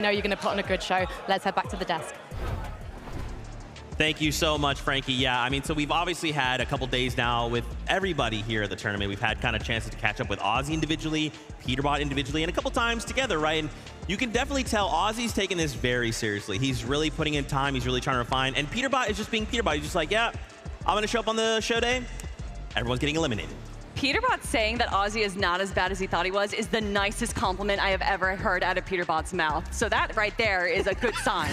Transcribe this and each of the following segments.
know you're going to put on a good show. Let's head back to the desk. Thank you so much, Frankie. Yeah, I mean, so we've obviously had a couple days now with everybody here at the tournament. We've had kind of chances to catch up with Ozzy individually, Peterbot individually, and a couple times together, right? And you can definitely tell Ozzy's taking this very seriously. He's really putting in time. He's really trying to refine. And Peterbot is just being Peterbot. He's just like, yeah, I'm going to show up on the show day. Everyone's getting eliminated. Peterbot saying that Ozzy is not as bad as he thought he was is the nicest compliment I have ever heard out of Peterbot's mouth. So that right there is a good sign.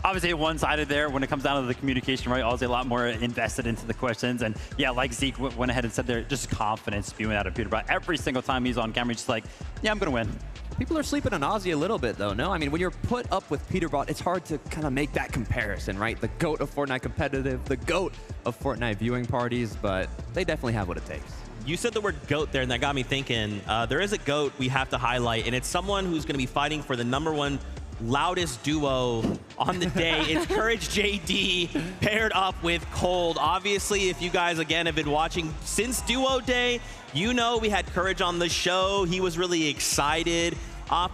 Obviously one-sided there when it comes down to the communication, right? Ozzy a lot more invested into the questions. And yeah, like Zeke went ahead and said there, just confidence spewing out of Peterbot. Every single time he's on camera, he's just like, yeah, I'm going to win. People are sleeping on Ozzy a little bit, though, no? I mean, when you're put up with Peterbot, it's hard to kind of make that comparison, right? The GOAT of Fortnite competitive, the GOAT of Fortnite viewing parties, but they definitely have what it takes. You said the word GOAT there, and that got me thinking. There is a GOAT we have to highlight, and it's someone who's going to be fighting for the #1 loudest duo on the day. It's Courage JD paired up with Cold. Obviously, if you guys, again, have been watching since Duo Day, you know we had Courage on the show. He was really excited.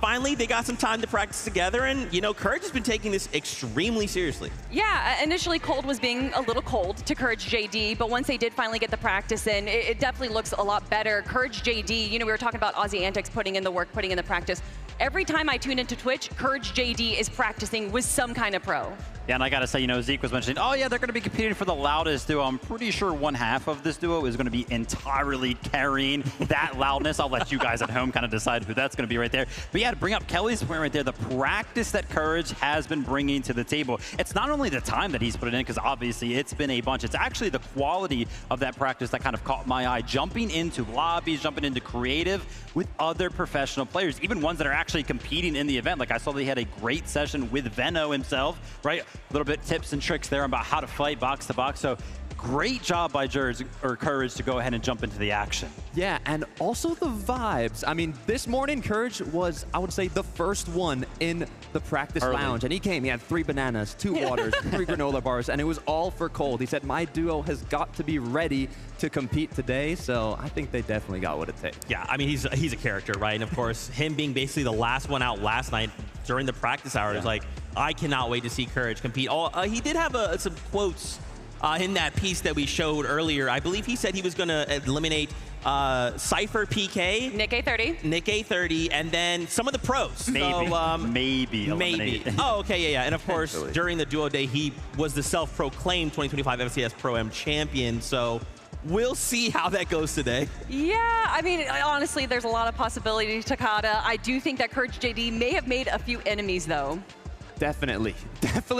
Finally, they got some time to practice together, and, you know, Courage has been taking this extremely seriously. Yeah, initially Cold was being a little cold to Courage JD, but once they did finally get the practice in, it definitely looks a lot better. Courage JD, you know, we were talking about Ozzy Antics putting in the work, putting in the practice. Every time I tune into Twitch, Courage JD is practicing with some kind of pro. Yeah, and I got to say, you know, Zeke was mentioning, oh yeah, they're going to be competing for the loudest duo. I'm pretty sure one half of this duo is going to be entirely carrying that loudness. I'll let you guys at home kind of decide who that's going to be right there. But yeah, to bring up Kelly's point right there, the practice that Courage has been bringing to the table. It's not only the time that he's put it in, because obviously it's been a bunch. It's actually the quality of that practice that kind of caught my eye. Jumping into lobbies, jumping into creative with other professional players, even ones that are actually competing in the event. Like I saw they had a great session with Venno himself, right? A little bit tips and tricks there about how to fight box to box. So great job by Courage to go ahead and jump into the action. Yeah, and also the vibes. I mean, this morning, Courage was, I would say, the first one in the practice lounge. And he came, he had 3 bananas, 2 waters, 3 granola bars, and it was all for Cold. He said, my duo has got to be ready to compete today. So I think they definitely got what it takes. Yeah, I mean, he's a character, right? And of course, him being basically the last one out last night during the practice hours, like, I cannot wait to see Courage compete. He did have some quotes in that piece that we showed earlier. I believe he said he was going to eliminate Cypher PK, Nick A30, Nick A30, and then some of the pros. Maybe, so, maybe. Oh, okay, yeah. And of course, during the Duo Day, he was the self-proclaimed 2025 FCS Pro-Am champion. So we'll see how that goes today. Yeah, I mean, honestly, there's a lot of possibility, Takada. I do think that Courage JD may have made a few enemies, though. Definitely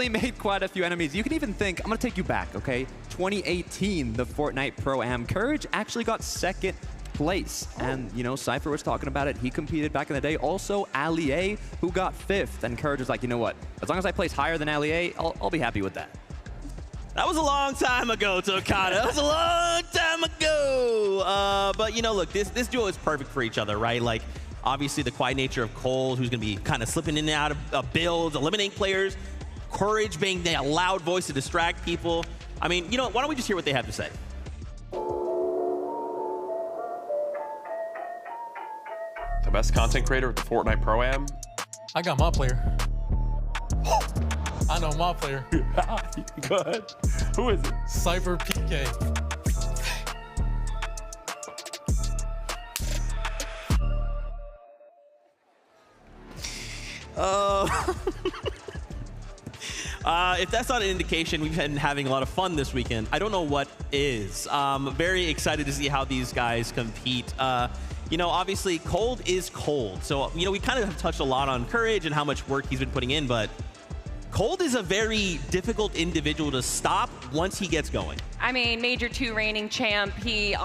made quite a few enemies. You can even think, I'm going to take you back, okay? 2018, the Fortnite Pro-Am. Courage actually got 2nd place. And, you know, Cypher was talking about it. He competed back in the day. Also, Ali A, who got 5th. And Courage was like, you know what? As long as I place higher than Ali A, I'll be happy with that. That was a long time ago, Tokata. That was a long time ago. But, you know, look, this duo is perfect for each other, right? Like, obviously, the quiet nature of Cold, who's going to be kind of slipping in and out of builds, eliminating players. Courage being a loud voice to distract people. I mean, you know, why don't we just hear what they have to say? The best content creator with the Fortnite Pro-Am? I got my player. I know my player. Go ahead. Who is it? Cypher PK. If that's not an indication we've been having a lot of fun this weekend, I don't know what is. Very excited to see how these guys compete. You know, obviously, Cold is Cold. So, you know, we kind of have touched a lot on Courage and how much work he's been putting in, but Cold is a very difficult individual to stop once he gets going. I mean, Major 2 reigning champ. He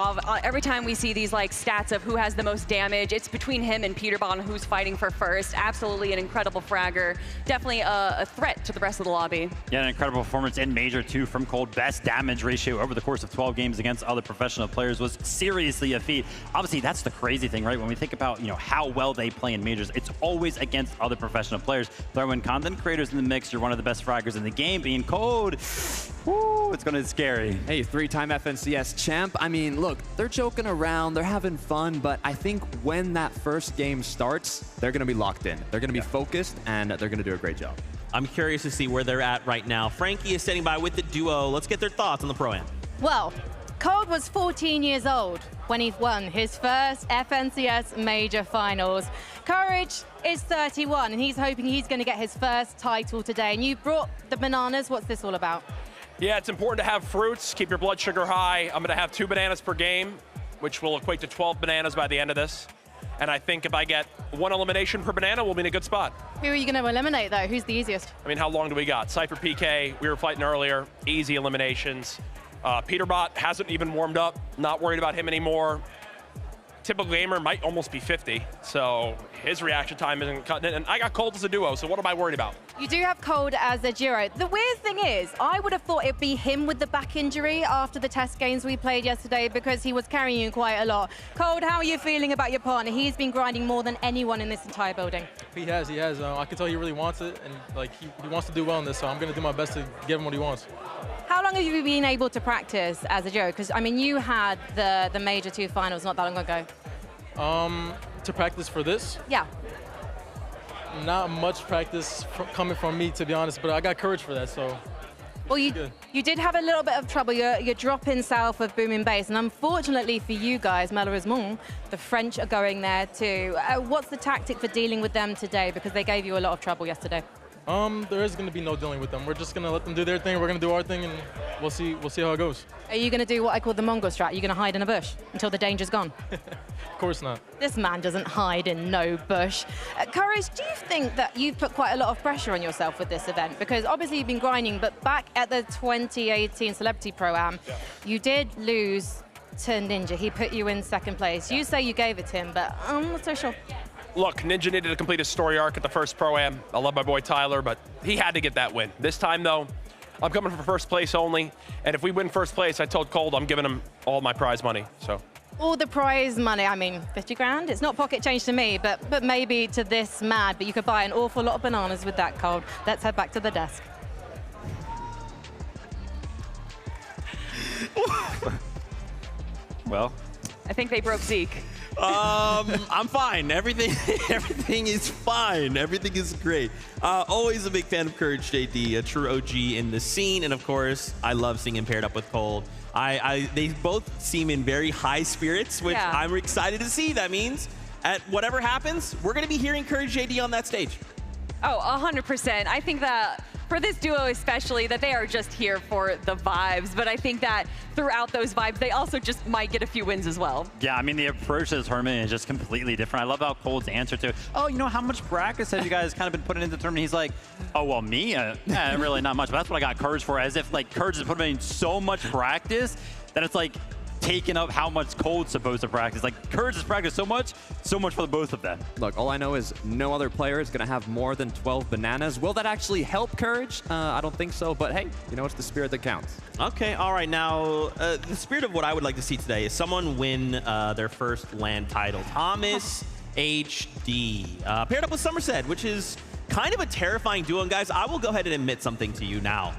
every time we see these like stats of who has the most damage, it's between him and Peterbot on who's fighting for first. Absolutely an incredible fragger. Definitely a threat to the rest of the lobby. Yeah, an incredible performance in Major 2 from Cold. Best damage ratio over the course of 12 games against other professional players was seriously a feat. Obviously, that's the crazy thing, right? When we think about, you know, how well they play in Majors, it's always against other professional players. Throw in content creators in the mix, you're one of the best fraggers in the game, being cold, woo, it's going to be scary. Hey, 3-time FNCS champ. I mean, look, they're joking around, they're having fun, but I think when that first game starts, they're going to be locked in. They're going to be focused, and they're going to do a great job. I'm curious to see where they're at right now. Frankie is standing by with the duo. Let's get their thoughts on the Pro-Am. Well, Cold was 14 years old when he won his first FNCS major finals. Courage is 31, and he's hoping he's going to get his first title today. And you brought the bananas. What's this all about? Yeah, it's important to have fruits, keep your blood sugar high. I'm going to have 2 bananas per game, which will equate to 12 bananas by the end of this. And I think if I get 1 elimination per banana, we'll be in a good spot. Who are you going to eliminate, though? Who's the easiest? I mean, how long do we got? Cypher PK, we were fighting earlier, easy eliminations. Peterbot hasn't even warmed up, not worried about him anymore. Typical gamer might almost be 50, so his reaction time isn't cutting it. And I got Cold as a duo, so what am I worried about? You do have Cold as a duo. The weird thing is, I would have thought it'd be him with the back injury after the test games we played yesterday because he was carrying you quite a lot. Cold, how are you feeling about your partner? He's been grinding more than anyone in this entire building. He has. I can tell he really wants it, and like he wants to do well in this, so I'm going to do my best to give him what he wants. How long have you been able to practice as a duo? Because, I mean, you had the major 2 finals not that long ago. To practice for this? Yeah. Not much practice coming from me, to be honest, but I got courage for that, so. Well, you did have a little bit of trouble. You're dropping south of booming bass, and unfortunately for you guys, malheureusement, the French are going there too. What's the tactic for dealing with them today? Because they gave you a lot of trouble yesterday. There is going to be no dealing with them. We're just going to let them do their thing. We're going to do our thing, and we'll see how it goes. Are you going to do what I call the Mongol strat? Are you going to hide in a bush until the danger's gone? Of course not. This man doesn't hide in no bush. Courage, do you think that you've put quite a lot of pressure on yourself with this event? Because obviously you've been grinding, but back at the 2018 Celebrity Pro-Am, you did lose to Ninja. He put you in 2nd place. You say you gave it to him, but I'm not so sure. Look, Ninja needed to complete his story arc at the first Pro-Am. I love my boy Tyler, but he had to get that win. This time, though, I'm coming for 1st place only, and if we win 1st place, I told Cold I'm giving him all my prize money, so. All the prize money, I mean, 50 grand? It's not pocket change to me, but maybe to this mad, but you could buy an awful lot of bananas with that, Cold. Let's head back to the desk. Well, I think they broke Zeke. I'm fine. Everything is fine. Everything is great. Always a big fan of Courage JD, a true OG in the scene, and of course, I love seeing him paired up with Cold. They both seem in very high spirits, which I'm excited to see. That means at whatever happens, we're going to be hearing Courage JD on that stage. Oh, 100%. I think that for this duo especially, that they are just here for the vibes. But I think that throughout those vibes, they also just might get a few wins as well. Yeah, I mean, the approach to this tournament is just completely different. I love how Cold's answer to, oh, you know, how much practice have you guys kind of been putting into the tournament? He's like, oh, well, me? Really not much. But that's what I got Courage for, as if, like, Courage has put in so much practice that it's, like, taking up how much Cold's supposed to practice. Like, Courage has practiced so much for the both of them. Look, all I know is no other player is going to have more than 12 bananas. Will that actually help Courage? I don't think so, but hey, you know, it's the spirit that counts. Okay, all right. Now, the spirit of what I would like to see today is someone win their first LAN title. ThomasHD, paired up with Somerset, which is kind of a terrifying duo. And guys, I will go ahead and admit something to you now.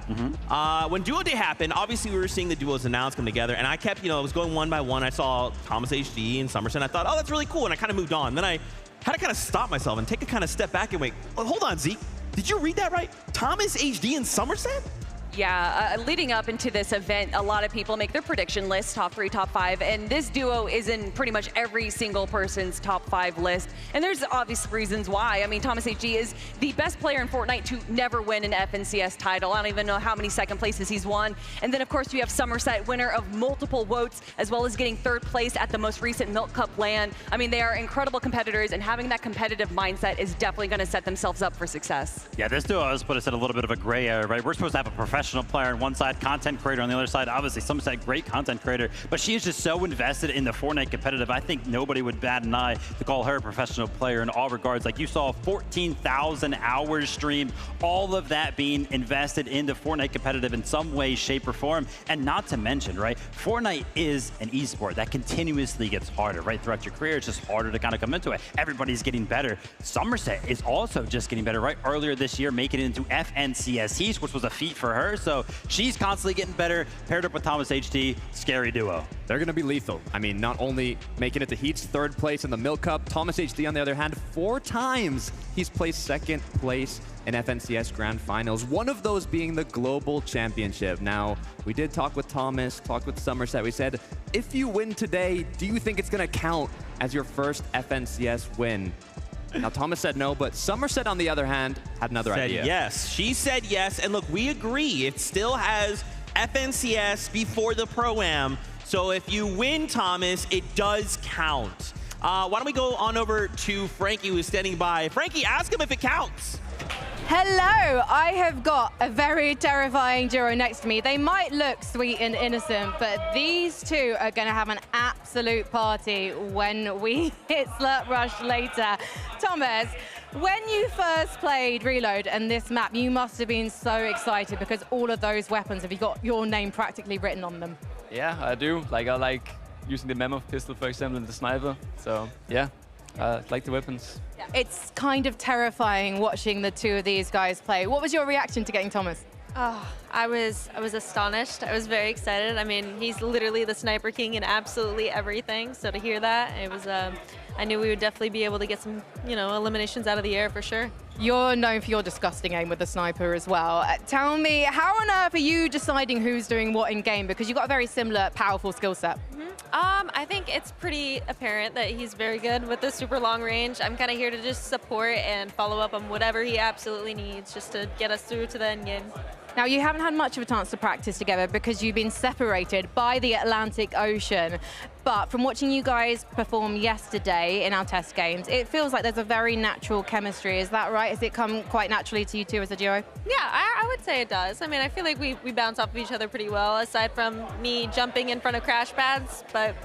When Duo Day happened, obviously we were seeing the duos announced come together, and I kept, I was going one by one. I saw ThomasHD and Somerset, and I thought, oh, that's really cool, and I kind of moved on. Then I had to kind of stop myself and take a kind of step back and wait, oh, hold on, Zeke. Did you read that right? ThomasHD and Somerset? Yeah, leading up into this event, a lot of people make their prediction list, top 3, top 5, and this duo is in pretty much every single person's top 5 list. And there's obvious reasons why. I mean, ThomasHD is the best player in Fortnite to never win an FNCS title. I don't even know how many 2nd places he's won. And then, of course, you have Somerset, winner of multiple votes, as well as getting 3rd place at the most recent Milk Cup LAN. I mean, they are incredible competitors, and having that competitive mindset is definitely going to set themselves up for success. Yeah, this duo has put us in a little bit of a gray area, right? We're supposed to have a professional professional player on one side, content creator on the other side. Obviously, Somerset, great content creator, but she is just so invested in the Fortnite competitive. I think nobody would bat an eye to call her a professional player in all regards. Like, you saw 14,000 hours streamed, all of that being invested into Fortnite competitive in some way, shape, or form. And not to mention, right, Fortnite is an esport that continuously gets harder, right? Throughout your career, it's just harder to kind of come into it. Everybody's getting better. Somerset is also just getting better, right? Earlier this year, making it into FNCS East, which was a feat for her. So she's constantly getting better, paired up with ThomasHD, scary duo. They're going to be lethal. I mean, not only making it to Heat's 3rd place in the Milk Cup, ThomasHD, on the other hand, 4 times he's placed 2nd place in FNCS Grand Finals, one of those being the Global Championship. Now, we did talk with Thomas, talked with Somerset. We said, if you win today, do you think it's going to count as your first FNCS win? Now, Thomas said no, but Somerset, on the other hand, had another idea. Yes, she said yes, and look, we agree. It still has FNCS before the Pro-Am, so if you win, Thomas, it does count. Why don't we go on over to Frankie, who's standing by. Frankie, ask him if it counts. Hello, I have got a very terrifying duo next to me. They might look sweet and innocent, but these two are going to have an absolute party when we hit Slurp Rush later. Thomas, when you first played Reload and this map, you must have been so excited because all of those weapons, have you got your name practically written on them? Yeah, I do. Like, I like using the mammoth pistol, for example, and the sniper. So, yeah, I like the weapons. It's kind of terrifying watching the two of these guys play. What was your reaction to getting Thomas? Oh, I was astonished. I was very excited. I mean, he's literally the Sniper King in absolutely everything. So to hear that, it was, I knew we would definitely be able to get some, eliminations out of the air for sure. You're known for your disgusting aim with the sniper as well. Tell me, how on earth are you deciding who's doing what in game? Because you've got a very similar, powerful skill set. I think it's pretty apparent that he's very good with the super long range. I'm kind of here to just support and follow up on whatever he absolutely needs just to get us through to the end game. Now, you haven't had much of a chance to practice together because you've been separated by the Atlantic Ocean. But from watching you guys perform yesterday in our test games, it feels like there's a very natural chemistry. Is that right? Has it come quite naturally to you two as a duo? Yeah, I would say it does. I mean, I feel like we bounce off of each other pretty well, aside from me jumping in front of crash pads. But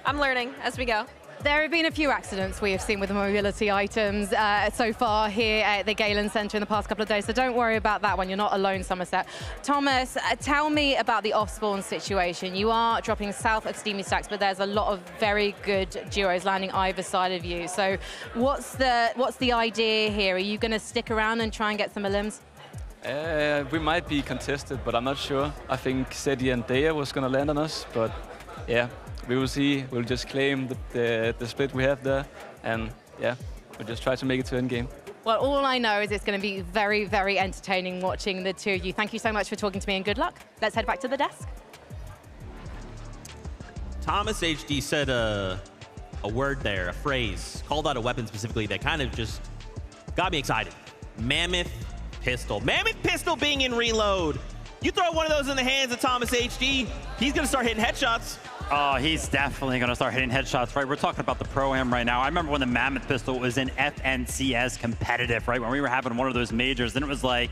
I'm learning as we go. There have been a few accidents we have seen with the mobility items so far here at the Galen Centre in the past couple of days, so don't worry about that one. You're not alone, Somerset. Thomas, tell me about the off-spawn situation. You are dropping south of Steamy Stacks, but there's a lot of very good duos landing either side of you. So what's the idea here? Are you going to stick around and try and get some elims? We might be contested, but I'm not sure. I think Seti and Dea was going to land on us, but yeah. We will see. We'll just claim the split we have there, and yeah, we'll just try to make it to end game. Well, all I know is it's going to be very, very entertaining watching the two of you. Thank you so much for talking to me, and good luck. Let's head back to the desk. ThomasHD said a word there, a phrase, called out a weapon specifically that kind of just got me excited. Mammoth pistol. Mammoth pistol being in Reload. You throw one of those in the hands of ThomasHD, he's going to start hitting headshots. Oh, he's definitely going to start hitting headshots, right? We're talking about the Pro-Am right now. I remember when the Mammoth pistol was in FNCS competitive, right? When we were having one of those majors, then it was like,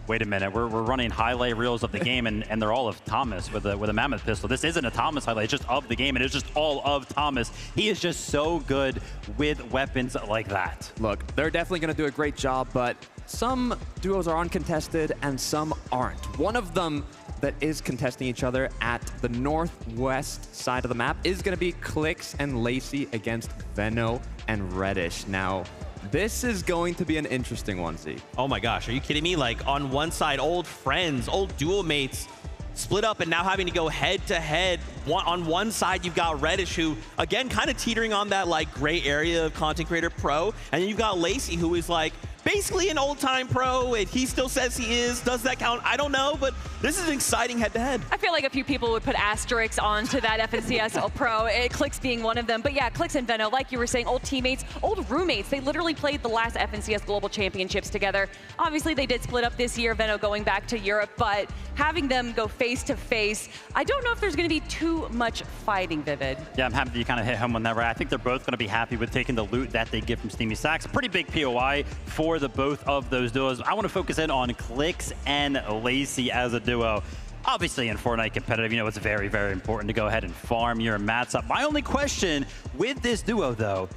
wait a minute, we're running highlight reels of the game, and they're all of Thomas with a Mammoth pistol. This isn't a Thomas highlight, it's just of the game, and it's just all of Thomas. He is just so good with weapons like that. Look, they're definitely going to do a great job, but some duos are uncontested and some aren't. One of them that is contesting each other at the northwest side of the map is going to be Flakes and Lacey against Venno and Reddish. Now, this is going to be an interesting one, Z. Oh my gosh, are you kidding me? Like, on one side, old friends, old duel mates split up and now having to go head to head. On one side, you've got Reddish, who, again, kind of teetering on that like gray area of content creator pro. And then you've got Lacey, who is like basically an old-time pro, and he still says he is. Does that count? I don't know, but this is an exciting head-to-head. I feel like a few people would put asterisks onto that FNCS Pro, Clicks being one of them. But yeah, Clicks and Venno, like you were saying, old teammates, old roommates. They literally played the last FNCS Global Championships together. Obviously, they did split up this year, Venno going back to Europe, but having them go face-to-face, I don't know if there's going to be too much fighting, Vivid. Yeah, I'm happy that you kind of hit home on that, right? I think they're both going to be happy with taking the loot that they get from Steamy Stacks. A pretty big POI for for the both of those duos. I want to focus in on Clicks and Lacey as a duo. Obviously, in Fortnite competitive, it's very, very important to go ahead and farm your mats up. My only question with this duo, though,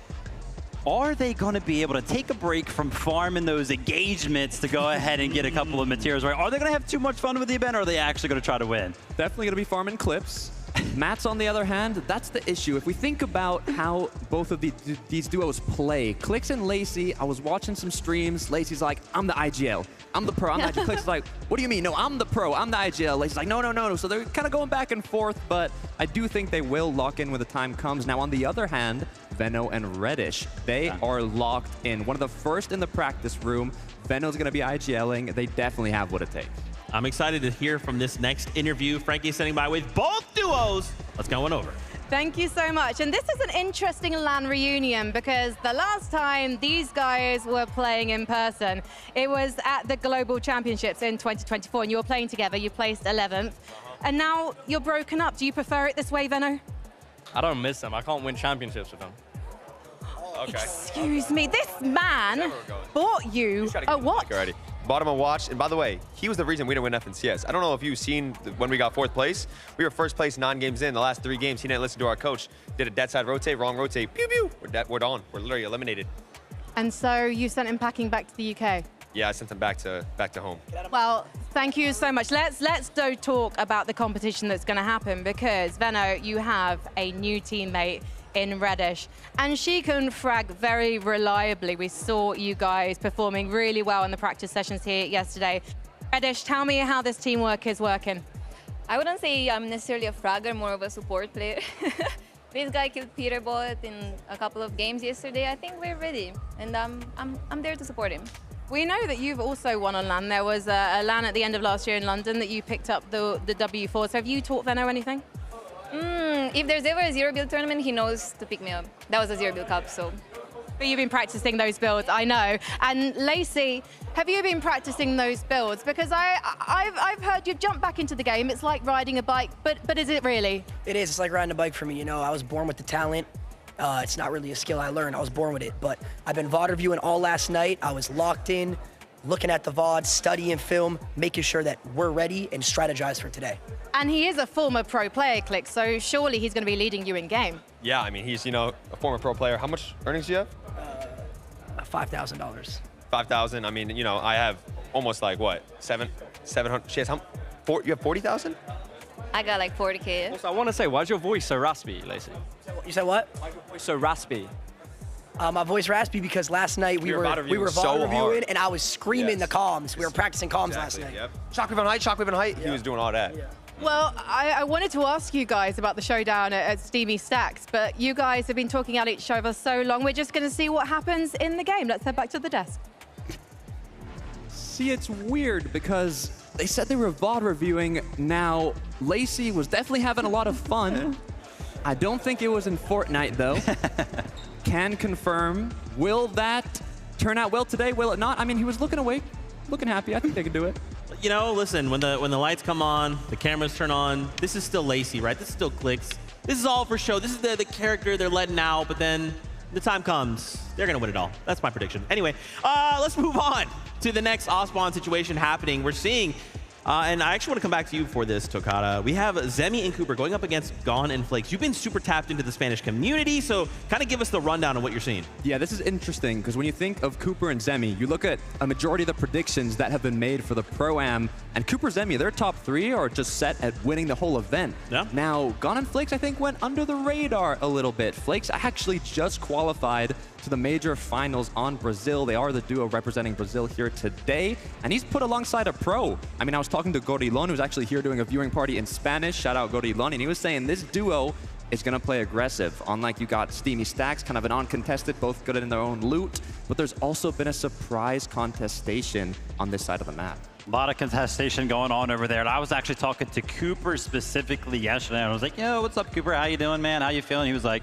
are they going to be able to take a break from farming those engagements to go ahead and get a couple of materials right? Are they going to have too much fun with the event, or are they actually going to try to win? Definitely going to be farming clips. Mats, on the other hand, that's the issue. If we think about how both of these duos play, Clicks and Lacey, I was watching some streams. Lacey's like, I'm the IGL. I'm the pro. I'm the IGL. Clicks is like, what do you mean? No, I'm the pro. I'm the IGL. Lacey's like, no. So they're kind of going back and forth, but I do think they will lock in when the time comes. Now, on the other hand, Venno and Reddish, they are locked in. One of the first in the practice room. Venno's going to be IGLing. They definitely have what it takes. I'm excited to hear from this next interview. Frankie's standing by with both duos. Let's go on over. Thank you so much. And this is an interesting LAN reunion because the last time these guys were playing in person, it was at the Global Championships in 2024, and you were playing together. You placed 11th, and now you're broken up. Do you prefer it this way, Venno? I don't miss them. I can't win championships with them. Okay. Excuse me, this man bought you a watch. Already. Bought him a watch, and by the way, he was the reason we didn't win FNCS. I don't know if you've seen when we got 4th place. We were first place 9 games in. The last 3 games, he didn't listen to our coach. Did a dead side rotate, wrong rotate, pew pew. We're done. We're literally eliminated. And so you sent him packing back to the UK. Yeah, I sent him back to home. Well, thank you so much. Let's talk about the competition that's going to happen, because Venno, you have a new teammate in Reddish, and she can frag very reliably. We saw you guys performing really well in the practice sessions here yesterday. Reddish, tell me how this teamwork is working. I wouldn't say I'm necessarily a fragger, more of a support player. This guy killed Peterbot in a couple of games yesterday. I think we're ready, and I'm there to support him. We know that you've also won on LAN. There was a LAN at the end of last year in London that you picked up the W4. So have you taught Venno anything? If there's ever a zero build tournament, he knows to pick me up. That was a zero build cup, so. But you've been practicing those builds, I know. And Lacey, have you been practicing those builds? Because I've heard you've jumped back into the game. It's like riding a bike, but is it really? It is. It's like riding a bike for me. I was born with the talent. It's not really a skill I learned. I was born with it. But I've been VOD reviewing all last night. I was locked in, looking at the VODs, studying film, making sure that we're ready and strategize for today. And he is a former pro player, Click, so surely he's going to be leading you in game. Yeah, I mean, he's, a former pro player. How much earnings do you have? $5,000. 5,000. I mean, I have almost like, what, 700? She has how? You have 40,000? I got like 40K. Also, I want to say, why is your voice so raspy, Lacey? You said what? Why is your voice so raspy? My voice raspy because last night we were VOD reviewing and I was screaming the comms. We were practicing comms last night. Yep. Shockwave on height, shockwave on height. Yeah. He was doing all that. Yeah. Well, I wanted to ask you guys about the showdown at Steamy Stacks, but you guys have been talking at each other so long, we're just going to see what happens in the game. Let's head back to the desk. See, it's weird because they said they were VOD reviewing. Now, Lacey was definitely having a lot of fun. I don't think it was in Fortnite, though. Can confirm. Will that turn out well today? Will it not? I mean, he was looking awake, looking happy. I think they could do it. Listen, when the lights come on, the cameras turn on, this is still Lacey, right? This is still Clicks. This is all for show. This is the character they're letting out, but then the time comes, they're going to win it all. That's my prediction. Anyway, let's move on to the next Ospawn situation happening. We're seeing, and I actually want to come back to you for this, Tokata. We have Zemi and Cooper going up against Gone and Flakes. You've been super tapped into the Spanish community, so kind of give us the rundown of what you're seeing. Yeah, this is interesting, because when you think of Cooper and Zemi, you look at a majority of the predictions that have been made for the Pro-Am, and Cooper, Zemi, their top 3 are just set at winning the whole event. Yeah. Now, Gone and Flakes, I think, went under the radar a little bit. Flakes actually just qualified to the major finals on Brazil. They are the duo representing Brazil here today, and he's put alongside a pro. I mean, I was talking to Gorilon, who's actually here doing a viewing party in Spanish. Shout out Gorilon, and he was saying this duo is going to play aggressive. Unlike you got Steamy Stacks, kind of an uncontested, both good in their own loot, but there's also been a surprise contestation on this side of the map. A lot of contestation going on over there. And I was actually talking to Cooper specifically yesterday. And I was like, yo, what's up, Cooper? How you doing, man? How you feeling? He was like,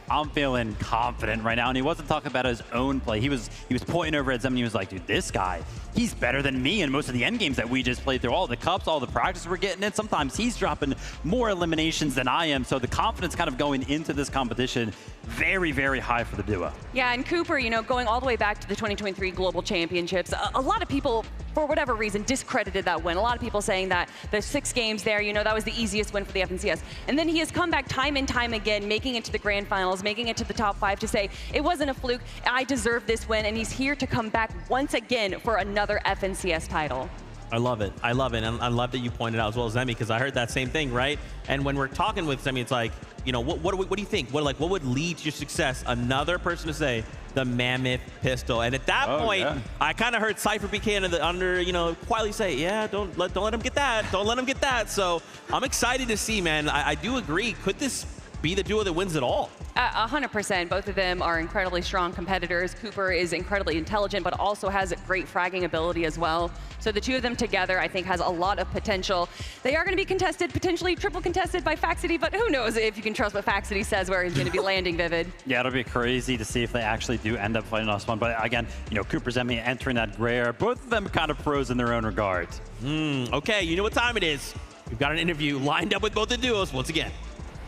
I'm feeling confident right now. And he wasn't talking about his own play. He was pointing over at Zem and he was like, dude, this guy, he's better than me in most of the end games that we just played through. All the cups, all the practice we're getting in. Sometimes he's dropping more eliminations than I am. So the confidence kind of going into this competition, very, very high for the duo. Yeah, and Cooper, you know, going all the way back to the 2023 Global Championships, a lot of people, for whatever reason, discredited that win. A lot of people saying that the 6 games there, you know, that was the easiest win for the FNCS. And then he has come back time and time again, making it to the grand finals, making it to the top 5 to say, it wasn't a fluke, I deserve this win, and he's here to come back once again for another FNCS title. I love it. I love it. And I love that you pointed out as well as Zemi, because I heard that same thing, right? And when we're talking with Zemi, it's like, you know, what do you think? What would lead to your success? Another person to say the Mammoth pistol. And at that point, yeah, I kind of heard Cypher PK you know, quietly say, yeah, don't let him get that. Don't let him get that. So I'm excited to see, man. I do agree. Could this be the duo that wins it all? 100%. Both of them are incredibly strong competitors. Cooper is incredibly intelligent, but also has great fragging ability as well. So the two of them together, I think, has a lot of potential. They are going to be contested, potentially triple contested by Faxity, but who knows if you can trust what Faxity says where he's going to be landing, Vivid. Yeah, it'll be crazy to see if they actually do end up fighting us one. But again, you know, Cooper, Zemi entering that gray area, both of them kind of pros in their own regards. Okay, you know what time it is. We've got an interview lined up with both the duos once again.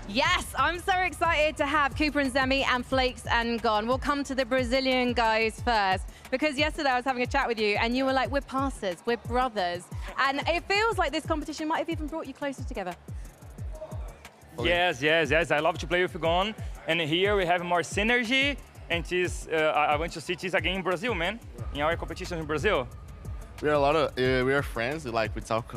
Yes, I'm so excited to have Cooper and Zemi and Flakes and Gon. We'll come to the Brazilian guys first, because yesterday I was having a chat with you and you were like, we're passers, we're brothers. And it feels like this competition might have even brought you closer together. Yes, I love to play with Gon. And here we have more synergy. And I want to see this again in Brazil, man. In our competition in Brazil. We are we are friends. Like we talk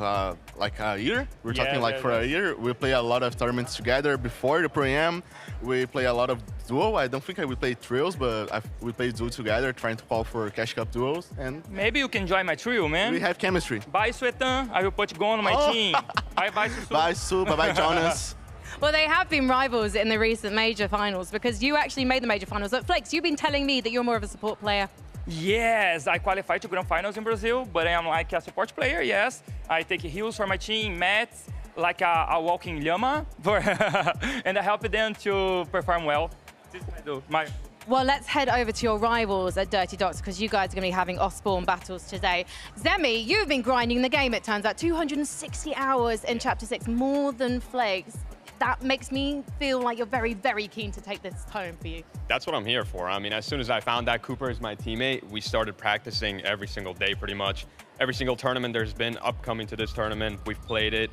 like a year. We're talking like for a year. We play a lot of tournaments together before the Pro-Am. We play a lot of duo. I don't think we play trios, but we play duo together, trying to call for Cash Cup duos. And maybe you can join my trio, man. We have chemistry. Bye, Swetan. I will put Gon on my team. Bye, Susu. Bye, Su. Bye, Jonas. Well, they have been rivals in the recent major finals because you actually made the major finals. But Flakes, you've been telling me that you're more of a support player. Yes, I qualified to Grand Finals in Brazil, but I am like a support player, yes. I take heals for my team, mats, like a walking llama, and I help them to perform well. This is what I do. Well, let's head over to your rivals at Dirty Docks, because you guys are going to be having off-spawn battles today. Zemi, you've been grinding the game, it turns out. 260 hours in Chapter 6, more than Flakes. That makes me feel like you're very, very keen to take this home for you. That's what I'm here for. I mean, as soon as I found out Cooper is my teammate, we started practicing every single day pretty much. Every single tournament there's been upcoming to this tournament, we've played it.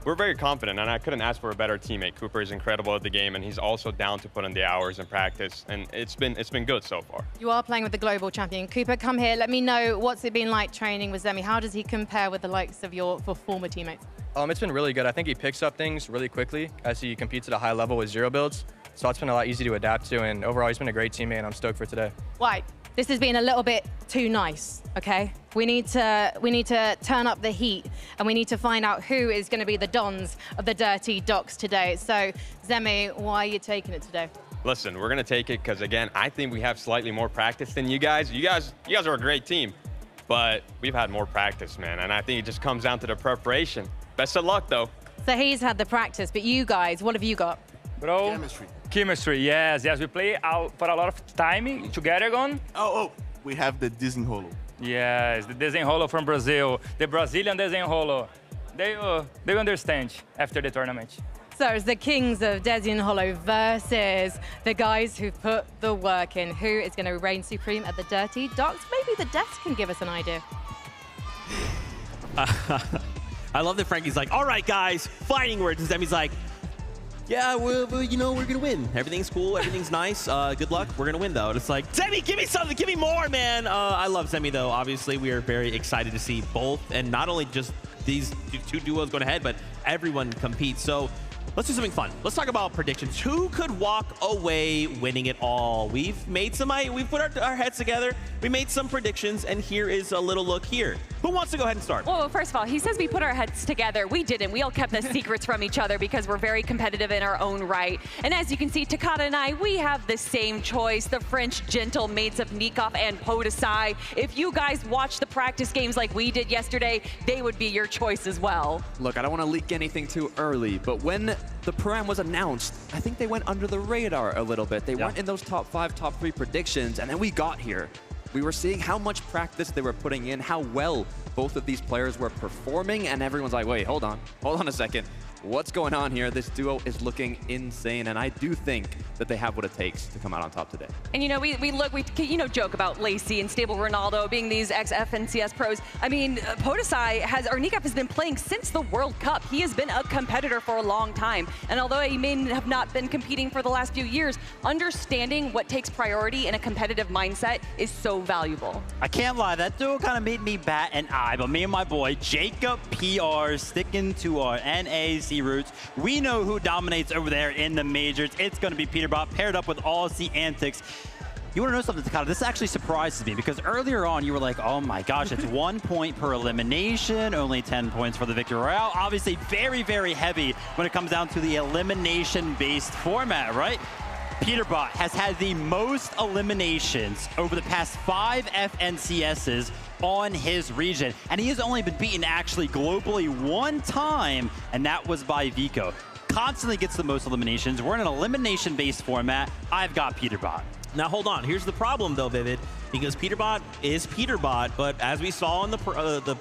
We're very confident, and I couldn't ask for a better teammate. Cooper is incredible at the game, and he's also down to put in the hours and practice, and it's been good so far. You are playing with the global champion. Cooper, come here. Let me know, what's it been like training with Zemi? How does he compare with the likes of your former teammates? It's been really good. I think he picks up things really quickly as he competes at a high level with zero builds. So it's been a lot easy to adapt to, and overall he's been a great teammate, and I'm stoked for today. White, this has been a little bit too nice, okay? We need to turn up the heat, and we need to find out who is going to be the dons of the Dirty Docks today. So, Zemi, why are you taking it today? Listen, we're going to take it because, again, I think we have slightly more practice than you guys. You guys are a great team, but we've had more practice, man, and I think it just comes down to the preparation. Best of luck, though. So he's had the practice, but you guys, what have you got? Bro, chemistry, yes. We play out for a lot of time together, Gon. We have the desenrolo. Yes, the desenrolo from Brazil, the Brazilian desenrolo. They understand after the tournament. So it's the kings of desenrolo versus the guys who put the work in. Who is going to reign supreme at the Dirty Docks? Maybe the devs can give us an idea. I love that Frankie's like, all right, guys, fighting words. And Zemi's like, yeah, you know, we're going to win. Everything's cool. Everything's nice. Good luck. We're going to win, though. And it's like, Zemi, give me something. Give me more, man. I love Zemi, though. Obviously, we are very excited to see both. And not only just these two duos going ahead, but everyone competes. So let's do something fun. Let's talk about predictions. Who could walk away winning it all? We've put our heads together. We made some predictions, and here is a little look here. Who wants to go ahead and start? Well, first of all, he says we put our heads together. We didn't. We all kept the secrets from each other because we're very competitive in our own right. And as you can see, Takata and I, we have the same choice, the French gentle mates of Nikov and Podesai. If you guys watch the practice games like we did yesterday, they would be your choice as well. Look, I don't want to leak anything too early, but when the Pro-Am was announced, I think they went under the radar a little bit. They weren't in those top 5, top 3 predictions, and then we got here. We were seeing how much practice they were putting in, how well both of these players were performing, and everyone's like, wait, hold on a second. What's going on here? This duo is looking insane, and I do think that they have what it takes to come out on top today. And you know, we joke about Lacey and Stable Ronaldo being these ex-FNCS pros. I mean, Podesai or Nikov has been playing since the World Cup. He has been a competitor for a long time. And although he may have not been competing for the last few years, understanding what takes priority in a competitive mindset is so valuable. I can't lie, that duo kind of made me bat an eye, but me and my boy, Jacob PR, sticking to our NAC roots. We know who dominates over there in the majors. It's going to be Peterbot paired up with Aussie Antics. You want to know something, Takata? This actually surprises me because earlier on you were like, oh my gosh, it's 1 point per elimination, only 10 points for the Victory Royale. Obviously very, very heavy when it comes down to the elimination-based format, right? Peterbot has had the most eliminations over the past 5 FNCSs on his region, and he has only been beaten actually globally 1 time, and that was by Vico. Constantly gets the most eliminations. We're in an elimination-based format. I've got Peterbot. Now hold on, here's the problem though, Vivid, because Peterbot is Peterbot, but as we saw in the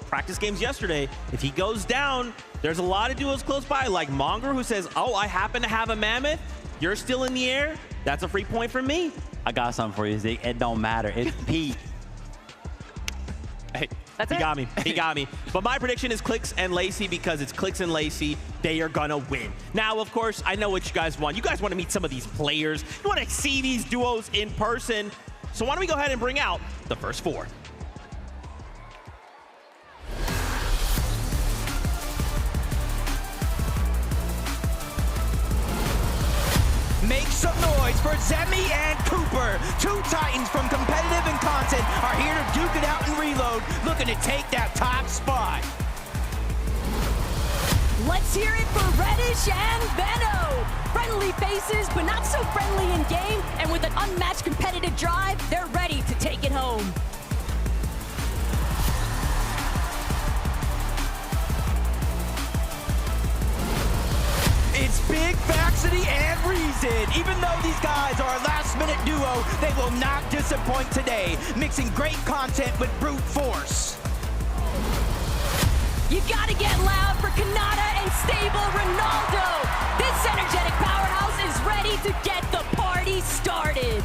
practice games yesterday, if he goes down, there's a lot of duos close by, like Monger, who says, oh, I happen to have a Mammoth, you're still in the air, that's a free point from me. I got something for you, Zeke. It don't matter, it's Pete. Hey, he got me. He got me. But my prediction is Clicks and Lacey because it's Clicks and Lacey. They are going to win. Now, of course, I know what you guys want. You guys want to meet some of these players. You want to see these duos in person. So why don't we go ahead and bring out the first 4. Make some noise for Zemi and Cooper. 2 Titans from competitive and content are here to duke it out and reload, looking to take that top spot. Let's hear it for Reddish and Benno. Friendly faces, but not so friendly in game, and with an unmatched competitive drive, they're ready to take it home. It's Big Faxity and Reason. Even though these guys are a last-minute duo, they will not disappoint today, mixing great content with brute force. You gotta get loud for Contato and Stable Ronaldo. This energetic powerhouse is ready to get the party started.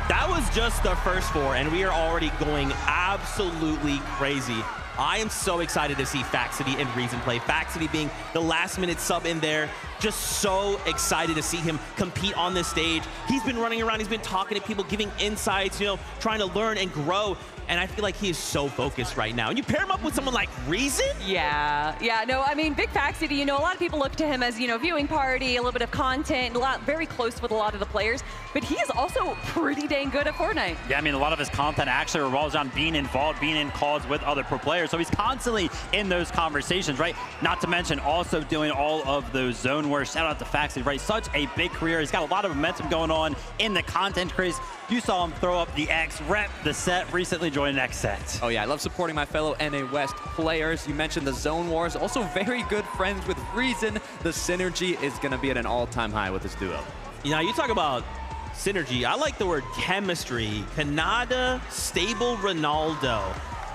That was just the first 4, and we are already going absolutely crazy. I am so excited to see Faxity and Reason play. Faxity being the last-minute sub in there. Just so excited to see him compete on this stage. He's been running around. He's been talking to people, giving insights, you know, trying to learn and grow. And I feel like he is so focused right now. And you pair him up with someone like Reason? Yeah, no, I mean, Big Faxity, you know, a lot of people look to him as, you know, viewing party, a little bit of content, very close with a lot of the players, but he is also pretty dang good at Fortnite. Yeah, I mean, a lot of his content actually revolves on being involved, being in calls with other pro players, so he's constantly in those conversations, right? Not to mention also doing all of those zone wars. Shout out to Faxity, right? Such a big career. He's got a lot of momentum going on in the content craze. You saw him throw up the X, rep the set, recently joined X set. Oh yeah, I love supporting my fellow NA West players. You mentioned the Zone Wars, also very good friends with Reason. The synergy is gonna be at an all-time high with this duo. You know, you talk about synergy. I like the word chemistry. Contato, Stable Ronaldo.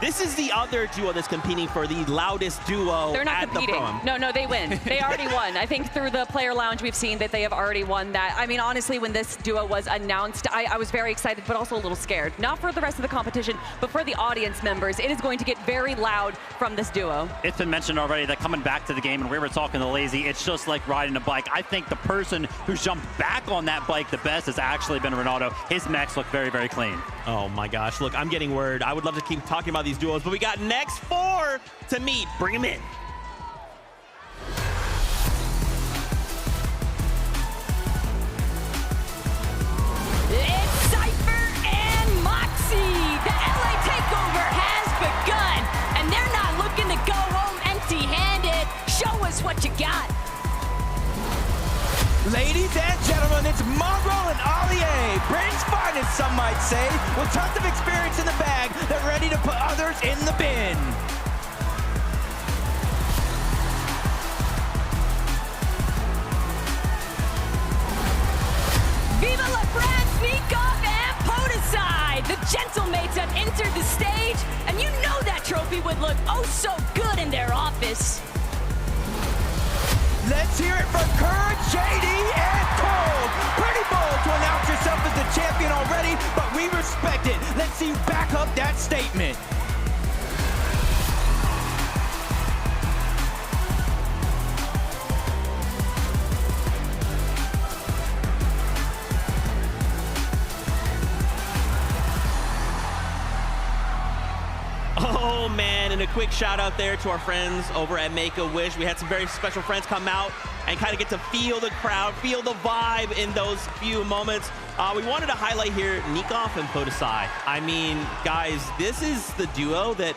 This is the other duo that's competing for the loudest duo. They're not at competing. The Pro-Am. No, they win. They already won. I think through the player lounge, we've seen that they have already won that. I mean, honestly, when this duo was announced, I was very excited, but also a little scared. Not for the rest of the competition, but for the audience members. It is going to get very loud from this duo. It's been mentioned already that coming back to the game, and we were talking to Lazy, it's just like riding a bike. I think the person who's jumped back on that bike the best has actually been Ronaldo. His mechs look very, very clean. Oh my gosh, look, I'm getting word. I would love to keep talking about these duos, but we got next 4 to meet. Bring them in. It's Cypher and Moxie. The LA takeover has begun, and they're not looking to go home empty-handed. Show us what you got. Ladies and gentlemen, it's Mongrel and Allier, Britain's finest, some might say, with tons of experience in the bag. They're ready to put others in the bin. Viva la France, Sneakoff, and Podicide. The Gentlemates have entered the stage, and you know that trophy would look oh so good in their office. Let's hear it for Courage, JD, and Cold. Pretty bold to announce yourself as the champion already, but we respect it. Let's see you back up that statement. Oh man, and a quick shout out there to our friends over at Make-A-Wish. We had some very special friends come out and kind of get to feel the crowd, feel the vibe in those few moments. We wanted to highlight here Nikoff and Podicide. I mean, guys, this is the duo that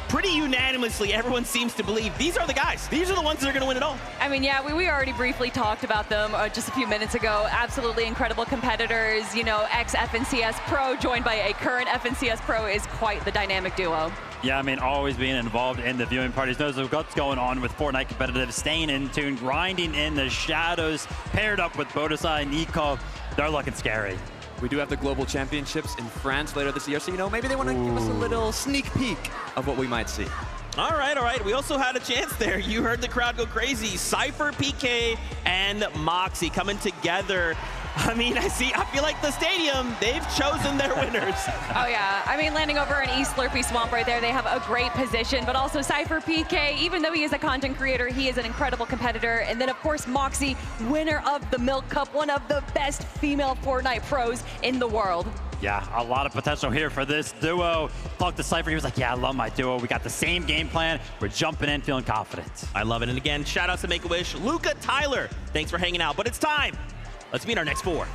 pretty unanimously everyone seems to believe these are the guys. These are the ones that are going to win it all. I mean, yeah, we already briefly talked about them just a few minutes ago. Absolutely incredible competitors. You know, ex-FNCS Pro joined by a current FNCS Pro is quite the dynamic duo. Yeah, I mean, always being involved in the viewing parties, knows what's going on with Fortnite competitive, staying in tune, grinding in the shadows, paired up with Bodisai and Nico. They're looking scary. We do have the Global Championships in France later this year, so, you know, maybe they want to give us a little sneak peek of what we might see. All right, all right. We also had a chance there. You heard the crowd go crazy. Cypher, PK, and Moxie coming together. I mean, I feel like the stadium, they've chosen their winners. Oh, yeah. I mean, landing over in East Slurpee Swamp right there, they have a great position, but also Cypher PK, even though he is a content creator, he is an incredible competitor. And then, of course, Moxie, winner of the Milk Cup, one of the best female Fortnite pros in the world. Yeah, a lot of potential here for this duo. Talked to Cypher, he was like, yeah, I love my duo. We got the same game plan. We're jumping in, feeling confident. I love it. And again, shout out to Make-A-Wish. Luca, Tyler, thanks for hanging out. But it's time. Let's meet our next 4. Give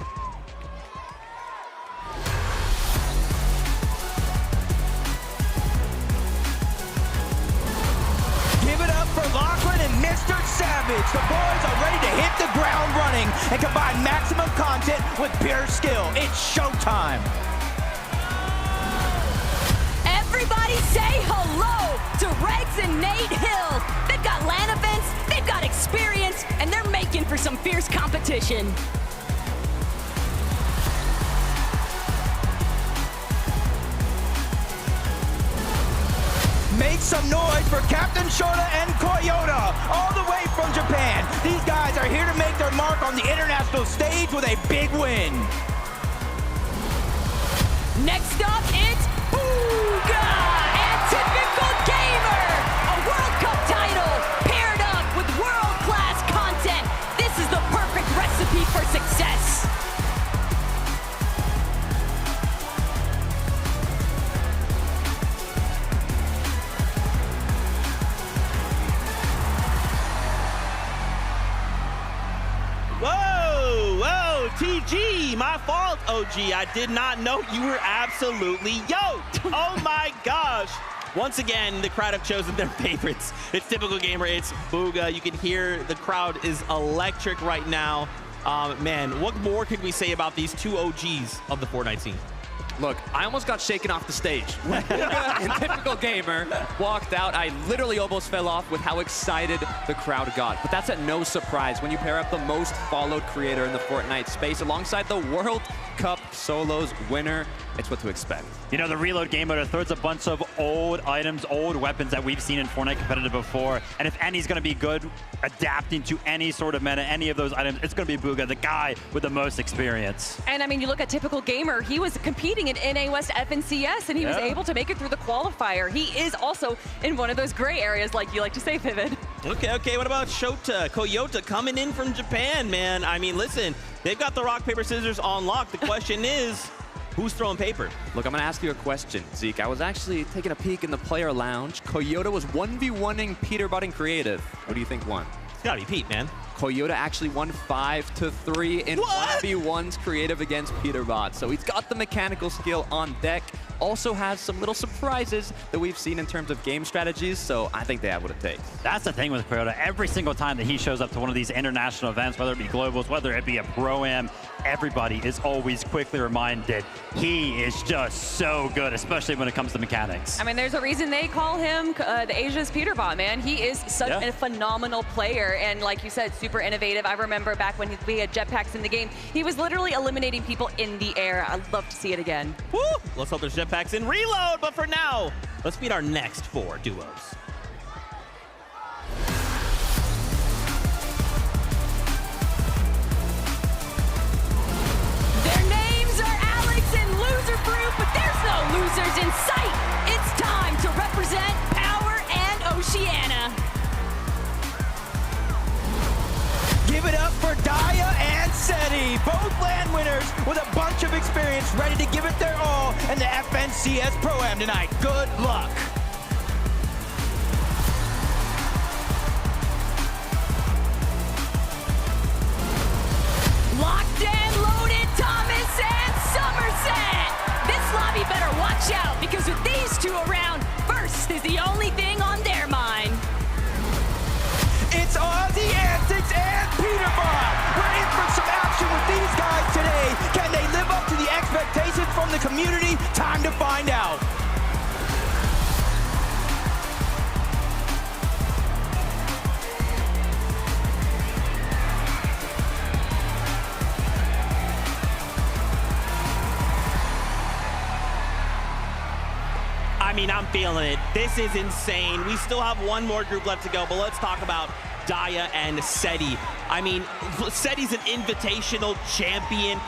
it up for Lachlan and Mr. Savage. The boys are ready to hit the ground running and combine maximum content with pure skill. It's showtime. Everybody say hello to Regs and Nate Hill. They've got LAN events, they've got experience, and they're making for some fierce competition. Make some noise for Captain Shota and Koyota, all the way from Japan. These guys are here to make their mark on the international stage with a big win. Next up, it's Booga and Typical Gamer, a World Cup title paired up with world-class content. This is the perfect recipe for success. TG, my fault, OG. I did not know you were absolutely yoked. Oh my gosh. Once again, the crowd have chosen their favorites. It's Typical Gamer, it's Booga. You can hear the crowd is electric right now. Man, what more could we say about these 2 OGs of the Fortnite scene? Look, I almost got shaken off the stage. When Booga and Typical Gamer walked out, I literally almost fell off with how excited the crowd got. But that's at no surprise when you pair up the most followed creator in the Fortnite space alongside the World Cup solos, winner, it's what to expect. You know, the reload game mode throws a bunch of old items, old weapons that we've seen in Fortnite competitive before. And if any's going to be good adapting to any sort of meta, any of those items, it's going to be Bugha, the guy with the most experience. And I mean, you look at typical gamer, he was competing in NA West FNCS, and he was able to make it through the qualifier. He is also in one of those gray areas, like you like to say, Vivid. Okay, what about Shota, Koyota coming in from Japan, man? I mean, listen, they've got the rock, paper, scissors on lock. The question is, who's throwing paper? Look, I'm going to ask you a question, Zeke. I was actually taking a peek in the player lounge. Koyota was 1v1ing Peterbot in creative. Who do you think won? It's got to be Pete, man. Koyota actually won 5-3 in 1v1s creative against Peterbot. So he's got the mechanical skill on deck. Also has some little surprises that we've seen in terms of game strategies, so I think they have what it takes. That's the thing with Koyota. Every single time that he shows up to one of these international events, whether it be globals, whether it be a Pro-Am, everybody is always quickly reminded he is just so good, especially when it comes to mechanics. I mean, there's a reason they call him the Asia's Peterbot, man. He is such a phenomenal player, and like you said, super innovative. I remember back when we had jetpacks in the game, he was literally eliminating people in the air. I'd love to see it again. Woo! Let's hope there's jetpacks in reload, but for now, let's meet our next 4 duos. Their names are Alex and Loser Fruit, but there's no losers in sight. It's time to represent Power and Oceania. Give it up for Daya and Seti, both land winners with a bunch of experience, ready to give it their all in the FNCS Pro-Am tonight. Good luck. Locked and loaded, Thomas and Somerset. This lobby better watch out, because with these two around, first is the only thing on their mind. It's Aussie Antics and Peterbot. We're in for some action with these guys today. Can they live up to the expectations from the community? Time to find out. I mean, I'm feeling it. This is insane. We still have one more group left to go, but let's talk about Daya and Seti. I mean, Seti's an invitational champion,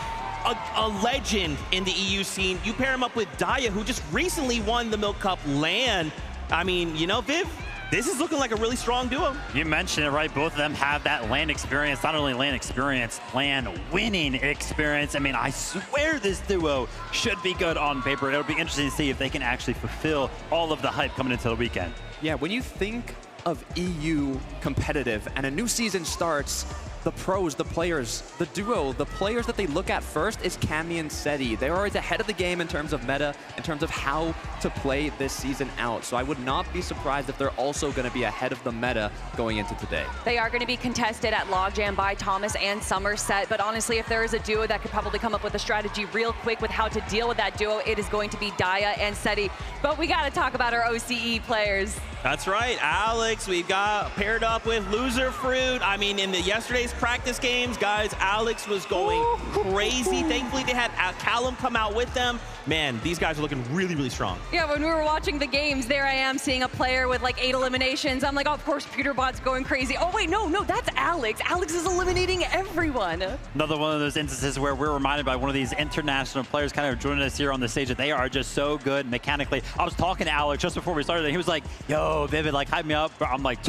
a legend in the EU scene. You pair him up with Daya, who just recently won the Milk Cup LAN. I mean, you know, Viv, this is looking like a really strong duo. You mentioned it, right? Both of them have that LAN experience, not only LAN experience, LAN winning experience. I mean, I swear this duo should be good on paper. It'll be interesting to see if they can actually fulfill all of the hype coming into the weekend. Yeah, when you think of EU competitive and a new season starts, the pros, the players, the duo, the players that they look at first is Cammy and Seti. They're always ahead of the game in terms of meta, in terms of how to play this season out. So I would not be surprised if they're also going to be ahead of the meta going into today. They are going to be contested at Logjam by Thomas and Somerset, but honestly, if there is a duo that could probably come up with a strategy real quick with how to deal with that duo, it is going to be Daya and Seti. But we got to talk about our OCE players. That's right, Alex. We've got paired up with Loser Fruit. I mean, in yesterday's practice games, guys, Alex was going crazy. Thankfully, they had Callum come out with them. Man, these guys are looking really, really strong. Yeah, when we were watching the games, there I am seeing a player with like 8 eliminations. I'm like, oh, of course, Peterbot's going crazy. Oh, wait, no, that's Alex. Alex is eliminating everyone. Another one of those instances where we're reminded by one of these international players kind of joining us here on the stage that they are just so good mechanically. I was talking to Alex just before we started, and he was like, yo, Vivid, like, hype me up. I'm like,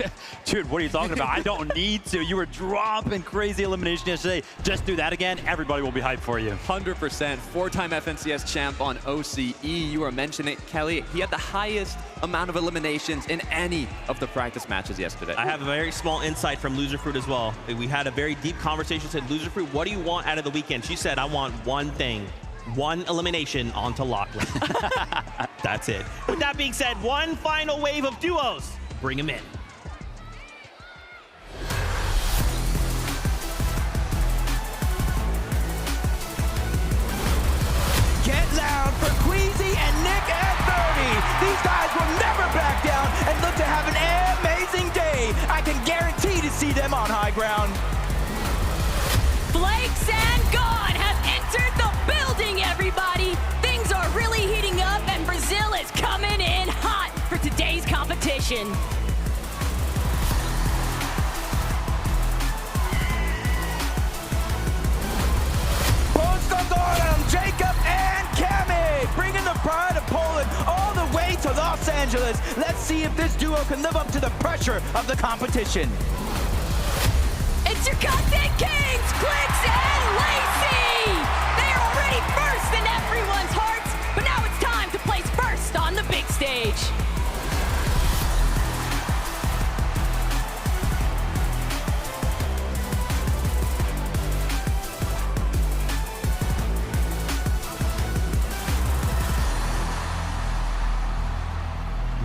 dude, what are you talking about? I don't need to. You were dropping crazy elimination yesterday. Just do that again. Everybody will be hyped for you. 100%. 4-time FNCS champ on OCE. You were mentioning it, Kelly. He had the highest amount of eliminations in any of the practice matches yesterday. I have a very small insight from Loser Fruit as well. We had a very deep conversation. Said, Loser Fruit, what do you want out of the weekend? She said, I want one thing. One elimination onto Lachlan. That's it. With that being said, one final wave of duos. Bring them in. Get loud for Queasy and Nick at 30. These guys will never back down and look to have an amazing day. I can guarantee to see them on high ground. Flakes and God have entered the building, everyone. competition. Jacob and Cami, bringing the pride of Poland all the way to Los Angeles. Let's see if this duo can live up to the pressure of the competition. It's your content kings, Flakes and Lacey. They are already first in everyone's hearts, but now it's time to place first on the big stage.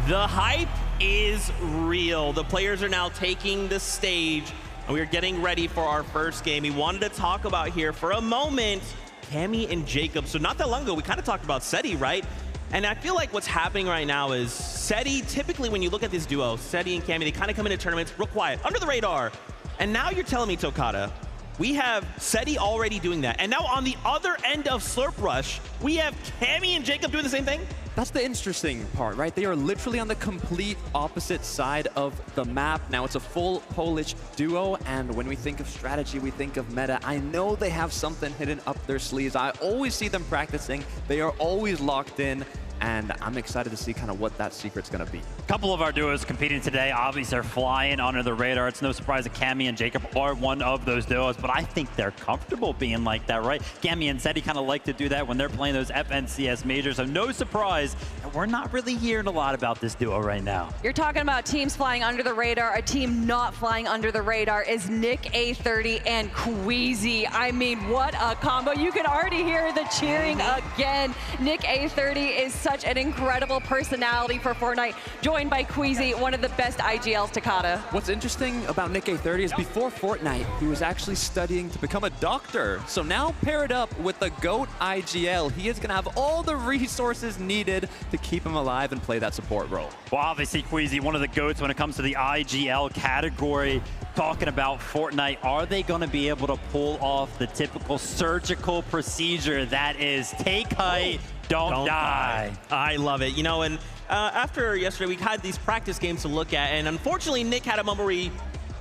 The hype is real. The players are now taking the stage, and we are getting ready for our first game. We wanted to talk about here for a moment, Cami and Jacob. So not that long ago, we kind of talked about Seti, right? And I feel like what's happening right now is Seti, typically when you look at this duo, Seti and Cami, they kind of come into tournaments real quiet, under the radar. And now you're telling me, Tokata, we have Seti already doing that. And now on the other end of Slurp Rush, we have Cami and Jacob doing the same thing? That's the interesting part, right? They are literally on the complete opposite side of the map. Now it's a full Polish duo, and when we think of strategy, we think of meta. I know they have something hidden up their sleeves. I always see them practicing. They are always locked in, and I'm excited to see kind of what that secret's gonna be. A couple of our duos competing today, obviously they're flying under the radar. It's no surprise that Cami and Jacob are one of those duos, but I think they're comfortable being like that, right? Cami and Seti kind of like to do that when they're playing those FNCS majors, so no surprise that we're not really hearing a lot about this duo right now. You're talking about teams flying under the radar. A team not flying under the radar is Nick A30 and Queasy. I mean, what a combo. You can already hear the cheering again. Nick A30 is such an incredible personality for Fortnite, joined by Queasy, one of the best IGLs to Kata. What's interesting about Nick A30 is before Fortnite, he was actually studying to become a doctor. So now paired up with the GOAT IGL, he is gonna have all the resources needed to keep him alive and play that support role. Well, obviously Queasy, one of the GOATs when it comes to the IGL category. Talking about Fortnite, are they gonna be able to pull off the typical surgical procedure that is take height, don't die? I love it. You know, and after yesterday, we had these practice games to look at, and unfortunately, Nick had a moment where he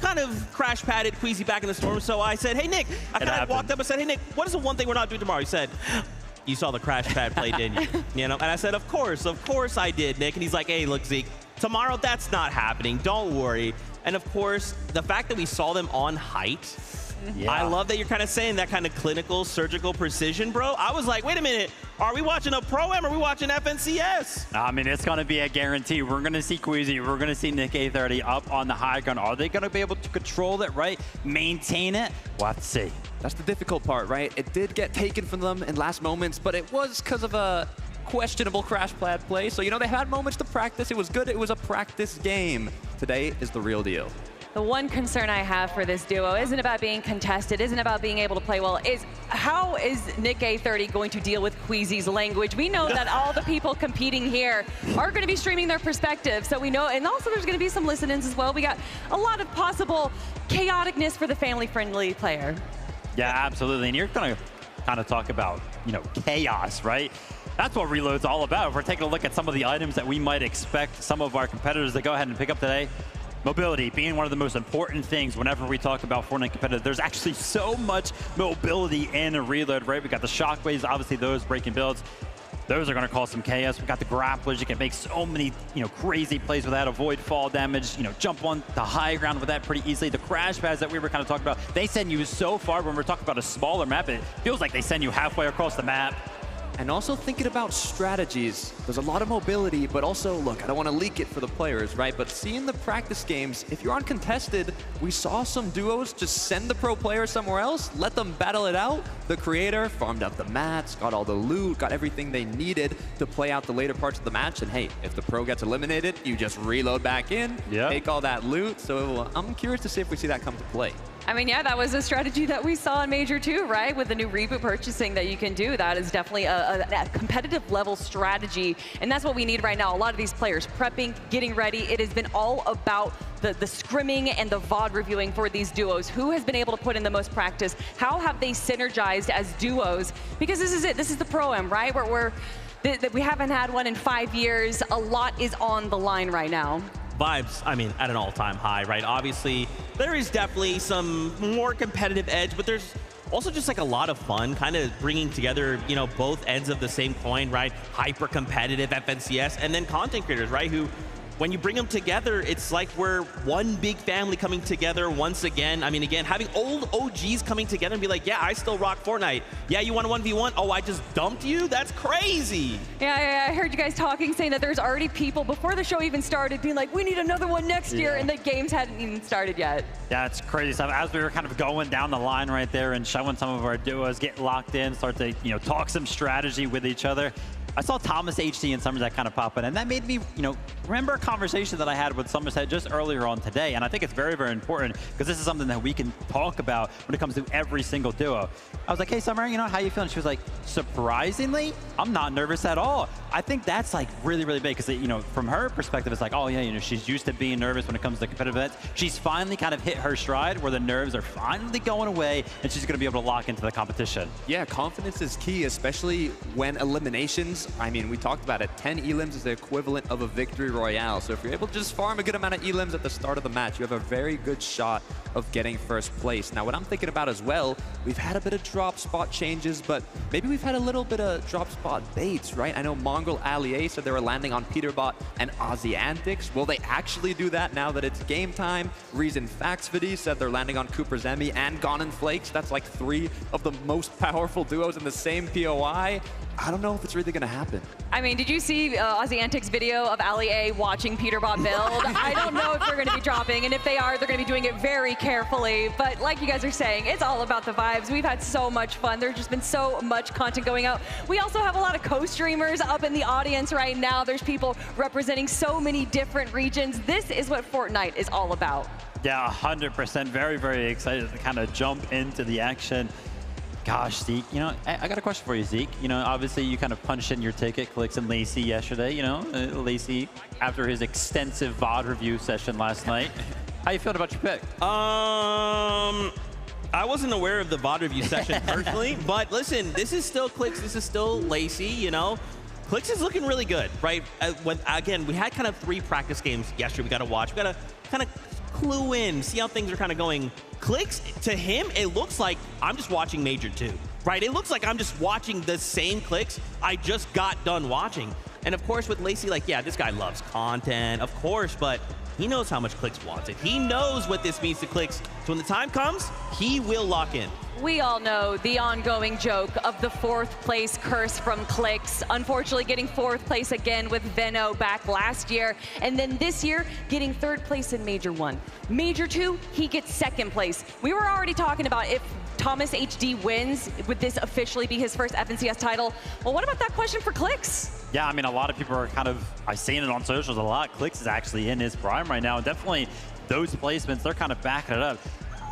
kind of crash-padded Queasy back in the storm. So I said, hey, Nick, I kind of walked up and said, hey, Nick, what is the one thing we're not doing tomorrow? He said, you saw the crash pad play, didn't you? You know, and I said, of course I did, Nick. And he's like, hey, look, Zeke, tomorrow that's not happening. Don't worry. And of course, the fact that we saw them on height, yeah. I love that you're kind of saying that kind of clinical, surgical precision, bro. I was like, wait a minute, are we watching a Pro-Am or are we watching FNCS? I mean, it's going to be a guarantee. We're going to see Queasy, we're going to see Nick A30 up on the high ground. Are they going to be able to control it, right? Maintain it? We'll have to see. That's the difficult part, right? It did get taken from them in last moments, but it was because of a questionable crash pad play. So, you know, they had moments to practice. It was good. It was a practice game. Today is the real deal. The one concern I have for this duo isn't about being contested, isn't about being able to play well, is how is Nick A30 going to deal with Queasy's language? We know that all the people competing here are going to be streaming their perspective, so we know, and also there's going to be some listen-ins as well. We got a lot of possible chaoticness for the family-friendly player. Yeah, absolutely, and you're going to kind of talk about, you know, chaos, right? That's what Reload's all about. If we're taking a look at some of the items that we might expect some of our competitors to go ahead and pick up today, mobility being one of the most important things whenever we talk about Fortnite competitive. There's actually so much mobility in a Reload, right? We got the shockwaves, obviously those breaking builds. Those are going to cause some chaos. We got the grapplers. You can make so many, you know, crazy plays with that, avoid fall damage, you know, jump on the high ground with that pretty easily. The crash pads that we were kind of talking about, they send you so far. When we're talking about a smaller map, it feels like they send you halfway across the map. And also thinking about strategies, there's a lot of mobility, but also, look, I don't want to leak it for the players, right? But seeing the practice games, if you're uncontested, we saw some duos just send the pro player somewhere else, let them battle it out. The creator farmed up the mats, got all the loot, got everything they needed to play out the later parts of the match. And hey, if the pro gets eliminated, you just reload back in, take all that loot. So I'm curious to see if we see that come to play. I mean, yeah, that was a strategy that we saw in Major 2, right? With the new reboot purchasing that you can do. That is definitely a competitive level strategy. And that's what we need right now. A lot of these players prepping, getting ready. It has been all about the scrimming and the VOD reviewing for these duos. Who has been able to put in the most practice? How have they synergized as duos? Because this is it. This is the Pro-Am, right? We haven't had one in 5 years. A lot is on the line right now. vibes, I mean, at an all-time high, right? Obviously, there is definitely some more competitive edge, but there's also just like a lot of fun kind of bringing together, you know, both ends of the same coin, right? Hyper competitive FNCS and then content creators, right? Who, when you bring them together, it's like we're one big family coming together once again. I mean, again, having old OGs coming together and be like, yeah, I still rock Fortnite. Yeah, you want a 1v1? Oh, I just dumped you? That's crazy. Yeah, I heard you guys talking, saying that there's already people before the show even started being like, we need another one next year, and the games hadn't even started yet. Yeah, it's crazy stuff. As we were kind of going down the line right there and showing some of our duos get locked in, start to, you know, talk some strategy with each other, I saw ThomasHD and Somerset kind of pop in, and that made me, you know, remember a conversation that I had with Somerset just earlier on today, and I think it's very, very important because this is something that we can talk about when it comes to every single duo. I was like, hey, Summer, you know, how you feeling? She was like, surprisingly, I'm not nervous at all. I think that's like really, really big because, you know, from her perspective, it's like, oh yeah, you know, she's used to being nervous when it comes to competitive events. She's finally kind of hit her stride where the nerves are finally going away and she's going to be able to lock into the competition. Yeah, confidence is key, especially when eliminations, I mean, we talked about it, 10 elims is the equivalent of a victory royale. So if you're able to just farm a good amount of elims at the start of the match, you have a very good shot of getting first place. Now, what I'm thinking about as well, we've had a bit of drop spot changes, but maybe we've had a little bit of drop spot baits, right? I know Mongrel Allier said they were landing on Peterbot and Aussie Antics. Will they actually do that now that it's game time? Reason Faxvidi said they're landing on Cooper Zemi and Gone and Flakes. That's like 3 of the most powerful duos in the same POI. I don't know if it's really going to happen. I mean, did you see Aussie Antics video of Ali A watching Peterbot build? I don't know if they're going to be dropping, and if they are, they're going to be doing it very carefully. But like you guys are saying, it's all about the vibes. We've had so much fun. There's just been so much content going out. We also have a lot of co-streamers up in the audience right now. There's people representing so many different regions. This is what Fortnite is all about. Yeah, 100%. Very, very excited to kind of jump into the action. Gosh, Zeke, you know, I got a question for you, Zeke. You know, obviously you kind of punched in your ticket, Clicks and Lacey yesterday, you know, Lacey after his extensive VOD review session last night. How you feeling about your pick? I wasn't aware of the VOD review session personally, but listen, this is still Clicks, this is still Lacey, you know. Clicks is looking really good, right? Again, we had kind of 3 practice games yesterday we got to watch. We got to kind of clue in, see how things are kind of going. Clicks, to him, it looks like I'm just watching Major 2, right? It looks like I'm just watching the same Clicks I just got done watching. And of course with Lacey, like, yeah, this guy loves content, of course, but he knows how much Clicks wants it. He knows what this means to Clicks. So when the time comes, he will lock in. We all know the ongoing joke of the 4th place curse from Clicks. Unfortunately, getting 4th place again with Venno back last year. And then this year, getting 3rd place in Major 1. Major 2, he gets 2nd place. We were already talking about if ThomasHD wins, would this officially be his first FNCS title? Well, what about that question for Clicks? Yeah, I mean, a lot of people are kind of, I've seen it on socials a lot. Clicks is actually in his prime right now. And definitely those placements, they're kind of backing it up.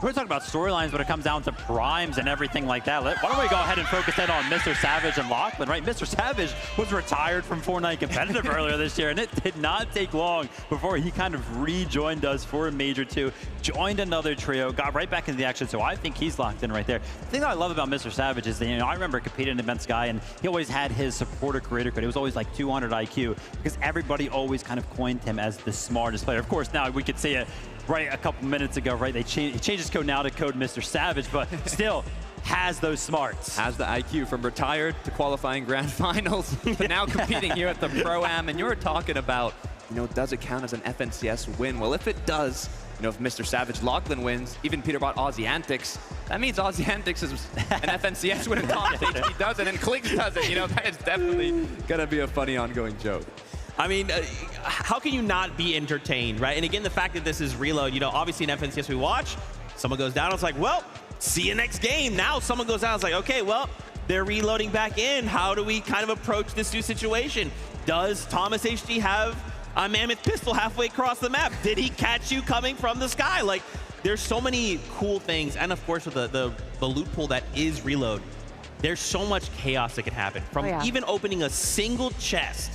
We're talking about storylines when it comes down to primes and everything like that. Why don't we go ahead and focus in on Mr. Savage and Lachlan, right? Mr. Savage was retired from Fortnite Competitive earlier this year, and it did not take long before he kind of rejoined us for Major 2, joined another trio, got right back into the action, so I think he's locked in right there. The thing that I love about Mr. Savage is that, you know, I remember competing against Guy, and he always had his supporter creator code. It was always like 200 IQ, because everybody always kind of coined him as the smartest player. Of course, now we could see it right a couple minutes ago, right? He changed his code now to code Mr. Savage, but still has those smarts. Has the IQ from retired to qualifying grand finals, but now competing here at the Pro-Am. And you were talking about, you know, does it count as an FNCS win? Well, if it does, you know, if Mr. Savage Lachlan wins, even Peterbot Aussie Antics, that means Aussie Antics is an FNCS win and ThomasHD does it and Clicks does it. You know, that is definitely going to be a funny ongoing joke. I mean, how can you not be entertained, right? And again, the fact that this is reload, you know, obviously in FNCS we watch, someone goes down, it's like, well, see you next game. Now someone goes down, it's like, okay, well, they're reloading back in. How do we kind of approach this new situation? Does ThomasHD have a mammoth pistol halfway across the map? Did he catch you coming from the sky? Like, there's so many cool things. And of course, with the loot pool that is reload, there's so much chaos that can happen. From even opening a single chest.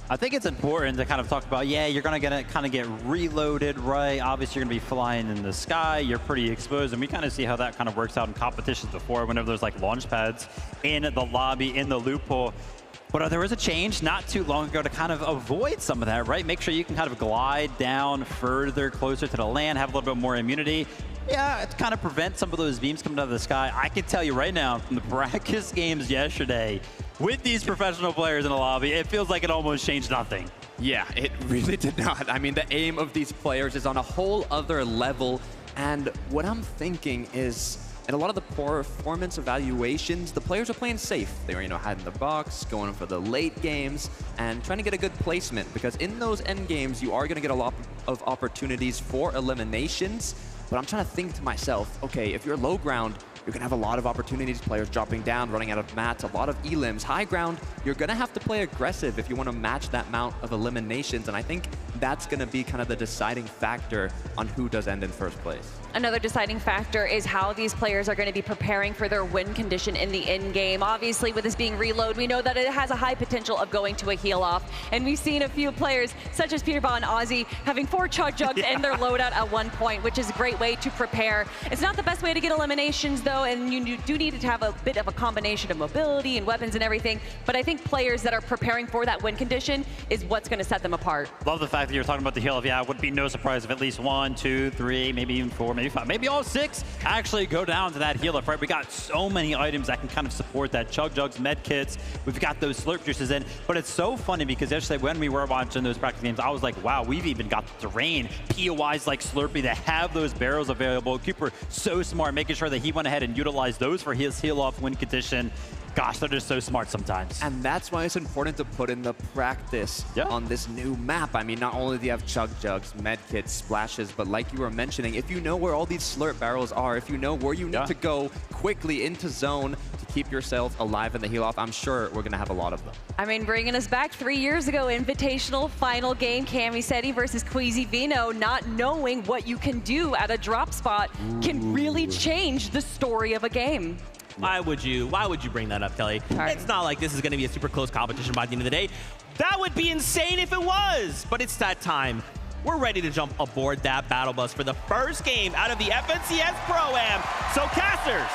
I think it's important to kind of talk about, yeah, you're going to kind of get reloaded, right? Obviously, you're going to be flying in the sky. You're pretty exposed. And we kind of see how that kind of works out in competitions before, whenever there's like launch pads in the lobby, in the loot pool. But there was a change not too long ago to kind of avoid some of that, right? Make sure you can kind of glide down further, closer to the land, have a little bit more immunity. Yeah, to kind of prevent some of those beams coming out of the sky. I can tell you right now, from the practice games yesterday, with these professional players in the lobby, it feels like it almost changed nothing. Yeah, it really did not. I mean, the aim of these players is on a whole other level. And what I'm thinking is, in a lot of the performance evaluations, the players are playing safe. They were, hiding the box, going for the late games, and trying to get a good placement. Because in those end games, you are going to get a lot of opportunities for eliminations. But I'm trying to think to myself, okay, if you're low ground, you're going to have a lot of opportunities, players dropping down, running out of mats, a lot of elims. High ground, you're going to have to play aggressive if you want to match that amount of eliminations. And I think that's going to be kind of the deciding factor on who does end in first place. Another deciding factor is how these players are going to be preparing for their win condition in the end game. Obviously, with this being reload, we know that it has a high potential of going to a heal off. And we've seen a few players, such as Peterbot and Ozzy, having 4 chug jugs in their loadout at one point, which is a great way to prepare. It's not the best way to get eliminations, though, and you do need to have a bit of a combination of mobility and weapons and everything. But I think players that are preparing for that win condition is what's going to set them apart. Love the fact that you're talking about the heal off. Yeah, it would be no surprise if at least 1, 2, 3, maybe even 4, maybe 5, maybe all 6 actually go down to that heal off, right? We got so many items that can kind of support that. Chug jugs, med kits, we've got those slurp juices in. But it's so funny because yesterday when we were watching those practice games, I was like, wow, we've even got the terrain, POIs like Slurpee that have those barrels available. Cooper, so smart, making sure that he went ahead and utilized those for his heal off win condition. Gosh, they're just so smart sometimes. And that's why it's important to put in the practice on this new map. I mean, not only do you have chug jugs, med kits, splashes, but like you were mentioning, if you know where all these slurp barrels are, if you know where you need to go quickly into zone to keep yourself alive in the heal off, I'm sure we're going to have a lot of them. I mean, bringing us back 3 years ago, Invitational final game, Camiseti versus Queasy Vino, not knowing what you can do at a drop spot can really change the story of a game. Why would you bring that up, Kelly? It's not like this is going to be a super close competition by the end of the day. That would be insane if it was, but it's that time. We're ready to jump aboard that battle bus for the first game out of the FNCS Pro-Am. So casters,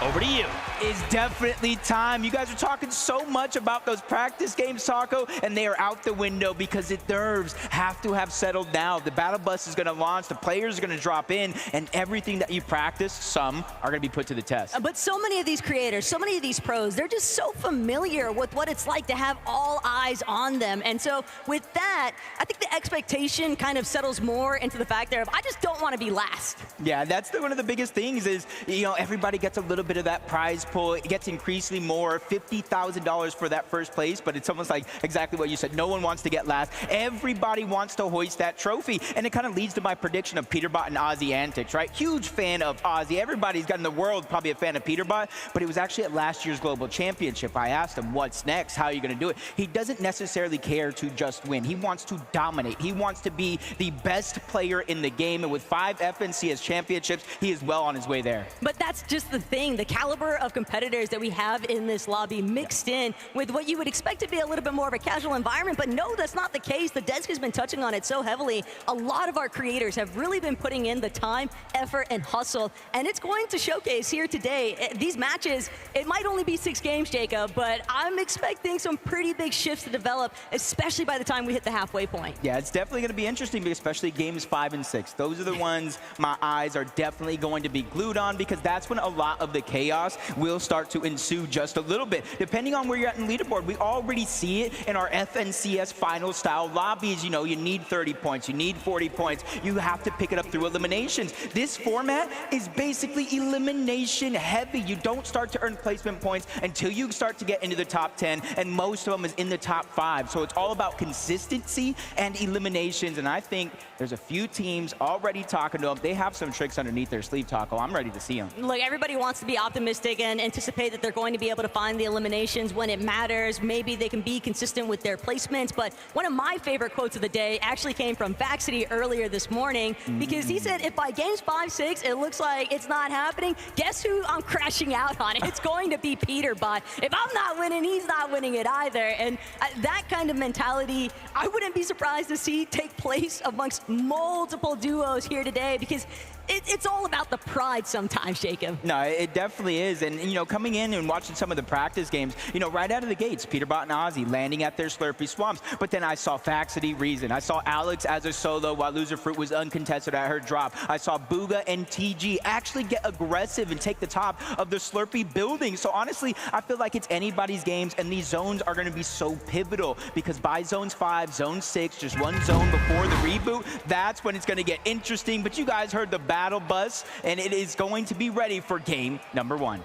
over to you. It's definitely time. You guys are talking so much about those practice games, Taco, and they are out the window because the nerves have to have settled now. The battle bus is going to launch, the players are going to drop in, and everything that you practice, some are going to be put to the test. But so many of these creators, so many of these pros, they're just so familiar with what it's like to have all eyes on them. And so with that, I think the expectation kind of settles more into the fact that I just don't want to be last. Yeah, that's one of the biggest things is, everybody gets a little bit of that prize pool. It gets increasingly more, $50,000 for that first place, but it's almost like exactly what you said. No one wants to get last. Everybody wants to hoist that trophy, and it kind of leads to my prediction of Peterbot and Ozzy antics, right? Huge fan of Ozzy. Everybody's got in the world probably a fan of Peterbot, but it was actually at last year's Global Championship. I asked him, what's next? How are you going to do it? He doesn't necessarily care to just win. He wants to dominate. He wants to be the best player in the game, and with 5 FNCS championships, he is well on his way there. But that's just the thing. The caliber of competitors that we have in this lobby mixed in with what you would expect to be a little bit more of a casual environment, but no, that's not the case. The desk has been touching on it so heavily. A lot of our creators have really been putting in the time, effort, and hustle, and it's going to showcase here today. These matches, it might only be 6 games, Jacob, but I'm expecting some pretty big shifts to develop, especially by the time we hit the halfway point. Yeah, it's definitely going to be interesting, especially games 5 and 6. Those are the ones my eyes are definitely going to be glued on, because that's when a lot of the chaos will start to ensue just a little bit. Depending on where you're at in leaderboard, we already see it in our FNCS final style lobbies. You need 30 points, you need 40 points. You have to pick it up through eliminations. This format is basically elimination heavy. You don't start to earn placement points until you start to get into the top 10, and most of them is in the top 5. So it's all about consistency and eliminations, and I think there's a few teams already talking to them. They have some tricks underneath their sleeve, Taco. I'm ready to see them. Look, everybody wants to be optimistic and anticipate that they're going to be able to find the eliminations when it matters. Maybe they can be consistent with their placements, but one of my favorite quotes of the day actually came from Vaxity earlier this morning, because he said, if by games 5, 6, it looks like it's not happening, guess who I'm crashing out on? It's going to be Peterbot. If I'm not winning, he's not winning it either. And that kind of mentality, I wouldn't be surprised to see take place amongst multiple duos here today, because it's all about the pride sometimes, Jacob. No, it definitely is. And, you know, coming in and watching some of the practice games, you know, right out of the gates, Peterbot and Ozzy landing at their Slurpee swamps. But then I saw Faxity Reason. I saw Alex as a solo while Loser Fruit was uncontested at her drop. I saw Booga and TG actually get aggressive and take the top of the Slurpee building. So honestly, I feel like it's anybody's games, and these zones are going to be so pivotal because by zones 5, zone 6, just one zone before the reboot, that's when it's going to get interesting. But you guys heard the battle bus, and it is going to be ready for game number 1.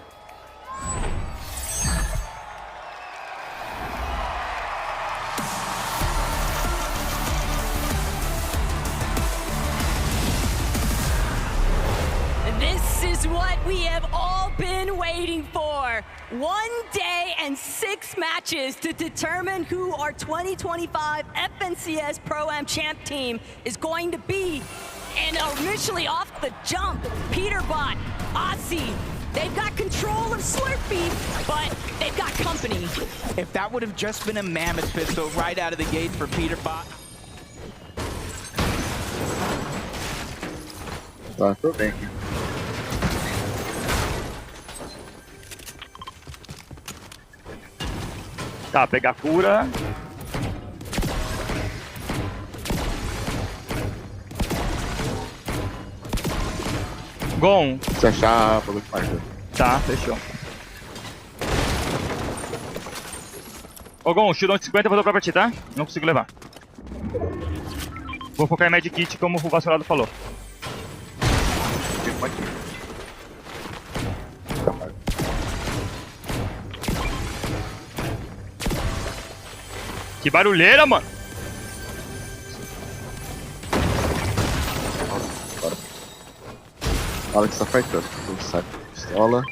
This is what we have all been waiting for. 1 day and 6 matches to determine who our 2025 FNCS Pro-Am Champ team is going to be. And initially off the jump, Peterbot, Ozzy, they've got control of Slurpee, but they've got company. If that would have just been a Mammoth pistol right out of the gate for Peterbot. Tá, tô bem aqui. Tá, pegar cura. Gon. Se achar, bagulho de marca. Tá, fechou. Ô Gon, o shield de 50 eu vou dobrar pra ti, tá? Não consigo levar. Vou focar em Medkit, como o Vassourado falou. Que barulheira, mano! Bora. Alex tá fightando. Tudo sai. Pistola.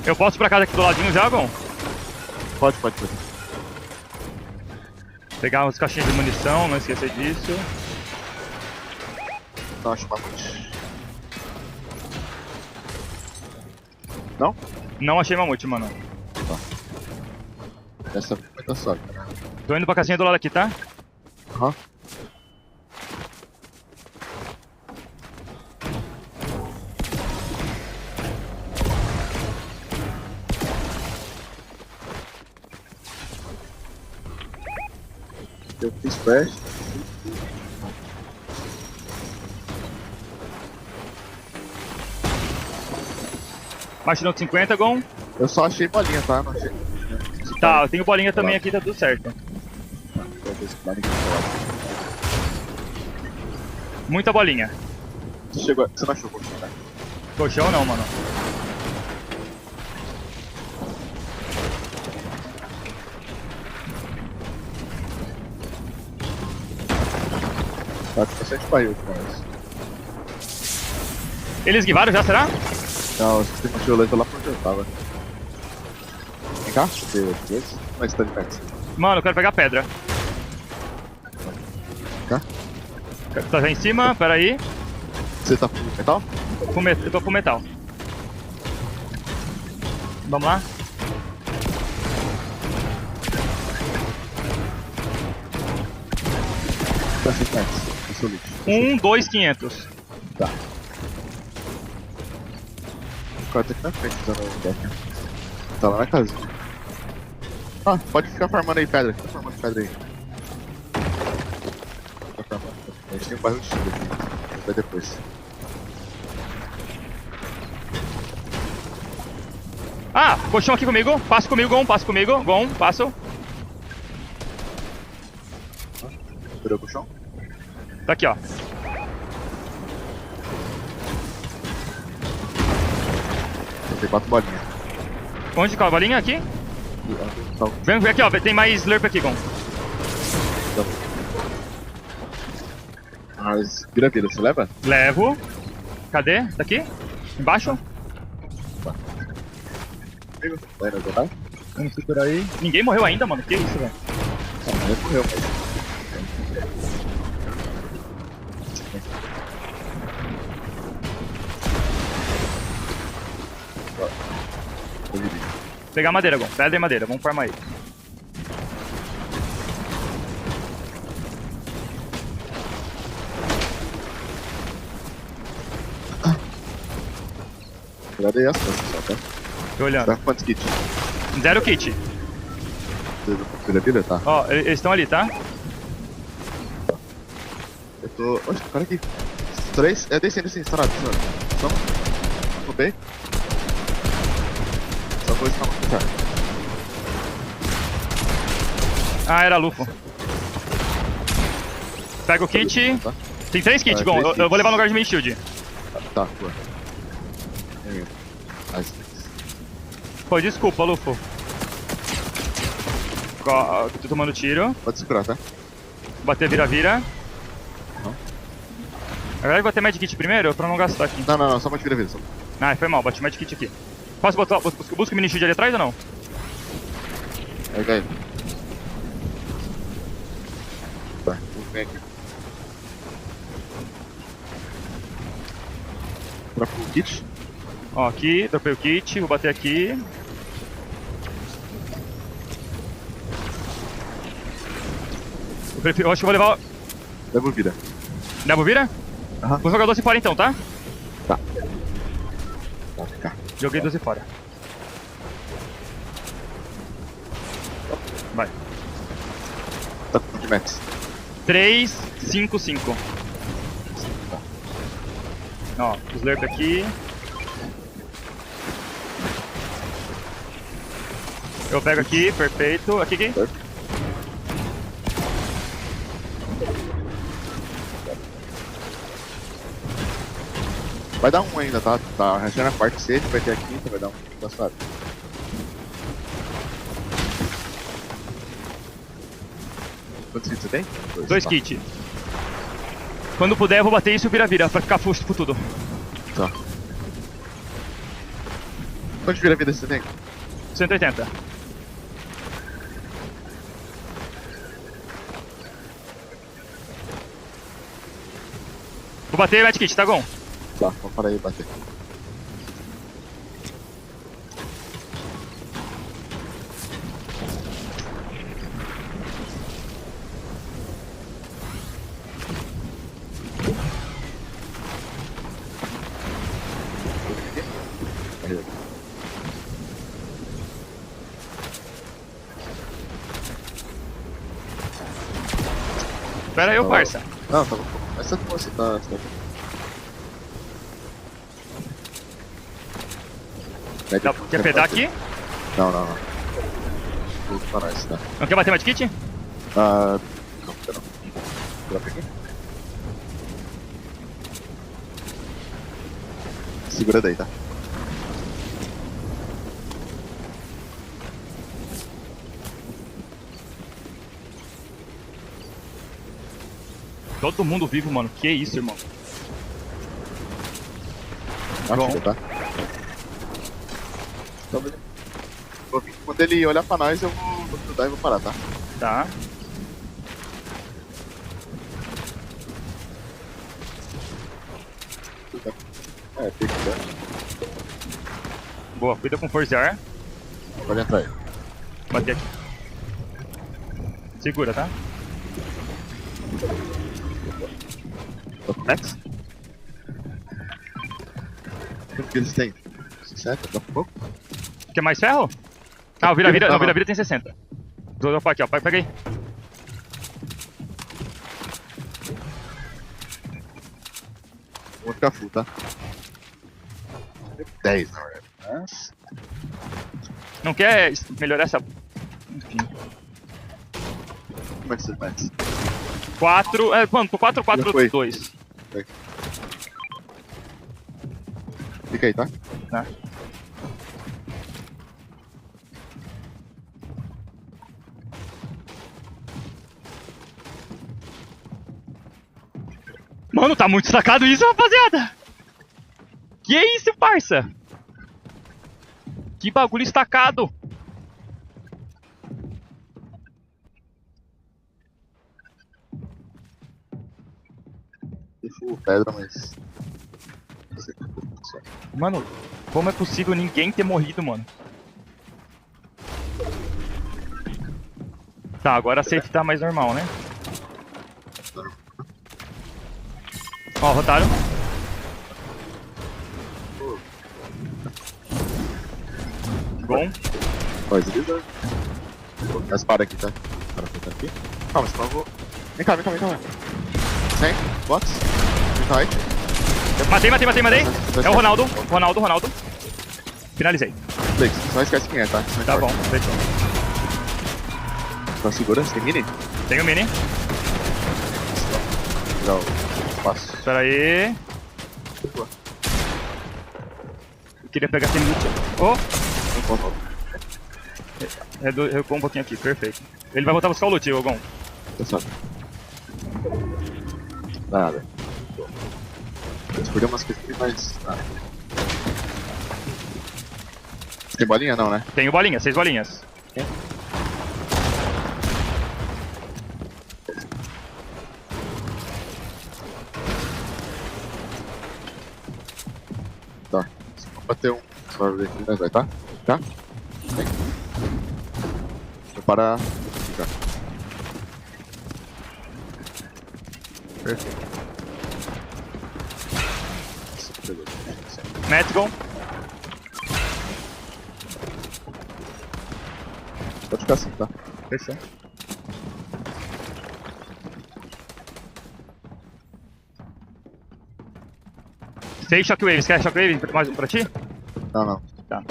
Eu posso ir pra casa aqui do ladinho já, Gon? Pode. Pegar uns caixinhas de munição, não esquecer disso. Não acho mamute. Não? Não achei mamute, mano. Tá. Essa vai dar sorte, né? Tô indo pra casinha do lado aqui, tá? Aham. Eu fiz flash. Martinão de 50, Gon. Eu só achei bolinha, tá? Não achei. Tá, eu tenho bolinha também aqui, tá tudo certo. Muita bolinha. Você não achou colchão, né? Colchão não, mano. Tá com bastante barril com isso. Eles esquivaram já, será? Não, você tem que lá pra onde eu tava. Vem cá, beleza. Mas tá de perto. Mano, eu quero pegar pedra. Tá? Tá já em cima, pera aí. Você tá com metal? Eu tô com metal. Vamos lá. Tá sem perto. 2, 500. Tá. O cara tá aqui na frente usando o deck. Tá lá na casa. Ah, pode ficar farmando aí pedra. Fica farmando pedra aí. Fica farmando. A gente tem um bairro de shield aqui. Vai depois. Ah, colchão aqui comigo. Passa comigo, Gon. Passa comigo. Gon, passo. Perdeu o colchão? Tá aqui, ó. Tem 4 bolinhas. Onde? Qual a bolinha? Aqui? Vem aqui, ó. Tem mais slurp aqui, Gon. Mas vira, você leva? Levo. Cadê? Tá aqui? Embaixo? Vai na jornada? Vamos segurar aí. Ninguém morreu ainda, mano. Que isso, velho? Ninguém morreu, mas... pegar madeira, Gon. Pedra e madeira, vamos farmar aí. Cuidado aí as costas só, tá? Tô olhando. Tá com quantos kits? 0 kit. Vida? Tá. Ó, eles estão ali, tá? Eu tô... Oxe, cara aqui. 3. Descendo, estourado. Só. Roubei. Só vou escapar pro cara. Ah, era lufo. Pega o kit. Tá. Tem 3 kits, Gon. Eu vou levar no lugar de main shield. Tá, boa. Pô, desculpa, Lufo. Tô tomando tiro. Pode segurar, tá? Bater vira-vira. Na verdade, vou bater medkit primeiro pra não gastar aqui. Não, só bate vira-vira. Só... Ah, foi mal, bati medkit aqui. Posso botar. Busca o mini shield ali atrás ou não? Pega ele. Tá, vem aqui. Dropa o kit. Ó, aqui, dropei o kit, vou bater aqui. Eu acho que vou levar... Levo vira. Levo vira? Aham. Vou jogar 12 fora então, tá? Tá. Pode ficar. Joguei 12 fora. Vai. Tá com de max. 3, 5, 5. Ó, slurp aqui. Eu pego aqui, perfeito. Aqui. Vai dar um ainda, tá? Tá rachando a quarta safe, vai ter a quinta, vai dar um. Tá suave. Quantos kits você tem? 2 kits. Quando puder, eu vou bater isso e vira-vira, pra ficar fusto por tudo. Tá. Quantos vira-vira você tem? 180. Vou bater medkit, tá, Gon? Tá, vou parar aí e bater. Espera aí, parça. Não, tá bom. Essa que você tá... Quer pedar aqui? Não. Vou parar isso, tá? Não quer bater medkit? Não, quero não. Dropa aqui. Segura daí, tá? Todo mundo vivo, mano. Que isso, irmão? Acho, tá? Quando ele olhar pra nós, eu vou ajudar e vou parar, tá? Tá. Tem que dar. Boa, cuida com forcear. Pode entrar aí. Bater aqui. Segura, tá? Tô com Max? Quanto que eles têm? 60? Dá um pouco? Quer mais ferro? Ah, o vira-vira tem 60. Vou dropar aqui, ó. Pega aí. Vou ficar full, tá? 10, na verdade. Mas... Não quer melhorar essa... Enfim. Como é que você faz? 4... mano, tô 4, 4, 2. Fica aí, tá? Tá. Mano, tá muito sacado isso, rapaziada! Que isso, parça? Que bagulho estacado! Deixa pedra, mas... Mano, como é possível ninguém ter morrido, mano? Tá, agora a safe tá mais normal, né? Ó, rotaram. Bom. Faz isso. A espada aqui, tá? O cara tá aqui. Calma, senão eu vou... Vem cá. 100, box. Right. Matei. É o Ronaldo. Finalizei. Flakes, só esquece quem é, tá? Tá bom, fechou. Só segura, você tem mini? Tenho mini. Tirar o espaço. Espera aí. Eu queria pegar aquele loot. Oh! Recuou um pouquinho aqui, perfeito. Ele vai voltar a buscar o loot, Ogon. Tá certo. Nada. Você perdeu umas coisas mais... Tem bolinha não, né? Tenho bolinha, 6 bolinhas. Tá. Se for bater um, você vai ver aqui, vai, tá? Tá? Vem. Prepara... Já. Perfeito. Let's go. Pode ficar assim, tá? Fechou. Sei shockwave, quer shockwave mais um pra ti? Não. Tá.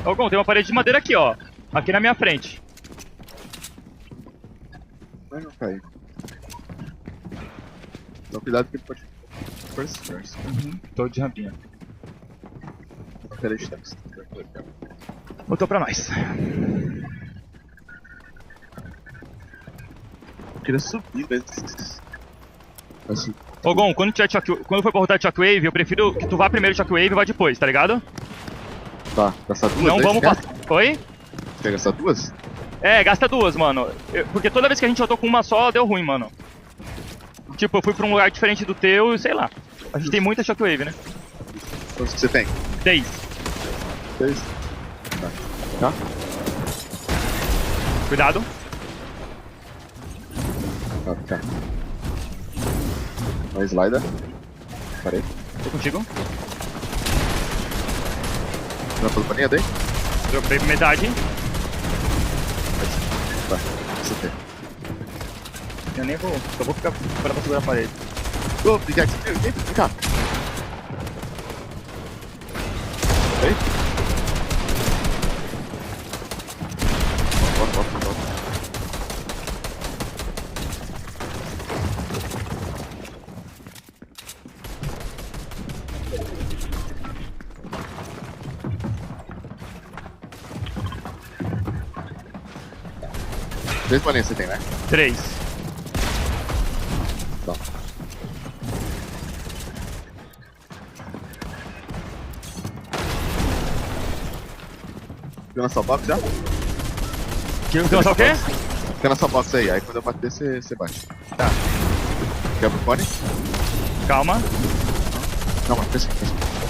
Ogão, tem uma parede de madeira aqui, ó. Aqui na minha frente. Mas não cai. Então cuidado que ele pode... First. Tô de rampinha. Não quero distância. Botou pra nós. Eu queria subir, mas... Ogão, quando for pra rotar de shockwave, eu prefiro que tu vá primeiro de shockwave e vá depois, tá ligado? Tá, gastar duas? Não vamos passar. Oi? Quer gastar duas? É, gasta duas, mano. Porque toda vez que a gente rodou com uma só, deu ruim, mano. Tipo, eu fui pra um lugar diferente do teu e sei lá. A gente tem muita shockwave, né? Quantos que você tem? 6. 6? Tá. Cuidado. Tá. Uma slider. Parei. Tô contigo. Dropou paninha daí? Dropei metade. Tá, você tem. Eu nem vou. Só vou ficar pra segurar a parede. Ô, pickaxe, vem cá. Ei? Volta. Três bolinhas você tem, né? 3. Tá. Fica na sua box já? Fica na sua o quê? Fica na sua box aí quando eu bater você bate. Tá. Quebra o fone? Calma. Calma, fecha.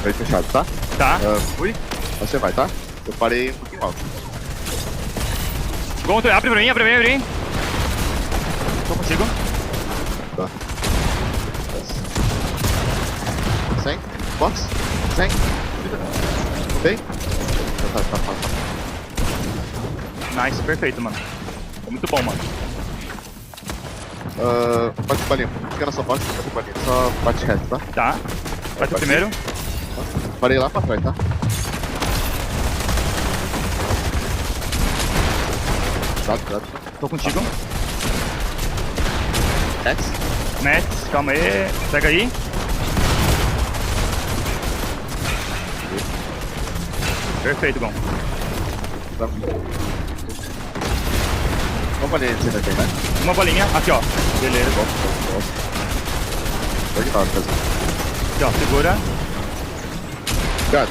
Vai fechado, tá? Tá. Fui. Você vai, tá? Eu parei um pouquinho alto. Gon, abre pra mim. Tô contigo. Tá. 100. Box. 100. Ok? Tá. Nice, perfeito, mano. Foi muito bom, mano. Bate balinha. Fica na sua box, bate balinha. Só bate reto, tá? Tá. Vai tu primeiro. Parei lá pra trás, tá? Cuidado. Tô contigo. Mets, calma aí. Pega aí. Perfeito, bom. Uma bolinha você vai ter, né? Uma bolinha. Aqui, ó. Beleza. Tô ignoro, fazer. Aqui, ó, segura. Obrigado.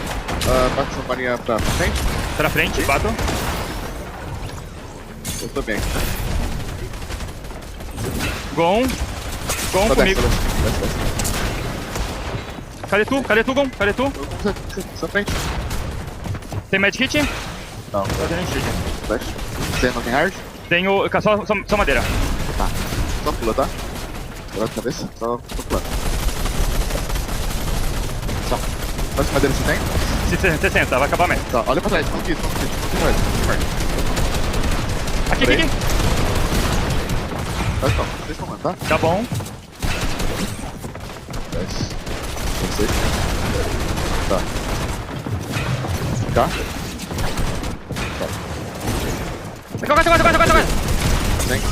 Bate essa balinha pra frente. Pra frente, bato. Eu tô bem aqui, né? Gon Só comigo. Desce. Cadê tu, Gon? Cadê tu? Só frente. Tem medkit? Não. Tô dando medkit. Flash. Tem nome hard? Tenho só madeira. Tá. Só pula, tá? Pula a cabeça. Só pula. Só. Quantas madeiras você tem? 60, vai acabar mesmo. Tá, olha pra trás. Não aqui. Aqui. Vai, calma. Vocês comandam, tá? Tá bom. 10. 16. Tá. Tá. Agora. Vem.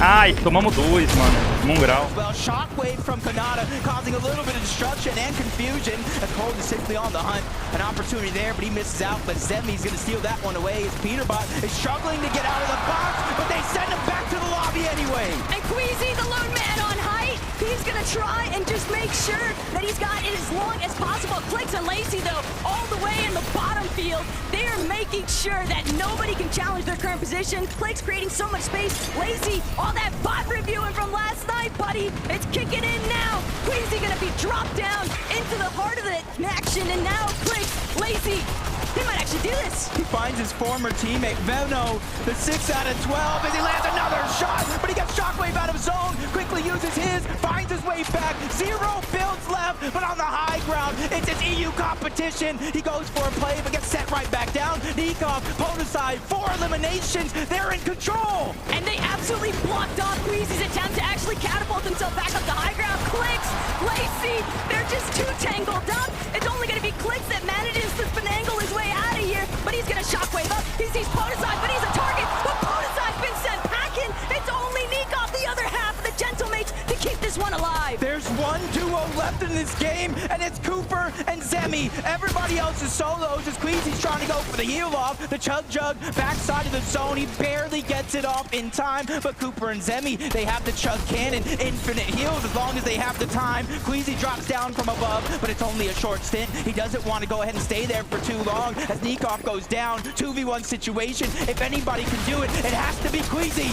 Ai, tomamos 2, mano. Um grau. Well, shockwave from Contato causing a little bit of destruction and confusion. As Cold is simply on the hunt. An opportunity there, but he misses out. But Zemi's going to steal that one away as Peterbot is struggling to get out of the box, but they send him back to the lobby anyway. And Queasy, the lone man on height, he's going to try and just make sure that he's got it as long as possible. Flakes and Lacey, though, all the way in the bottom field, they are making sure that nobody can challenge their current position. Flakes creating so much space. Lacey, all that bot reviewing from last night, buddy. It's kicking in now. Queasy going to be dropped down into the heart of the action, and now Flakes, Lacey, he might actually do this. He finds his former teammate, Veno, the 6 out of 12, as he lands another shot, but he gets Shockwave out of zone, quickly uses his, finds his way back, 0 builds left, but on the high ground, it's his EU competition. He goes for a play, but gets set right back down. Nikov, Podoside, 4 eliminations, they're in control. And they absolutely blocked off Queasy's attempt to actually catapult himself back up to high ground. Clicks, Lacey, they're just too tangled up. It's only going to be Clicks that manages to finagle his way out of here, but he's going to shockwave up. He sees Podoside, but he's a target. But Podoside's been sent packing. It's only Nikov, the other half of the Gentlemates, to keep this one alive. There's one duo left in this game, and it's Cooper and Zemi. Everybody else is solos as Queasy's trying to go for the heal off. The Chug Jug backside of the zone. He barely gets it off in time, but Cooper and Zemi, they have the Chug Cannon. Infinite heals as long as they have the time. Queasy drops down from above, but it's only a short stint. He doesn't want to go ahead and stay there for too long as Nikov goes down. 2v1 situation. If anybody can do it, it has to be Queasy.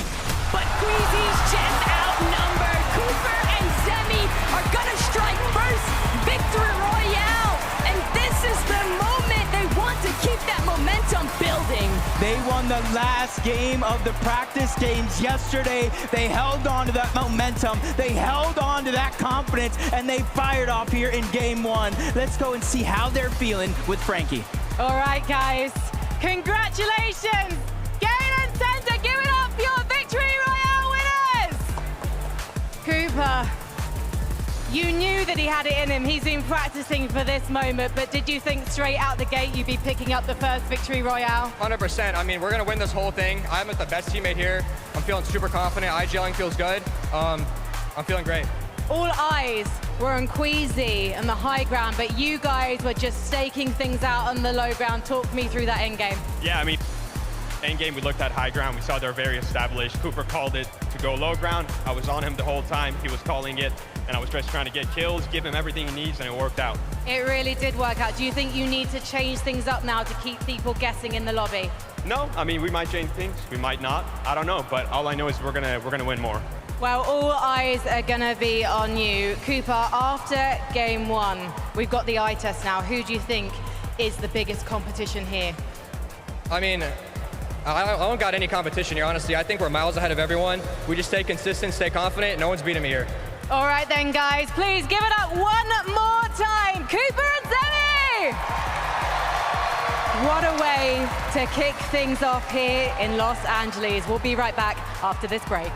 But Queasy's just outnumbered. Cooper and Zemi are gonna strike first. Victory Royale. And this is the moment they want to keep that momentum building. They won the last game of the practice games yesterday. They held on to that momentum. They held on to that confidence, and they fired off here in game 1. Let's go and see how they're feeling with Frankie. All right, guys. Congratulations. Gale and Center, give it up for your Victory Royale winners. Cooper, you knew that he had it in him. He's been practicing for this moment, but did you think straight out the gate you'd be picking up the first Victory Royale? 100%. I mean, we're going to win this whole thing. I'm the best teammate here. I'm feeling super confident. IGLing feels good. I'm feeling great. All eyes were on Queasy and the high ground, but you guys were just staking things out on the low ground. Talk me through that end game. Yeah, I mean, end game, we looked at high ground. We saw they're very established. Cooper called it to go low ground. I was on him the whole time. He was calling it, and I was just trying to get kills, give him everything he needs, and it worked out. It really did work out. Do you think you need to change things up now to keep people guessing in the lobby? No, I mean, we might change things. We might not. I don't know, but all I know is we're gonna win more. Well, all eyes are gonna be on you. Cooper, after game 1, we've got the eye test now. Who do you think is the biggest competition here? I mean, I don't got any competition here, honestly. I think we're miles ahead of everyone. We just stay consistent, stay confident. No one's beating me here. All right then, guys, please give it up one more time. Cooper and Zemi! What a way to kick things off here in Los Angeles. We'll be right back after this break.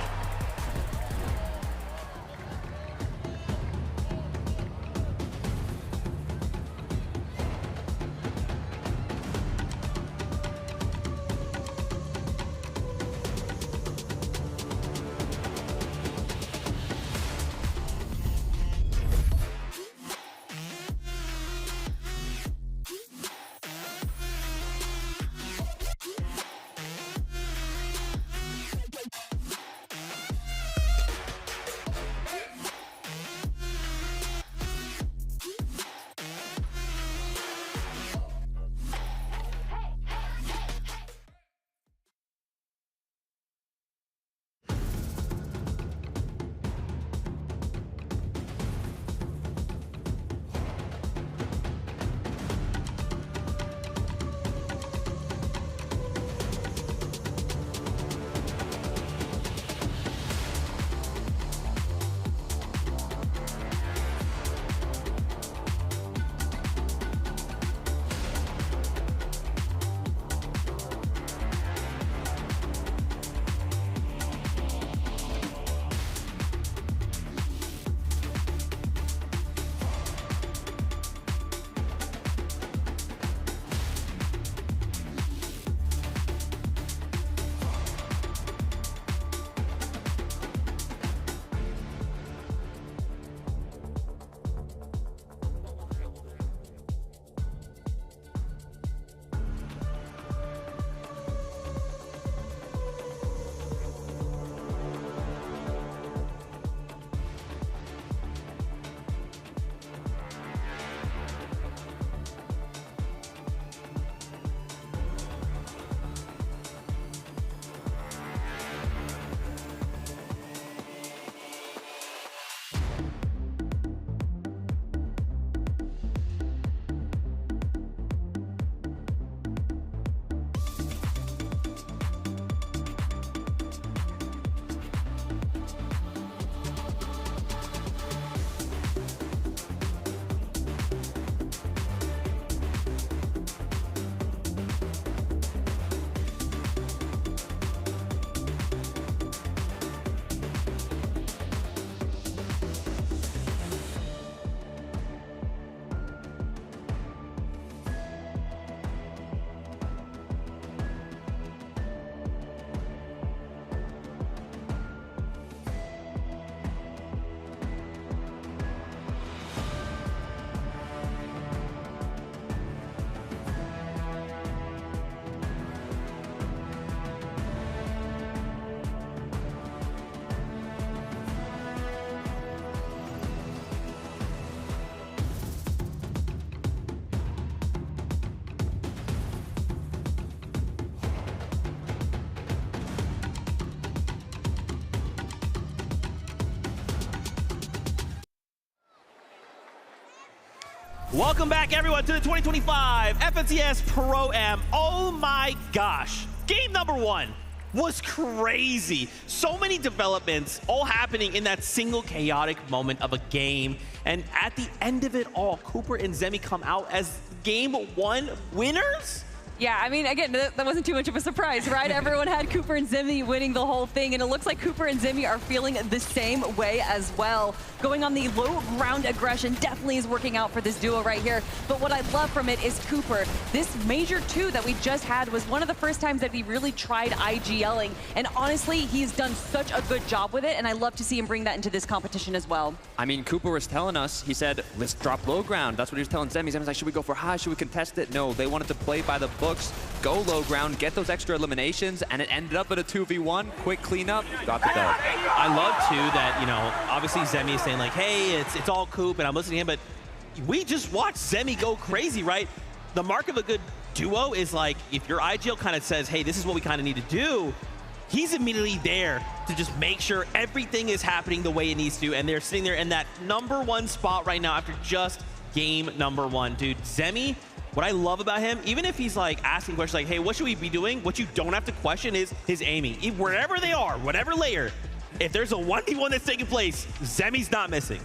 Welcome back, everyone, to the 2025 FNCS Pro-Am. Oh my gosh. Game number 1 was crazy. So many developments all happening in that single chaotic moment of a game. And at the end of it all, Cooper and Zemi come out as Game 1 winners? Yeah, I mean, again, that wasn't too much of a surprise, right? Everyone had Cooper and Zemi winning the whole thing, and it looks like Cooper and Zemi are feeling the same way as well. Going on the low ground aggression definitely is working out for this duo right here. But what I love from it is Cooper. This Major 2 that we just had was one of the first times that he really tried IGLing, and honestly, he's done such a good job with it, and I love to see him bring that into this competition as well. I mean, Cooper was telling us, he said, let's drop low ground. That's what he was telling Zemi. Zemi's like, should we go for high? Should we contest it? No, they wanted to play by the books, go low ground, get those extra eliminations, and it ended up at a 2v1. Quick cleanup, got the dub. I love, too, that, you know, obviously Zemi is saying, like, hey, it's all Coop, and I'm listening to him, but we just watched Zemi go crazy, right? The mark of a good duo is, like, if your IGL kind of says, hey, this is what we kind of need to do, he's immediately there to just make sure everything is happening the way it needs to, and they're sitting there in that #1 spot right now after just game #1. Dude, Zemi, what I love about him, even if he's like asking questions like, hey, what should we be doing? What you don't have to question is his aiming. Wherever they are, whatever layer, if there's a 1v1 that's taking place, Zemi's not missing.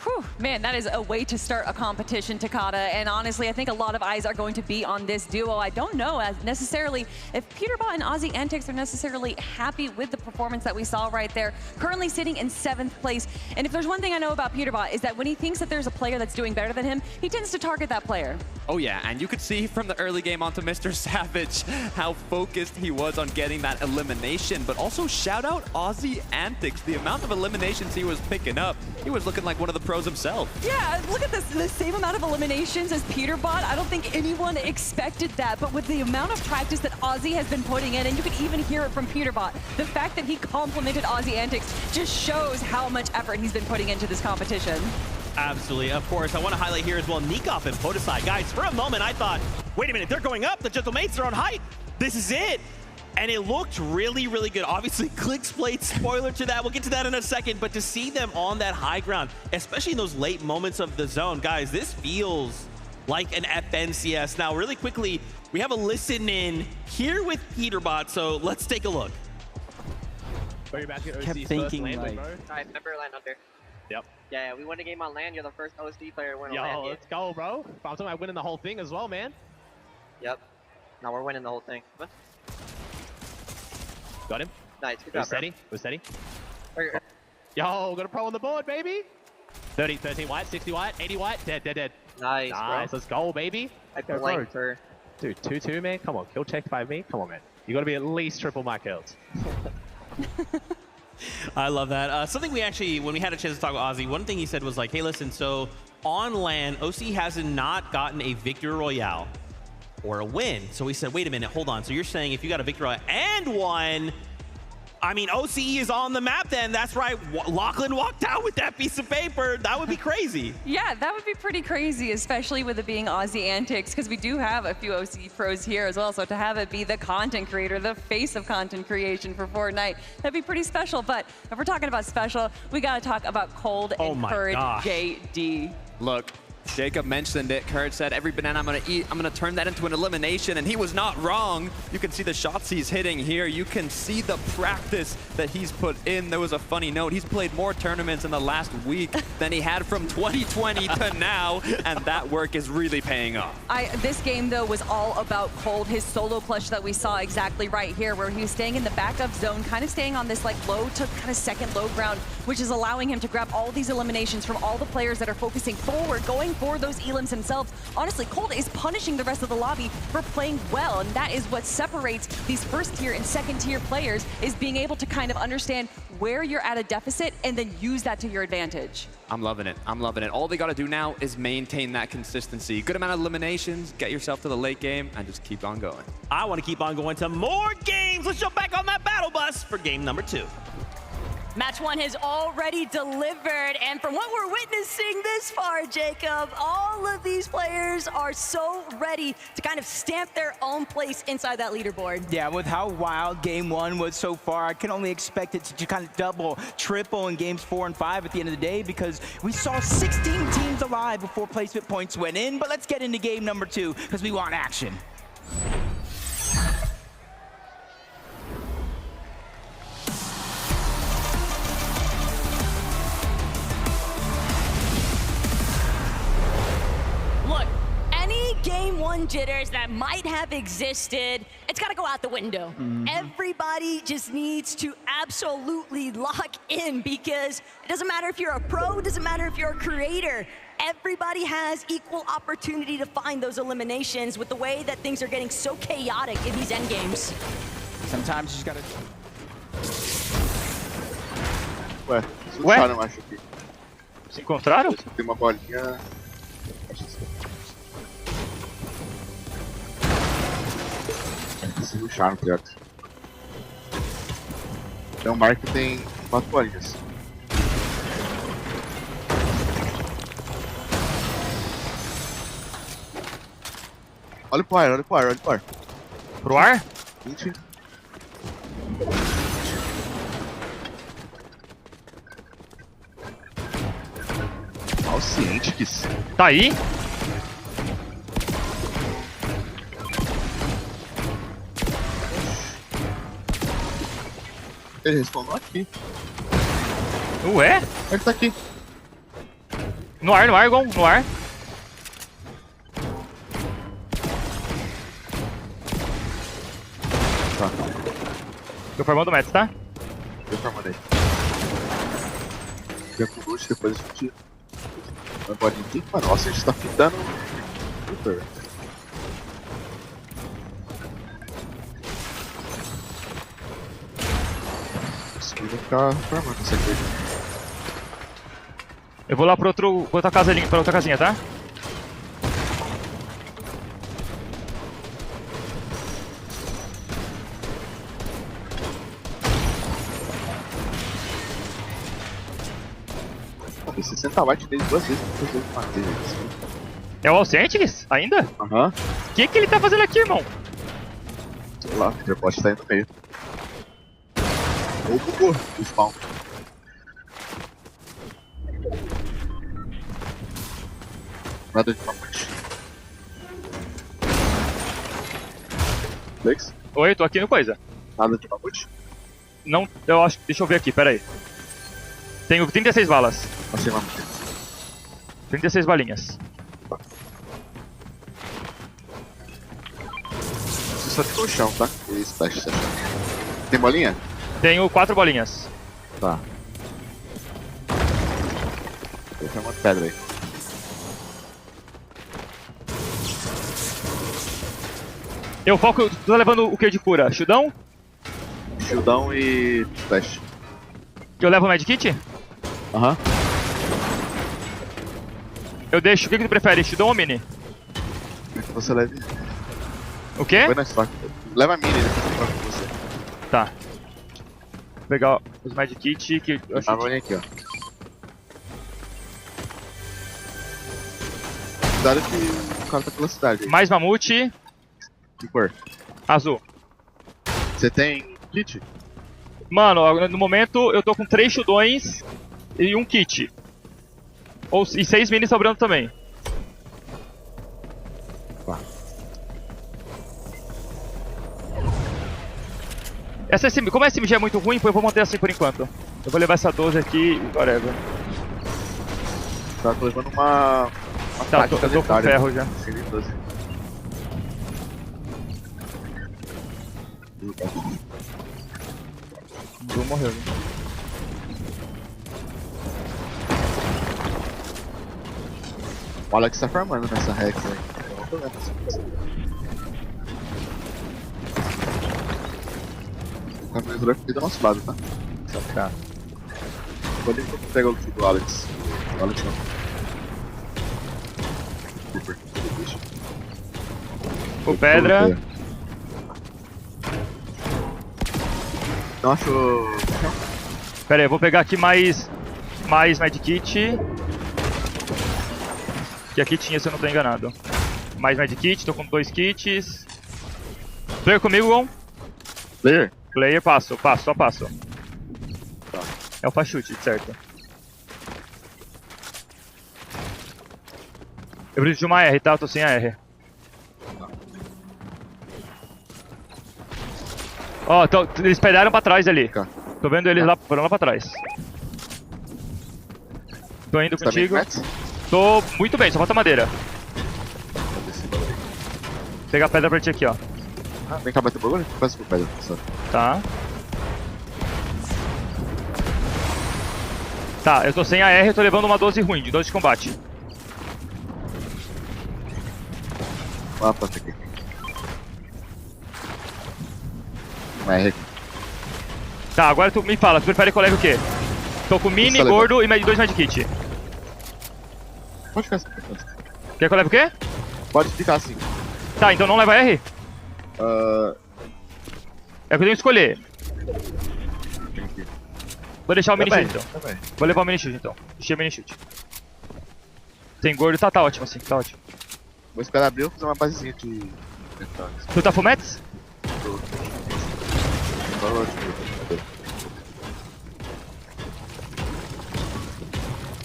Whew, man, that is a way to start a competition, Takata. And honestly, I think a lot of eyes are going to be on this duo. I don't know necessarily if Peterbot and Aussie Antics are necessarily happy with the performance that we saw right there. Currently sitting in 7th place. And if there's one thing I know about Peterbot is that when he thinks that there's a player that's doing better than him, he tends to target that player. Oh yeah, and you could see from the early game onto Mr. Savage how focused he was on getting that elimination. But also shout out Aussie Antics. The amount of eliminations he was picking up, he was looking like one of the pros himself. Yeah, look at this, the same amount of eliminations as Peterbot. I don't think anyone expected that, but with the amount of practice that Aussie has been putting in, and you can even hear it from Peterbot, the fact that he complimented Aussie Antics just shows how much effort he's been putting into this competition. Absolutely. Of course, I want to highlight here as well Nikov and Podesai. Guys, for a moment, I thought, wait a minute, they're going up. The Gentlemates are on height. This is it. And it looked really, really good. Obviously, Clicks played spoiler to that. We'll get to that in a second. But to see them on that high ground, especially in those late moments of the zone, guys, this feels like an FNCS. Now, really quickly, we have a listen in here with Peterbot. So let's take a look. Kept thinking, like... Alright, remember land under. Yep. Yeah, we won a game on land. You're the first OC player to win a Yo, land game. let's go, bro. I'm talking about winning the whole thing as well, man. Yep. Now we're winning the whole thing. What? Got him. Nice, good We're job, steady. We're steady. bro. Yo, got a pro on the board, baby. 30, 13 white, 60 white, 80 white, dead, dead, dead. Nice, nice. bro. Let's go, baby. I Go, blanked bro. her. Dude, 2-2, man. Come on, kill checked by me. Come on, man. You got to be at least triple my kills. I love that. Something we actually, when we had a chance to talk with Ozzy, one thing he said was like, hey, listen, so on land, OC has not gotten a victory royale or a win. So we said, wait a minute, hold on. So you're saying if you got a victory royale and won, I mean, OCE is on the map then. That's right. Lachlan walked out with that piece of paper. That would be crazy. Yeah, that would be pretty crazy, especially with it being Aussie Antics, because we do have a few OC pros here as well. So to have it be the content creator, the face of content creation for Fortnite, that'd be pretty special. But if we're talking about special, we got to talk about Cold and Courage JD. Look, Jacob mentioned it. Courage said, every banana I'm going to eat, I'm going to turn that into an elimination. And he was not wrong. You can see the shots he's hitting here. You can see the practice that he's put in. There was a funny note. He's played more tournaments in the last week than he had from 2020 to now. And that work is really paying off. This game, though, was all about Cold. His solo clutch that we saw exactly right here, where he was staying in the back of zone, kind of staying on this like low to kind of second low ground, which is allowing him to grab all these eliminations from all the players that are focusing forward, going for those elims themselves. Honestly, Cold is punishing the rest of the lobby for playing well, and that is what separates these first tier and second tier players, is being able to kind of understand where you're at a deficit and then use that to your advantage. I'm loving it. I'm loving it. All they got to do now is maintain that consistency. Good amount of eliminations, get yourself to the late game, and just keep on going. I want to keep on going to more games. Let's jump back on that battle bus for game number 2. Match 1 has already delivered, and from what we're witnessing this far, Jacob, all of these players are so ready to kind of stamp their own place inside that leaderboard. Yeah, with how wild game 1 was so far, I can only expect it to kind of double, triple in games 4 and 5 at the end of the day, because we saw 16 teams alive before placement points went in. But let's get into game number 2, because we want action. Game 1 jitters that might have existed, it's got to go out the window. Everybody just needs to absolutely lock in, because it doesn't matter if you're a pro, it doesn't matter if you're a creator. Everybody has equal opportunity to find those eliminations with the way that things are getting so chaotic in these end games. Sometimes you just gotta... Ué, se luxaram, eu acho aqui. Se encontraram? Tem uma bolinha... Se luxaram, tá ligado? Então o Mark tem 4 bolinhas. Olha pro ar, olha pro ar, olha pro ar. Pro ar? 20. Alciente que isso. Tá aí? Ele respondeu aqui. Ué? Ele tá aqui. No ar, Gon, no ar. Tá. Tô formando o Mets, tá? Eu formei. Fica com luxo, depois a gente... Vai bolinha aqui. Mano, nossa, a gente tá fitando... Super. Vou ficar formando essa coisa. Eu vou lá pra outra casinha, tá? Pô, 60 watts dele 2 vezes pra fazer uma vez. É o Alcientes? Ainda? Aham. O que ele tá fazendo aqui, irmão? Sei lá, o Peterbot tá aí no meio. Ou bugou o spawn. Nada de mamute. Flakes? Oi, tô aqui no coisa. Nada de mamute? Não, eu acho. Deixa eu ver aqui, pera aí. Tenho 36 balas. Achei mamute. 36 balinhas. Você só tem o chão, tá? E splash. Tem bolinha? Tenho 4 bolinhas. Tá. Vou pegar uma pedra aí. Eu foco, tô levando o que de cura? Shieldão? Shieldão e flash. Eu levo o medkit? Aham. Eu deixo, o que tu prefere, shieldão ou mini? Você leve. O quê? Foi na estoque. Leva a mini, depois eu troco com você. Tá. Vou pegar os medkit que eu acho. A bolinha aqui, ó. Cuidado que o cara tá pela cidade aí. Mais mamute. Que cor? Azul. Você tem kit? Mano, no momento eu tô com 3 shieldões e um kit. E 6 minis sobrando também. Tá. Essa SMG, como a SMG é muito ruim, eu vou manter assim por enquanto. Eu vou levar essa 12 aqui e whatever. Tá, tô levando uma tá, eu tô com ferro já. Vou morrer. O Alex tá farmando nessa Rex aí. Não tô vendo essa coisa. O caminho vai ficar do nosso lado, tá? Só ficar. Vou ali pegar o tio do Alex. O Alex não. Super. O pedra. Não achou. Pera aí, eu vou pegar aqui mais medkit. Que aqui tinha, se eu não tô enganado. Mais medkit, tô com 2 kits. Player comigo, Gon? Player? Player, passo, só passo. Tá. É o fachute, certo. Eu preciso de uma R, tá? Eu tô sem a R. Ó, eles pegaram pra trás ali. Tô vendo eles lá, foram lá pra trás. Tô indo contigo. Tô muito bem, só falta madeira. Vou pegar a pedra pra ti aqui, ó. Ah, vem cá, bate o bagulho? Peço por pedra, só. Tá. Tá, eu tô sem a R, eu tô levando uma 12 ruim, de 12 de combate. Ah, tá aqui. Uma R. Tá, agora tu me fala, tu prefere que eu leve o quê? Tô com mini, gordo e 2 medkit. Pode ficar assim. Quer que eu leve o quê? Pode ficar assim. Tá, então não leva R? É que eu tenho que escolher. Vou deixar o mini chute então. Vou levar o mini chute então. Deixei o mini chute. Tem gordo, tá ótimo assim, tá ótimo. Vou esperar abrir e fazer uma basezinha de... Tu tá full mets?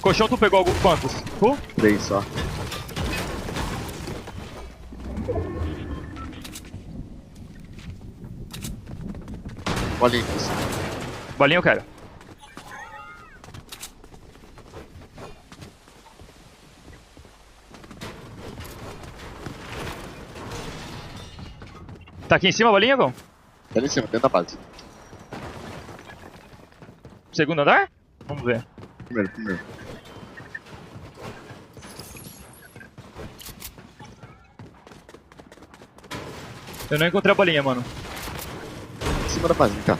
Colchão tu pegou quantos? Full? 3 só. Bolinha aqui. Bolinha eu quero. Tá aqui em cima a bolinha, Gon? Tá ali em cima, dentro da base. Segundo andar? Vamos ver. Primeiro. Eu não encontrei a bolinha, mano. Em cima da base, vem cá.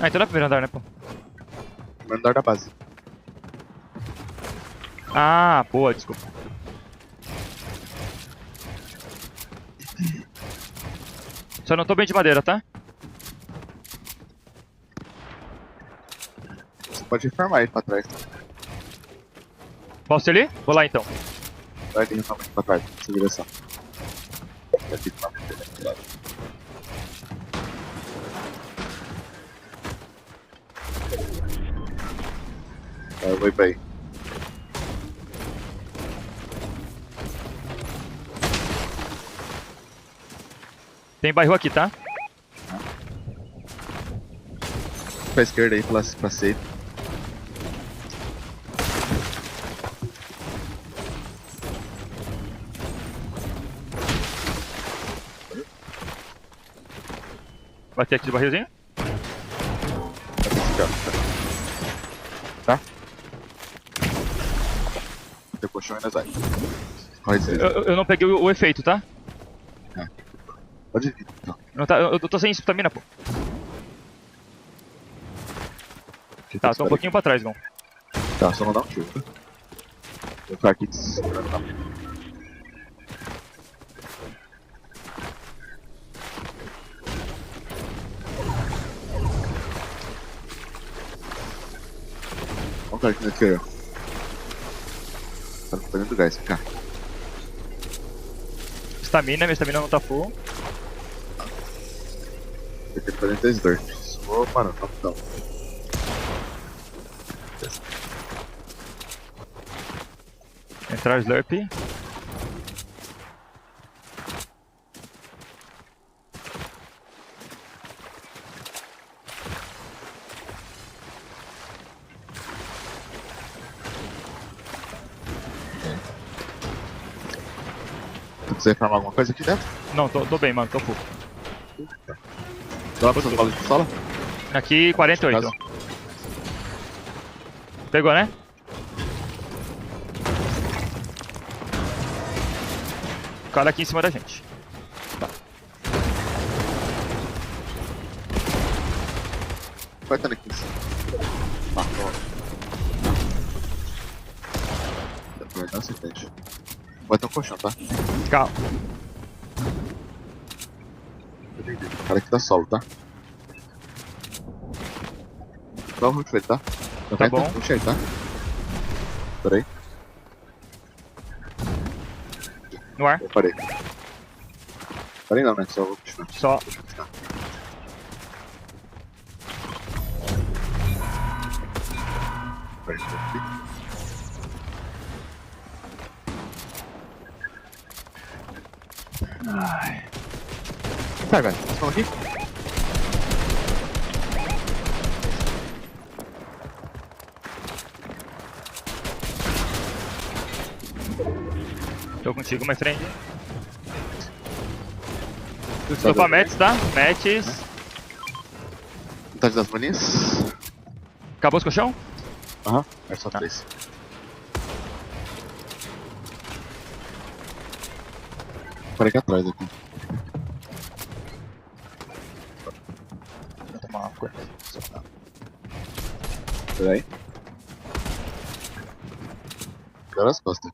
Ah, então não é primeiro andar, né, pô? Primeiro andar da base. Ah, boa, desculpa. Só não tô bem de madeira, tá? Você pode reformar ele pra trás. Posso ir ali? Vou lá então. Vai ter reformar ele pra trás, nessa direção. Vai ter que reformar ele pra trás. Eu vou ir pra aí. Tem bairro aqui, tá? Pra esquerda aí, pra safe. Bater aqui do barrilzinho? Tá? Tem colchão ainda vai. Corre eu não peguei o efeito, tá? Pode vir, então. Não tá, eu tô sem estamina, pô. Tá, tô um pouquinho pra trás, Gon. Tá, só não dá um tiro, tá? Vou ficar aqui segurando na mão. Vamos ficar aqui na esquerda. Tá fazendo gás, ficar. Minha estamina não tá full. Eu tenho que fazer 3 dirt. Oh, mano, não. Entrar slurp. Você vai farmar alguma coisa aqui dentro? Não, tô bem, mano, tô full. Dá pra fazer bala de pistola? Aqui, 48. Pegou, né? O cara aqui em cima da gente. Tá. Vai estar aqui em cima. Matou. Vai dar acidente. Vai ter um colchão, tá? Calma. O cara aqui tá solo, tá? dar o ult pra ele, tá? Tá bom. Puxa aí, tá? Pera aí. No ar. Eu parei. Parei não, né? Só vou continuar. Só. Ai. Sai, velho. Vocês estão aqui? Tô contigo, my friend. Estou pra Mets, tá? Mets. Metade das maninhas. Acabou os colchão? Aham, é só 3. Parei aqui atrás aqui. Vou tomar uma coisa. Pera aí. Agora as costas.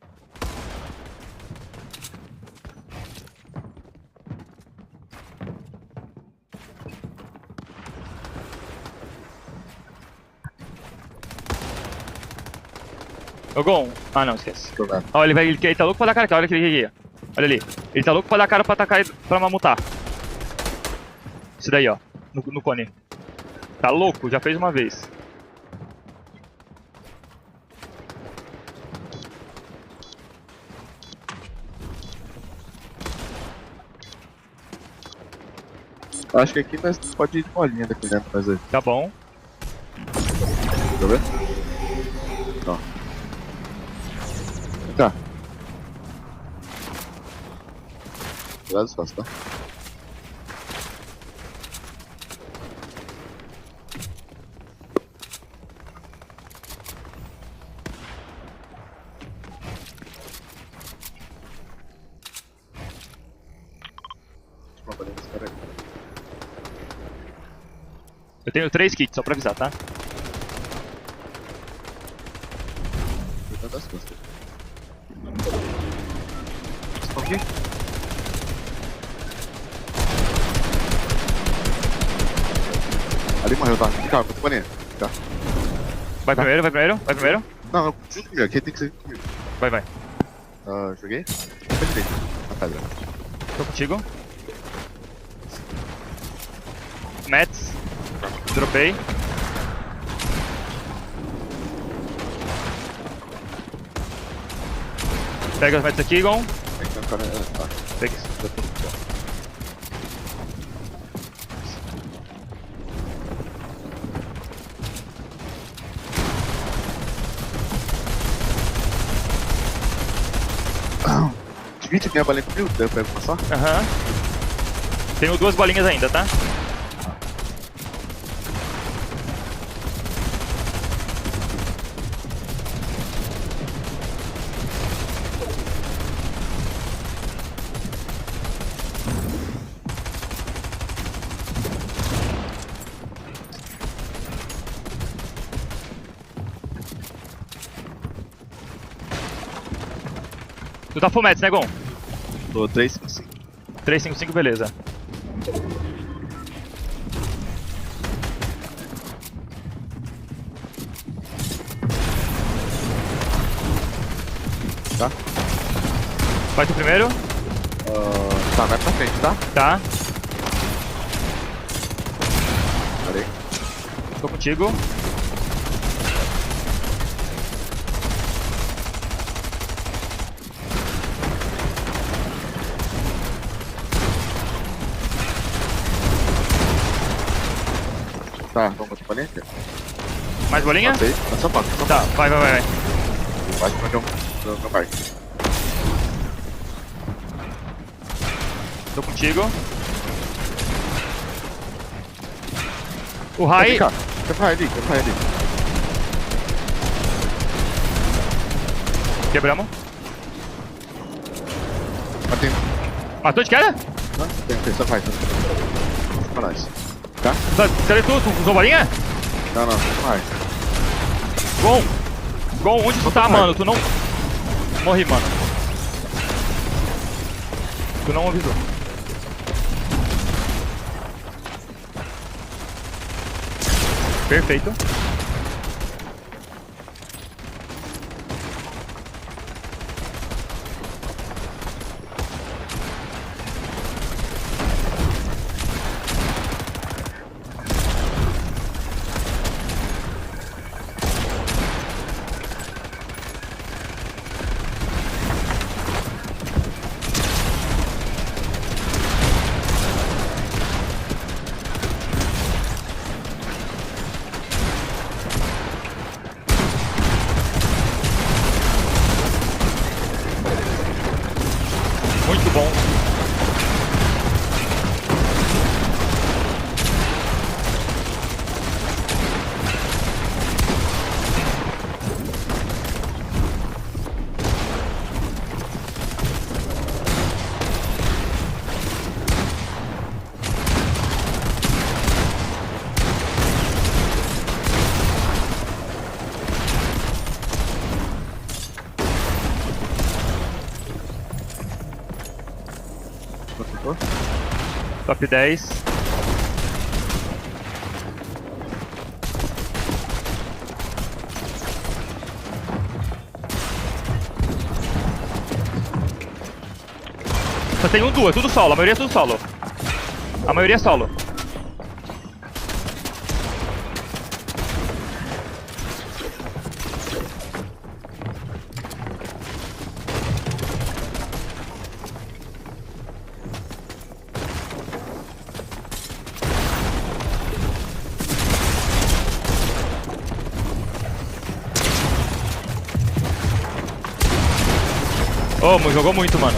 Ô Gon. Ah não, esquece. Ó, ele tá louco pra dar cara aqui, olha aquele aqui. Olha ali. Ele tá louco pra dar cara pra atacar pra mamutar. Esse daí, ó. No cone. Tá louco, já fez uma vez. Acho que aqui nós pode ir de bolinha daqui dentro, mas aí. Tá bom. Deixa eu ver. Ó. Vem cá. Cuidado dos passos, tá? Uma bolinha desse cara aí. Eu tenho 3 kits, só pra avisar, tá? Cuidado das costas. Estão aqui? Ali morreu, tá? Fica, bota bolinha. Fica. Vai primeiro, vai primeiro, vai primeiro. Não, não, junto comigo, aqui tem que ser comigo. Vai, vai. Joguei. Vai direito, na pedra. Tô contigo. Mets. Dropei. Pega os Mets aqui, Gon. Pega isso. Divide minha balinha comigo, daí eu pego uma só. Aham. Tenho 2 bolinhas ainda, tá? Tu tá full Mets, né, Gon? Tô 355. 355, beleza. Tá? Vai tu primeiro? Tá, vai pra frente, tá? Tá. Parei. Tô contigo. Tá, vamos botar bolinha aqui. Mais bolinha? Passei, só passa, só tá, vai. Vai pro meu barco. Tô contigo. O Rai. Quebra ali. Quebramos. Matei. Matou de queda? Não, tem, só vai. Pra nós. Tá? Cadê tu? Tu usou bolinha? Não, vai. Gon, onde tu tá, mano? Tu não... Morri, mano. Tu não avisou. Perfeito. Top 10. Só tem um duo, é tudo solo, a maioria é tudo solo. A maioria é solo. Oh, jogou muito, mano.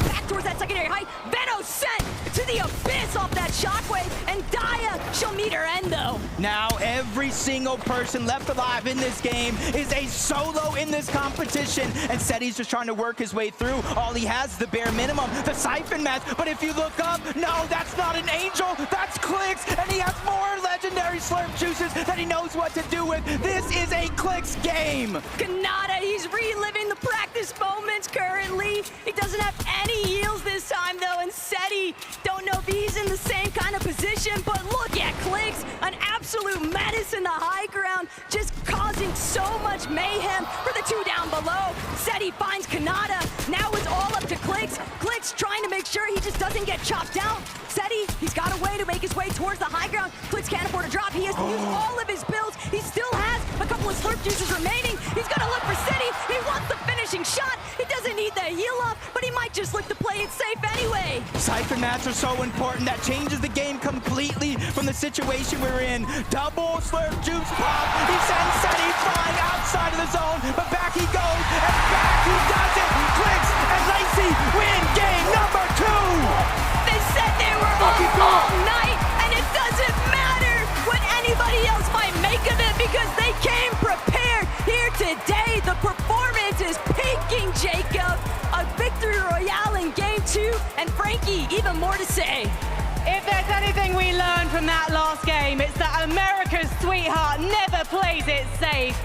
Back towards that secondary height. Venom sent to the abyss off that shockwave, and Daya, she'll meet her end though. Now every single person left alive in this game is a solo in this competition, and Seti's just trying to work his way through. All he has is the bare minimum, the siphon match, but if you look up, no, that's not an angel, that's Clicks, and he has more legendary slurp juices that he knows what to do with. This is a Clicks game. Kanata, he's reliving the practice moments currently. He doesn't have any heals this time though, and Seti, don't know if he's in the same kind of position, but look at Clicks, an absolute menace in the high ground, just causing so much mayhem for the two down below. Seti finds Kanata, now it's all up to Clicks. Clicks trying to make sure he just doesn't get chopped down. Seti, he's got a way to make his way towards the high ground. Clicks can't afford a drop, he has to use all of his builds. He still has a couple of slurp juices remaining. He's gonna look for Seti, he wants the finishing shot. He doesn't need the heal up, but he might just look to play it safe anyway. Siphon mats are so important, that changes the game completely from the situation we're in. Double slurp juice pop, he sends Seti flying outside of the zone, but back he goes, and back he does it! Clicks and Lacey win game number 2! They said they were all night, and it doesn't matter what anybody else might make of it because they came prepared here today. The performance is peaking, Jacob. A victory royale in game 2, and Frankie, even more to say. If there's anything we learned from that last game, it's that America's sweetheart never plays it safe.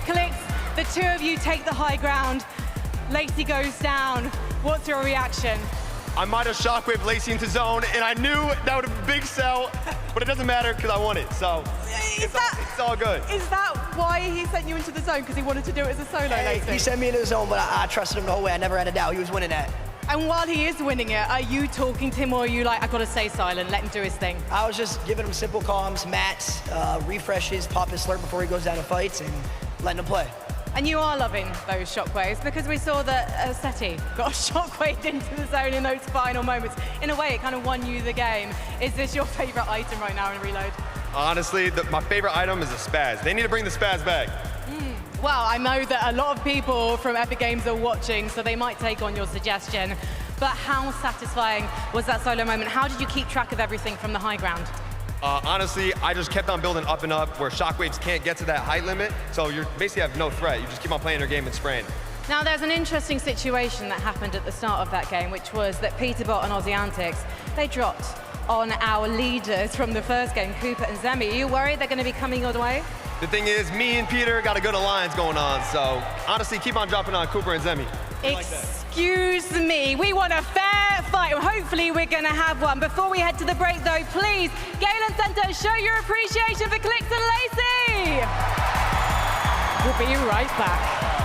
Clicks, the two of you take the high ground. Lacey goes down. What's your reaction? I might have shockwave Lacey into zone, and I knew that would have been a big sell, but it doesn't matter because I won it, so it's all good. Is that why he sent you into the zone? Because he wanted to do it as a solo, Lacey? He sent me into the zone, but I trusted him the whole way. I never had a doubt. He was winning that. And while he is winning it, are you talking to him or are you like, I gotta stay silent, let him do his thing? I was just giving him simple comms, mats, refreshes, pop his slurp before he goes down and fights, and letting him play. And you are loving those shockwaves because we saw that Seti got shockwaved into the zone in those final moments. In a way, it kind of won you the game. Is this your favorite item right now in Reload? Honestly, my favorite item is the spaz. They need to bring the spaz back. Well, I know that a lot of people from Epic Games are watching, so they might take on your suggestion. But how satisfying was that solo moment? How did you keep track of everything from the high ground? Honestly, I just kept on building up and up where shockwaves can't get to that height limit, so you basically have no threat. You just keep on playing your game and spraying. Now, there's an interesting situation that happened at the start of that game, which was that Peterbot and Aussie Antics, they dropped on our leaders from the first game, Cooper and Zemi. Are you worried they're going to be coming your way? The thing is, me and Peter got a good alliance going on, so honestly, keep on dropping on Cooper and Zemi. Excuse me, we want a fair fight. Hopefully we're gonna have one. Before we head to the break though, please, Galen Center, show your appreciation for Clicks and Lacey. We'll be right back.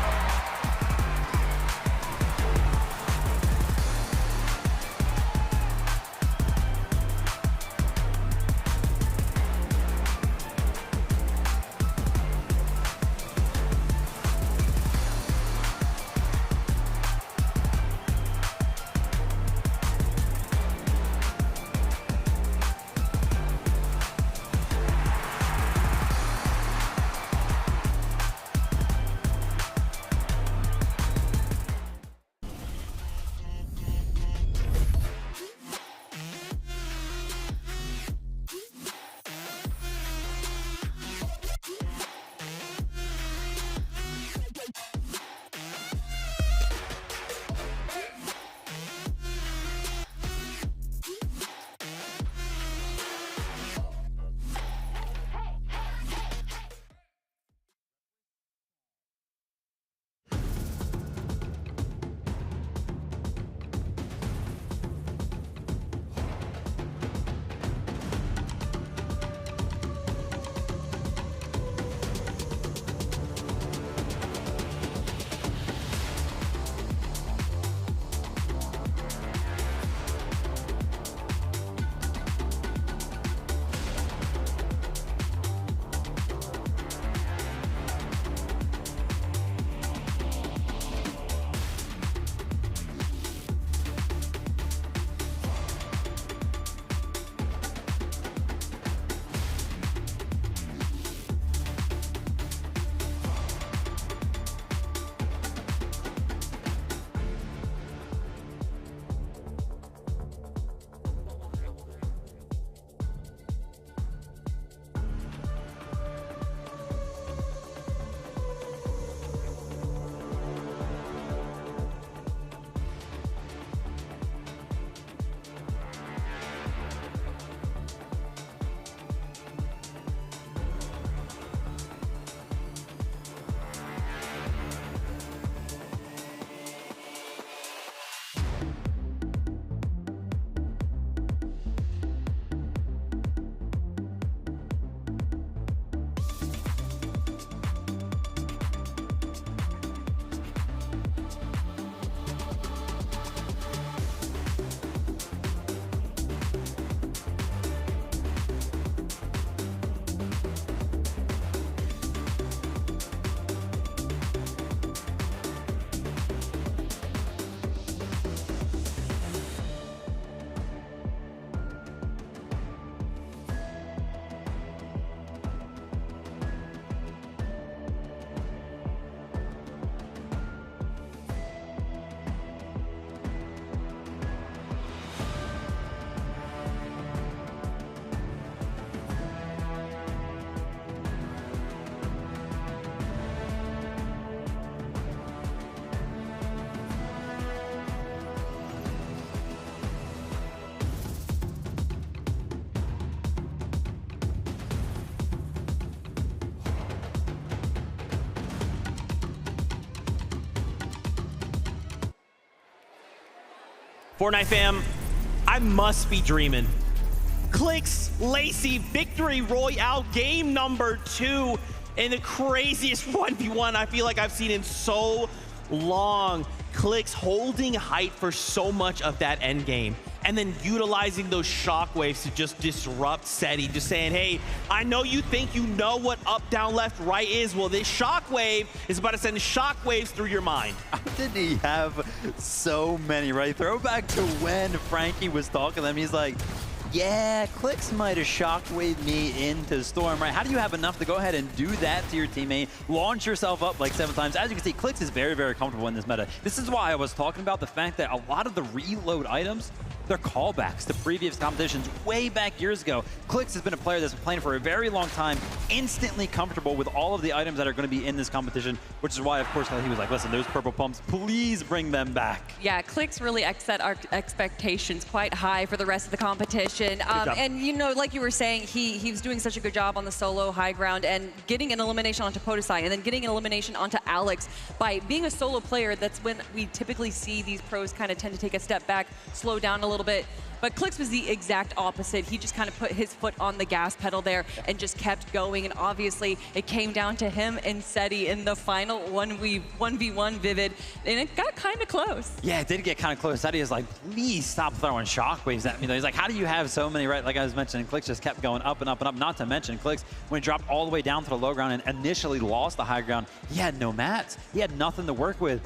Fortnite fam, I must be dreaming. Clicks Lacey Victory Royale game number 2 in the craziest 1v1 I feel like I've seen in so long. Clicks holding height for so much of that end game, and then utilizing those shockwaves to just disrupt SETI, just saying, hey, I know you think you know what up, down, left, right is. Well, this shockwave is about to send shockwaves through your mind. How did he have so many, right? Throwback to when Frankie was talking to them. He's like, yeah, Clicks might have shockwaved me into Storm, right? How do you have enough to go ahead and do that to your teammate, launch yourself up like 7 times? As you can see, Clicks is very, very comfortable in this meta. This is why I was talking about the fact that a lot of the reload items, they're callbacks to previous competitions way back years ago. Clicks has been a player that's been playing for a very long time, instantly comfortable with all of the items that are going to be in this competition, which is why, of course, he was like, listen, those purple pumps, please bring them back. Yeah, Clicks really set our expectations quite high for the rest of the competition. And, you know, like you were saying, he was doing such a good job on the solo high ground and getting an elimination onto Podesai and then getting an elimination onto Alex. By being a solo player, that's when we typically see these pros kind of tend to take a step back, slow down a little bit. But Clicks was the exact opposite. He just kind of put his foot on the gas pedal there and just kept going. And obviously, it came down to him and SETI in the final 1v1 Vivid. And it got kind of close. Yeah, it did get kind of close. SETI is like, please stop throwing shockwaves at me. He's like, how do you have so many, right? Like I was mentioning, Clicks just kept going up and up and up. Not to mention, Clicks, when he dropped all the way down to the low ground and initially lost the high ground, he had no mats. He had nothing to work with.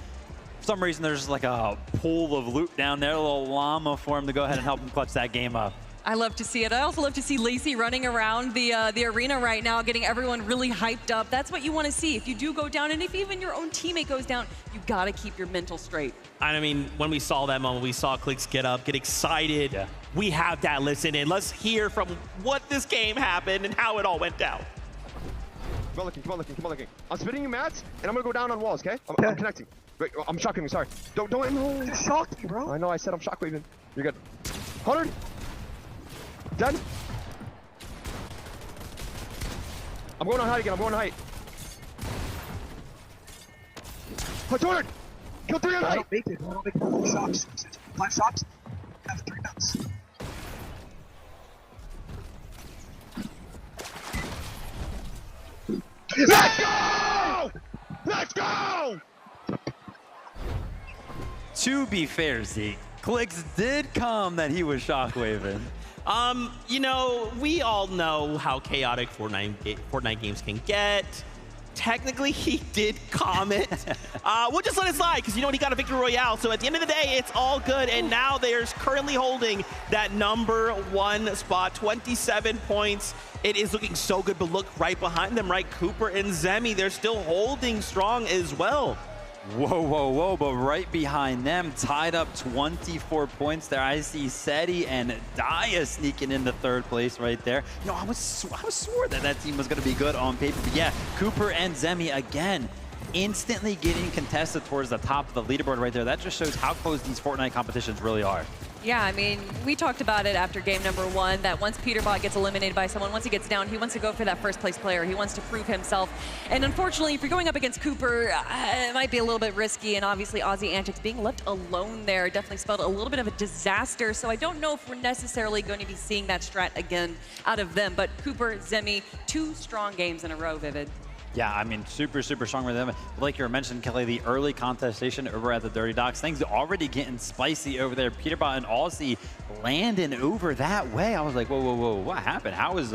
For some reason, there's like a pool of loot down there, a little llama for him to go ahead and help him clutch that game up. I love to see it. I also love to see Lacey running around the arena right now, getting everyone really hyped up. That's what you want to see. If you do go down, and if even your own teammate goes down, you got to keep your mental straight. I mean, when we saw that moment, we saw Clicks get up, get excited. Yeah. We have that listen in. Let's hear from what this game happened and how it all went down. Come on, looking, come on, looking, come on, looking. I'm spinning you mats, and I'm gonna go down on walls, okay? I'm connecting. Wait, I'm shockwaving, sorry. Don't, no. Shocked me, bro. I know, I said I'm shockwaving. You're good. 100. Dead. I'm going on height again, I'm going on height. 200. Kill 3 on height. I don't make it, I don't make 4 shocks. 5 shocks. I have 3 nuts. Let's go! Let's go! To be fair, Zeke, Clicks did come that he was shockwaving. You know, we all know how chaotic Fortnite games can get. Technically, he did comment. We'll just let it slide, because you know what, he got a victory royale. So at the end of the day, it's all good. And now they're currently holding that #1 spot, 27 points. It is looking so good, but look right behind them, right? Cooper and Zemi, they're still holding strong as well. Whoa, whoa, whoa, but right behind them, tied up 24 points there. I see SETI and Daya sneaking into 3rd place right there. You know, I was swore that that team was going to be good on paper, but yeah, Cooper and Zemi again, instantly getting contested towards the top of the leaderboard right there. That just shows how close these Fortnite competitions really are. Yeah, I mean, we talked about it after game #1, that once Peterbot gets eliminated by someone, once he gets down, he wants to go for that 1st place player. He wants to prove himself. And unfortunately, if you're going up against Cooper, it might be a little bit risky. And obviously, Aussie Antics being left alone there definitely spelled a little bit of a disaster. So I don't know if we're necessarily going to be seeing that strat again out of them. But Cooper, Zemi, 2 strong games in a row, Vivid. Yeah, I mean, super, super strong with them. Like you were mentioning, Kelly, the early contestation over at the Dirty Docks, things already getting spicy over there. Peterbot and Aussie landing over that way. I was like, whoa, whoa, whoa, what happened? How is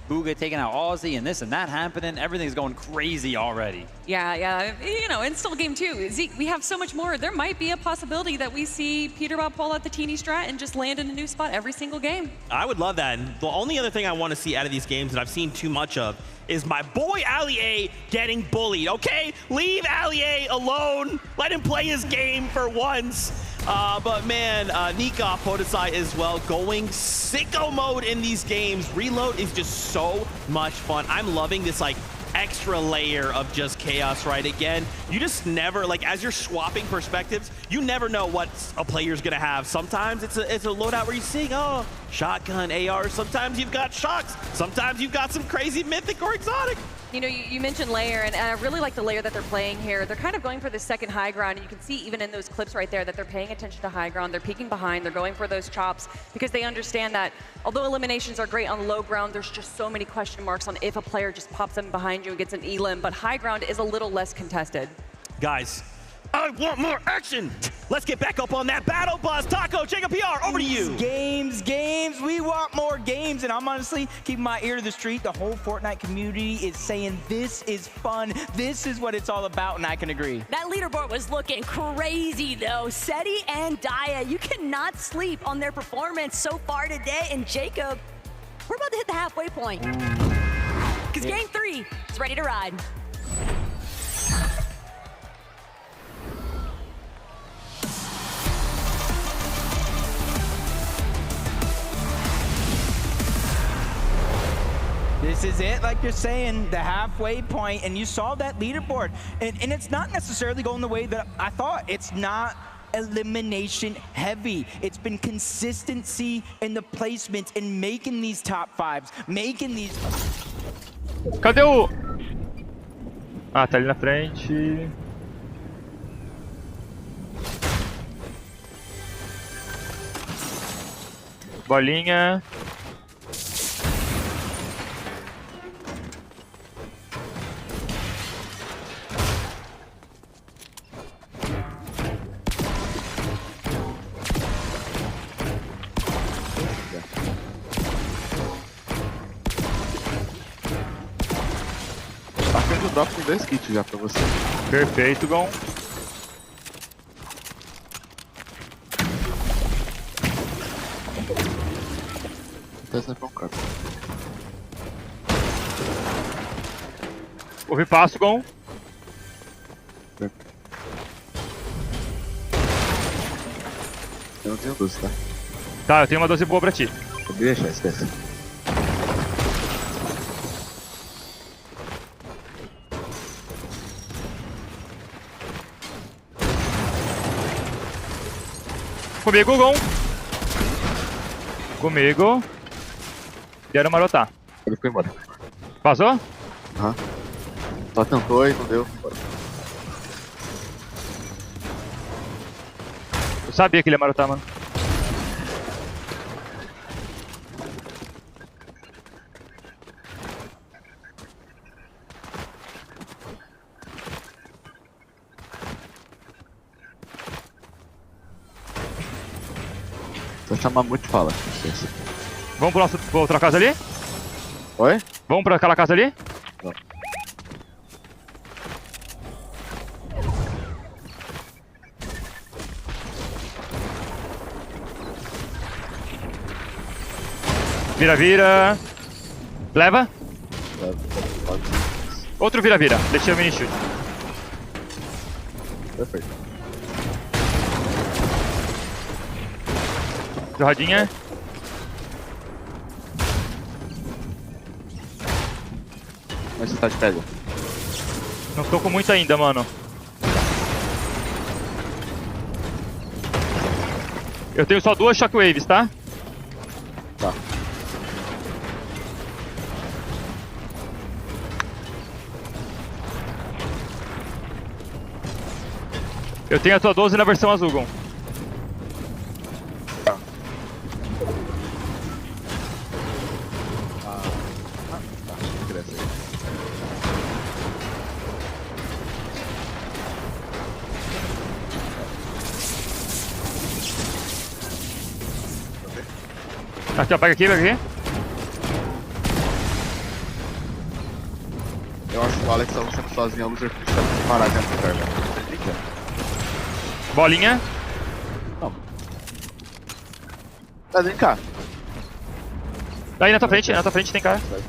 Booga taking out Aussie and this and that happening? Everything's going crazy already. Yeah, you know, and still game 2. Zeke, we have so much more. There might be a possibility that we see Peterbot pull out the teeny strat and just land in a new spot every single game. I would love that. And the only other thing I want to see out of these games that I've seen too much of is my boy Ali A getting bullied, okay? Leave Ali A alone. Let him play his game for once. But man, Nika Podesai as well, going sicko mode in these games. Reload is just so much fun. I'm loving this like extra layer of just chaos, right? Again, you just never, like as you're swapping perspectives, you never know what a player's gonna have. Sometimes it's a loadout where you're seeing, oh, shotgun, AR. Sometimes you've got shocks. Sometimes you've got some crazy mythic or exotic. You know, you mentioned layer, and I really like the layer that they're playing here. They're kind of going for the second high ground, and you can see even in those clips right there that they're paying attention to high ground. They're peeking behind. They're going for those chops because they understand that although eliminations are great on low ground, there's just so many question marks on if a player just pops them behind you and gets an elim, but high ground is a little less contested. Guys, I want more action. Let's get back up on that battle bus. Taco, Jacob PR, over to you. Games. We want more games. And I'm honestly keeping my ear to the street. The whole Fortnite community is saying this is fun. This is what it's all about, and I can agree. That leaderboard was looking crazy, though. Seti and Daya, you cannot sleep on their performance so far today. And Jacob, we're about to hit the halfway point. Because game 3 is ready to ride. This is it, like you're saying, the halfway point, and you saw that leaderboard. And it's not necessarily going the way that I thought. It's not elimination heavy. It's been consistency in the placements and making these top 5s, making these... Cadê o... Ah, tá ali na frente. Bolinha. Eu dropo com 2 kits já pra você. Perfeito, Gon. Ouvi passo, Gon. Eu não tenho 12, tá? Tá, eu tenho uma 12 boa pra ti. Deixa, esquece. Comigo, Gon. Comigo. Quero marotar. Ele foi embora. Vazou? Aham. Só tentou e não deu. Eu sabia que ele ia marotar, mano. Se eu chamar muito, fala. Vamos pra outra casa ali? Oi? Vamos pra aquela casa ali? Não. Vira. Leva. Leva. Outro vira. Deixei o mini chute. Perfeito. Jorradinha. Mas você tá de pega? Não tô com muito ainda, mano. Eu tenho só 2 shockwaves, tá? Tá. Eu tenho a tua 12 na versão azul, Gon. Aqui, ó, pega aqui. Eu acho que o Alex tá sendo sozinho, a loser ficha parar dentro do carro. Bolinha. Não. Tá, vem cá. Aí na tua frente tem cara. Vai.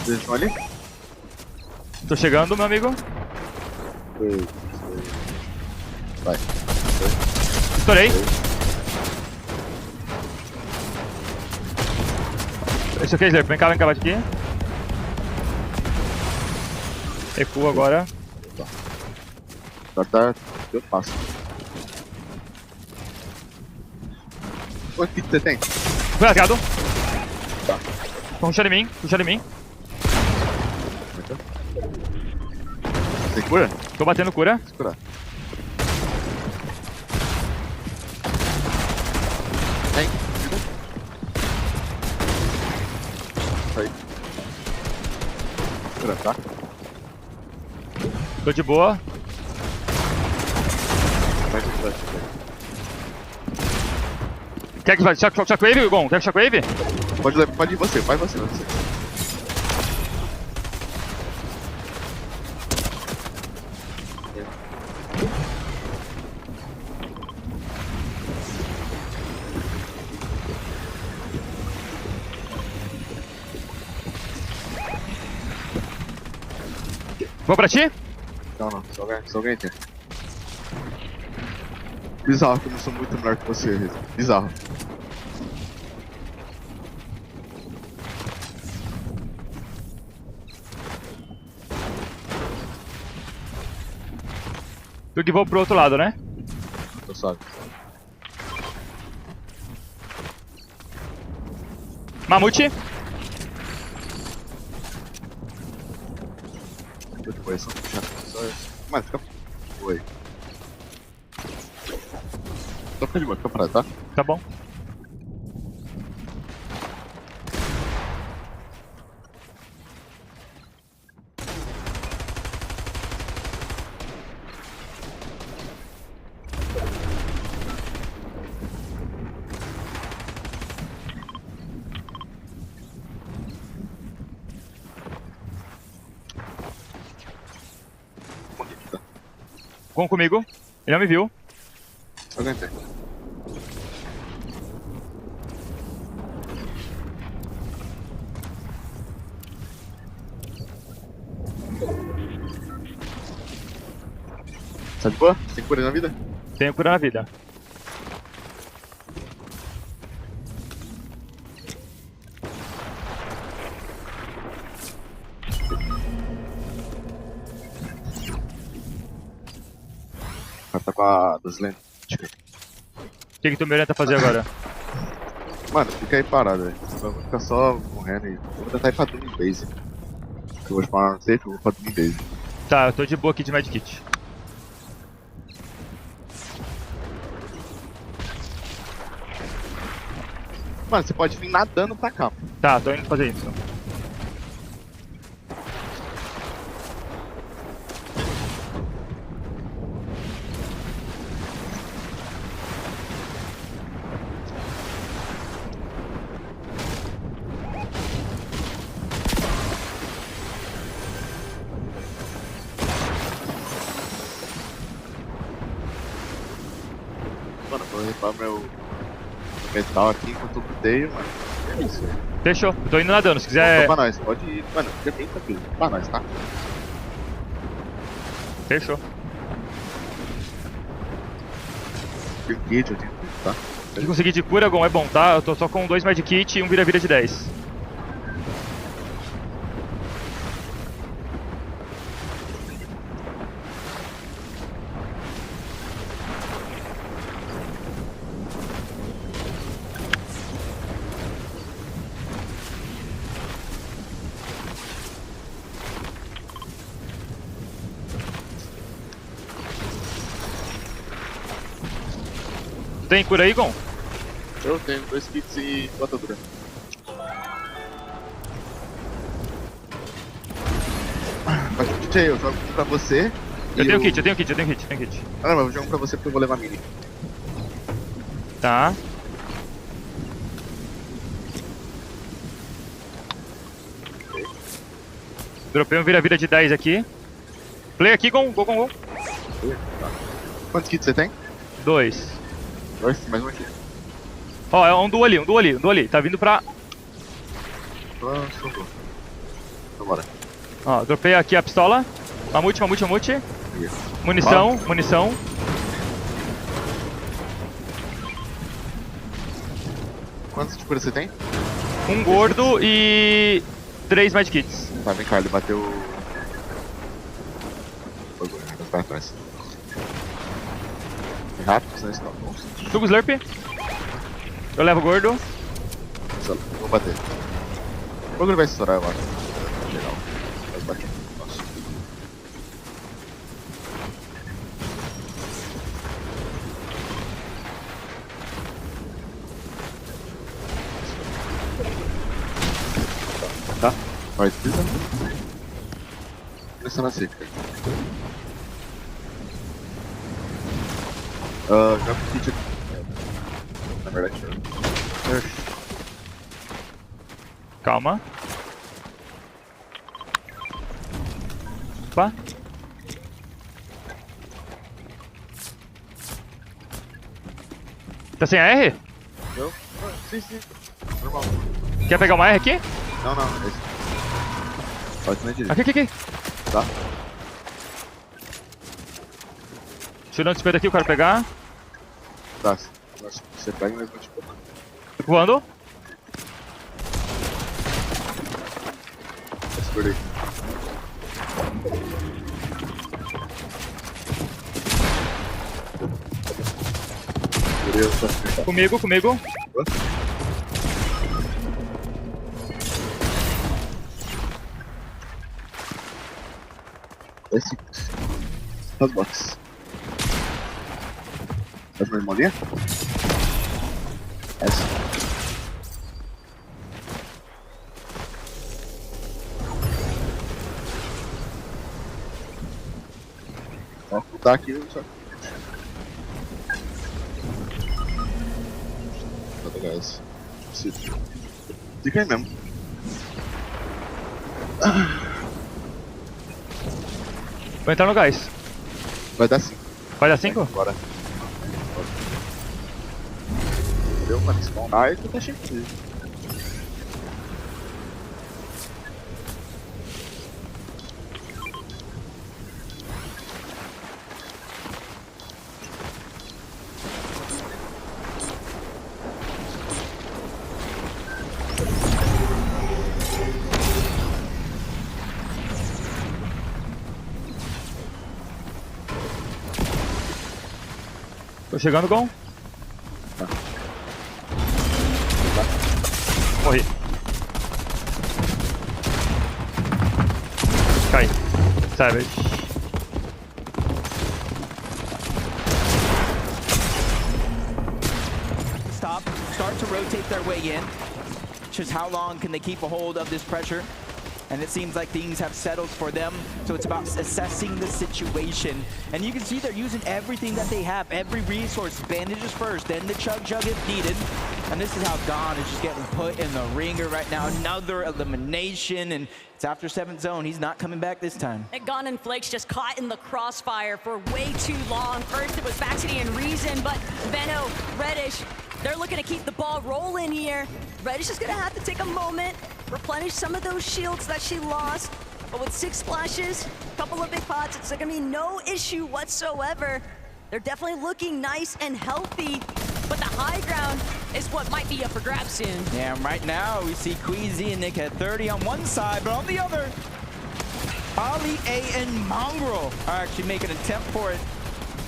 Eles estão ali? Tô chegando, meu amigo. Vai. Estourei. Esse aqui é Slayer, vem cá bate aqui. Recua agora. Tá. Eu passo. Quanto kit você tem? Fui rasgado. Tá. Tô rushando em mim, rushando em mim. Tem cura? Tô batendo cura. Se curar. Tem. Aí. Cura, tá? Tô de boa. Vai. Quer que shockwave, Gon? Quer que shockwave? Pode ir você, vai você. Vou pra ti? Não, só alguém aqui. Bizarro como eu sou muito melhor que você, Reza. Bizarro. Tu que vou pro outro lado, né? Tô suave. Mamute. Depois, só puxar. Mano, fica... Oi. Só fica de boa, fica parado, tá? Tá bom. Gon comigo. Ele não me viu. Aguentei. Tá de boa? Você tem cura na vida? Tenho cura na vida. O cara tá com a das lentes. O que tu me orienta a fazer agora? Mano, fica aí parado, velho. Vou ficar só morrendo aí. Vou tentar ir pra Doom Base. Eu vou spawnar no safe, eu vou pra Doom Base. Tá, eu tô de boa aqui de medkit. Mano, você pode vir nadando pra cá. Tá, tô indo fazer isso. Mano, vou limpar meu metal aqui enquanto eu tenho, mano. É isso, velho. Fechou, tô indo nadando, se quiser... Pra nós, pode ir. Mano, fica bem tranquilo. Pra nós, tá? Fechou. Tem kit, eu tenho tudo, tá? Se conseguir de cura, Gon, é bom, tá? Eu tô só com 2 medkit e um vira-vira de 10. Tem cura aí, Gon? Eu tenho 2 kits e botadura. Mas kit aí, eu jogo um pra você. Eu tenho kit. Ah não, mas eu jogo um pra você porque eu vou levar mini. Tá. Dropei um vira-vira de 10 aqui. Play aqui, Gon. Go. Tá. Quantos kits você tem? 2. 2, mais um aqui. Ó, é um duo ali. Tá vindo pra... Pronto. Então bora. Ó, dropei aqui a pistola. Mamute. Munição. Quantos de cura você tem? Um gordo e 3 medkits. Tá, vem cá, ele bateu... Vai atrás. Rápido, senão isso não. Sugo Slurp. Eu levo o gordo. Vou bater. O bagulho vai estourar, eu acho. Legal. Mas bate. Nossa. Tá? Vai, pisa. Começando a seca. Já kit aqui. Na verdade, Calma. Opa. Tá sem AR? Eu? Sim. Normal. Quer pegar uma AR aqui? Não, é isso. Pode me direita. Aqui. Tá. Tirando 50 aqui, eu quero pegar. Tá. Você pega, mas não te pegar. Tô voando. Segurei. Comigo. Esse. As boxes. Faz uma irmãozinha? Essa. Ó, tá aqui, só. Vou pegar esse. Fica aí mesmo. Vou entrar no gás. Vai dar 5. Vai dar 5? Bora. Deu uma respawn. Ai, tu tá cheio de. Tô chegando, Gon. Tá. Morri. Cai. Savage. Stop. Start to rotate their way in. Just how long can they keep a hold of this pressure? And it seems like things have settled for them. So it's about assessing the situation. And you can see they're using everything that they have, every resource. Bandages first, then the chug if needed. And this is how Don is just getting put in the ringer right now. Another elimination, and it's after 7th zone. He's not coming back this time. And Gon and Flakes just caught in the crossfire for way too long. First it was Baxity and Reason, but Benno, Reddish, they're looking to keep the ball rolling here. Reddish is gonna have to take a moment, replenish some of those shields that she lost. But with 6 splashes, a couple of big pots, it's gonna be no issue whatsoever. They're definitely looking nice and healthy, but the high ground is what might be up for grabs soon. Yeah, right now we see Queasy and Nick at 30 on one side, but on the other, Ali A and Mongrel are actually making an attempt for it.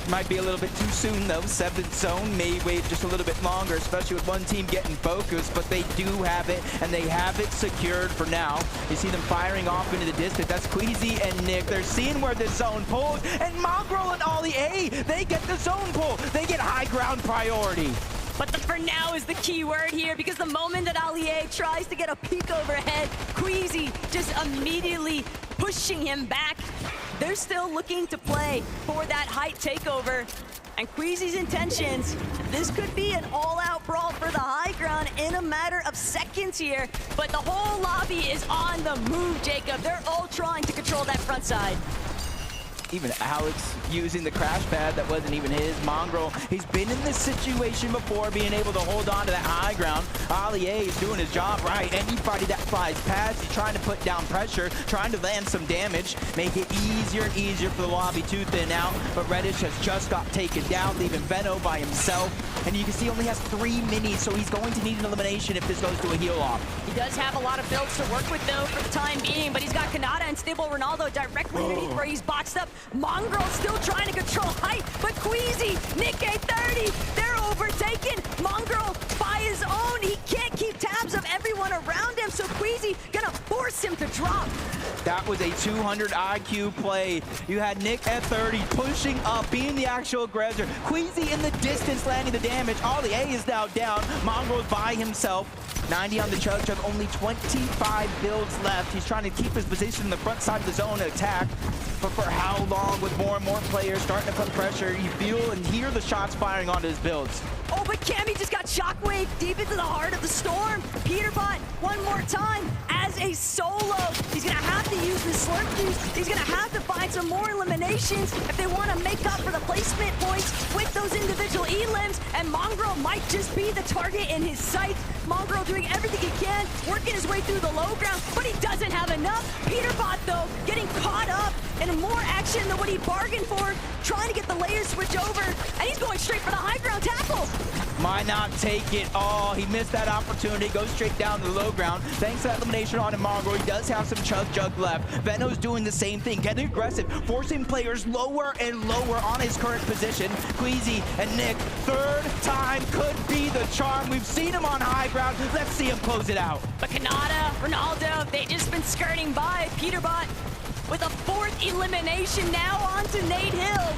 Might be a little bit too soon though. 7th zone may wait just a little bit longer, especially with one team getting focused, but they do have it, and they have it secured for now. You see them firing off into the distance. That's Queasy and Nick. They're seeing where the zone pulls, and Mongrel and Ollie A, they get the zone pull. They get high ground priority. But the for now is the key word here, because the moment that Allier tries to get a peek overhead, Queasy just immediately pushing him back. They're still looking to play for that height takeover. And Queasy's intentions, this could be an all-out brawl for the high ground in a matter of seconds here. But the whole lobby is on the move, Jacob. They're all trying to control that front side. Even Alex using the crash pad that wasn't even his. Mongrel, he's been in this situation before, being able to hold on to that high ground. Ali A is doing his job right. Anybody that flies past, he's trying to put down pressure, trying to land some damage, make it easier and easier for the lobby to thin out. But Reddish has just got taken down, leaving Benno by himself. And you can see he only has 3 minis, so he's going to need an elimination if this goes to a heal off. He does have a lot of builds to work with though for the time being, but he's got Kanata and Stable Ronaldo directly underneath where he's boxed up. Mongrel still trying to control height, but Queasy, Nick A30, they're overtaken. Mongrel by his Queasy gonna force him to drop. That was a 200 IQ play. You had Nick at 30 pushing up, being the actual aggressor. Queasy in the distance landing the damage. Ollie A is now down. Mongrel's by himself. 90 on the Chug, only 25 builds left. He's trying to keep his position in the front side of the zone to attack. But for how long, with more and more players starting to put pressure, you feel and hear the shots firing onto his builds. Oh, but Cammy just got shockwave deep into the heart of the storm. Peterbot, one more time, as a solo. He's gonna have to use his slurp juice. He's gonna have to find some more eliminations if they want to make up for the placement points with those individual elims. And Mongrel might just be the target in his sights. Mongrel doing everything he can, working his way through the low ground, but he doesn't have enough. Peterbot, though, getting caught up in more action than what he bargained for, trying to get the layer switch over, and he's going straight for the high ground tackle. Might not take it all. He missed that opportunity. Goes straight down to the low ground. Thanks to that elimination on Mongrel, he does have some Chug left. Veno's doing the same thing, getting aggressive, forcing players lower and lower on his current position. Queasy and Nick, third time could be the charm. We've seen him on high ground. Let's see him close it out. But Kanata, Ronaldo, they just been skirting by. Peterbot with a fourth elimination now onto Nate Hill.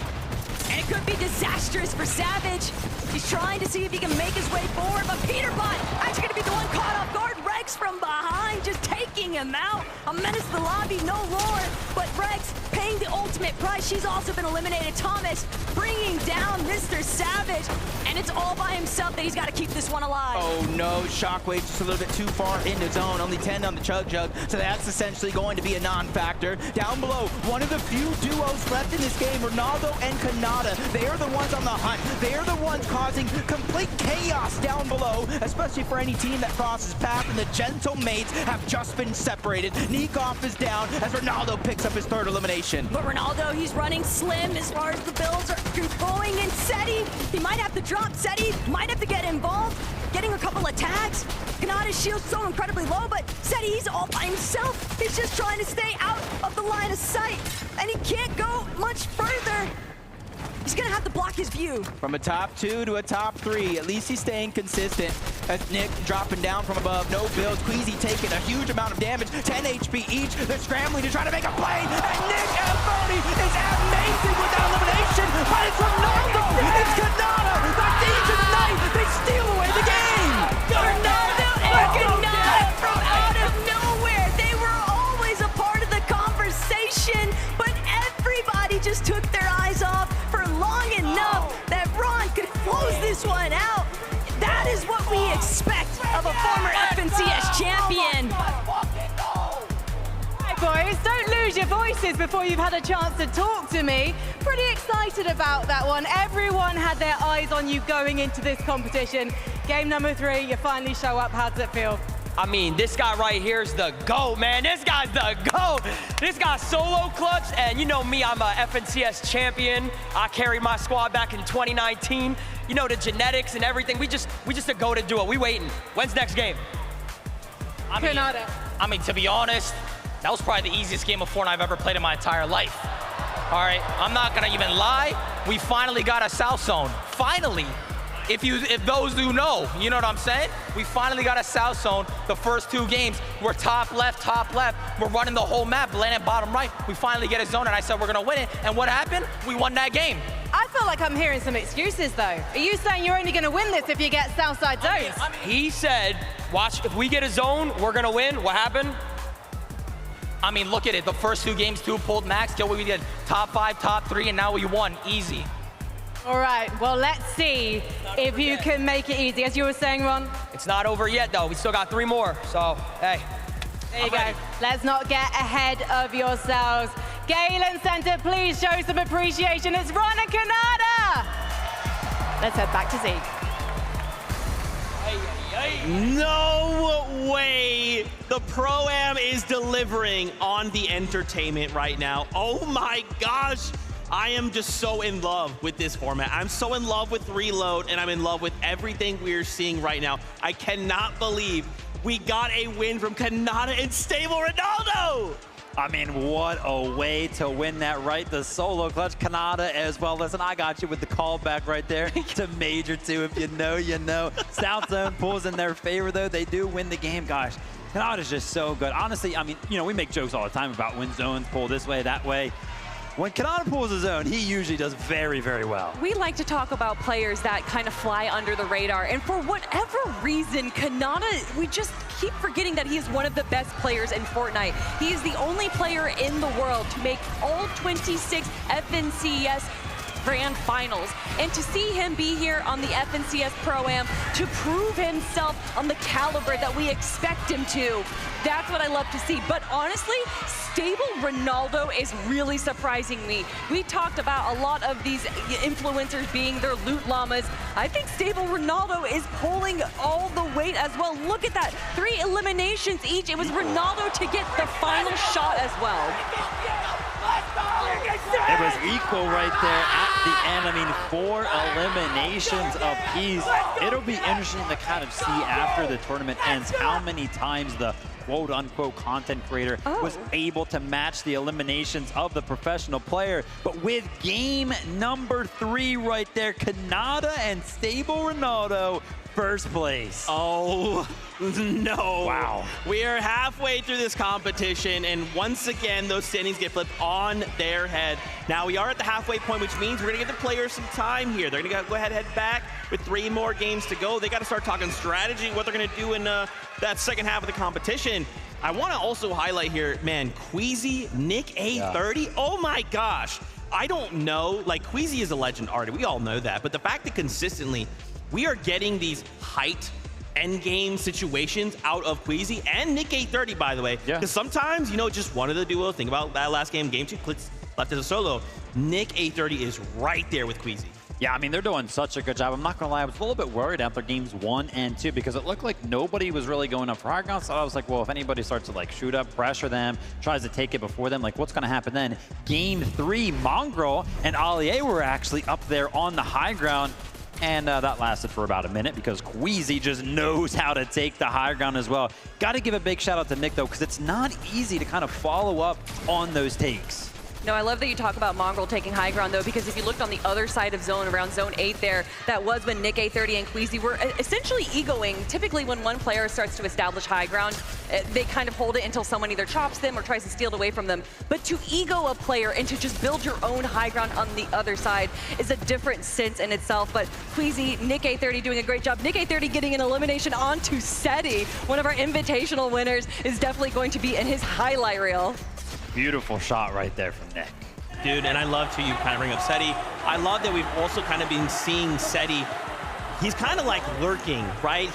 And it could be disastrous for Savage. He's trying to see if he can make his way forward, but Peterbot actually going to be the one caught off guard. Rex from behind, just taking him out. A menace to the lobby, no lore, but Rex paying the ultimate price. She's also been eliminated. Thomas bringing down Mr. Savage, and it's all by himself that he's got to keep this one alive. Oh no, Shockwave just a little bit too far into zone. Only 10 on the Chug, so that's essentially going to be a non-factor. Down below, one of the few duos left in this game, Ronaldo and Kanata. They are the ones on the hunt. They are the ones causing complete chaos down below, especially for any team that crosses path, and the Gentle Mates have just been separated. Nikoff is down as Ronaldo picks up his third elimination. But Ronaldo, he's running slim as far as the builds are going, and Seti, he might have to drop. Seti might have to get involved, getting a couple of tags. Kanata's shield's so incredibly low, but Seti, he's all by himself. He's just trying to stay out of the line of sight, and he can't go much further. He's gonna have to block his view. From a top 2 to a top 3, at least he's staying consistent. As Nick dropping down from above, no builds. Queasy taking a huge amount of damage, 10 HP each. They're scrambling to try to make a play, and Nick at 30 is amazing with that elimination, but it's Ronaldo, it's Kanata, the thieves of night, they steal away the game! Ronaldo and Kanata from out of nowhere. They were always a part of the conversation, but everybody just took their eyes off for long enough that Ron could close this one out. That is what we expect of a former FNCS champion. Boys, don't lose your voices before you've had a chance to talk to me. Pretty excited about that one. Everyone had their eyes on you going into this competition. Game number 3, you finally show up. How does it feel? I mean, this guy right here is the GOAT, man. This guy's the GOAT. This guy's solo clutch, and you know me, I'm a FNCS champion. I carried my squad back in 2019. You know, the genetics and everything. We just a GOAT to do it. We waiting. When's next game? I mean, to be honest, that was probably the easiest game of Fortnite I've ever played in my entire life. All right, I'm not gonna even lie. We finally got a South Zone. Finally. If those who know, you know what I'm saying? We finally got a South Zone. The first 2 games, we're top left. We're running the whole map, landing bottom right. We finally get a zone, and I said we're gonna win it. And what happened? We won that game. I feel like I'm hearing some excuses, though. Are you saying you're only gonna win this if you get Southside zones? He said, watch, if we get a zone, we're gonna win. What happened? I mean, look at it. The first 2 games, 2 pulled max. Kill we did top 5, top 3, and now we won. Easy. All right, well, let's see if you can make it easy. As you were saying, Ron? It's not over yet, though. We still got 3 more, so, hey. There you go. Let's not get ahead of yourselves. Galen Center, please show some appreciation. It's Ron and Kanata. Let's head back to Zeke. No way the Pro-Am is delivering on the entertainment right now. Oh my gosh. I am just so in love with this format. I'm so in love with Reload, and I'm in love with everything we're seeing right now. I cannot believe we got a win from Kanata and Stable Ronaldo. I mean, what a way to win that, right? The solo clutch, Kanata as well. Listen, I got you with the callback right there to Major 2. If you know, you know. South Zone pulls in their favor, though. They do win the game. Gosh, Kanata's just so good. Honestly, I mean, you know, we make jokes all the time about when zones pull this way, that way. When Contato pulls a zone, he usually does very, very well. We like to talk about players that kind of fly under the radar, and for whatever reason, Kanata, we just keep forgetting that he is one of the best players in Fortnite. He is the only player in the world to make all 26 FNCS Grand Finals. And to see him be here on the FNCS Pro-Am to prove himself on the caliber that we expect him to, that's what I love to see. But honestly, Stable Ronaldo is really surprising me. We talked about a lot of these influencers being their loot llamas. I think Stable Ronaldo is pulling all the weight as well. Look at that, 3 eliminations each. It was Ronaldo to get the final shot as well. It was equal right there at the end. I mean, 4 eliminations apiece. It'll be interesting to kind of see after the tournament ends how many times the quote-unquote content creator was able to match the eliminations of the professional player. But with game number 3 right there, Kanata and Stable Ronaldo, first place. Oh, no. Wow. We are halfway through this competition, and once again, those standings get flipped on their head. Now, we are at the halfway point, which means we're going to give the players some time here. They're going to go ahead and head back with 3 more games to go. They got to start talking strategy, what they're going to do in that second half of the competition. I want to also highlight here, man, Queasy, Nick A30. Yeah. Oh, my gosh. I don't know. Like, Queasy is a legend already. We all know that. But the fact that consistently we are getting these height endgame situations out of Queasy and Nick 830, by the way. Because sometimes, you know, just one of the duos, think about that last game 2, clicks left as a solo. Nick 830 is right there with Queasy. Yeah, I mean, they're doing such a good job. I'm not going to lie, I was a little bit worried after games 1 and 2 because it looked like nobody was really going up for high ground. So I was like, well, if anybody starts to like shoot up, pressure them, tries to take it before them, like what's going to happen then? Game 3, Mongrel and Allier were actually up there on the high ground. And that lasted for about a minute because Queasy just knows how to take the high ground as well. Got to give a big shout out to Nick, though, because it's not easy to kind of follow up on those takes. No, I love that you talk about Mongrel taking high ground, though, because if you looked on the other side of zone, around zone 8 there, that was when Nick A30 and Queasy were essentially egoing. Typically, when one player starts to establish high ground, they kind of hold it until someone either chops them or tries to steal it away from them. But to ego a player and to just build your own high ground on the other side is a different sense in itself. But Queasy, Nick A30 doing a great job. Nick A30 getting an elimination onto Seti, one of our invitational winners, is definitely going to be in his highlight reel. Beautiful shot right there from Nick. Dude, and I love to you kind of bring up Seti. I love that we've also kind of been seeing Seti. He's kind of like lurking, right?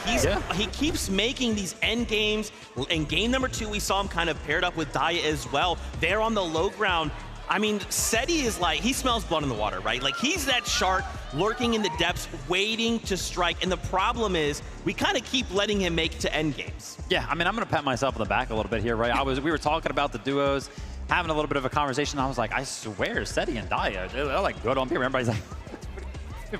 He keeps making these end games. In game number 2, we saw him kind of paired up with Daya as well. They're on the low ground. I mean, Seti is like, he smells blood in the water, right? Like, he's that shark lurking in the depths, waiting to strike. And the problem is, we kind of keep letting him make to end games. Yeah, I mean, I'm going to pat myself on the back a little bit here, right? We were talking about the duos, having a little bit of a conversation. I was like, I swear, Seti and Daya, they're like good on paper. Everybody's like,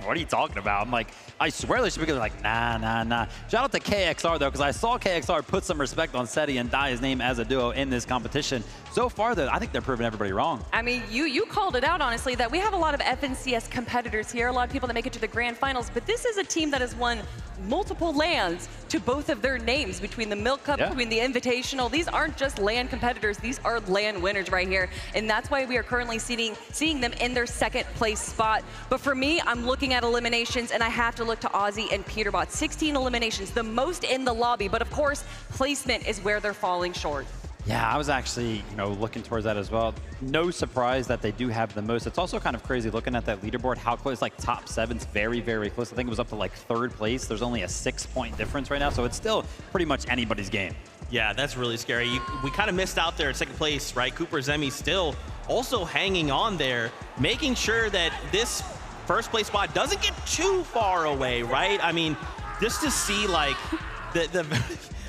what are you talking about? I'm like, I swear they should be good. They're like, nah. Shout out to KXR, though, because I saw KXR put some respect on Seti and Daya's name as a duo in this competition. So far, though, I think they're proving everybody wrong. I mean, you called it out, honestly, that we have a lot of FNCS competitors here, a lot of people that make it to the grand finals, but this is a team that has won multiple lands to both of their names, between the Milk Cup, between the Invitational. These aren't just land competitors, these are land winners right here, and that's why we are currently seeing them in their 2nd place spot. But for me, I'm looking at eliminations, and I have to look to Ozzy and Peterbot. 16 eliminations, the most in the lobby, but of course, placement is where they're falling short. Yeah, I was actually, looking towards that as well. No surprise that they do have the most. It's also kind of crazy looking at that leaderboard, how close, like top 7's very, very close. I think it was up to like 3rd place. There's only a 6-point difference right now, so it's still pretty much anybody's game. Yeah, that's really scary. We kind of missed out there at 2nd place, right? Cooper Zemi still also hanging on there, making sure that this 1st place spot doesn't get too far away, right? I mean, just to see like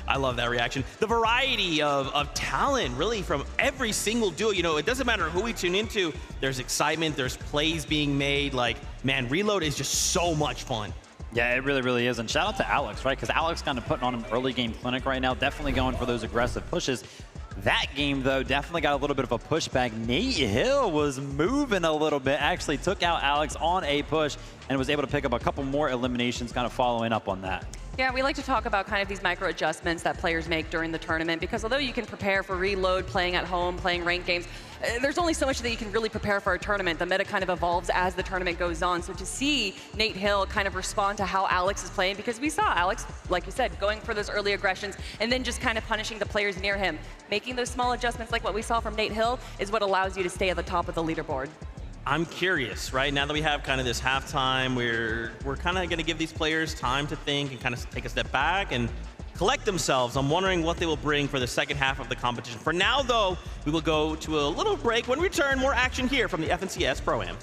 I love that reaction. The variety of talent, really, from every single duo. It doesn't matter who we tune into. There's excitement. There's plays being made. Like, man, Reload is just so much fun. Yeah, it really, really is. And shout out to Alex, right? Because Alex kind of putting on an early game clinic right now. Definitely going for those aggressive pushes. That game, though, definitely got a little bit of a pushback. Nate Hill was moving a little bit, actually took out Alex on a push and was able to pick up a couple more eliminations kind of following up on that. Yeah, we like to talk about kind of these micro adjustments that players make during the tournament, because although you can prepare for reload, playing at home, playing ranked games, there's only so much that you can really prepare for a tournament. The meta kind of evolves as the tournament goes on. So to see Nate Hill kind of respond to how Alex is playing, because we saw Alex, like you said, going for those early aggressions and then just kind of punishing the players near him. Making those small adjustments like what we saw from Nate Hill is what allows you to stay at the top of the leaderboard. I'm curious, right? Now that we have kind of this halftime, we're kind of going to give these players time to think and kind of take a step back and collect themselves. I'm wondering what they will bring for the second half of the competition. For now, though, we will go to a little break. When we return, more action here from the FNCS Pro-Am.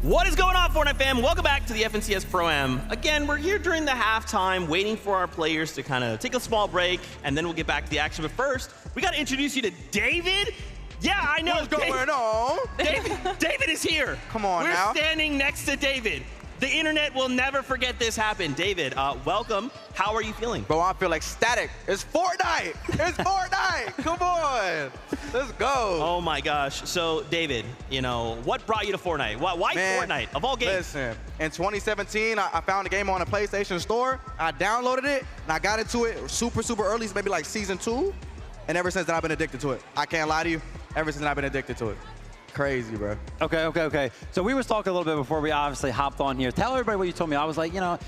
What is going on, Fortnite fam? Welcome back to the FNCS Pro-Am. Again, we're here during the halftime, waiting for our players to kind of take a small break, and then we'll get back to the action. But first, we got to introduce you to David. Yeah, I know. What's going on? David is here. Come on now. We're standing next to David. The internet will never forget this happened. David, welcome. How are you feeling? Bro, I feel ecstatic. It's Fortnite. It's Fortnite. Come on. Let's go. Oh my gosh. So, David, you know, what brought you to Fortnite? Why Fortnite, of all games? Listen, in 2017, I found the game on the PlayStation Store. I downloaded it, and I got into it super early, maybe like season 2. And ever since then, I've been addicted to it. I can't lie to you. Ever since then, I've been addicted to it. Crazy, bro. Okay. So we was talking a little bit before we obviously hopped on here. Tell everybody what you told me. I was like, you know,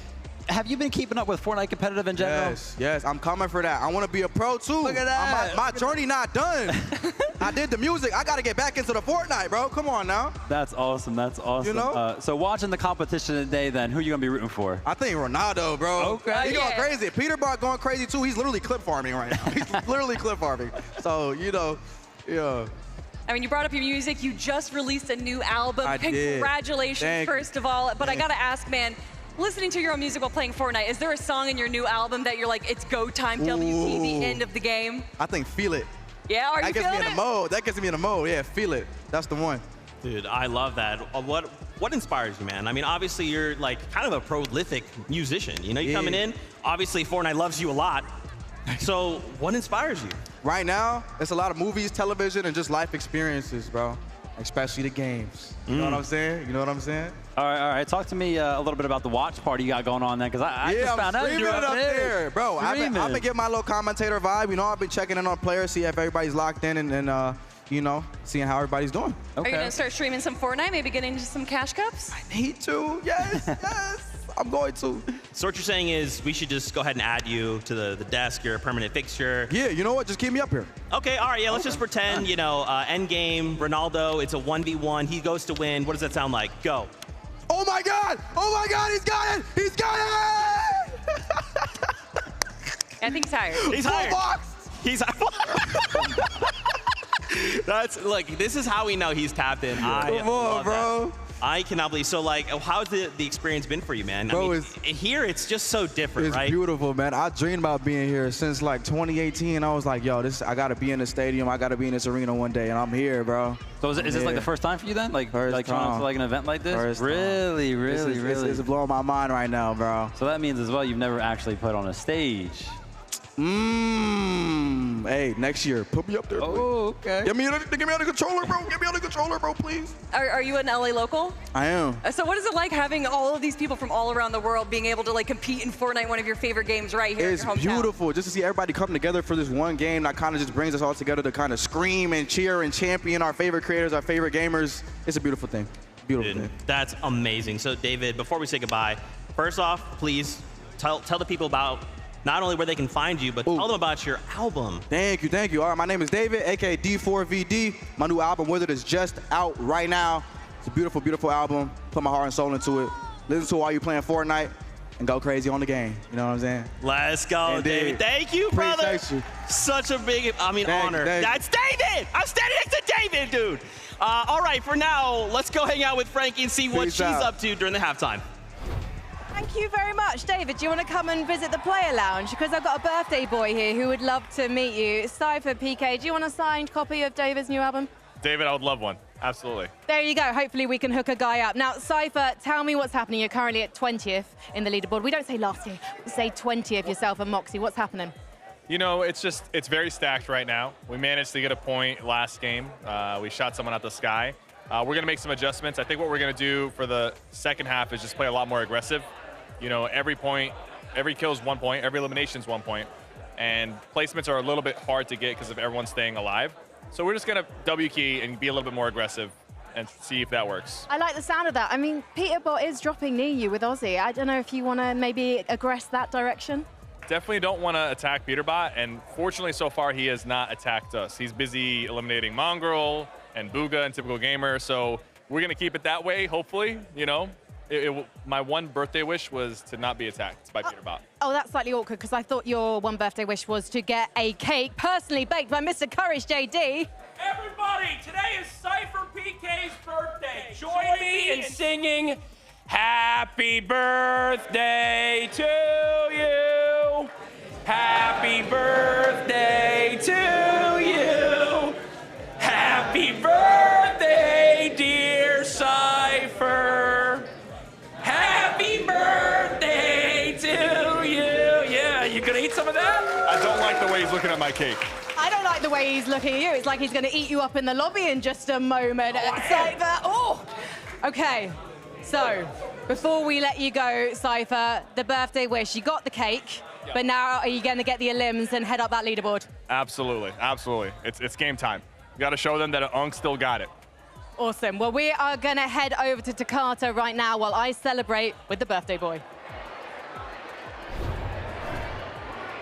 have you been keeping up with Fortnite competitive in general? Yes, I'm coming for that. I want to be a pro too. Look at that. My journey not done. I did the music. I got to get back into the Fortnite, bro. Come on now. That's awesome. That's awesome. You know? So watching the competition today, then, who are you going to be rooting for? I think Ronaldo, bro. Okay. He's going crazy. Peter Bot going crazy too. He's literally clip farming right now. He's literally clip farming. So, you know, yeah. I mean, you brought up your music. You just released a new album. I did. Congratulations, first of all. But I got to ask, man, listening to your own music while playing Fortnite, is there a song in your new album that you're like, it's go time, WTV, end of the game? I think Feel It. Yeah, are you feeling it? That gets me in the mode. That gets me in the mode. Yeah, Feel It. That's the one. Dude, I love that. What inspires you, man? I mean, obviously you're like kind of a prolific musician. You know, you're coming in. Obviously, Fortnite loves you a lot. So, what inspires you? Right now, it's a lot of movies, television, and just life experiences, bro. Especially the games. You know what I'm saying? You know what I'm saying? All right. Talk to me a little bit about the watch party you got going on then, because I just found out you were up there. Bro, I've been getting my little commentator vibe. You know, I've been checking in on players, see if everybody's locked in, and you know, seeing how everybody's doing. Are you going to start streaming some Fortnite, maybe getting into some cash cups? I need to, yes, yes. I'm going to. So what you're saying is we should just go ahead and add you to the desk. You're a permanent fixture. Yeah, you know what? Just keep me up here. Okay, all right, yeah, let's just pretend, you know, end game, Ronaldo, it's a 1v1. He goes to win. What does that sound like? Go. Oh my God! Oh my God, he's got it! He's got it! I think he's hired. He's hired. He's That's, look, this is how we know he's tapped in. Come on, bro. I cannot believe. So, like, how's the experience been for you, man? Bro, I mean, here it's just so different, right? It's beautiful, man. I dreamed about being here since like 2018. I was like, yo, I gotta be in the stadium. I gotta be in this arena one day, and I'm here, bro. So is this like the first time for you then? Like trying to like an event like this? Really? It's blowing my mind right now, bro. So that means as well you've never actually put on a stage. Hey, next year, put me up there. Oh, okay. Get me on the controller, bro. Get me on the controller, bro, please. Are you an LA local? I am. So what is it like having all of these people from all around the world being able to like compete in Fortnite, one of your favorite games right here in your hometown? It's beautiful just to see everybody come together for this one game that kind of just brings us all together to kind of scream and cheer and champion our favorite creators, our favorite gamers. It's a beautiful thing. Beautiful thing. That's amazing. So, David, before we say goodbye, first off, please tell the people about not only where they can find you, but tell them about your album. Thank you. All right, my name is David, aka D4VD. My new album, Withered, is just out right now. It's a beautiful, beautiful album. Put my heart and soul into it. Listen to it while you're playing Fortnite and go crazy on the game. You know what I'm saying? Let's go, David. Thank you, brother. Appreciate you. Such a big, honor. That's David. I'm standing next to David, dude. All right, for now, let's go hang out with Frankie and see what she's up to during the halftime. Thank you very much. David, do you want to come and visit the player lounge? Because I've got a birthday boy here who would love to meet you. Cypher, PK, do you want a signed copy of David's new album? David, I would love one. Absolutely. There you go. Hopefully we can hook a guy up. Now, Cypher, tell me what's happening. You're currently at 20th in the leaderboard. We don't say last year. We say 20th, yourself and Moxie. What's happening? You know, it's very stacked right now. We managed to get a point last game. We shot someone out the sky. We're going to make some adjustments. I think what we're going to do for the second half is just play a lot more aggressive. You know, every kill is 1 point, every elimination is 1 point, and placements are a little bit hard to get because of everyone staying alive. So we're just going to W key and be a little bit more aggressive and see if that works. I like the sound of that. I mean, Peterbot is dropping near you with Aussie. I don't know if you want to maybe aggress that direction. Definitely don't want to attack Peterbot, and fortunately so far he has not attacked us. He's busy eliminating Mongrel and Booga and Typical Gamer, so we're going to keep it that way, hopefully, you know. My one birthday wish was to not be attacked by Peterbot. Oh, that's slightly awkward because I thought your one birthday wish was to get a cake personally baked by Mr. Courage JD. Everybody, today is Cypher PK's birthday. Join me in singing Happy Birthday to you. Happy birthday to you. Happy birthday, dear Cypher. Happy birthday to you. Yeah, you gonna eat some of that? I don't like the way he's looking at my cake. I don't like the way he's looking at you. It's like he's going to eat you up in the lobby in just a moment. Cypher, Okay, so before we let you go, Cypher, the birthday wish, you got the cake, but now are you going to get the elims and head up that leaderboard? Absolutely. It's game time. You got to show them that Unk still got it. Awesome. Well, we are going to head over to Takata right now while I celebrate with the birthday boy.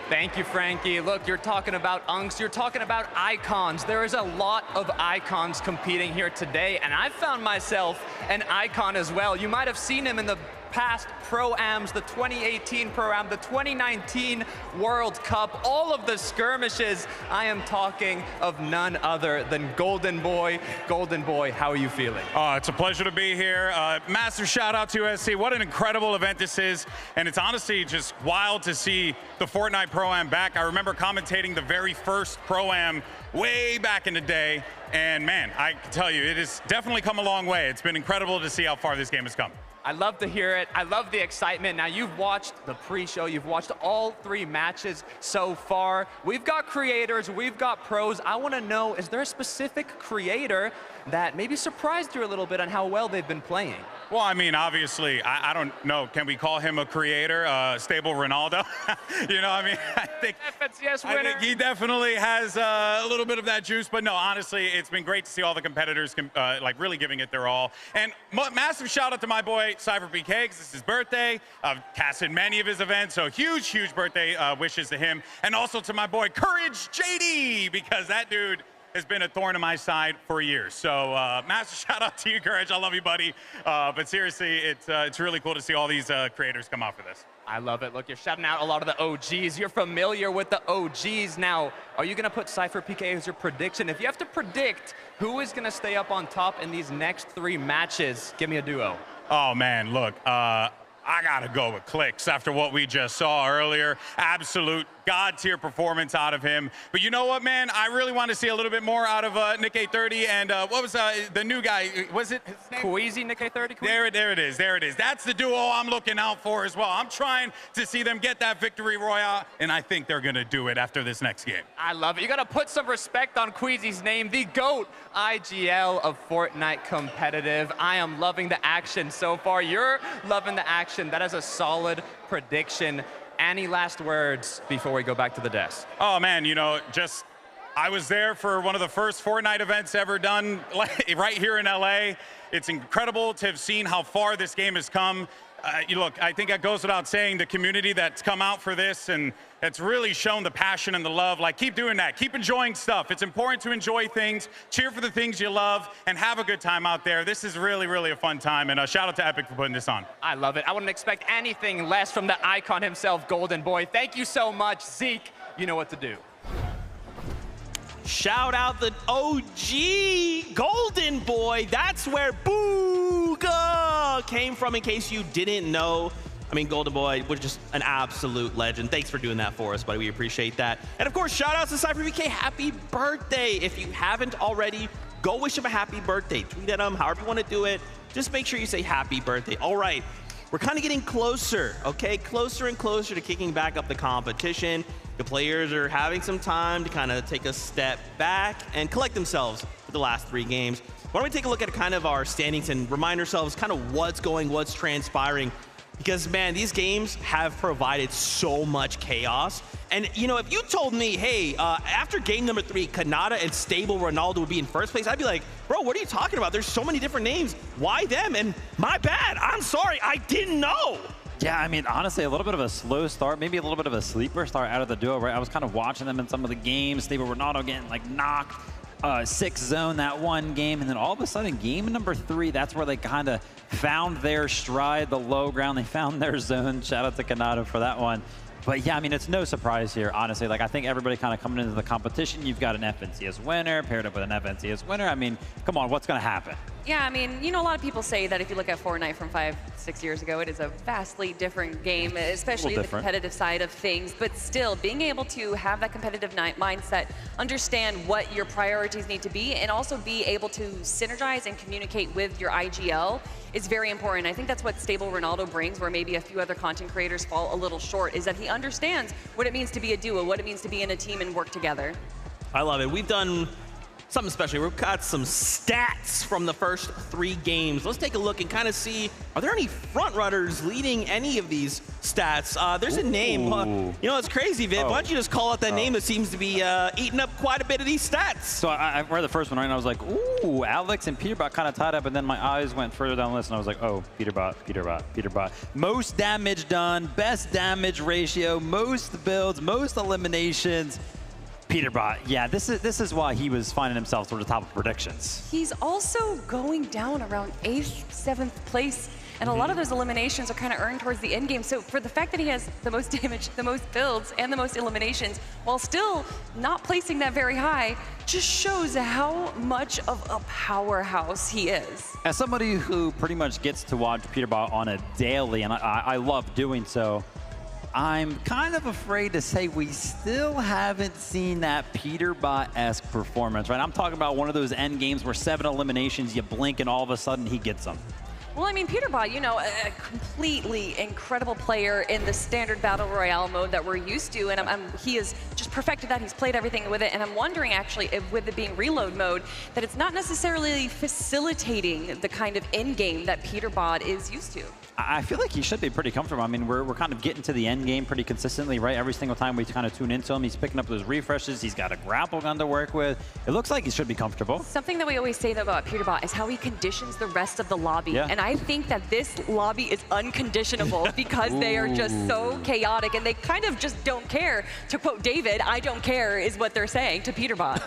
Thank you, Frankie. Look, you're talking about unks, you're talking about icons. There is a lot of icons competing here today, and I found myself an icon as well. You might have seen him in the past Pro-Ams, the 2018 Pro-Am, the 2019 World Cup, all of the skirmishes. I am talking of none other than Golden Boy. Golden Boy, how are you feeling? Oh, it's a pleasure to be here. Massive shout out to USC. What an incredible event this is. And it's honestly just wild to see the Fortnite Pro-Am back. I remember commentating the very first Pro-Am way back in the day. And man, I can tell you, it has definitely come a long way. It's been incredible to see how far this game has come. I love to hear it. I love the excitement. Now, you've watched the pre-show. You've watched all 3 matches so far. We've got creators. We've got pros. I want to know, is there a specific creator that maybe surprised you a little bit on how well they've been playing? Well, I mean, obviously, I don't know. Can we call him a creator? Stable Ronaldo? You know, I mean, I think he definitely has a little bit of that juice. But no, honestly, it's been great to see all the competitors like really giving it their all. And massive shout out to my boy Cypher PK, because it's his birthday. I've casted many of his events, so huge, huge birthday wishes to him. And also to my boy Courage JD, because that dude has been a thorn in my side for years. So massive shout out to you, Courage. I love you, buddy. But seriously, it's really cool to see all these creators come out for this. I love it. Look, you're shouting out a lot of the OGs. You're familiar with the OGs. Now, are you going to put Cypher PK as your prediction? If you have to predict who is going to stay up on top in these next 3 matches, give me a duo. Oh, man, look. I got to go with Clicks after what we just saw earlier. Absolute God-tier performance out of him. But you know what, man? I really want to see a little bit more out of Nick 830 and what was the new guy? Was it his name? Queasy, Nick 830? There it is. There it is. That's the duo I'm looking out for as well. I'm trying to see them get that victory royale, and I think they're going to do it after this next game. I love it. You got to put some respect on Queasy's name, the GOAT IGL of Fortnite competitive. I am loving the action so far. You're loving the action. That is a solid prediction. Any last words before we go back to the desk? Oh, man, you know, I was there for one of the first Fortnite events ever done right here in LA. It's incredible to have seen how far this game has come. Look, I think that goes without saying, the community that's come out for this, and it's really shown the passion and the love. Like, keep doing that. Keep enjoying stuff. It's important to enjoy things, cheer for the things you love, and have a good time out there. This is really, really a fun time, and shout out to Epic for putting this on. I love it. I wouldn't expect anything less from the icon himself, Golden Boy. Thank you so much, Zeke. You know what to do. Shout out the OG Golden Boy. That's where Booga came from, in case you didn't know. I mean, Golden Boy was just an absolute legend. Thanks for doing that for us, buddy. We appreciate that. And of course, shout out to Cypher PK. Happy birthday. If you haven't already, go wish him a happy birthday. Tweet at him, however you want to do it. Just make sure you say happy birthday. All right, we're kind of getting closer, okay? Closer and closer to kicking back up the competition. The players are having some time to kind of take a step back and collect themselves for the last 3 games. Why don't we take a look at kind of our standings and remind ourselves kind of what's transpiring. Because, man, these games have provided so much chaos. And, you know, if you told me, hey, after game number 3, Kanata and Stable Ronaldo would be in first place, I'd be like, bro, what are you talking about? There's so many different names. Why them? And my bad. I'm sorry. I didn't know. Yeah, I mean, honestly, a little bit of a slow start, maybe a little bit of a sleeper start out of the duo, right? I was kind of watching them in some of the games. Stable Ronaldo getting, like, knocked 6 zone that one game, and then all of a sudden, game number 3, that's where they kind of found their stride, the low ground. They found their zone. Shout out to Contato for that one. But yeah, I mean, it's no surprise here, honestly. Like, I think everybody kind of coming into the competition, you've got an FNCS winner paired up with an FNCS winner. I mean, come on, what's going to happen? Yeah, I mean, you know, a lot of people say that if you look at Fortnite from 5-6 years ago, it is a vastly different game, especially the competitive side of things. But still, being able to have that competitive mindset, understand what your priorities need to be, and also be able to synergize and communicate with your IGL is very important. I think that's what Stable Ronaldo brings, where maybe a few other content creators fall a little short, is that he understands what it means to be a duo, what it means to be in a team and work together. I love it. We've done something special. We've got some stats from the first 3 games. Let's take a look and kind of see, are there any front runners leading any of these stats? There's a name. You know, it's crazy, Viv. Why don't you just call out that name that seems to be eating up quite a bit of these stats? So I read the first one, right, and I was like, ooh, Alex and Peterbot kind of tied up, and then my eyes went further down the list, and I was like, oh, Peterbot. Most damage done, best damage ratio, most builds, most eliminations. Peterbot, yeah, this is why he was finding himself toward the top of predictions. He's also going down around 8th, 7th place And a lot of those eliminations are kind of earned towards the end game. So for the fact that he has the most damage, the most builds, and the most eliminations, while still not placing that very high, just shows how much of a powerhouse he is. As somebody who pretty much gets to watch Peterbot on a daily, and I love doing so, I'm kind of afraid to say we still haven't seen that Peterbot-esque performance, right? I'm talking about one of those end games where 7 eliminations, you blink, and all of a sudden he gets them. Well, I mean, Peterbot, you know, a completely incredible player in the standard Battle Royale mode that we're used to, and he has just perfected that. He's played everything with it, and I'm wondering, actually, if with it being reload mode, that it's not necessarily facilitating the kind of end game that Peterbot is used to. I feel like he should be pretty comfortable. I mean, we're kind of getting to the end game pretty consistently, right? Every single time we kind of tune into him, he's picking up those refreshes. He's got a grapple gun to work with. It looks like he should be comfortable. Something that we always say, though, about Peterbot is how he conditions the rest of the lobby. Yeah. And I think that this lobby is unconditionable because they are just so chaotic, and they kind of just don't care. To quote David, I don't care is what they're saying to Peterbot.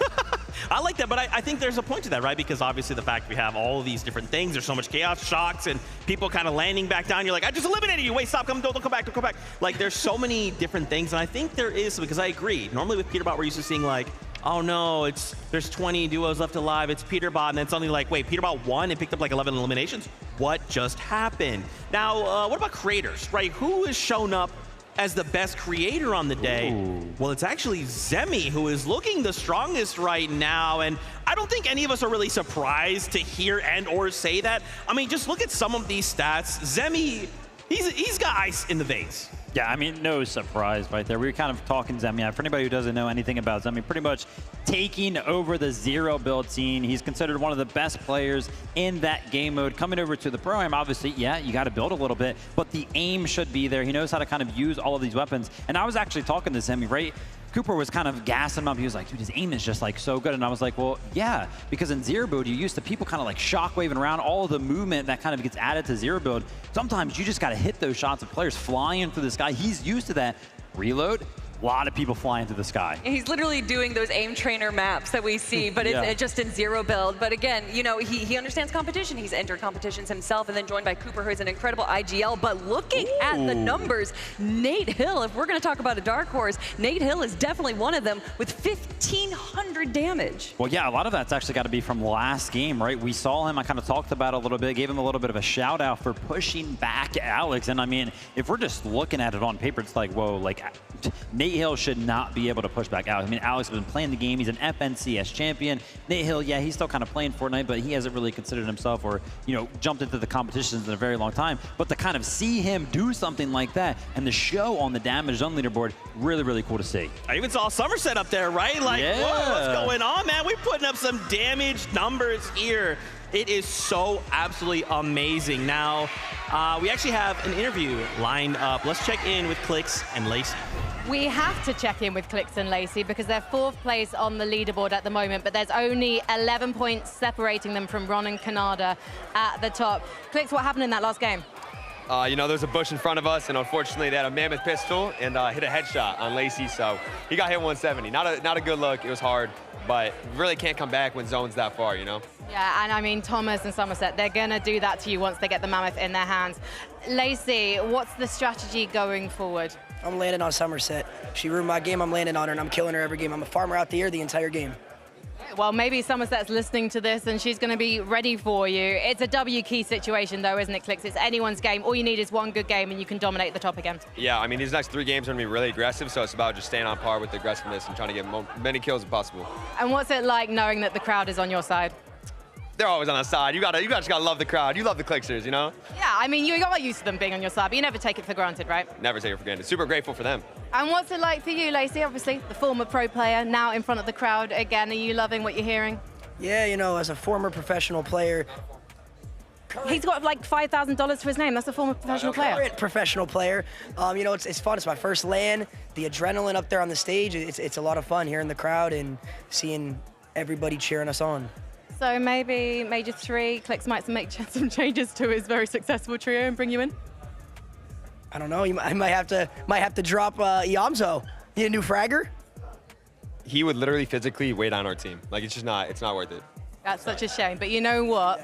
I like that, but I think there's a point to that, right? Because obviously the fact we have all these different things, there's so much chaos, shocks, and people kind of landing back down. You're like, I just eliminated you. Wait, stop, don't come back, don't come back. Like, there's so many different things, and I think there is, because I agree. Normally with Peterbot, we're used to seeing like, oh no, there's 20 duos left alive, it's Peterbot, and then suddenly like, wait, Peterbot won and picked up like 11 eliminations? What just happened? Now, what about creators, right? Who has shown up as the best creator on the day? Ooh. Well, it's actually Zemi, who is looking the strongest right now, and I don't think any of us are really surprised to hear and or say that. I mean, just look at some of these stats. Zemi, he's got ice in the veins. Yeah, I mean, no surprise right there. We were kind of talking Zemi. For anybody who doesn't know anything about Zemi, pretty much taking over the zero build scene. He's considered one of the best players in that game mode. Coming over to the Pro-Am, obviously, yeah, you got to build a little bit, but the aim should be there. He knows how to kind of use all of these weapons. And I was actually talking to Zemi, right? Cooper was kind of gassing him up. He was like, dude, his aim is just like so good. And I was like, well, yeah, because in zero build, you're used to people kind of like shockwaving around, all of the movement that kind of gets added to zero build. Sometimes you just got to hit those shots of players flying through the sky. He's used to that. Reload, a lot of people flying through the sky. He's literally doing those aim trainer maps that we see, but it's just in zero build. But again, you know, he understands competition. He's entered competitions himself, and then joined by Cooper, who's an incredible IGL. But looking at the numbers, Nate Hill, if we're going to talk about a dark horse, Nate Hill is definitely one of them with 1,500 damage. Well, yeah, a lot of that's actually got to be from last game, right? We saw him, I kind of talked about it a little bit, gave him a little bit of a shout out for pushing back Alex. And I mean, if we're just looking at it on paper, it's like, whoa, like Nate Hill should not be able to push back Alex. I mean, Alex has been playing the game. He's an FNCS champion. Nate Hill, yeah, he's still kind of playing Fortnite, but he hasn't really considered himself or, you know, jumped into the competitions in a very long time. But to kind of see him do something like that and the show on the damage done leaderboard, really, really cool to see. I even saw Somerset up there, right? Like, yeah. Whoa, what's going on, man? We're putting up some damage numbers here. It is so absolutely amazing. Now, we actually have an interview lined up. Let's check in with Clicks and Lacey. We have to check in with Clicks and Lacey because they're 4th place on the leaderboard at the moment, but there's only 11 points separating them from Ron and Canada at the top. Clicks, what happened in that last game? You know, there's a bush in front of us, and unfortunately they had a mammoth pistol and hit a headshot on Lacey, so he got hit 170. Not a good look. It was hard, but really can't come back when zone's that far, you know? Yeah, and I mean, Thomas and Somerset, they're going to do that to you once they get the mammoth in their hands. Lacey, what's the strategy going forward? I'm landing on Somerset. She ruined my game, I'm landing on her, and I'm killing her every game. I'm a farmer out the air the entire game. Well, maybe Somerset's listening to this and she's going to be ready for you. It's a W key situation, though, isn't it, Clicks? It's anyone's game. All you need is one good game and you can dominate the top again. Yeah, I mean, these next 3 games are going to be really aggressive, so it's about just staying on par with the aggressiveness and trying to get many kills as possible. And what's it like knowing that the crowd is on your side? They're always on our side. You just gotta love the crowd. You love the Clicksers, you know? Yeah, I mean, you got used to them being on your side, but you never take it for granted, right? Never take it for granted. Super grateful for them. And what's it like for you, Lacey? Obviously, the former pro player, now in front of the crowd again. Are you loving what you're hearing? Yeah, you know, as a former professional player. He's got like $5,000 for his name. That's a former professional player. Current professional player. You know, it's fun. It's my first LAN. The adrenaline up there on the stage, it's a lot of fun hearing the crowd and seeing everybody cheering us on. So maybe Major 3, Clicks might make some changes to his very successful trio and bring you in? I don't know. I might have to drop Iamzo. Need a new fragger? He would literally physically weigh down our team. Like, it's not worth it. That's such a shame, but you know what?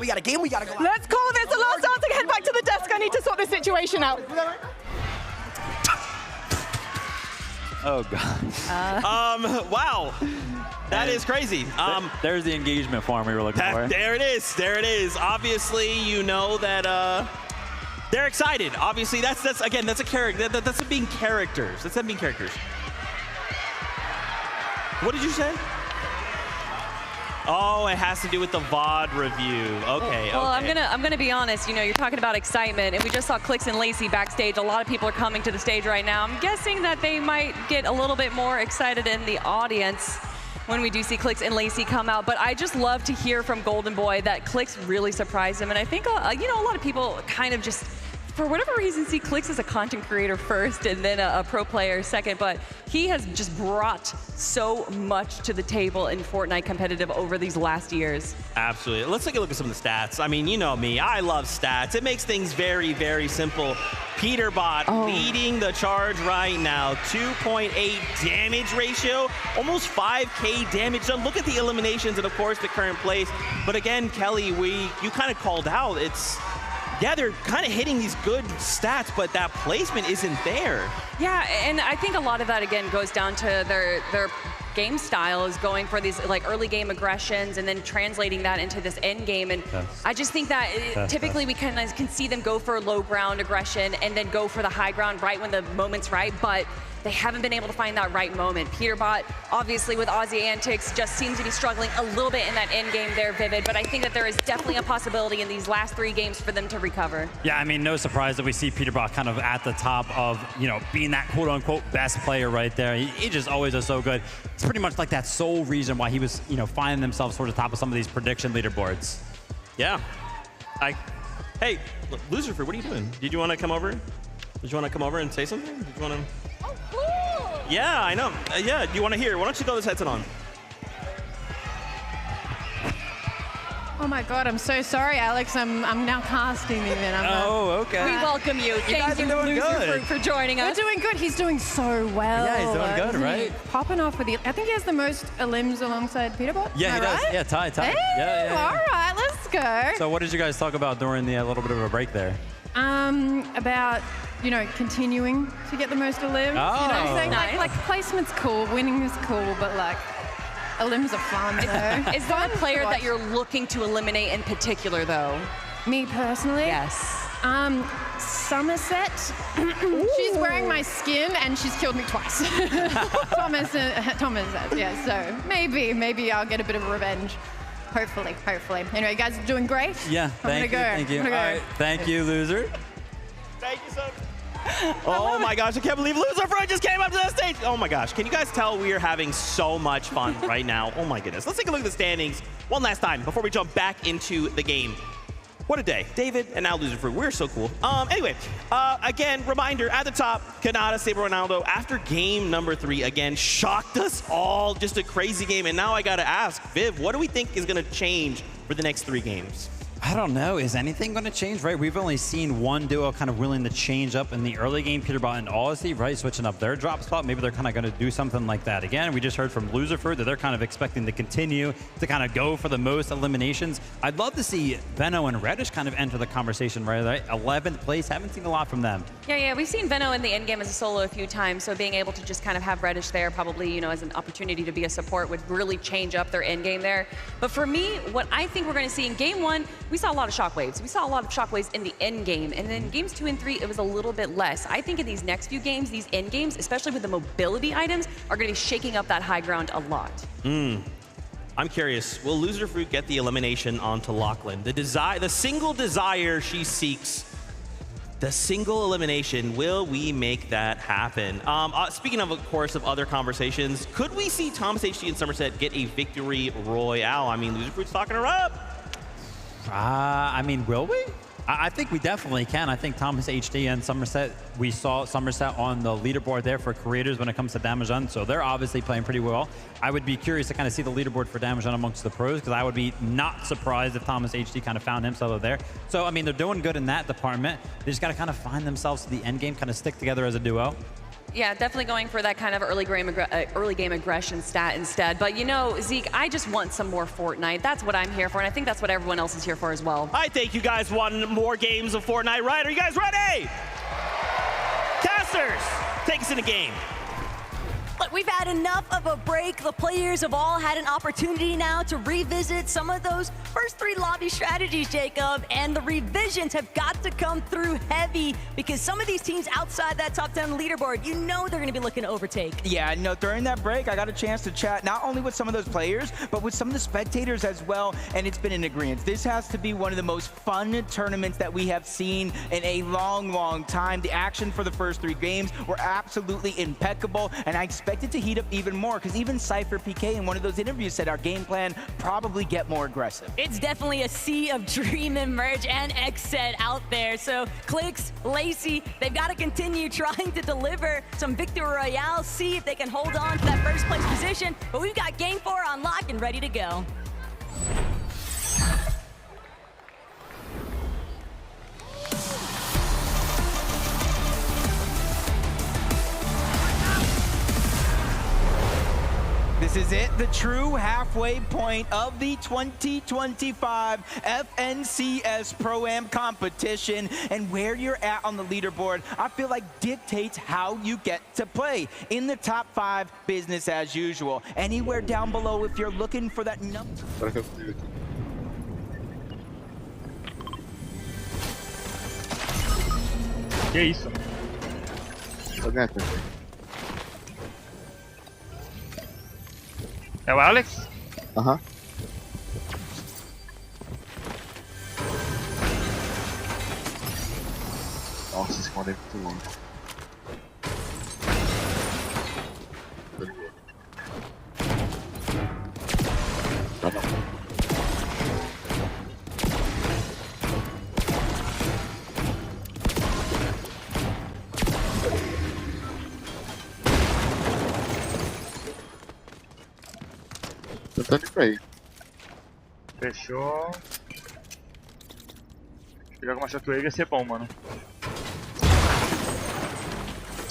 We got a game, we got to go out. Let's call this the last chance to head back to the desk. I need to sort this situation out. Oh, God. Wow. That is crazy. There's the engagement form we were looking for. There it is. There it is. Obviously, you know that they're excited. Obviously, that's a character. That's them being characters. That's them being characters. What did you say? Oh, it has to do with the VOD review. Okay. Well, okay. I'm gonna be honest. You know, you're talking about excitement, and we just saw Clicks and Lacey backstage. A lot of people are coming to the stage right now. I'm guessing that they might get a little bit more excited in the audience when we do see Clicks and Lacey come out. But I just love to hear from Golden Boy that Clicks really surprised him, and I think you know, a lot of people kind of just, for whatever reason, see Clicks as a content creator first and then a pro player second, but he has just brought so much to the table in Fortnite competitive over these last years. Absolutely. Let's take a look at some of the stats. I mean, you know me, I love stats. It makes things very, very simple. Peterbot leading the charge right now. 2.8 damage ratio, almost 5K damage done. Look at the eliminations and, of course, the current place. But again, Kelly, you kind of called out. Yeah, they're kind of hitting these good stats, but that placement isn't there. Yeah, and I think a lot of that, again, goes down to their game style is going for these like early game aggressions and then translating that into this end game. And I just think that typically we kind of can see them go for low ground aggression and then go for the high ground right when the moment's right, but they haven't been able to find that right moment. Peterbot, obviously with Aussie Antics, just seems to be struggling a little bit in that end game there, Vivid, but I think that there is definitely a possibility in these last 3 games for them to recover. Yeah, I mean, no surprise that we see Peterbot kind of at the top of, you know, being that quote-unquote best player right there. He just always is so good. It's pretty much like that sole reason why he was, you know, finding themselves towards the top of some of these prediction leaderboards. Yeah. Hey, Loser Fruit, what are you doing? Did you want to come over? Did you want to come over and say something? Did you want to? Oh, cool. Yeah, I know. Yeah, do you want to hear? Why don't you throw this headset on? Oh my God, I'm so sorry, Alex. I'm now casting even. Okay. We welcome you. Thank you, Loser for joining us. We're doing good. He's doing so well. Yeah, he's doing good, right? Popping off with the. I think he has the most elims alongside Peterbot. Yeah, he does. Right? Yeah, tie. Hey, Yeah. all right, let's go. So what did you guys talk about during the little bit of a break there? About, you know, continuing to get the most elims. You know what I'm saying? Nice. Like placement's cool, winning is cool, but like elims are fun though. Is there a player that you're looking to eliminate in particular, though? Me personally? Yes. Somerset. She's wearing my skin and she's killed me twice. Thomas, yeah, so maybe I'll get a bit of revenge. Hopefully. Anyway, guys are doing great. Yeah, thank you. All right, thank you, Loser. Thank you so much. Oh my gosh, I can't believe Loser Fruit just came up to the stage. Oh my gosh, can you guys tell we are having so much fun right now? Oh my goodness. Let's take a look at the standings one last time before we jump back into the game. What a day. David and now Loser Fruit. We're so cool. Anyway, again, reminder at the top, Contato, Stable Ronaldo, after game number 3, again, shocked us all. Just a crazy game. And now I got to ask, Viv, what do we think is going to change for the next 3 games? I don't know. Is anything going to change, right? We've only seen one duo kind of willing to change up in the early game, Peterbot and Aussie, right? Switching up their drop spot. Maybe they're kind of going to do something like that again. We just heard from Loser Fruit that they're kind of expecting to continue to kind of go for the most eliminations. I'd love to see Venno and Reddish kind of enter the conversation, right? 11th place. Haven't seen a lot from them. Yeah, we've seen Venno in the end game as a solo a few times, so being able to just kind of have Reddish there probably, you know, as an opportunity to be a support would really change up their end game there. But for me, what I think we're going to see in game 1, we saw a lot of shockwaves. We saw a lot of shockwaves in the end game, and then games 2 and 3, it was a little bit less. I think in these next few games, these end games, especially with the mobility items, are going to be shaking up that high ground a lot. I'm curious, will Loser Fruit get the elimination onto Lachlan? The single desire she seeks, the single elimination, will we make that happen? Speaking of course, of other conversations, could we see ThomasHD and Somerset get a victory royale? I mean, Loser Fruit's talking her up. I mean, will we? I think we definitely can. I think ThomasHD and Somerset, we saw Somerset on the leaderboard there for creators when it comes to damage done, so they're obviously playing pretty well. I would be curious to kind of see the leaderboard for damage done amongst the pros, because I would be not surprised if ThomasHD kind of found himself there. So, I mean, they're doing good in that department. They just got to kind of find themselves to the end game, kind of stick together as a duo. Yeah, definitely going for that kind of early game aggression stat instead. But you know, Zeke, I just want some more Fortnite. That's what I'm here for, and I think that's what everyone else is here for as well. I think you guys want more games of Fortnite, right? Are you guys ready? Casters, take us in the game. Look, we've had enough of a break. The players have all had an opportunity now to revisit some of those first 3 lobby strategies, Jacob, and the revisions have got to come through heavy because some of these teams outside that top 10 leaderboard, you know they're going to be looking to overtake. Yeah, no, during that break, I got a chance to chat not only with some of those players, but with some of the spectators as well, and it's been an agreement. This has to be one of the most fun tournaments that we have seen in a long, long time. The action for the first 3 games were absolutely impeccable, and I expect it to heat up even more because even Cypher PK in one of those interviews said our game plan probably get more aggressive. It's definitely a sea of Dream and Merge and Xset out there. So Clicks, Lacey, they've got to continue trying to deliver some Victory Royale, see if they can hold on to that first place position. But we've got Game 4 on lock and ready to go. This is it, the true halfway point of the 2025 FNCS Pro-Am competition, and where you're at on the leaderboard, I feel like dictates how you get to play. In the top 5, business as usual. Anywhere down below, if you're looking for that number. Que isso? É o Alex? Aham. Nossa, esse comando é muito longe. Tá não. Tentando ir pra aí. Fechou. Pegar uma shockwave ia ser bom, mano.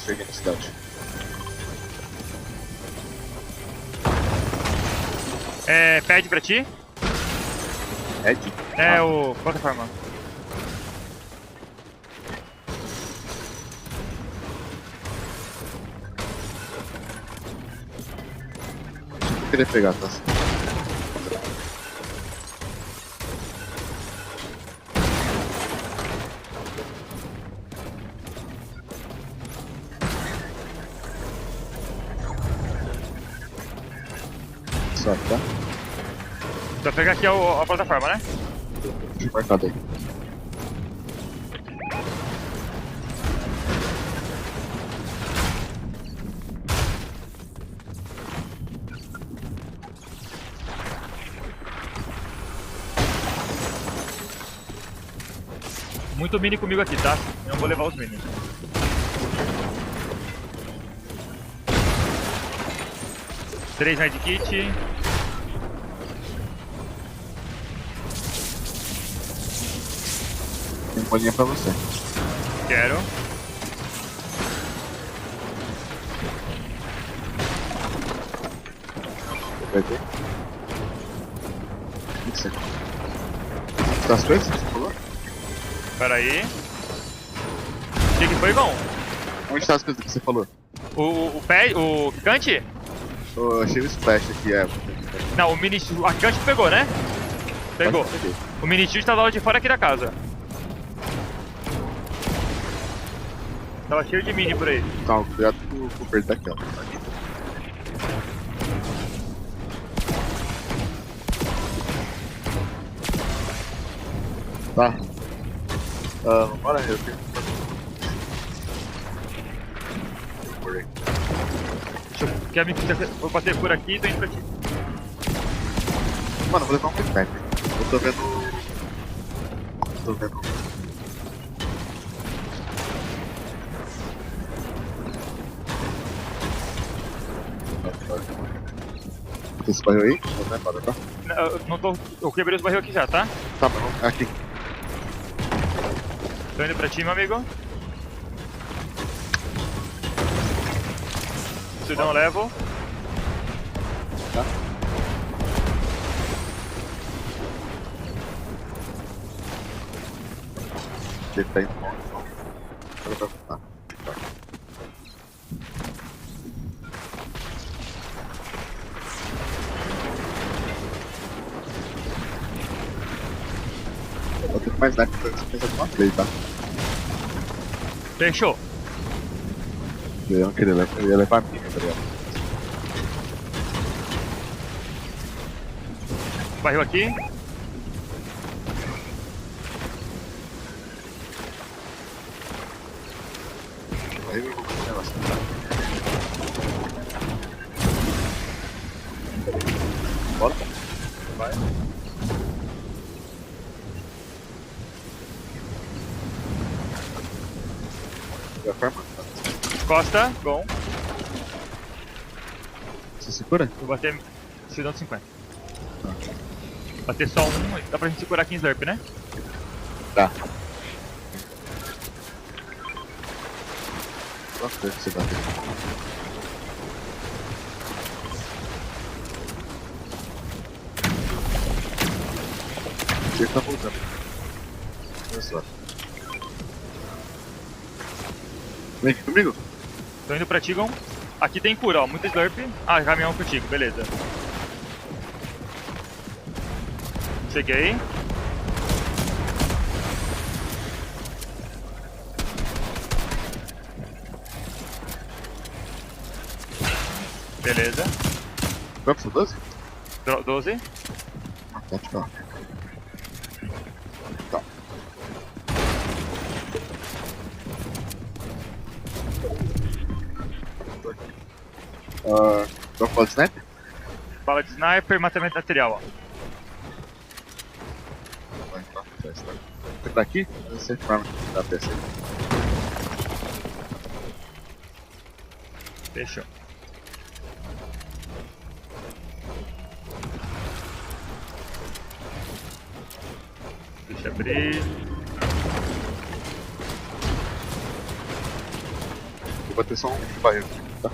Cheguei na cidade. É, pad pra ti? Pad? É o... plataforma. Vou querer pegar, tá? Só, tá? Só pegar aqui a plataforma, né? Deixa marcado aí. Muito mini comigo aqui, tá? Eu não vou levar os mini. Três medkit. Tem bolinha pra você. Quero. Vai ver? O que você... Tá as coisas que você falou? Pera aí. O que foi, Gon? Onde tá as coisas que você falou? O pé, o gigante? Eu achei o splash aqui, é. Não, o mini... A gigante pegou, né? Pegou. O mini shield tá do lado de fora aqui da casa. Tava cheio de mini por aí. Calma, cuidado com o verde daqui, ó. Tá. Bora, eu tenho. Quer me... Vou bater por aqui e tô indo pra ti. Mano, vou levar um flashback. Eu tô vendo. Tem esse barril aí? Não vai embora, tá? Não tô... Eu quebrei os barril aqui já, tá? Tá bom, aqui. Tô indo pra ti, meu amigo. Se não, eu levo. Tá. Ele tá indo bom. Ele vai voltar. Vou ter mais nada pra fazer alguma play, tá? Fechou. Eu não queria levar, eu ia levar a minha, tá ligado? Barril aqui. Aí eu vou fazer um negócio. Bora. Vai. Já forma? Costa, bom. Você segura? Vou bater cidadão de 50. Bater só um, dá pra gente se curar aqui em Slurp, né? Tá. Quanto tempo você bateu? Ele tá voltando. Olha só. Vem aqui comigo? Tô indo pra Tigon. Aqui tem cura, ó. Muito Slurp. Ah, caminhão contigo, beleza. Cheguei. Beleza. Quanto? 12? 12. Tá, tchau. Tá. Qual bala de sniper? Bala de sniper, matamento material, ó. Vai, tá. Você tá aqui? Você farma da PC. Fechou. Deixa eu abrir. Vou bater só um barril, tá?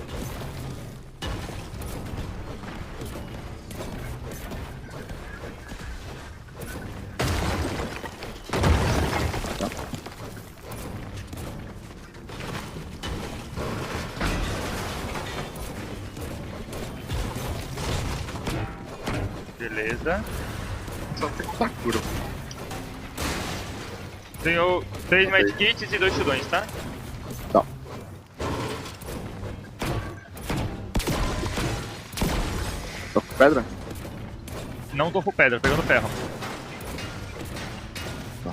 Beleza. Só tem que estar cura. Tenho 3 medkits e 2 tudões, tá? Tá. Tô com pedra? Não tô com pedra, pegando ferro. Tá.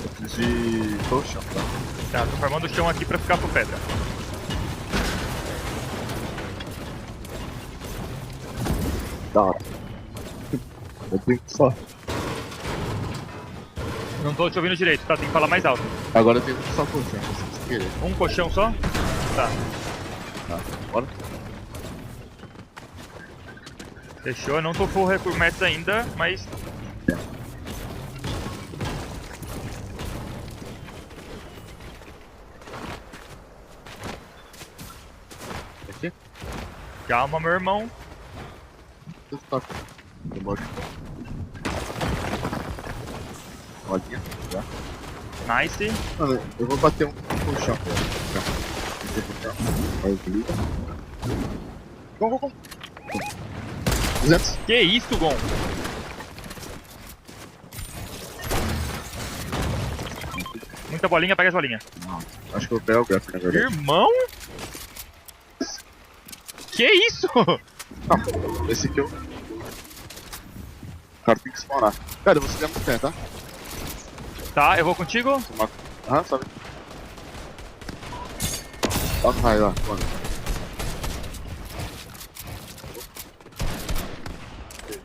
Eu preciso de colchão, tá? Tá, tô formando o chão aqui pra ficar com pedra. Da hora. Eu tenho que só. Não tô te ouvindo direito, tá? Tem que falar mais alto. Agora eu tenho só colchão, se querer. Um colchão só? Tá. Tá, bora. Fechou, eu não tô full recursos ainda, mas... Aqui? Calma, meu irmão. Olha, já. Nice. Mano, eu vou bater um colchão. Go. 200. Que isso, Gon? Muita bolinha, pega as bolinhas. Não, acho que eu vou pegar o graph, na verdade. Irmão? Que isso? Ah, esse aqui eu... O cara tem que spawnar. Cara, você ganha muito tempo, tá? Tá, eu vou contigo? Aham, sobe. Dá um raio lá, mano.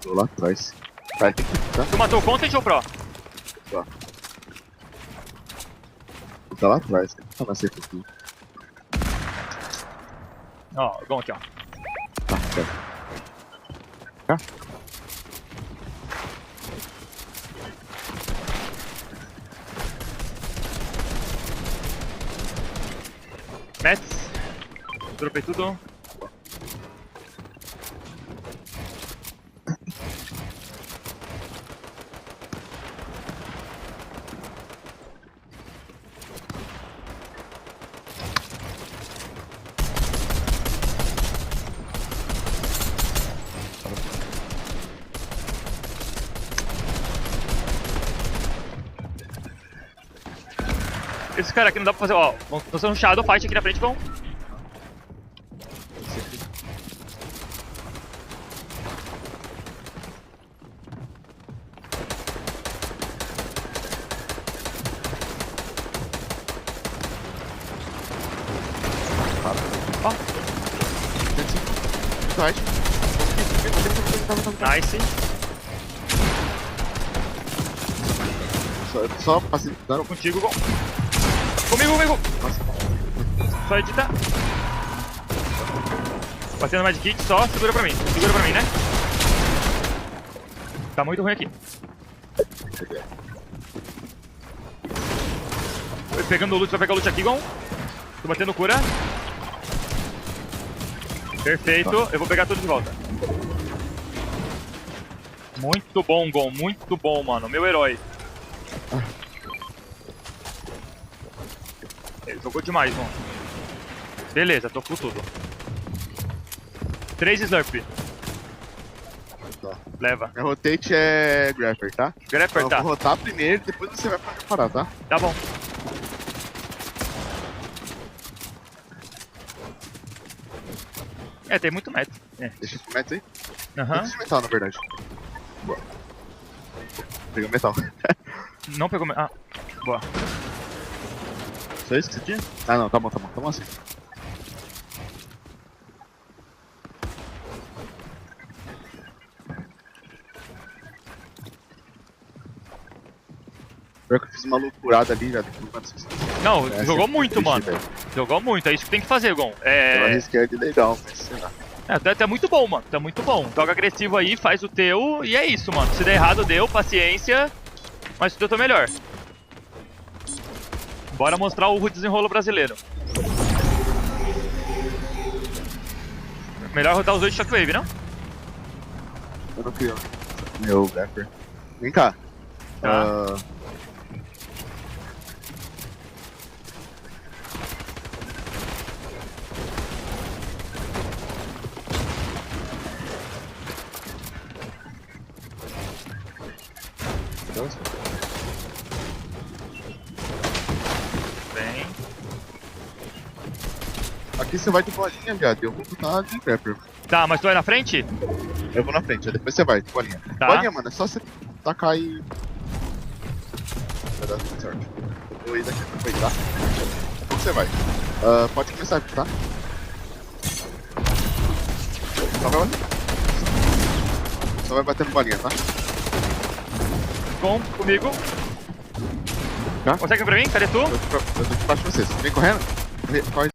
Tô lá atrás. Tá aqui, tá? Tu matou o Contato ou Pro? Tá. Tá lá atrás, cara. Tá na seca aqui. Ó, Gon aqui, ó. Tá, pera. Cá? Dropei tudo. Esse cara aqui não dá pra fazer, ó. Tô sendo um shadow fight aqui na frente, vão. Ó. Nice. Só facilitando. Contigo, Gon. Comigo. Só edita. Batendo mais kit, só segura pra mim, né? Tá muito ruim aqui. Tô pegando o loot, vai pegar o loot aqui, Gon. Tô batendo cura. Perfeito, eu vou pegar tudo de volta. Muito bom, Gon, muito bom, mano. Meu herói. Ele jogou demais, Gon. Beleza, tô com tudo. 3 Slurp. Tá. Leva. Meu rotate é Grapper, tá? Grapper, então, tá. Eu vou rotar primeiro, depois você vai preparar, tá? Tá bom. É, tem muito meta. É. Deixa esse meta aí. Aham. Tem metal, na verdade. Boa. Pegou metal. Não pegou metal. Ah, boa. Só isso que você tinha? Ah, não, tá bom assim. Pior que eu fiz uma loucurada ali, já. Não, jogou muito, mano. Jogou muito, é isso que tem que fazer, Gon. Eu arrisquei de legal, mas sei lá. Tá muito bom, mano. Tá muito bom. Joga agressivo aí, faz o teu e é isso, mano. Se der errado, deu, paciência. Mas o teu melhor. Bora mostrar o desenrolo brasileiro. Melhor rodar os 2 de Shockwave, não? Eu não queria. Meu Grapper. Vem cá. Tá. Bem. Aqui você vai de bolinha, viado. Eu vou botar de Grapper. Tá, mas tu vai na frente? Eu vou na frente, aí depois você vai de bolinha. Tá. Bolinha, mano, é só você tacar e... Vai dar tudo certo. Eu vou ir daqui pra frente, tá? Como você vai? Pode começar aqui, tá? Só vai batendo bolinha, tá? Bom, comigo. Tá? Consegue vir pra mim? Cadê tu? Eu tô aqui embaixo de vocês. Vem correndo. Corre.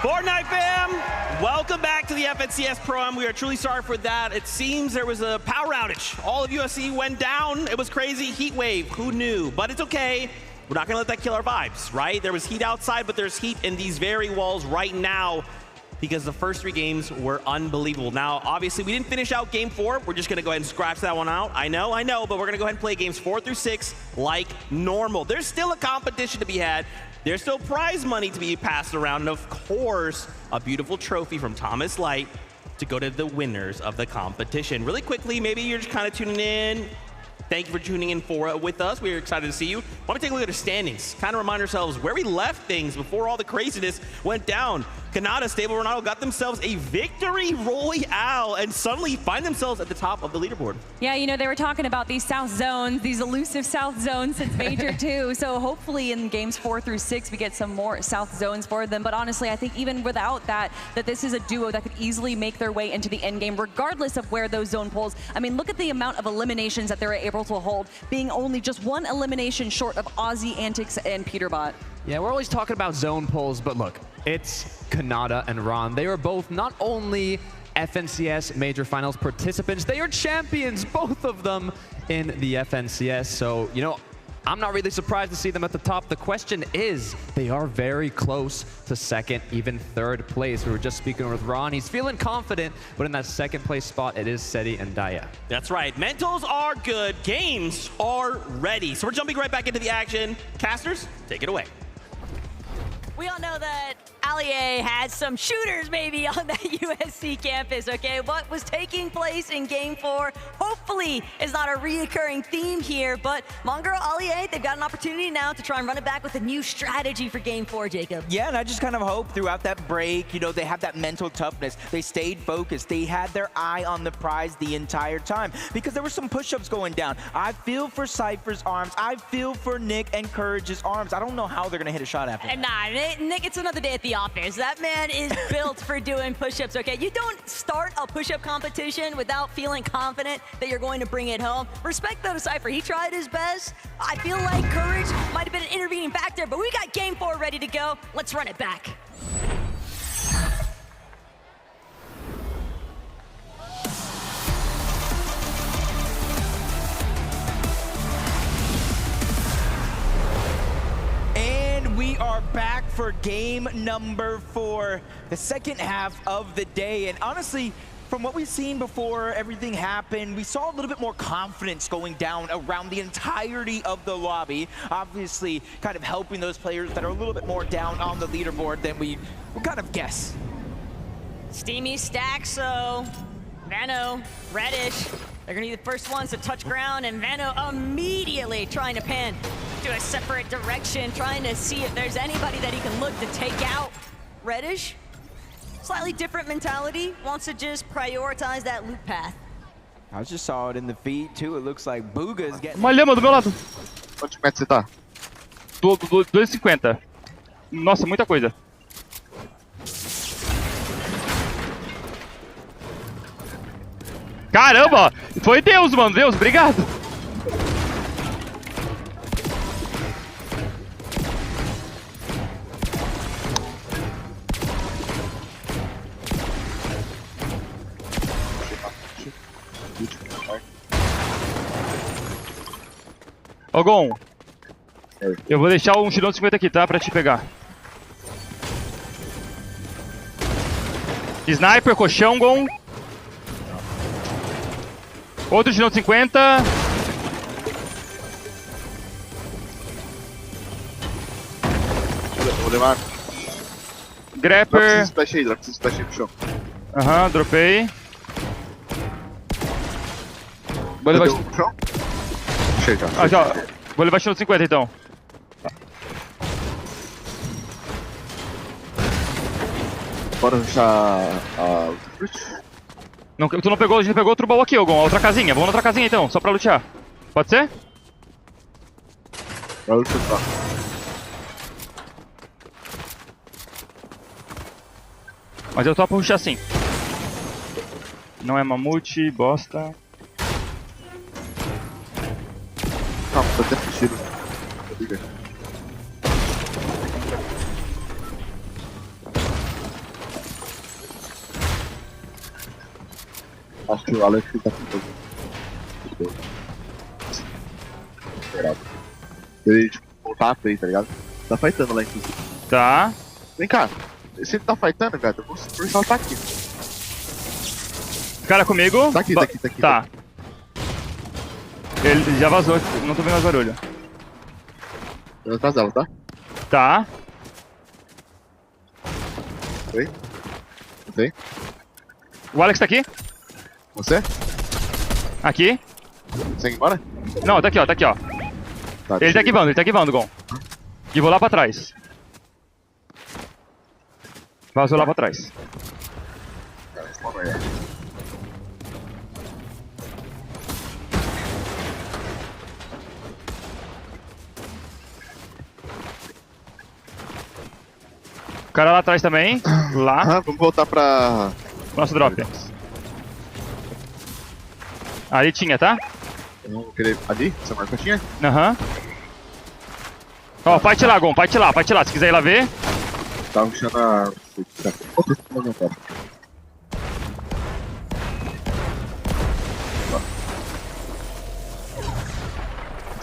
Fortnite fam, welcome back to the FNCS Pro-Am. We are truly sorry for that. It seems there was a power outage. All of USC went down. It was crazy. Heat wave. Who knew? But it's okay. We're not going to let that kill our vibes, right? There was heat outside, but there's heat in these very walls right now because the first 3 games were unbelievable. Now, obviously, we didn't finish out Game 4. We're just going to go ahead and scratch that one out. I know, but we're going to go ahead and play Games 4 through 6 like normal. There's still a competition to be had. There's still prize money to be passed around, and of course, a beautiful trophy from Thomas Light to go to the winners of the competition. Really quickly, maybe you're just kind of tuning in. Thank you for tuning in with us. We're excited to see you. Why don't we take a look at the standings, kind of remind ourselves where we left things before all the craziness went down. Canada, Stable Ronaldo got themselves a victory royale and suddenly find themselves at the top of the leaderboard. Yeah, you know, they were talking about these south zones, these elusive south zones since Major 2. So hopefully in games 4 through 6, we get some more south zones for them. But honestly, I think even without that, this is a duo that could easily make their way into the end game, regardless of where those zone pulls. I mean, look at the amount of eliminations that they're able to hold, being only just 1 elimination short of Aussie Antics and Peterbot. Yeah, we're always talking about zone pulls, but look, it's Canada and Ron. They are both not only FNCS Major Finals participants, they are champions, both of them in the FNCS. So, you know, I'm not really surprised to see them at the top. The question is, they are very close to 2nd, even 3rd place. We were just speaking with Ron. He's feeling confident, but in that 2nd place spot, it is Seti and Daya. That's right. Mentals are good. Games are ready. So we're jumping right back into the action. Casters, take it away. We all know that Allier had some shooters maybe on that USC campus, okay? What was taking place in Game 4 hopefully is not a reoccurring theme here, but Mongero Allier, they've got an opportunity now to try and run it back with a new strategy for Game 4, Jacob. Yeah, and I just kind of hope throughout that break, you know, they have that mental toughness. They stayed focused. They had their eye on the prize the entire time because there were some push-ups going down. I feel for Cypher's arms. I feel for Nick and Courage's arms. I don't know how they're going to hit a shot after that. Nah, Nick, it's another day at the office. That man is built for doing push-ups, okay? You don't start a push-up competition without feeling confident that you're going to bring it home. Respect though to Cypher. He tried his best. I feel like Courage might have been an intervening factor, but we got Game 4 ready to go. Let's run it back. We are back for game number 4, the 2nd half of the day. And honestly, from what we've seen before everything happened, we saw a little bit more confidence going down around the entirety of the lobby. Obviously, kind of helping those players that are a little bit more down on the leaderboard than we would kind of guess. Steamy stack, so Vano, Reddish, they're gonna be the first ones to touch ground, and Vano immediately trying to pan to a separate direction, trying to see if there's anybody that he can look to take out. Reddish, slightly different mentality, wants to just prioritize that loop path. I just saw it in the feed too. It looks like Booga's getting... Uma lhama do meu lado. Quantos metros você tá? 250. Nossa, muita coisa. Caramba! Foi Deus, mano. Deus, obrigado. Ô, Gon, eu vou deixar um tirão de 50 aqui, tá? Pra te pegar. Sniper, colchão, Gon. Outro tirão de 50. Vou levar. Grapper. Splash aí pro chão. Aham, dropei. Vou levar... Cheio já. Aqui, ó. Vou levar tirão de 50 então. Bora deixar a fruit? Não, tu não pegou, a gente pegou outro baú aqui, Ogon, a outra casinha. Vamos na outra casinha então, só pra lutear. Pode ser? Pra lutear. Mas eu topo rushar sim. Não é mamute, bosta. Calma, tô até fugindo. Acho que o Alex tá com tudo. Esperado. Ele, tipo, voltar a play, tá ligado? Tá fightando lá, inclusive. Tá. Vem cá. Se ele tá fightando, cara, eu vou forçar tá aqui. Cara comigo. Tá aqui, tá aqui, tá aqui. Tá. Ele já vazou, não tô vendo mais barulho. Eu vou atrás dela, tá? Tá. Oi? Oi? O Alex tá aqui. Você? Aqui. Você ir embora? Não, tá aqui, ó, tá aqui, ó. Tá, ele tá esquivando, Gon. E vou lá pra trás. Vazou lá pra trás. O cara lá atrás também. Lá. Vamos voltar pra... Nosso drop. Ali tinha, tá? Eu não vou querer... Ali? Você marcou a tinha? Aham. Ó, fight lá, Gon. Fight lá. Se quiser ir lá ver. Tá puxando a... Tá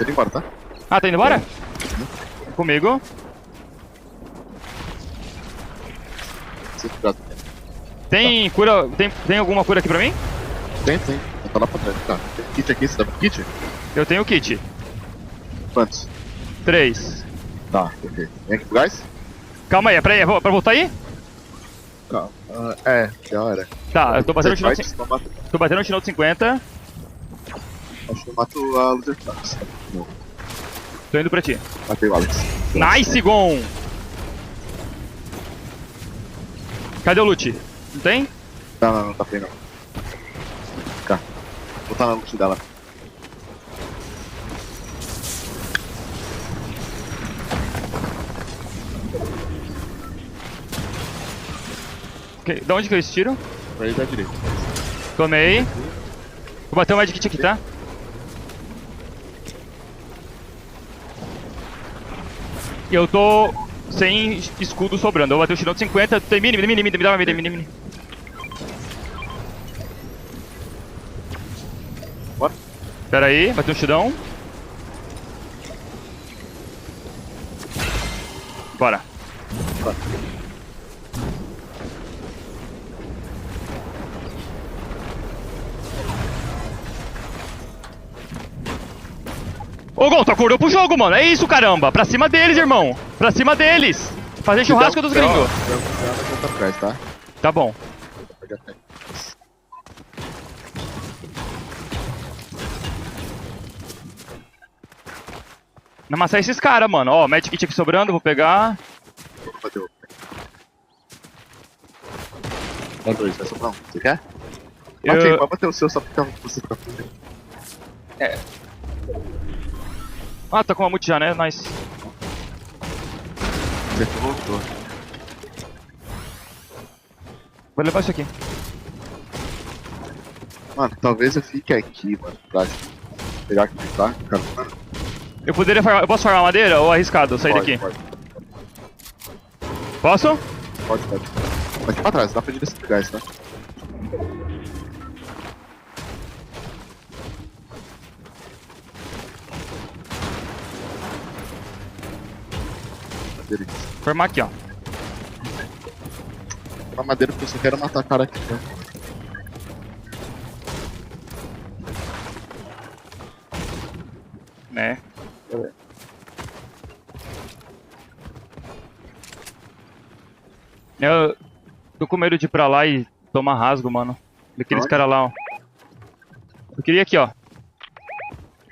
indo embora, tá? Ah, tá indo embora? Comigo. Tem cura... Tem alguma cura aqui pra mim? Tem. Tá lá pra trás. Tá. Tem kit aqui, você dá um kit? Eu tenho kit. Quantos? 3. Tá, ok. Vem aqui pro gás? Calma aí, é pra voltar aí? Calma. Já era. Tá, eu tô batendo no final de 50. Acho que eu mato a Loser Class. Tô indo pra ti. Matei o Alex. Nice, Gon! Cadê o loot? Não tem? Não tá bem não. Cá. Vou botar na loot dela. Okay. Da onde que eles tiram? Pra ele da direita. Tomei. Vou bater o medkit aqui, tá? Eu tô sem escudo sobrando. Eu vou bater o shieldão de 50. Tem mini. Me dá uma mini. Bora. Pera aí, bateu o shieldão. Bora. Ô, Gon, tu acordou pro jogo, mano. É isso, caramba. Pra cima deles, irmão. Pra cima deles. Fazer churrasco dos gringos. Tá? Tá bom. Não amassar esses caras, mano. Ó, medkit aqui sobrando, vou pegar. Vai dois, vai sobrar um. Você quer? Bate aí, pode bater o seu só porque você fica fugindo. É. Ah, tá com uma multi já, né? Nice. Você voltou. Vou levar isso aqui. Mano, talvez eu fique aqui, mano, pra pegar aqui, tá? Eu poderia farmar, eu posso farmar madeira ou arriscado sair daqui? Pode. Posso? Pode. Aqui pra trás, dá pra direção do gás, tá? Formar aqui, ó. Uma madeira porque eu só quero matar a cara aqui, né? Né? Eu tô com medo de ir pra lá e tomar rasgo, mano. Daqueles caras lá, ó. Eu queria aqui, ó.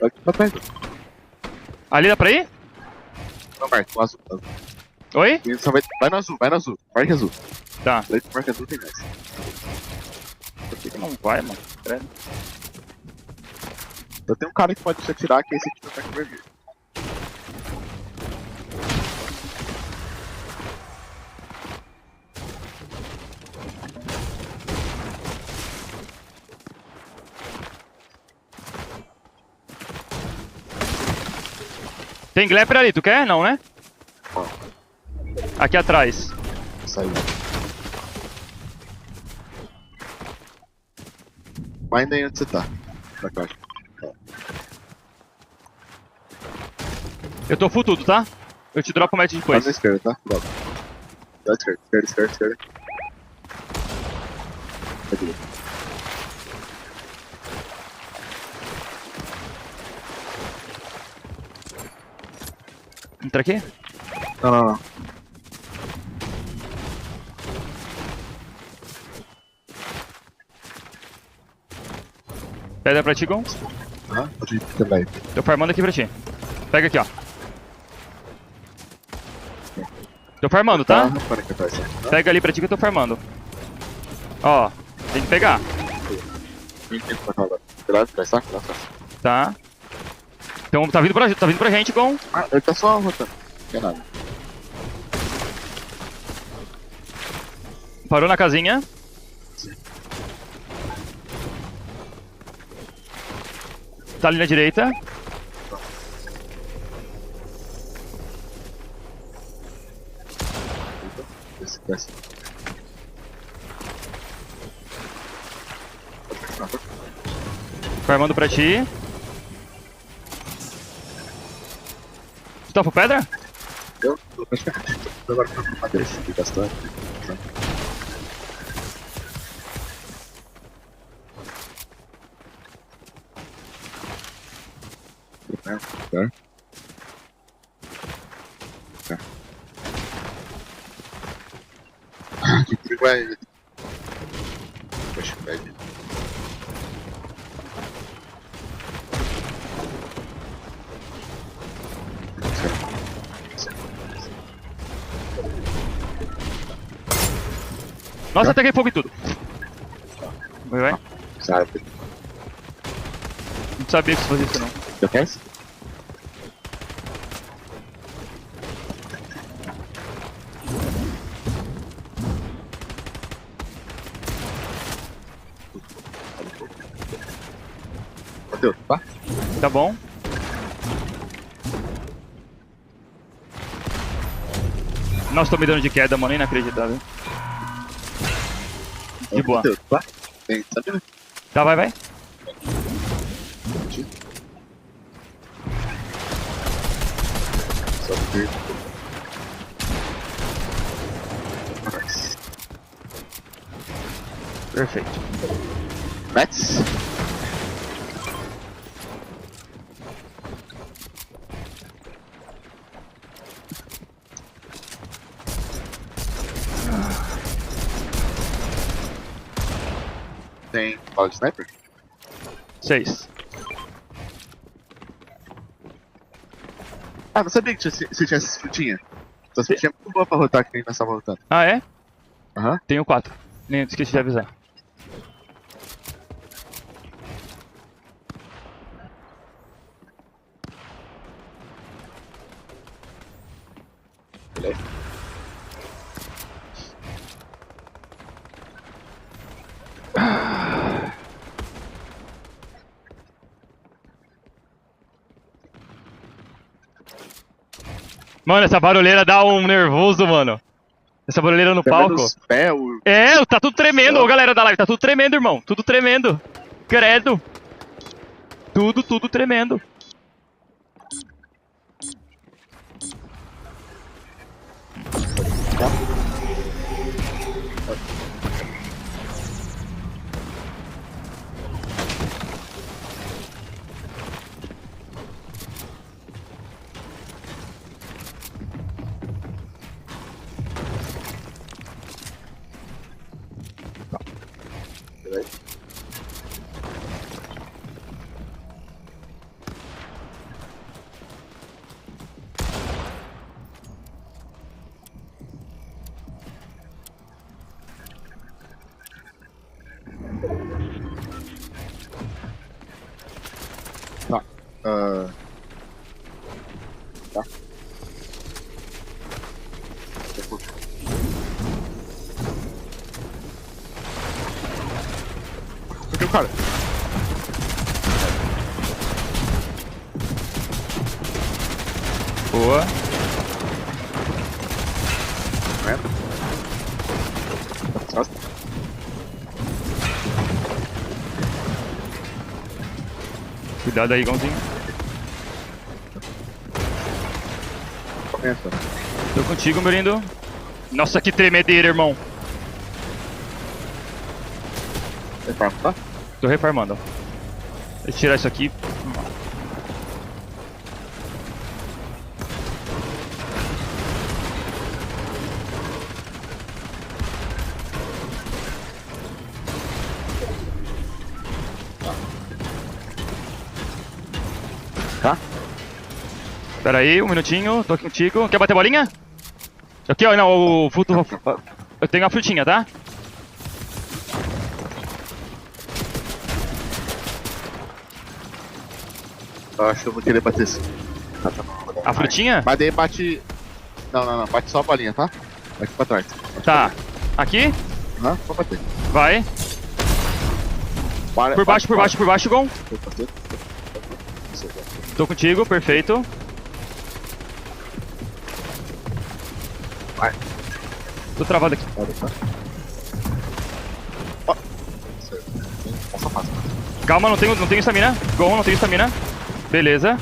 Aqui pra trás. Ali dá pra ir? Não, Marco, azul. Oi? Vai no azul. Marca azul. Tá. Marca azul tem mais. Por que não vai, mano? Credo. Eu tenho um cara que pode te atirar, que é esse aqui do ataque vermelho. Tem Glepper ali, tu quer? Não, né? Aqui atrás. Saiu. Vai nem onde você tá. Pra cá. Eu tô full tudo, tá? Eu te dropo o match depois. Faz na esquerda, tá? Logo. Da esquerda. Aqui. Entra aqui? Não. Pedra pra ti, Gon. Pode ir também. Tô farmando aqui pra ti. Pega aqui, ó. Tô farmando, tá? Pega ali pra ti que eu tô farmando. Ó, tem que pegar. Tá. Então tá vindo pra gente, Gon. Ah, ele tá só rotando. Não é nada. Parou na casinha. Tá ali na direita. Desce. Farmando pra ti. Tu tá por pedra? Eu tô praticamente. Agora tô com madeira aqui bastante. Que perigo é ele? Poxa, pede. Nossa, peguei fogo e tudo. Vai. Sabe. Não sabia que isso fazia isso não. Já faz? Bateu, tá? Tá bom. Nossa, tô me dando de queda, mano, inacreditável. De boa. Bateu, tá? Tem, sabe, né? Tá, vai. Só que... Perfeito. Mets. Tem bala de sniper? 6. Ah, não sabia que você tinha essas frutinhas. Essas frutinhas muito boas pra rotar, que nem nós estávamos rotando. Ah, é? Aham. Tenho 4. Nem esqueci de avisar. Beleza. Mano, essa barulheira dá um nervoso, mano. Essa barulheira no palco. É, tá tudo tremendo, ô galera da live. Tá tudo tremendo, irmão. Tudo tremendo. Credo. Tudo tremendo. Tá. Tá. Aqui o cara. Boa. Cuidado aí, Gãozinho. Começa. Tô contigo, meu lindo. Nossa, que tremedeira, irmão. Reforma, tá? Tô reformando. Deixa eu tirar isso aqui. Tá? Pera aí, um minutinho, tô aqui contigo. Quer bater bolinha? Aqui, ó, não, o fruto... Eu tenho a frutinha, tá? Eu acho que eu vou querer bater esse. A frutinha? Mas daí bate... Não, bate só a bolinha, tá? Bate pra trás. Tá. Aqui? Aham, vou bater. Vai. Por baixo, Gon. Tô contigo, perfeito. Vai. Tô travado aqui. Calma, não tenho estamina. Gon, não tenho estamina. Beleza.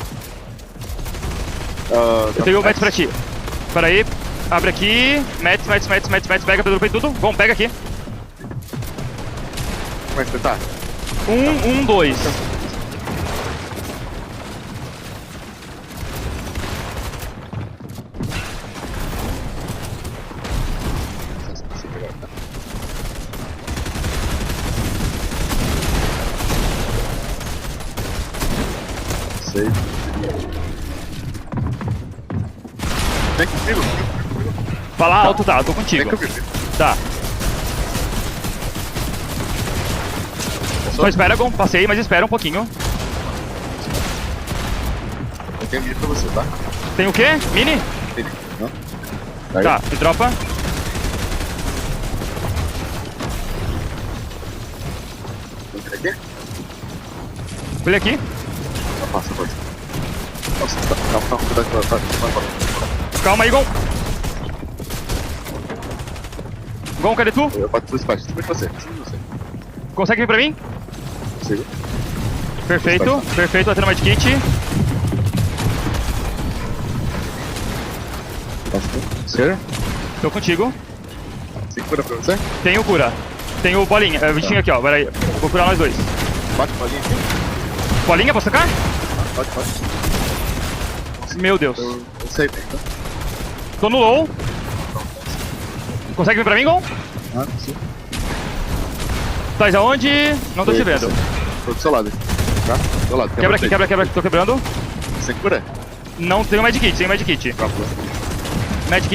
Eu tenho o Mets pra ti. Pera aí. Abre aqui. Mets. Pega, dropei tudo. Gon, pega aqui. Como é que você tá? 1, 2. Sei. Vem comigo. Fala alto, tá, tô contigo. Tá. Só espera, Gon, passei, mas espera um pouquinho. Eu tenho mini pra você, tá? Tem o quê? Mini? Mini. Tá, me dropa. Aqui? Olha aqui. Passa, pode. Nossa, calma, cuidado. Calma aí, Gon. Gon, cadê tu? Eu bato tudo espaço, tudo você. Consegue vir pra mim? Consigo. Perfeito, batendo mais kit. Sério? Tô contigo. Tem cura pra você? Tenho cura. Tenho bolinha. Bichinho aqui, ó. Pera aí. Vou curar nós dois. Bate bolinha aqui. Bolinha, posso tacar? Pode. Meu Deus. Eu sei bem, tá? Tô no low. Consegue vir pra mim, Gon? Ah, sim. Tá aonde? Não tô te vendo. Tô do seu lado. Tá? Do seu lado. Quebra aqui. Tô quebrando. Você cura? Não, tenho medkit. Medkit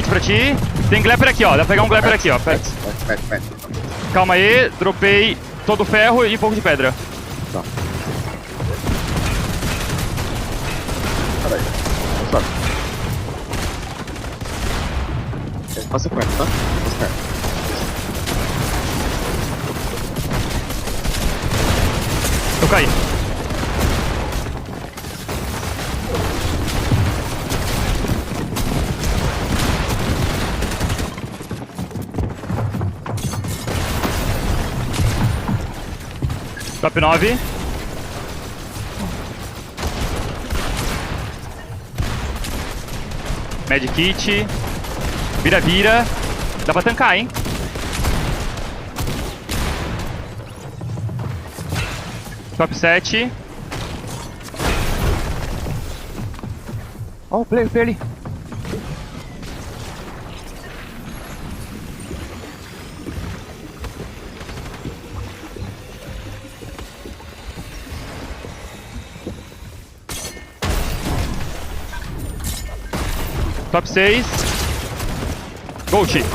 pra ti. Tem Glepper aqui, ó. Dá pra pegar um Glepper aqui, ó. Calma aí. Dropei todo o ferro e um pouco de pedra. Tá. Peraí. Sobe. Passa perto, tá? Passa perto. Eu caí. Top 9. Medkit. Vira. Dá pra tancar, hein? Top 7. Ó, o player ali. Top 6. Gold.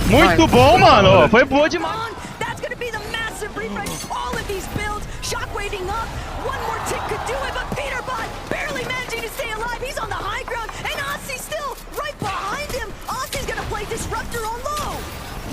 Muito bom, mano. Foi boa demais. That's gonna be the massive refresh. All of these builds, shockwading up. One more tick could do it, but Peterbot barely managing to stay alive. He's on the high ground, and Aussie still right behind him. Aussie's gonna play Disruptor on low.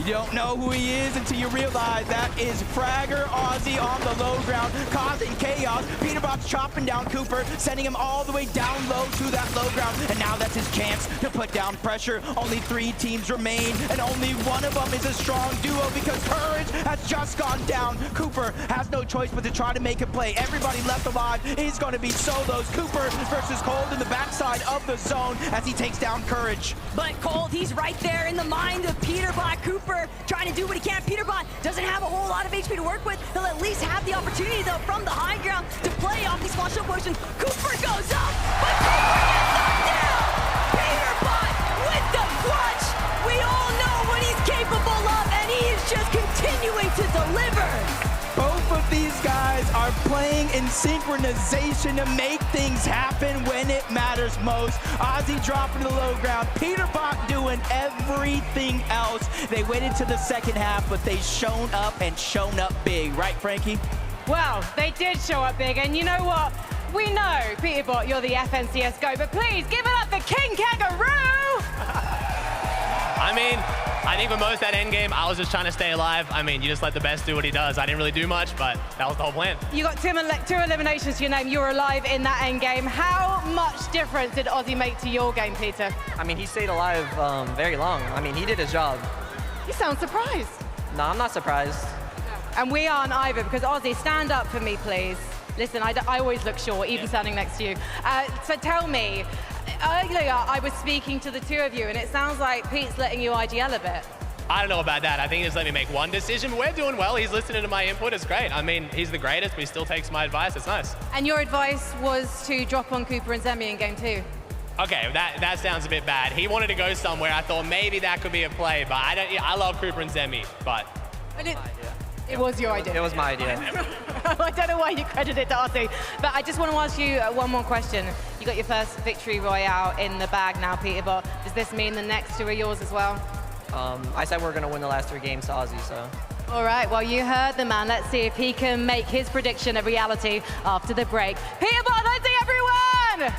You don't know who he is until you realize that is Fragger Aussie on the low ground, causing chaos. Peterbot's chopping down Cooper, sending him all the way down low to that low ground, and now that's his chance to put down pressure. Only 3 teams remain, and only one of them is a strong duo because Courage has just gone down. Cooper has no choice but to try to make a play. Everybody left alive is going to be solos. Cooper versus Cold in the backside of the zone as he takes down Courage. But Cold, he's right there in the mind of Peterbot. Cooper trying to do what he can. Peterbot doesn't have a whole lot of HP to work with. He'll at least have the opportunity, though, from the high ground to play off these flash up potions. Cooper goes up, but Cooper gets knocked down! Peterbot with the clutch! We all know what he's capable of, and he is just continuing to deliver! Both of these guys are playing in synchronization to make things happen when it matters most. Ozzy dropping to the low ground, Peterbot doing everything else. They waited to the second half, but they shown up and shown up big. Right, Frankie? Well, they did show up big, and you know what? We know, Peterbot, you're the FNCS GO, but please give it up for King Kangaroo! I mean, I think for most of that end game, I was just trying to stay alive. I mean, you just let the best do what he does. I didn't really do much, but that was the whole plan. You got two eliminations to your name. You were alive in that end game. How much difference did Ozzy make to your game, Peter? I mean, he stayed alive very long. I mean, he did his job. You sound surprised. No, I'm not surprised. And we aren't either, because Ozzy, stand up for me, please. Listen, I always look short, even standing next to you. So tell me, earlier I was speaking to the two of you, and it sounds like Pete's letting you IGL a bit. I don't know about that. I think he just let me make one decision, but we're doing well. He's listening to my input. It's great. I mean, he's the greatest, but he still takes my advice. It's nice. And your advice was to drop on Cooper and Zemi in game 2. Okay, that sounds a bit bad. He wanted to go somewhere. I thought maybe that could be a play, but I love Cooper and Zemi, but... It was your idea. It was my idea. I don't know why you credit it to Ozzy, but I just want to ask you one more question. You got your first victory royale in the bag now, Peterbot. Does this mean the next 2 are yours as well? I said we're going to win the last 3 games to Ozzy, so. All right, well, you heard the man. Let's see if he can make his prediction a reality after the break. Peterbot, let's see everyone!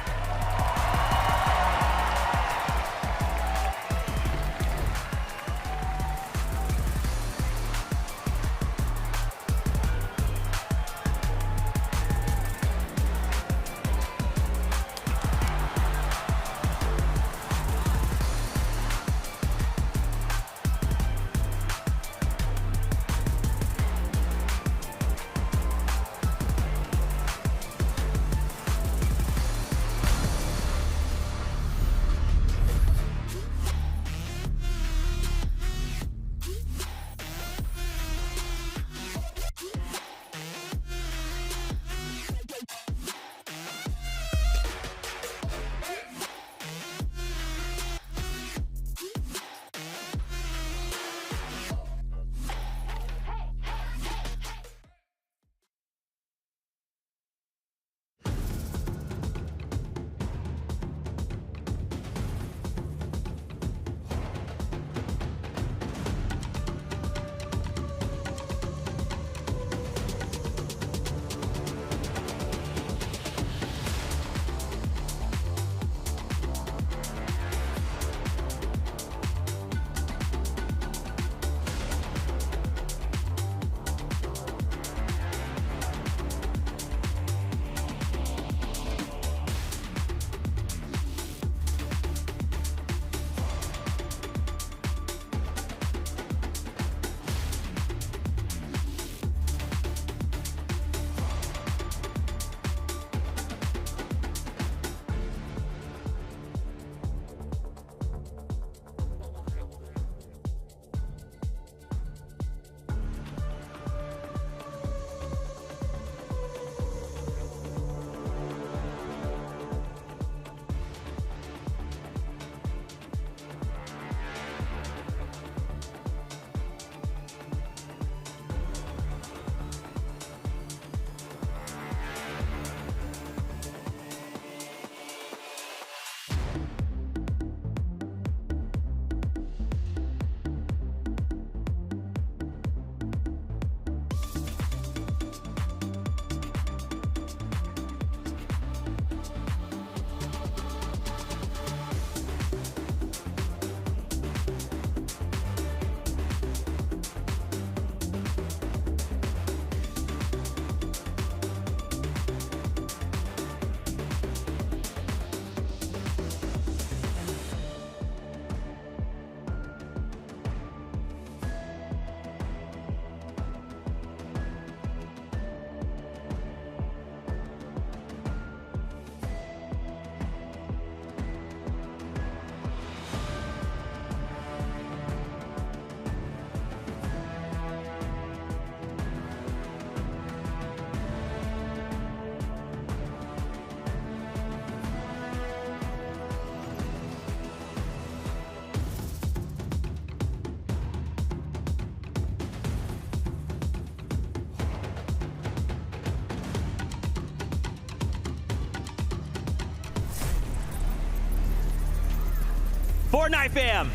Fortnite fam,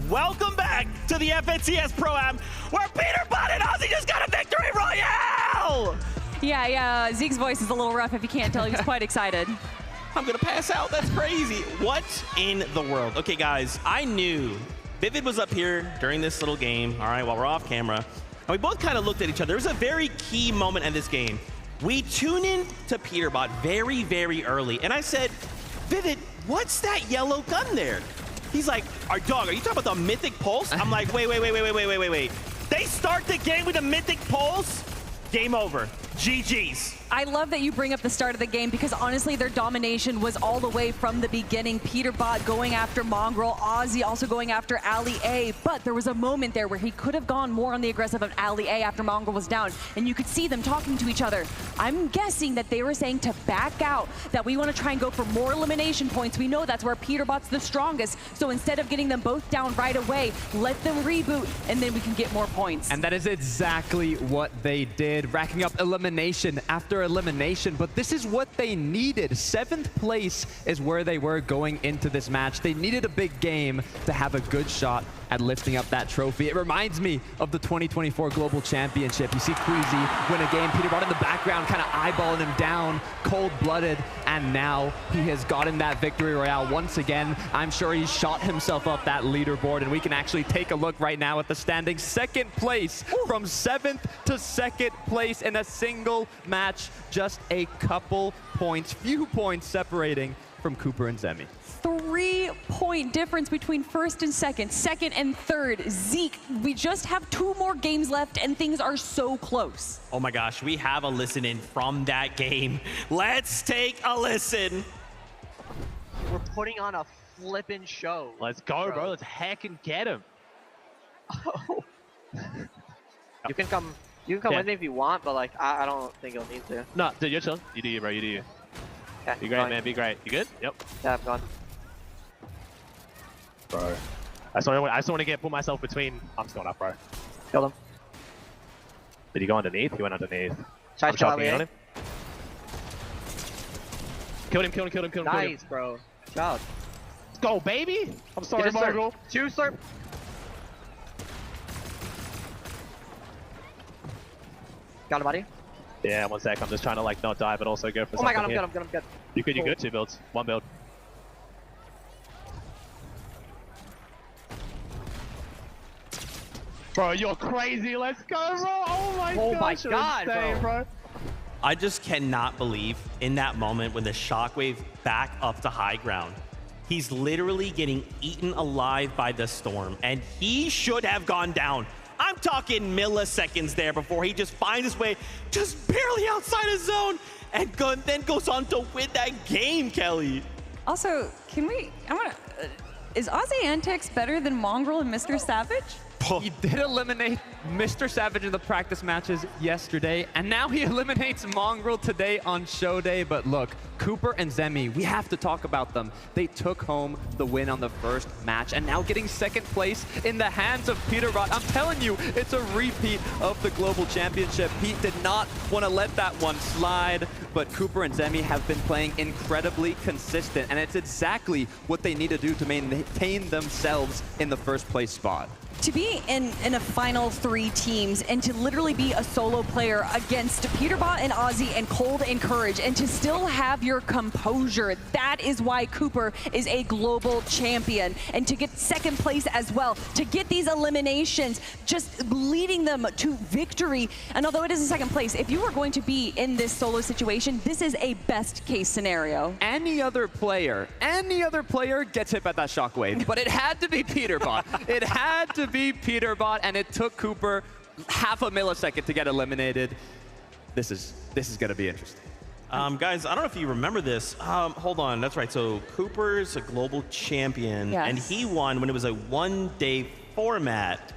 welcome back to the FNCS Pro-Am, where Peterbot and Ozzy just got a victory royale! Yeah, Zeke's voice is a little rough if you can't tell. He's quite excited. I'm gonna pass out, that's crazy. What in the world? Okay guys, I knew Vivid was up here during this little game, all right, while we're off camera, and we both kind of looked at each other. There was a very key moment in this game. We tune in to Peterbot very, very early, and I said, Vivid, what's that yellow gun there? He's like, our dog, are you talking about the Mythic Pulse? I'm like, wait. They start the game with a Mythic Pulse? Game over. GG's. I love that you bring up the start of the game because honestly their domination was all the way from the beginning. Peterbot going after Mongrel, Ozzy also going after Ali A, but there was a moment there where he could have gone more on the aggressive of Ali A after Mongrel was down, and you could see them talking to each other. I'm guessing that they were saying to back out, that we want to try and go for more elimination points. We know that's where Peterbot's the strongest, so instead of getting them both down right away, let them reboot, and then we can get more points. And that is exactly what they did, racking up elimination after elimination, but this is what they needed. 7th place is where they were going into this match. They needed a big game to have a good shot at lifting up that trophy. It reminds me of the 2024 Global Championship. You see Queasy win a game, Peterbot in the background kind of eyeballing him down, cold-blooded, and now he has gotten that victory royale once again. I'm sure he's shot himself up that leaderboard, and we can actually take a look right now at the standings. 2nd place from 7th to 2nd place in a single match. Just a couple points, few points separating from Cooper and Zemi. 3-point difference between 1st and 2nd, 2nd and 3rd. Zeke, we just have 2 more games left and things are so close. Oh my gosh, we have a listen in from that game. Let's take a listen. We're putting on a flippin' show. Let's go, bro. Let's heckin' get him. Oh. You can come with me if you want, but like I don't think you'll need to. No, dude, you're chilling. You do you, bro. You do you. Okay, be great, fine. man. Be great. You good? Yep. Yeah, I'm gone. Bro. I just want to put myself between. I'm just going up, bro. Kill him. Did he go underneath? He went underneath. Try I'm to kill chopping in on him. him. Killed him. Nice, bro. Good job. Let's go, baby. I'm sorry, Margot. 2 slurp. Got a body? Yeah, 1 sec. I'm just trying to like not die, but also go for Oh my something god, I'm here. good. You good? Cool. You good? 2 builds. 1 build. Bro, you're crazy. Let's go, bro. Oh my gosh. Oh my god, insane, bro. I just cannot believe in that moment when the shockwave back up to high ground. He's literally getting eaten alive by the storm, and he should have gone down. I'm talking milliseconds there before he just finds his way just barely outside his zone and then goes on to win that game, Kelly. Also, is Ozzy Antics better than Mongrel and Mr. Savage? He did eliminate Mr. Savage in the practice matches yesterday, and now he eliminates Mongrel today on show day. But look, Cooper and Zemi, we have to talk about them. They took home the win on the first match, and now getting 2nd place in the hands of Peterbot. I'm telling you, it's a repeat of the Global Championship. Pete did not want to let that one slide, but Cooper and Zemi have been playing incredibly consistent, and it's exactly what they need to do to maintain themselves in the 1st place spot. To be in a final 3 teams and to literally be a solo player against Peterbot and Ozzy and Cold and Courage and to still have your composure, that is why Cooper is a global champion. And to get 2nd place as well, to get these eliminations, just leading them to victory. And although it is a 2nd place, if you are going to be in this solo situation, this is a best case scenario. Any other player gets hit by that shockwave, but it had to be Peterbot. It had to be Peterbot, and it took Cooper half a millisecond to get eliminated. This is going to be interesting. Guys, I don't know if you remember this. Hold on, that's right. So Cooper's a global champion, yes, and he won when it was a 1-day format.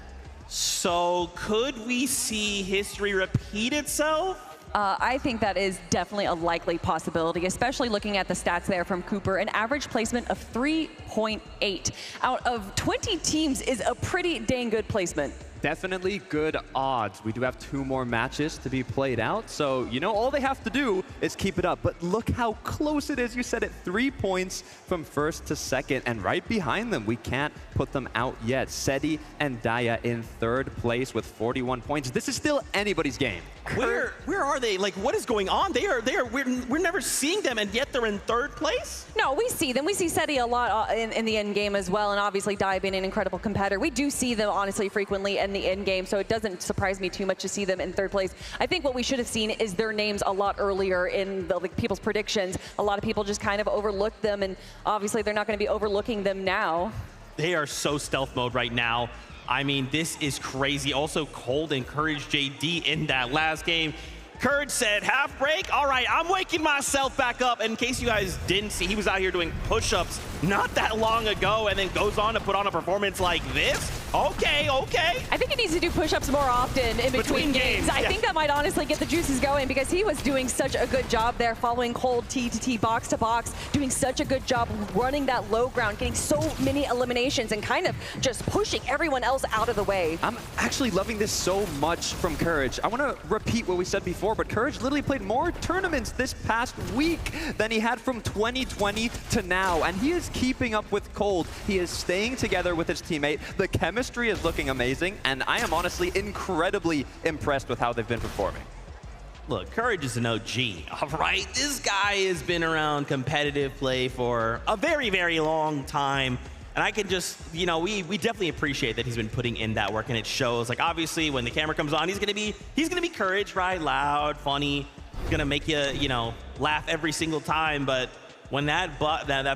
So could we see history repeat itself? I think that is definitely a likely possibility, especially looking at the stats there from Cooper. An average placement of 3.8 out of 20 teams is a pretty dang good placement. definitely good odds. We do have 2 more matches to be played out, so you know all they have to do is keep it up. But look how close it is. You said it, 3 points from first to second, and right behind them, we can't put them out yet. Seti and Daya in 3rd place with 41 points. This is still anybody's game. Where are they? Like, what is going on? We're never seeing them, and yet they're in 3rd place? No, we see them. We see Seti a lot in the end game as well, and obviously Dai being an incredible competitor. We do see them, honestly, frequently in the end game, so it doesn't surprise me too much to see them in 3rd place. I think what we should have seen is their names a lot earlier in people's predictions. A lot of people just kind of overlooked them, and obviously they're not going to be overlooking them now. They are so stealth mode right now. I mean, this is crazy. Also, Cold encouraged JD in that last game. Courage said, half break? All right, I'm waking myself back up. And in case you guys didn't see, he was out here doing push-ups not that long ago and then goes on to put on a performance like this? Okay, okay. I think he needs to do push-ups more often in between games. I think that might honestly get the juices going because he was doing such a good job there following Cold T to T, box to box, doing such a good job running that low ground, getting so many eliminations and kind of just pushing everyone else out of the way. I'm actually loving this so much from Courage. I want to repeat what we said before, but Courage literally played more tournaments this past week than he had from 2020 to now, and he is keeping up with Cold. He is staying together with his teammate. The chemistry is looking amazing, and I am honestly incredibly impressed with how they've been performing. Look, Courage is an OG, all right? This guy has been around competitive play for a very, very long time. And I can just, you know, we definitely appreciate that he's been putting in that work, and it shows. Like, obviously, when the camera comes on, he's gonna be Courage, right? Loud, funny, gonna make you, you know, laugh every single time. But when that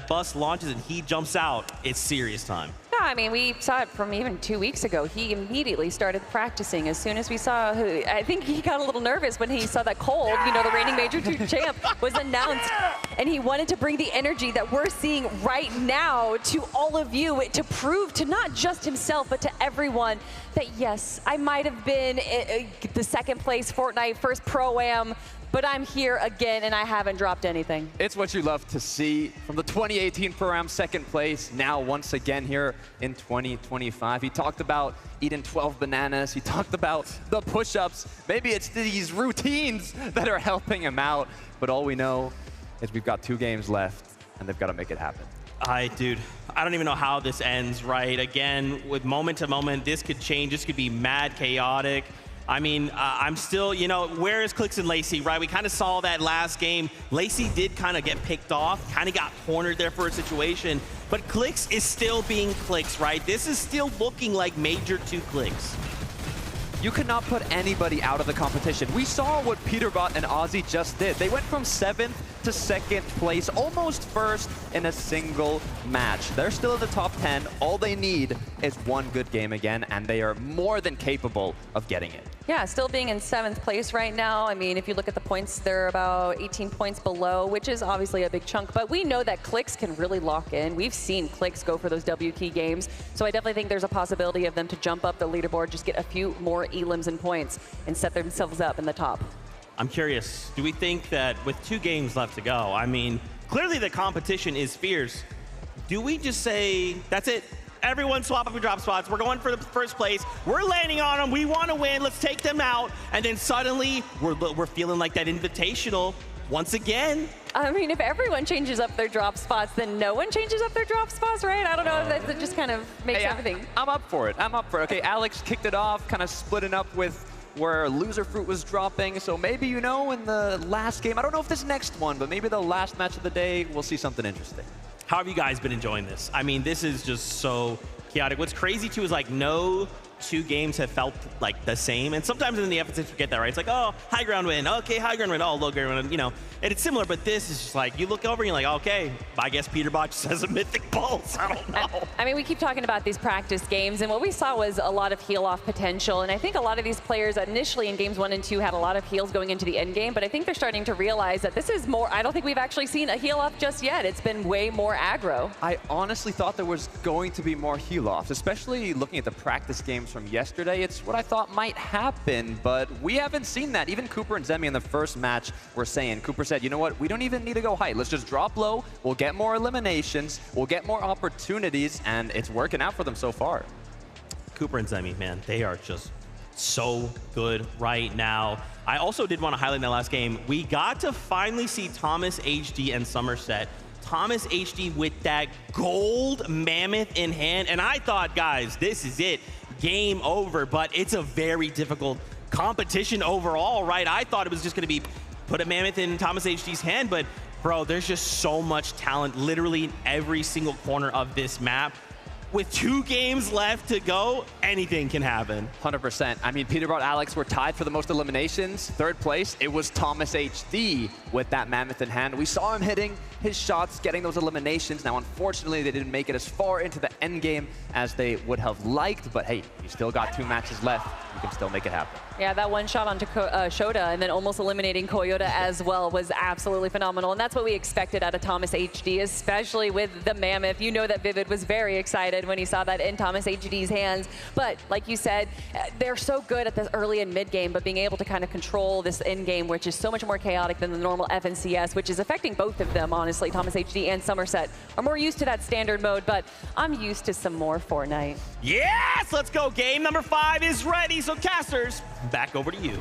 bus launches and he jumps out, it's serious time. No, I mean, we saw it from even 2 weeks ago. He immediately started practicing as soon as we saw I think he got a little nervous when he saw that Cold, you know, the reigning Major 2 champ, was announced. And he wanted to bring the energy that we're seeing right now to all of you to prove to not just himself, but to everyone that, yes, I might have been the 2nd place Fortnite, first Pro-Am, but I'm here again, and I haven't dropped anything. It's what you love to see from the 2018 Pro-Am 2nd place, now once again here in 2025. He talked about eating 12 bananas. He talked about the push-ups. Maybe it's these routines that are helping him out, but all we know is we've got 2 games left, and they've got to make it happen. Dude, I don't even know how this ends, right? Again, with moment to moment, this could change. This could be mad chaotic. I mean, I'm still, you know, where is Clicks and Lacey, right? We kind of saw that last game. Lacey did kind of get picked off, kind of got cornered there for a situation, but Clicks is still being Clicks, right? This is still looking like Major 2 Clicks. You cannot put anybody out of the competition. We saw what Peterbot and Ozzy just did. They went from 7th to 2nd place, almost first in a single match. They're still in the top 10. All they need is 1 good game again, and they are more than capable of getting it. Yeah, still being in 7th place right now. I mean, if you look at the points, they're about 18 points below, which is obviously a big chunk, but we know that Clicks can really lock in. We've seen Clicks go for those W key games, so I definitely think there's a possibility of them to jump up the leaderboard, just get a few more elims and points, and set themselves up in the top. I'm curious, do we think that with 2 games left to go, I mean, clearly the competition is fierce. Do we just say, that's it? Everyone swap up your drop spots. We're going for the 1st place. We're landing on them. We want to win. Let's take them out. And then suddenly, we're feeling like that invitational once again. I mean, if everyone changes up their drop spots, then no one changes up their drop spots, right? I don't know if that just kind of makes everything. I'm up for it. I'm up for it. Okay, Alex kicked it off, kind of splitting up with where Loser Fruit was dropping. So maybe, you know, in the last game, I don't know if this next one, but maybe the last match of the day, we'll see something interesting. How have you guys been enjoying this? I mean, this is just so chaotic. What's crazy too is like no 2 games have felt like the same. And sometimes in the episodes you forget that, right? It's like, oh, high ground win. Okay, high ground win. Oh, low ground win. You know, and it's similar, but this is just like, you look over and you're like, okay, I guess Peterbot just has a mythic pulse. I don't know. I mean, we keep talking about these practice games, and what we saw was a lot of heal-off potential. And I think a lot of these players initially in games 1 and 2 had a lot of heals going into the end game, but I think they're starting to realize that this is more, I don't think we've actually seen a heal-off just yet. It's been way more aggro. I honestly thought there was going to be more heal-offs, especially looking at the practice games from yesterday. It's what I thought might happen, but we haven't seen that. Even Cooper and Zemi in the first match were saying, Cooper said, you know what, we don't even need to go high. Let's just drop low. We'll get more eliminations. We'll get more opportunities, and it's working out for them so far. Cooper and Zemi, man, they are just so good right now. I also did want to highlight in that last game, we got to finally see ThomasHD and Somerset. ThomasHD with that gold mammoth in hand. And I thought, guys, this is it. Game over. But it's a very difficult competition overall, right? I thought it was just going to be put a mammoth in ThomasHD's hand. But, bro, there's just so much talent literally in every single corner of this map. With 2 games left to go, anything can happen. 100%. I mean, Peterbot and Alex were tied for the most eliminations. 3rd place, it was ThomasHD with that mammoth in hand. We saw him hitting his shots, getting those eliminations. Now, unfortunately, they didn't make it as far into the end game as they would have liked. But hey, you still got 2 matches left. You can still make it happen. Yeah, that one shot onto Shota and then almost eliminating Koyota as well was absolutely phenomenal. And that's what we expected out of ThomasHD, especially with the mammoth. You know that Vivid was very excited when he saw that in ThomasHD's hands. But like you said, they're so good at the early and mid game, but being able to kind of control this end game, which is so much more chaotic than the normal FNCS, which is affecting both of them, honestly. ThomasHD and Somerset are more used to that standard mode, but I'm used to some more Fortnite. Yes, let's go. Game number 5 is ready. So casters, back over to you.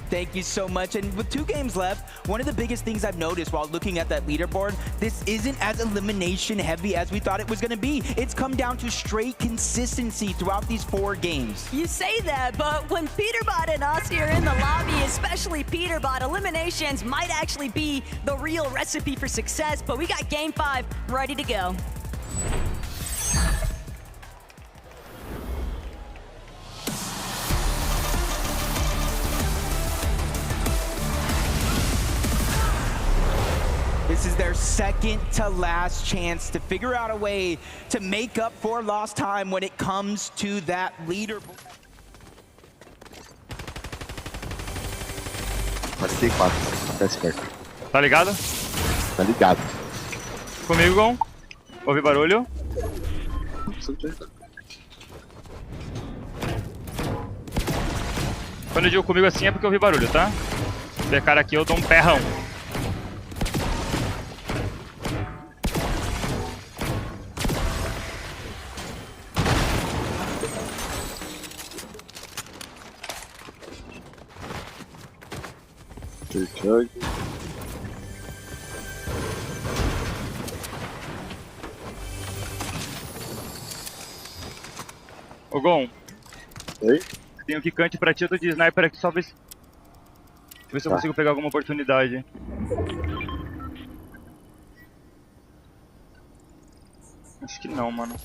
Thank you so much. And with 2 games left, one of the biggest things I've noticed while looking at that leaderboard, this isn't as elimination heavy as we thought it was going to be. It's come down to straight consistency throughout these 4 games. You say that, but when Peterbot and us here in the lobby, especially Peterbot, eliminations might actually be the real recipe for success. But we got game 5 ready to go. This is their second to last chance to figure out a way to make up for lost time when it comes to that leaderboard. Mas tem 4, tá esperto. Tá ligado? Tá ligado. Comigo, Gon. Ouvi barulho. Quando eu digo comigo assim é porque eu ouvi barulho, tá? Se der cara aqui eu dou um perrão. Ô Gon. Oi? Tem um quicante pra ti, eu tô de sniper aqui só ver se... Deixa eu ver se eu consigo pegar alguma oportunidade. Acho que não, mano.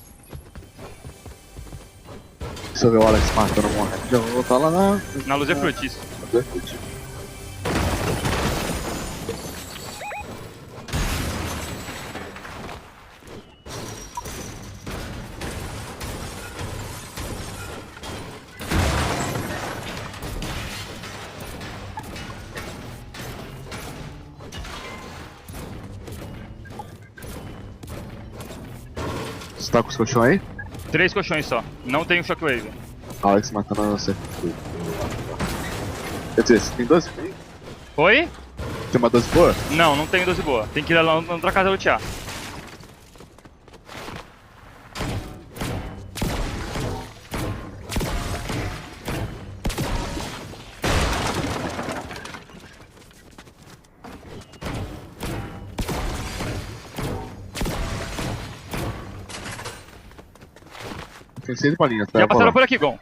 Se eu ver o Alex matando um morrendo, já vou voltar lá na... Na luz é frutíssimo. Na luz é frutíssimo. Você tá com os colchões aí? 3 colchões só. Não tenho shockwave. Alex matando você. Quer dizer, você tem 12? Oi? Tem uma 12 boa? Não, não tenho 12 boa. Tem que ir lá na outra casa lutear. Tem 6 bolinhas, tá? Já passaram por aqui, Gon.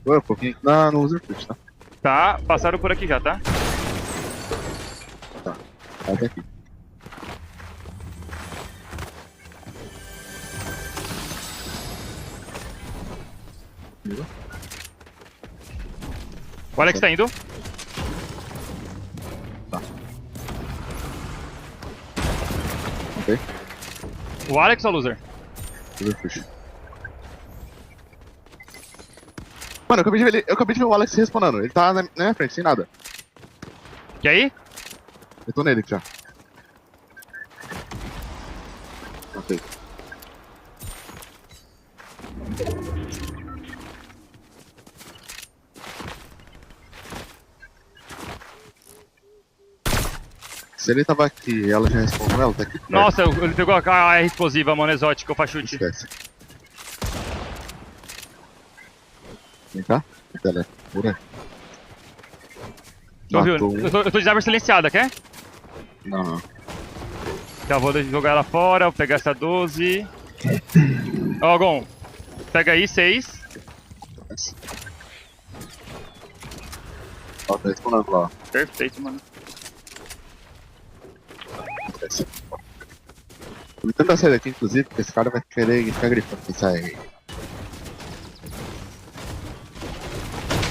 Um pouquinho aqui no user fruit, tá? Tá, passaram por aqui já, tá? Tá, até aqui. O Alex tá indo. Tá. Ok. O Alex ou o Loser? User fruit. Mano, eu acabei de ver o Alex respondendo. Ele tá na minha frente, sem nada. E aí? Eu tô nele já. Ok. Se ele tava aqui e ela já respondeu, ela tá aqui perto. Nossa, ele pegou a AR explosiva, mano, exótica, o Fachute. Esquece. Vem cá. Ela é pura. Tu ouviu? Eu tô de sniper silenciada, quer? Não. Já vou jogar ela fora, vou pegar essa 12. Ó, Gon, pega aí, 6. Ó, tá respondendo lá. Perfeito, mano. Vou tentar sair daqui, inclusive, porque esse cara vai querer ficar grifando quem sai aí.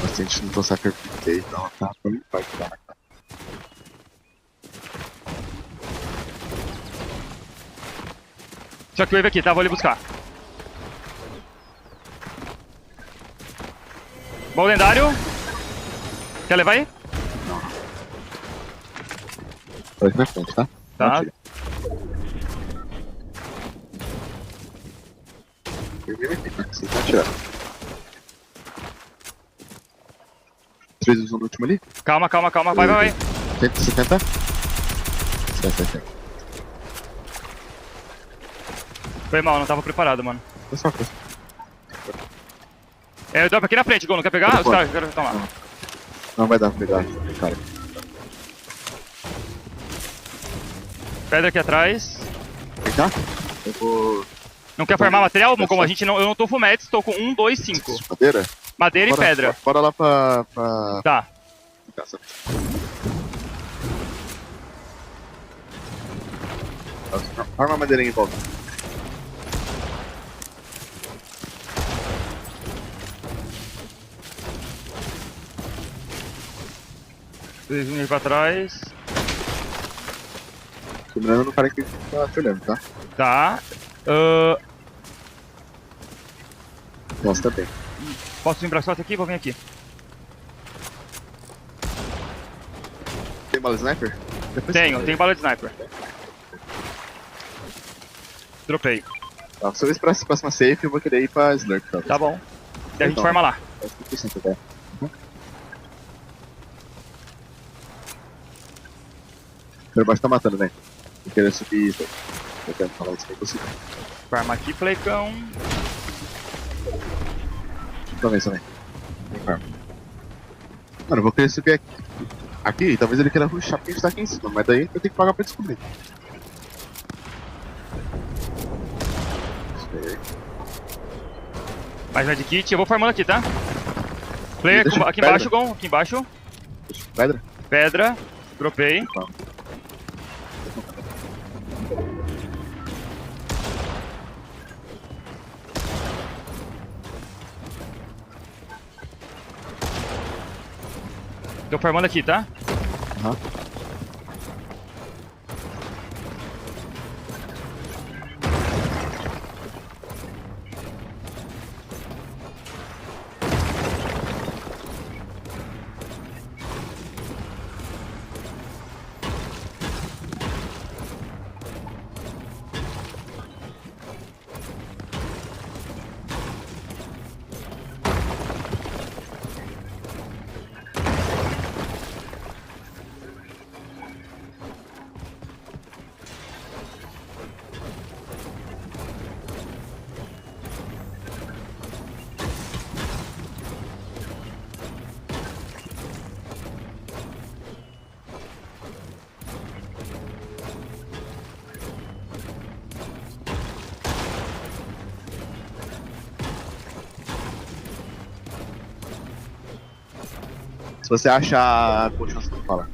Mas se a gente não trouxer perfeito, então tá pra mim, vai ficar na cara. Shockwave aqui, tá? Vou ali buscar. Bom lendário. Quer levar aí? Não. Tá aqui na frente, tá? Tá. Você tá atirando. 3 usando o último ali? Calma, calma, calma. Vai. 170. Sai. Foi mal, não tava preparado, mano. Foi só. Eu dropo aqui na frente, Gon. Não quer pegar? Os caras querem tomar. Não vai dar pra pegar, cara. Pedra aqui atrás. Vem cá. Eu vou... Não quer farmar material? Como a gente não... Eu não tô full meds, tô com 1, 2, 5. Madeira? Madeira e pedra. Bora lá pra... Tá. Arma a madeirinha em volta. Dois unhos pra trás. Tô mirando no cara que tá te olhando, tá? Tá. Nossa, tá bem. Posso vir pra sorte aqui? Vou vir aqui. Tem bala de sniper? Tenho bala de sniper. Dropei. Tá, se eu esperar essa próxima safe, eu vou querer ir pra Slurp. Tá bom. Daí a gente farma lá. 5% até. Pero baixo tá matando, velho. Eu quero subir. Eu quero falar isso bem possível. Farma aqui, Flakeão. Também. Vem, farma. Mano, eu vou querer subir aqui e talvez ele queira rushar porque a gente tá aqui em cima, mas daí eu tenho que pagar pra descobrir. Mais medkit, eu vou farmando aqui, tá? Player aqui embaixo, Gon, aqui embaixo. Pedra? Pedra, dropei. Tô farmando aqui, tá? Aham. Se você achar a potion, você fala.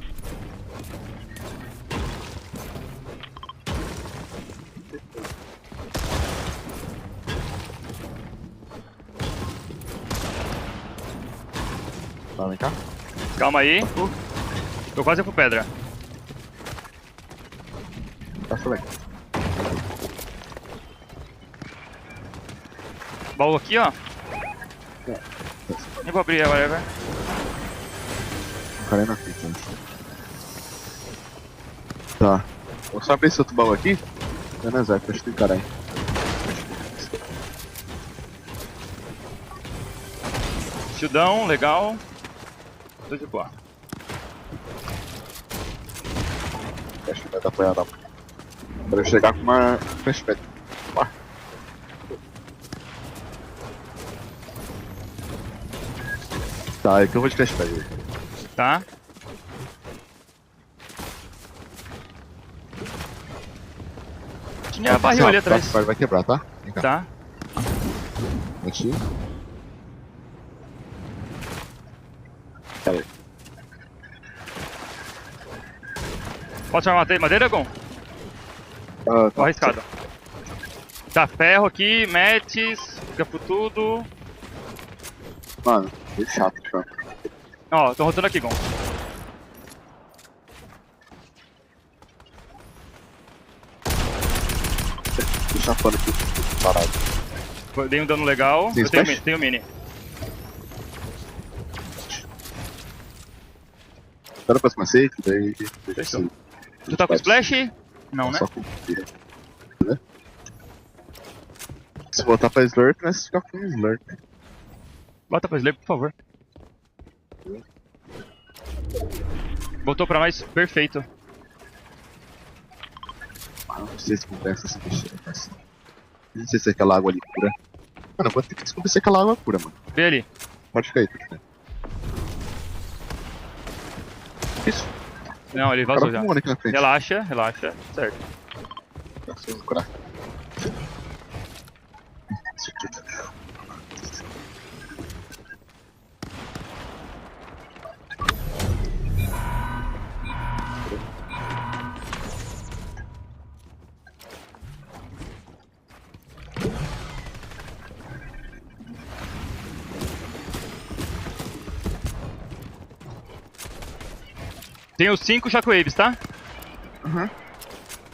Tá, vem cá. Calma aí. Tô quase com pedra. Tá Flex. Baú aqui, ó. Nem vou abrir agora, velho. O cara é na fita, né? Tá. Vou só abrir esse outro baú aqui. Não é exato, acho que tem cara aí. Shieldão, legal. Tô de boa. Acho que vai dar pra apoiar, não. Quero chegar com uma flashback. Tá, é que eu vou de flashback. Tá. Tinha barril ali atrás. Vai quebrar, tá? Vem cá. Tá. Aqui. Pera aí. Pode chamar madeira, Gon? Tô arriscado. Tá, ferro aqui, metes, fica por tudo. Mano, que chato, cara. Ó, tô rotando aqui, Gon. Tô chapando aqui, parado. Dei um dano legal, eu tenho mini. Espera pra cima safe, daí... Fechou. Tu tá com splash? Não, né? Só com né? Se voltar pra slurp, né? Se ficar com slurp. Bota pra slurp, por favor. Voltou pra nós, perfeito. Não sei se compensa essa besteira, mas... Não sei se aquela água ali cura. Mano, eu vou ter que descobrir se aquela água cura, mano. Vê ali. Pode ficar aí, pode ficar aí. Isso. Não, ele vazou já. Aqui na frente. Relaxa, relaxa. Certo. Preciso curar. Tenho 5 shockwaves, tá? Uhum.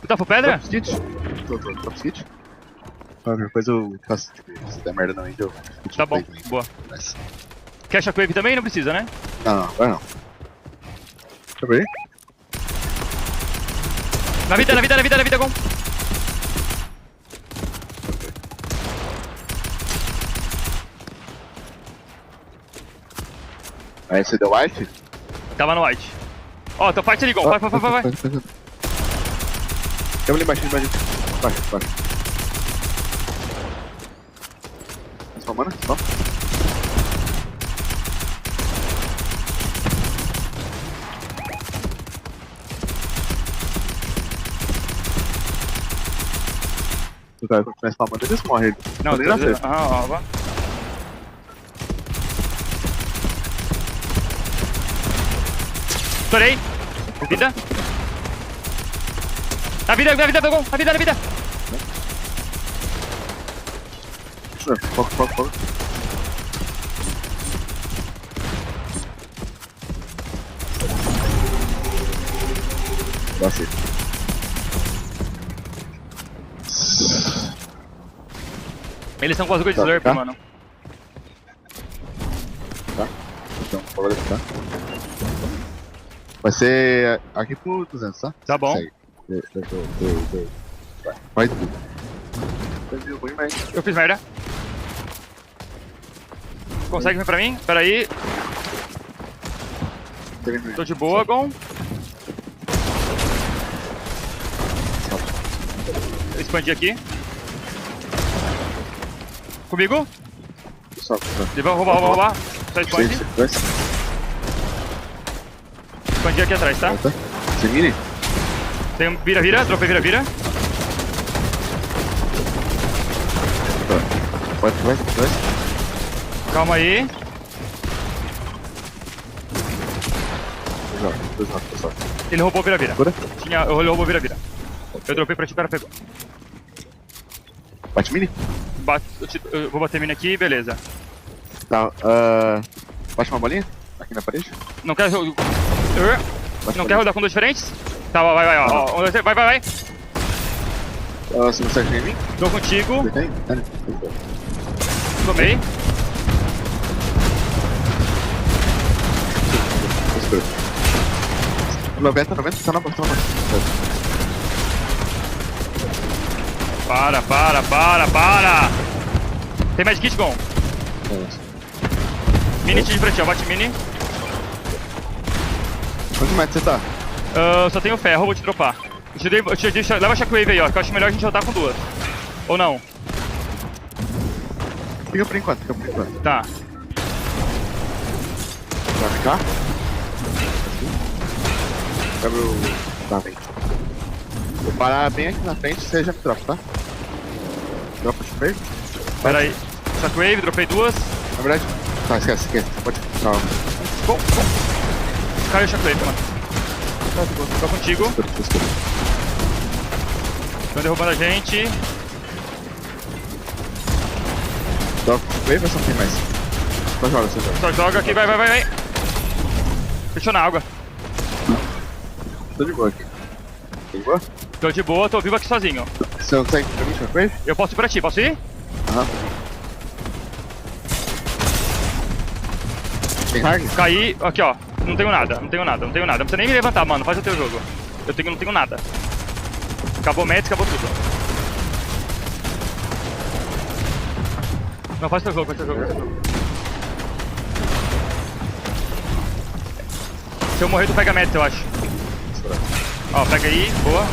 Tu tá full pedra? Top skit? Tô skit. Qualquer coisa eu faço, tipo, se der merda não ainda eu... Tá bom, boa. Mas... Quer shockwave também? Não precisa, né? Não, agora não. Deixa eu ver. Na vida, Gon. Aí você deu white? Tava no white. Ó, tô fight ali, Gon. Vai. Quebra ali embaixo. Vai. Só, mano, só. Se o cara continuar spamando, eles morrem. Não, nem na frente. Ó. Estourei. Vida. Na vida, Gon. Na vida. Foco. Nossa. Eles são com as de slurp, mano. Tá. Então, vou deixar. Vai ser aqui pro 200, tá? Tá bom. Vai tudo. Eu fiz merda. Consegue vir pra mim? Pera aí. Tô de boa, Gon. Eu expandi aqui. Comigo? Vou roubar. Só expande. Expandi aqui atrás, tá? Tem mini? Tem um vira, dropei vira. Vai. Calma aí. Pessoal. Ele roubou vira. Ele roubou vira. Eu dropei pra ti, o cara pegou. Bate mini? Eu vou bater mini aqui, beleza. Tá, bate uma bolinha? Aqui na parede? Não quer... Não quer rodar com dois diferentes? Tá, vai, ó. Vai. Você não segue em mim? Tô contigo. Você tem? Tomei. Escuro. 90, tá na porta. Para! Tem mais kit, Gon? Mini de pra ti, ó. Bate mini. Quantos metros você tá? Só tenho ferro, vou te dropar. Leva a shockwave aí, ó, que eu acho melhor a gente rotar com 2. Ou não? Fica por enquanto, fica por enquanto. Tá. Vai vem cá. Quebra o... Tá, vem. Vou parar bem aqui na frente, você já me dropa, tá? Dropa de shockwave. Pera aí. Shockwave, dropei 2. Na verdade... Tá, esquece. Pode... Calma. Bom. Caiu o shockwave, mano. Tô contigo. Estão derrubando a gente. Dropa de shockwave ou só tem mais? Só joga. Só joga aqui, vai. Fechou na água. Tô de boa aqui. Tô de boa? Tô de boa, tô vivo aqui sozinho. Você não consegue pra mim, shockwave? Eu posso ir pra ti, posso ir? Aham. Tem hard? Caí, aqui ó. Não tenho nada. Não precisa nem me levantar, mano. Faz o teu jogo. Não tenho nada. Acabou meds, acabou tudo. Não, faz teu jogo. Se eu morrer, tu pega meds, eu acho. Ó, pega aí, boa.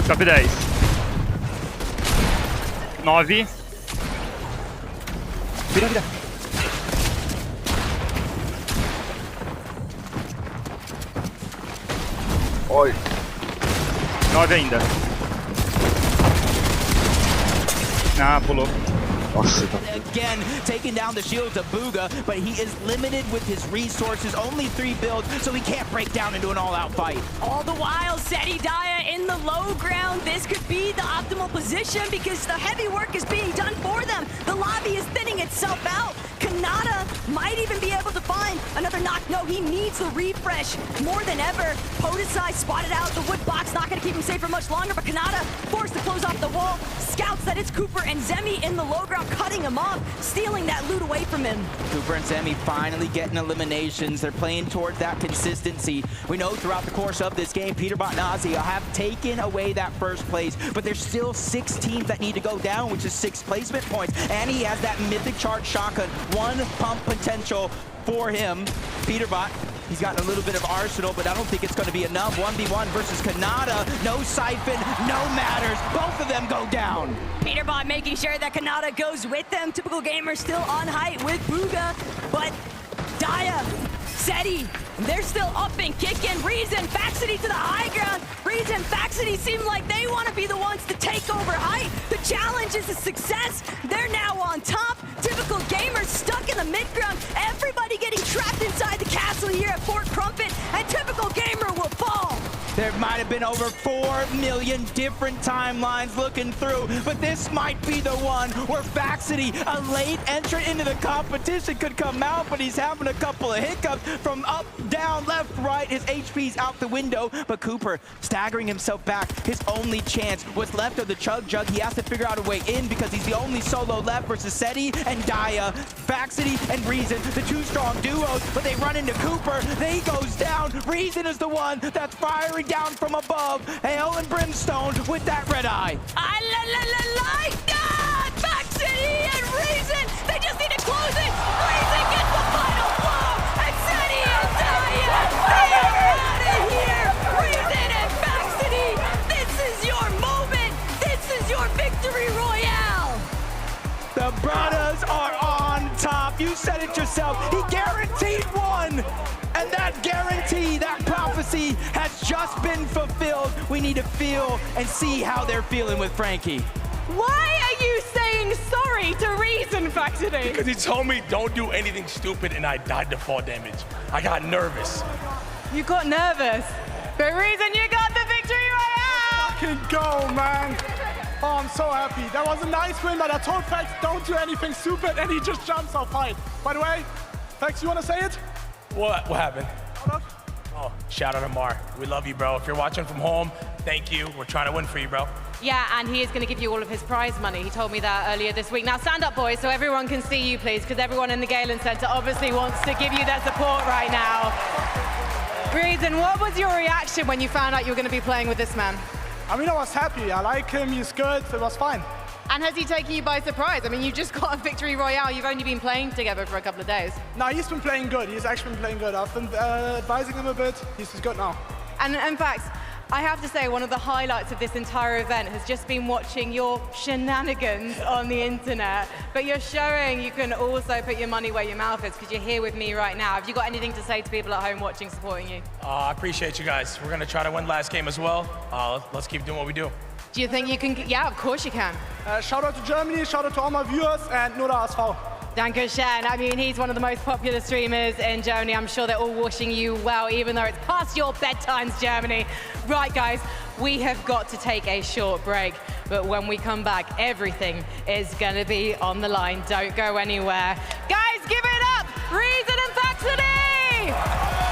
Top 10. 9. Vira. Oi. 9 ainda. Ah, pulou. Again, taking down the shields of Booga, but he is limited with his resources, only 3 builds, so he can't break down into an all-out fight. All the while, Seti Daya in the low ground. This could be the optimal position because the heavy work is being done for them. The lobby is thinning itself out. Kanata might even be able to find another knock. No, he needs the refresh more than ever. Podesai spotted out. The wood box not going to keep him safe for much longer, but Kanata forced to close off the wall. Scouts that it's Cooper and Zemi in the low ground, cutting him off, stealing that loot away from him. Cooper and Zemi finally getting eliminations. They're playing towards that consistency. We know throughout the course of this game, Peterbot and Ozzy have taken away that first place, but there's still 6 teams that need to go down, which is 6 placement points. And he has that mythic charge shotgun, 1 pump potential for him. Peterbot, he's got a little bit of arsenal, but I don't think it's going to be enough. 1v1 versus Kanata. No siphon, no matters. Both of them go down. Peterbot making sure that Kanata goes with them. Typical Gamer still on height with Booga, but Daya, Seti, they're still up and kicking. Reason, Faxity to the high ground. Reason, Faxity seem like they want to be the ones to take over height. The challenge is a success. They're now on top. Typical Gamers stuck in the mid-ground. Everybody getting trapped inside the castle here at Fort Crumpet, and Typical Gamer will fall. There might have been over 4 million different timelines looking through, but this might be the one where Faxity, a late entrant into the competition, could come out, but he's having a couple of hiccups from up, down, left, right. His HP's out the window, but Cooper staggering himself back. His only chance, what's left of the Chug Jug, he has to figure out a way in because he's the only solo left versus Seti and Daya. Faxity and Reason, the 2 strong duos, but they run into Cooper. He goes down. Reason is the one that's firing down from above. Hell and Brimstone with that red eye. Like that! Faxity and Reason, they just need to close it. Reason gets the final blow, and Seti and Daya, they are out of here. Reason and Faxity, this is your moment. This is your victory royale. The brothers are on top. You said it yourself. He guaranteed 1. And that guarantee, that prophecy has just been fulfilled. We need to feel and see how they're feeling with Frankie. Why are you saying sorry to Reason, Faxity? Because he told me don't do anything stupid and I died to fall damage. I got nervous. You got nervous. But Reason, you got the victory royale! Fucking go, man. Oh, I'm so happy. That was a nice win, but I told Fax don't do anything stupid, and he just jumps off height. By the way, Fax, you want to say it? What happened? Oh, shout out to Mar. We love you, bro. If you're watching from home, thank you. We're trying to win for you, bro. Yeah, and he is going to give you all of his prize money. He told me that earlier this week. Now stand up, boys, so everyone can see you, please, because everyone in the Galen Center obviously wants to give you their support right now. Reason, what was your reaction when you found out you were going to be playing with this man? I mean, I was happy. I like him. He's good. It was fine. And has he taken you by surprise? I mean, you just got a victory royale. You've only been playing together for a couple of days. No, he's been playing good. He's actually been playing good. I've been advising him a bit. He's good now. And in fact, I have to say, one of the highlights of this entire event has just been watching your shenanigans on the internet. But you're showing you can also put your money where your mouth is, because you're here with me right now. Have you got anything to say to people at home watching, supporting you? I appreciate you guys. We're going to try to win last game as well. Let's keep doing what we do. Do you think you can? Yeah, of course you can. Shout out to Germany, shout out to all my viewers, and nur der HSV. Dankeschön. I mean, he's one of the most popular streamers in Germany. I'm sure they're all wishing you well, even though it's past your bedtimes, Germany. Right, guys, we have got to take a short break. But when we come back, everything is going to be on the line. Don't go anywhere. Guys, give it up! Reason and Faxony!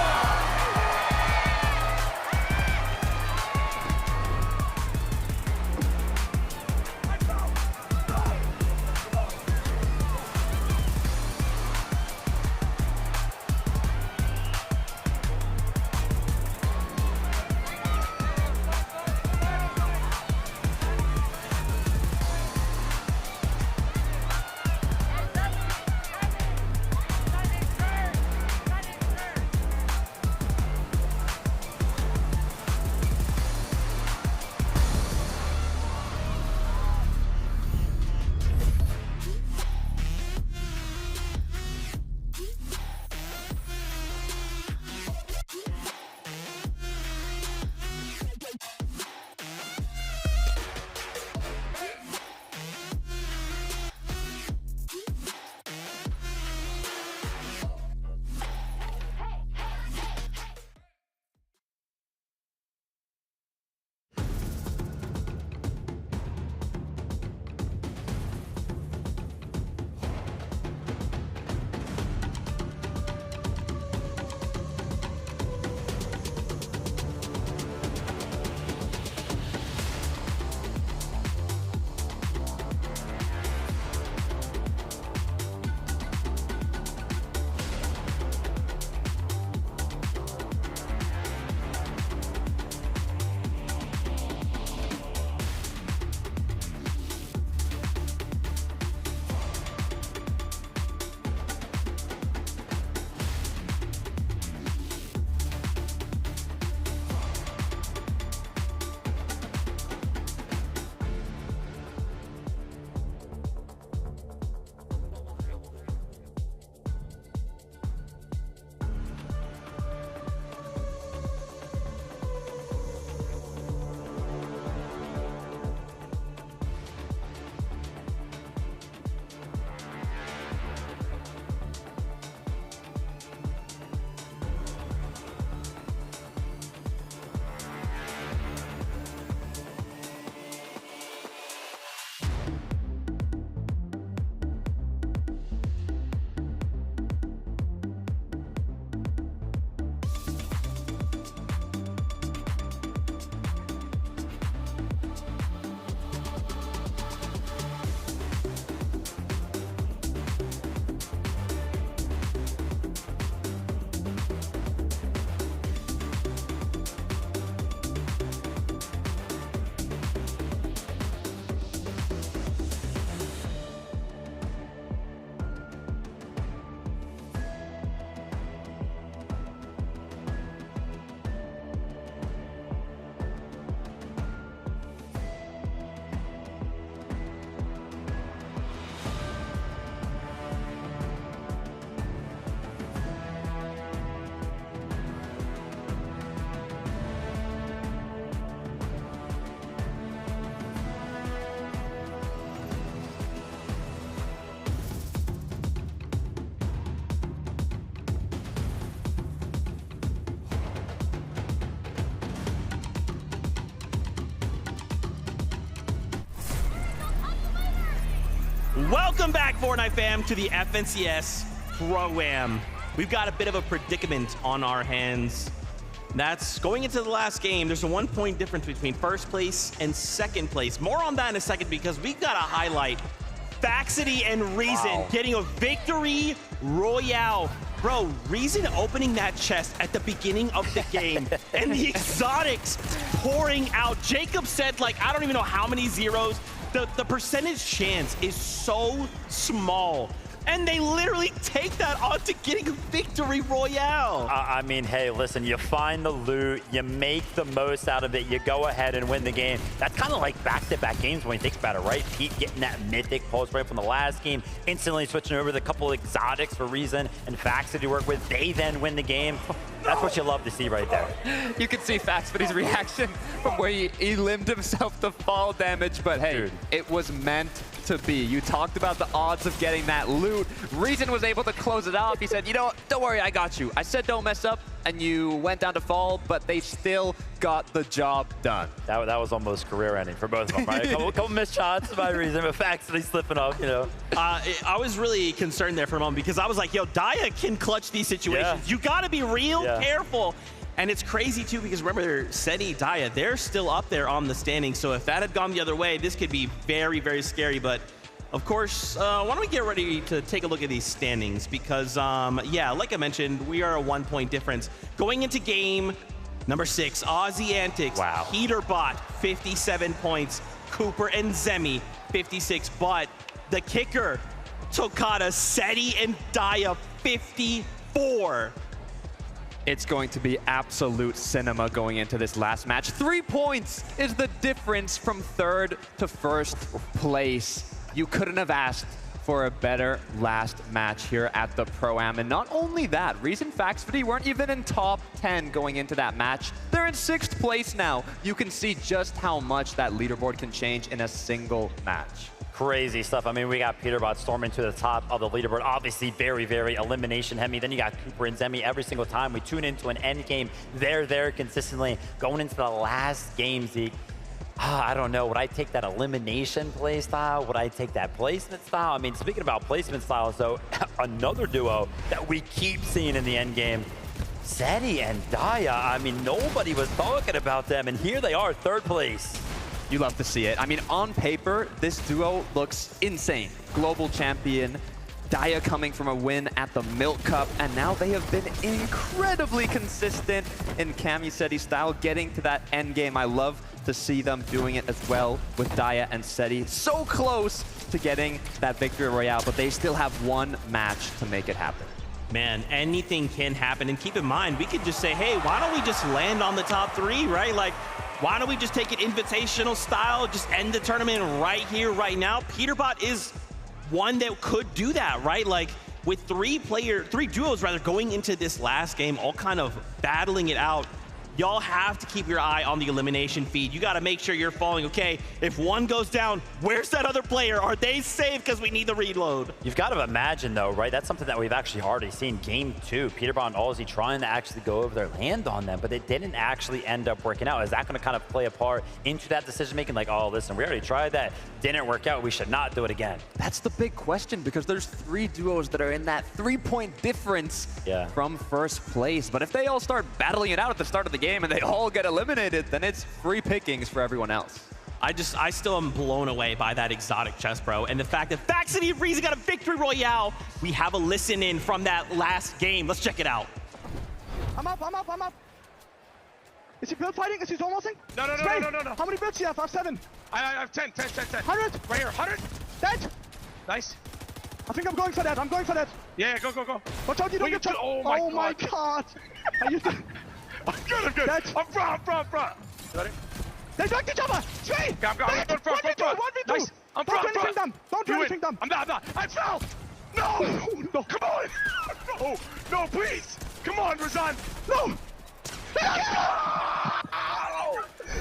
Welcome back, Fortnite fam, to the FNCS Pro-Am. We've got a bit of a predicament on our hands. That's going into the last game. There's a 1 point difference between first place and second place. More on that in a second because we've got to highlight Faxity and Reason getting a victory royale. Bro, Reason opening that chest at the beginning of the game and the exotics pouring out. Jacob said, like, I don't even know how many zeros. The percentage chance is so small. And they literally take that on to getting a victory royale. I mean, hey, listen, you find the loot, you make the most out of it, you go ahead and win the game. That's kind of like back-to-back games when you think about it, right? Pete getting that mythic pulse right from the last game, instantly switching over the couple of exotics for Reason and Faxity to work with. They then win the game. That's what you love to see right there. You can see Faxity's reaction from where he limbed himself to fall damage, but hey, it was meant to be. You talked about the odds of getting that loot. Reason was able to close it off. He said, you know what, don't worry, I got you. I said don't mess up, and you went down to fall, but they still got the job done. That was almost career ending for both of them, right? a couple missed shots by Reason, but Faxity slipping up, you know. I was really concerned there for a moment because I was like, yo, Daya can clutch these situations. You gotta be real careful. And it's crazy too because remember, Seti, Daya, they're still up there on the standings. So if that had gone the other way, this could be very, very scary. But of course, why don't we get ready to take a look at these standings? Because yeah, like I mentioned, we are a 1 point difference. Going into game number 6, Aussie Antics, Peterbot, 57 points. Cooper and Zemi, 56. But the kicker, Tokata, Seti, and Daya, 54. It's going to be absolute cinema going into this last match. 3 points is the difference from third to first place. You couldn't have asked for a better last match here at the Pro-Am. And not only that, Reason Faxity weren't even in top 10 going into that match. They're in 6th place now. You can see just how much that leaderboard can change in a single match. Crazy stuff. I mean, we got Peterbot storming to the top of the leaderboard. Obviously, very, very elimination heavy. Then you got Cooper and Zemi every single time we tune into an end game. They're there consistently. Going into the last game, Zeke, I don't know. Would I take that elimination play style? Would I take that placement style? I mean, speaking about placement styles, though, another duo that we keep seeing in the end game, Seti and Daya. I mean, nobody was talking about them, and here they are, 3rd place. You love to see it. I mean, on paper, this duo looks insane. Global champion, Daya coming from a win at the Milk Cup, and now they have been incredibly consistent in Cami-Seti style, getting to that end game. I love to see them doing it as well with Daya and Seti. So close to getting that victory royale, but they still have 1 match to make it happen. Man, anything can happen. And keep in mind, we could just say, hey, why don't we just land on the top 3, right? Like, why don't we just take it invitational style, just end the tournament right here, right now? Peterbot is one that could do that, right? Like, with 3 duos rather, going into this last game, all kind of battling it out. Y'all have to keep your eye on the elimination feed. You got to make sure you're following, okay, if one goes down, where's that other player? Are they safe? Because we need the reload. You've got to imagine, though, right? That's something that we've actually already seen. Game 2, Peterbot and Aussie trying to actually go over there, land on them, but it didn't actually end up working out. Is that going to kind of play a part into that decision-making? Like, oh, listen, we already tried that. Didn't work out. We should not do it again. That's the big question, because there's 3 duos that are in that 3-point difference from first place. But if they all start battling it out at the start of the game and they all get eliminated, then it's free pickings for everyone else. I still am blown away by that exotic chest, bro. And the fact that Faxity and Reason got a victory royale. We have a listen in from that last game. Let's check it out. I'm up. Is he build fighting? Is he almost in? No. How many builds do you have? I have 7. I have 10. 100. Right here, 100. Dead. Nice. I think I'm going for that. Yeah, go. Watch out, you don't get shot. Oh my god. Are you I'm good. Dead. I'm front. Ready? They knocked each other. Straight. I'm front. 1v2. Nice. I'm front. Don't do anything dumb. I'm not. I fell. No. Come on. No, please. Come on, Razan. No.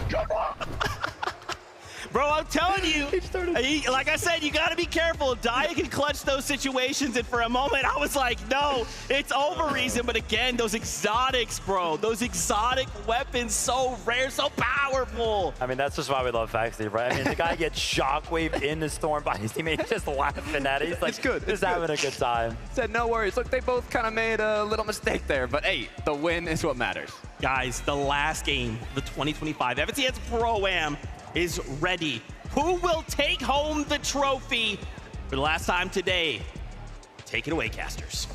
Come on. Bro, I'm telling you, like I said, you got to be careful. Daya can clutch those situations, and for a moment, I was like, no, it's over, Reason. But again, those exotics, bro, those exotic weapons, so rare, so powerful. I mean, that's just why we love Faxity, right? I mean, the guy gets shockwaved in the storm by his teammate just laughing at it. He's like, just having a good time. Said, no worries. Look, they both kind of made a little mistake there, but hey, the win is what matters. Guys, the last game, the 2025 FNCS Pro-Am is ready. Who will take home the trophy for the last time today? Take it away, casters.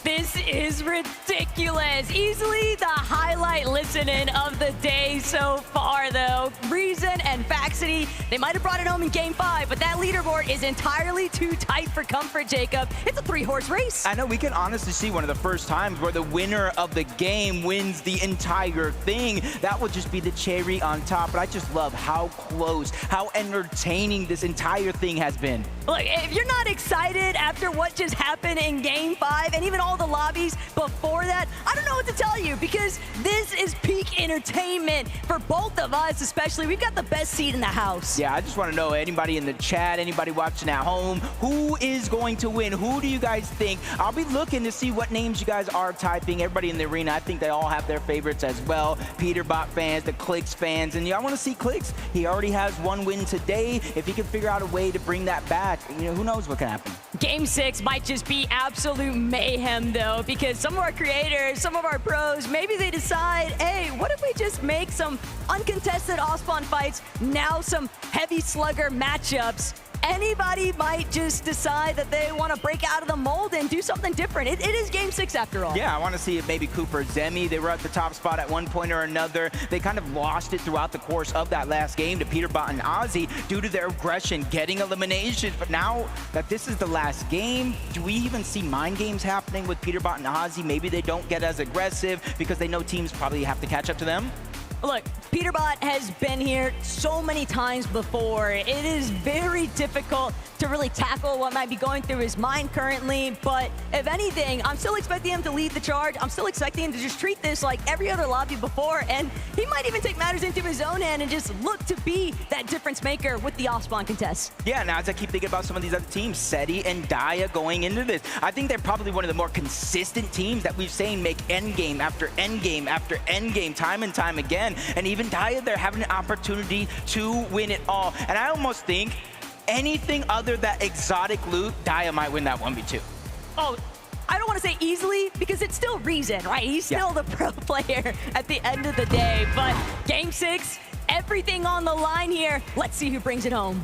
This is ridiculous. Easily the highlight listening of the day so far, though. Reason and Faxity, they might have brought it home in Game 5, but that leaderboard is entirely too tight for comfort, Jacob. It's a 3-horse race. I know, we can honestly see one of the first times where the winner of the game wins the entire thing. That would just be the cherry on top, but I just love how close, how entertaining this entire thing has been. Look, if you're not excited after what just happened in Game 5 and even all the lobbies before that, I don't know what to tell you, because this is peak entertainment for both of us, especially. We've got the best seat in the house. Yeah, I just want to know, anybody in the chat, anybody watching at home, who is going to win? Who do you guys think? I'll be looking to see what names you guys are typing. Everybody in the arena, I think they all have their favorites as well. Peterbot fans, the Clicks fans, and yeah, I want to see Clicks. He already has one win today. If he can figure out a way to bring that back, you know, who knows what can happen. Game 6 might just be absolute mayhem, though, because some of our creators, some of our pros, maybe they decide, hey, what if we just make some uncontested off-spawn fights, now some heavy slugger matchups? Anybody might just decide that they want to break out of the mold and do something different. It is Game 6 after all. Yeah, I want to see if maybe Cooper, Zemi, they were at the top spot at one point or another. They kind of lost it throughout the course of that last game to Peterbot and Ozzy due to their aggression, getting eliminations. But now that this is the last game, do we even see mind games happening with Peterbot and Ozzy? Maybe they don't get as aggressive because they know teams probably have to catch up to them? Look, Peterbot has been here so many times before. It is very difficult to really tackle what might be going through his mind currently, but if anything, I'm still expecting him to lead the charge. I'm still expecting him to just treat this like every other lobby before, and he might even take matters into his own hand and just look to be that difference maker with the off-spawn contests. Yeah, now as I keep thinking about some of these other teams, Seti and Daya going into this, I think they're probably one of the more consistent teams that we've seen make endgame after endgame after endgame time and time again. And even Daya, they're having an opportunity to win it all. And I almost think anything other than exotic loot, Daya might win that 1v2. Oh, I don't want to say easily, because it's still Reason, right? He's still the pro player at the end of the day. But Game 6, everything on the line here. Let's see who brings it home.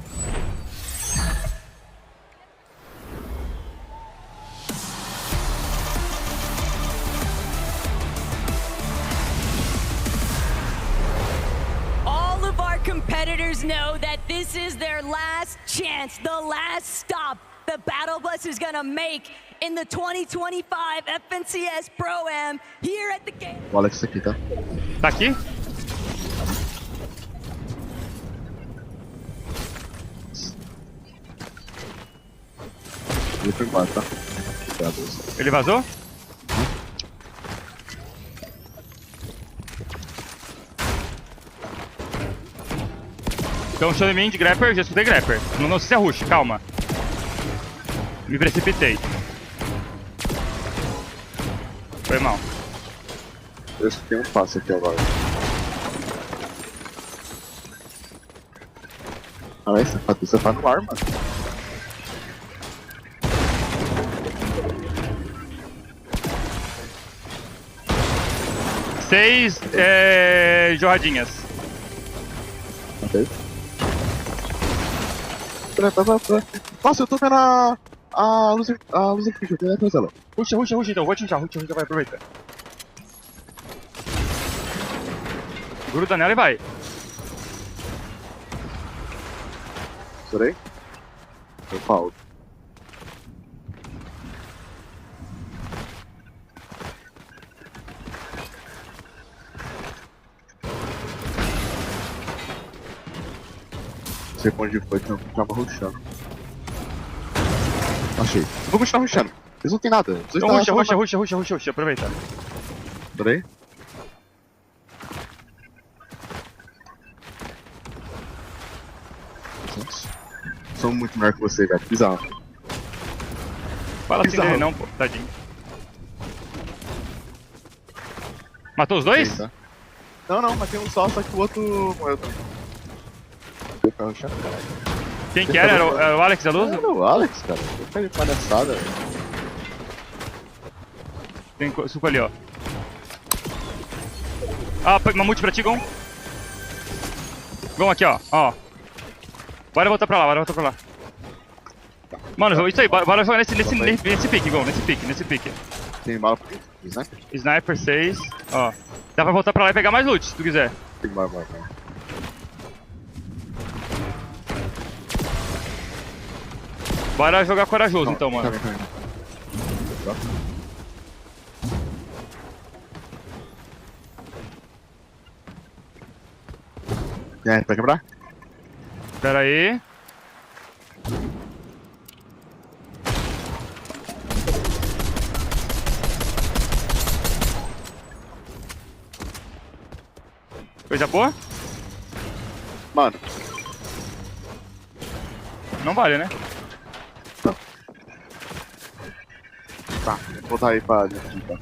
All of our competitors know that this is their last chance, the last stop the Battle Bus is gonna make in the 2025 FNCS Pro-Am here at the game. O Alex aqui, tá? Tá aqui? Ele foi embora, tá? Ele vazou? Então, show em mim de Grapper, já escutei Grapper. Não sei se é rush, calma. Me precipitei. Foi mal. Eu escutei um passe aqui agora. Ah, essa Patrícia tá no ar, mano. Seis jorradinhas. Ok. Nossa, eu tô vendo a luz incrível, eu tô atrás dela. Ruxa então, vou te ruxar, vai, aproveita. Gruda nela e vai. Estourei? Eu falo. Não sei pra onde foi, que eu tava rushando. Achei. Eu vou continuar rushando. Eles não tem nada. Então ruxa, aproveita. Peraí. Sou muito melhor que você, velho. Bizarro. Fala assim dele não, pô. Tadinho. Matou os dois? Sim, tá. Não, matei um só que o outro morreu também. Eu ficava rushando, caralho. Quem que era? Era o Alex da Luz? Era o Alex, cara. Eu fiquei de palhaçada, velho. Tem suco ali, ó. Ah, mamute pra ti, Gon. Gon aqui, ó. Bora voltar pra lá, Mano, isso aí, bora jogar nesse pique, Gon, nesse pique. Tem bala pra quê? Sniper? Sniper 6, ó. Dá pra voltar pra lá e pegar mais loot, se tu quiser. Bora. Bora jogar corajoso, então, mano. E aí, vai quebrar? Pera aí. Coisa boa? Mano. Não vale, né? Não. Tá, vou voltar aí pra dentro, tá?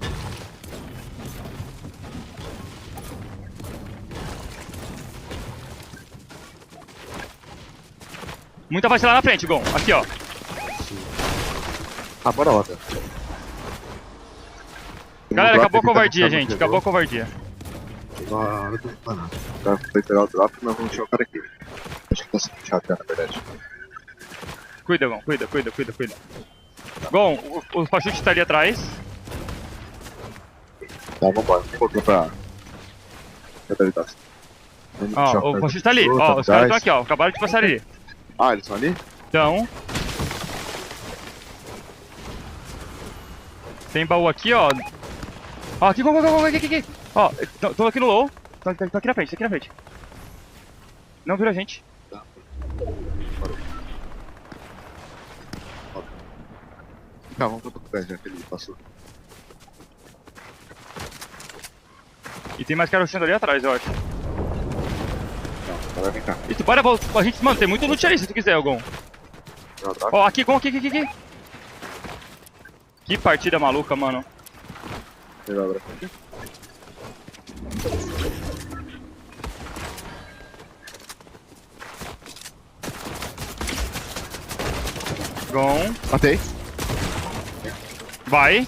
Muita vacila na frente, Gon. Aqui, ó. Ah, bora lá, velho. Galera, acabou a covardia, gente. Acabou a covardia. Agora eu tô falando. O cara foi pegar o drop e nós vamos deixar o cara aqui. Acho que tá sendo chato, na verdade. Cuida, Gon. Cuida. Gon, o Pachute tá ali atrás. Tá, vambora. Voltou pra... Ó, o Pachute tá ali. Ó, os caras estão aqui, ó. Acabaram de passar ali. Ah, eles estão ali? Então. Tem baú aqui, ó. Ó, aqui. Ó, tô aqui no low. Tô aqui na frente, Não virou a gente. Tá. Vamos pro pé já que ele passou. E tem mais cara rushando ali atrás, eu acho. Não, agora vem cá. E tu bora a gente, mano, tem muito loot ali se tu quiser, Gon. Ó, aqui, Gon, aqui. Que partida maluca, mano. Gon. Matei. Vai.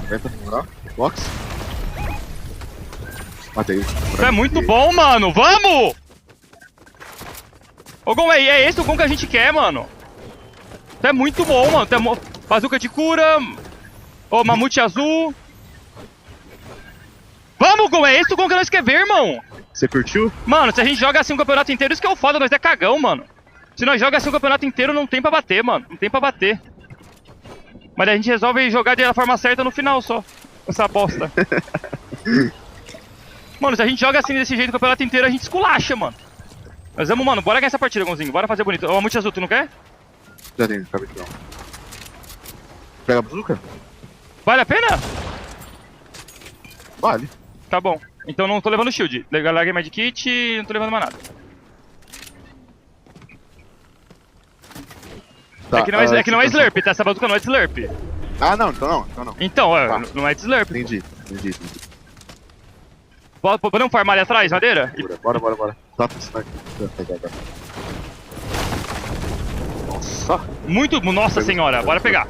Vai pra segurar. Box. Matei. Isso é muito bom, mano. Vamos! Ô, Gon, é esse o Gon que a gente quer, mano. Isso é muito bom, mano. Bazuca de cura. Ô, mamute azul. Vamos, Gon. É esse o Gon que nós quer ver, irmão. Você curtiu? Mano, se a gente joga assim o campeonato inteiro, isso que é o foda. Nós é cagão, mano. Se nós joga assim o campeonato inteiro, não tem pra bater, mano. Não tem pra bater. Mas a gente resolve jogar da forma certa no final só. Essa bosta. Mano, se a gente joga assim desse jeito o campeonato inteiro, a gente esculacha, mano. Nós vamos, mano, bora ganhar essa partida, Gonzinho. Bora fazer bonito. Ô, mamute azul, tu não quer? Já tem, capitão. Pega a bazuca? Vale a pena? Vale. Tá bom. Então não tô levando shield. Larguei medkit e não tô levando mais nada. Tá, é que não é Slurp, tá? Essa bazuca não é Slurp. Ah, não, então não. Então, tá. Não é de Slurp. Entendi. Podemos farmar ali atrás, madeira? Bora. Tá funcionando aqui. Nossa. Muito, nossa senhora, bora pegar.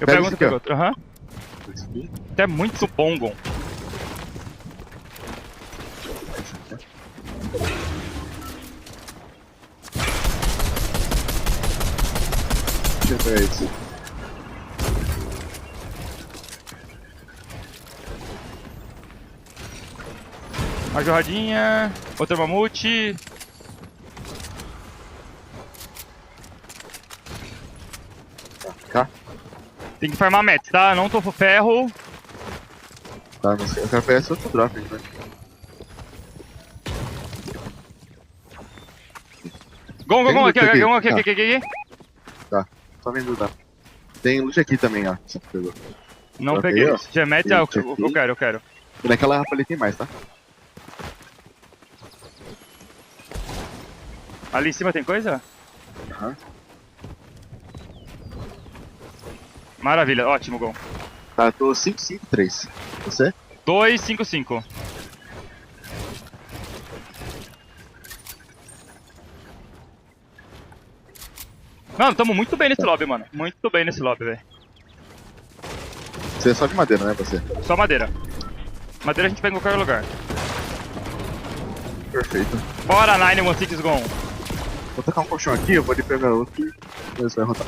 Eu pego outro. Aham. Até muito bom, Gon. Deixa eu ver isso. Uma jorradinha, outro mamute. Cá. Tem que farmar meta, tá? Não tô com ferro. Tá, não sei. Eu quero pegar esse outro drop, né? Gon, aqui. Tá, só vendo dá. Tem loot aqui também, ó. Você pegou. Não peguei. Se tiver meta, eu quero. E naquela rampa ali tem mais, tá? Ali em cima tem coisa? Aham. Maravilha, ótimo, Gon. Tá, eu tô 553. Você? 255. Mano, tamo muito bem nesse lobby, mano. Muito bem nesse lobby, velho. Você é só de madeira, né, você? Só madeira. Madeira a gente pega em qualquer lugar. Perfeito. Bora, 916 gone. Vou tacar um colchão aqui, eu vou ali pegar outro e você vai rodar.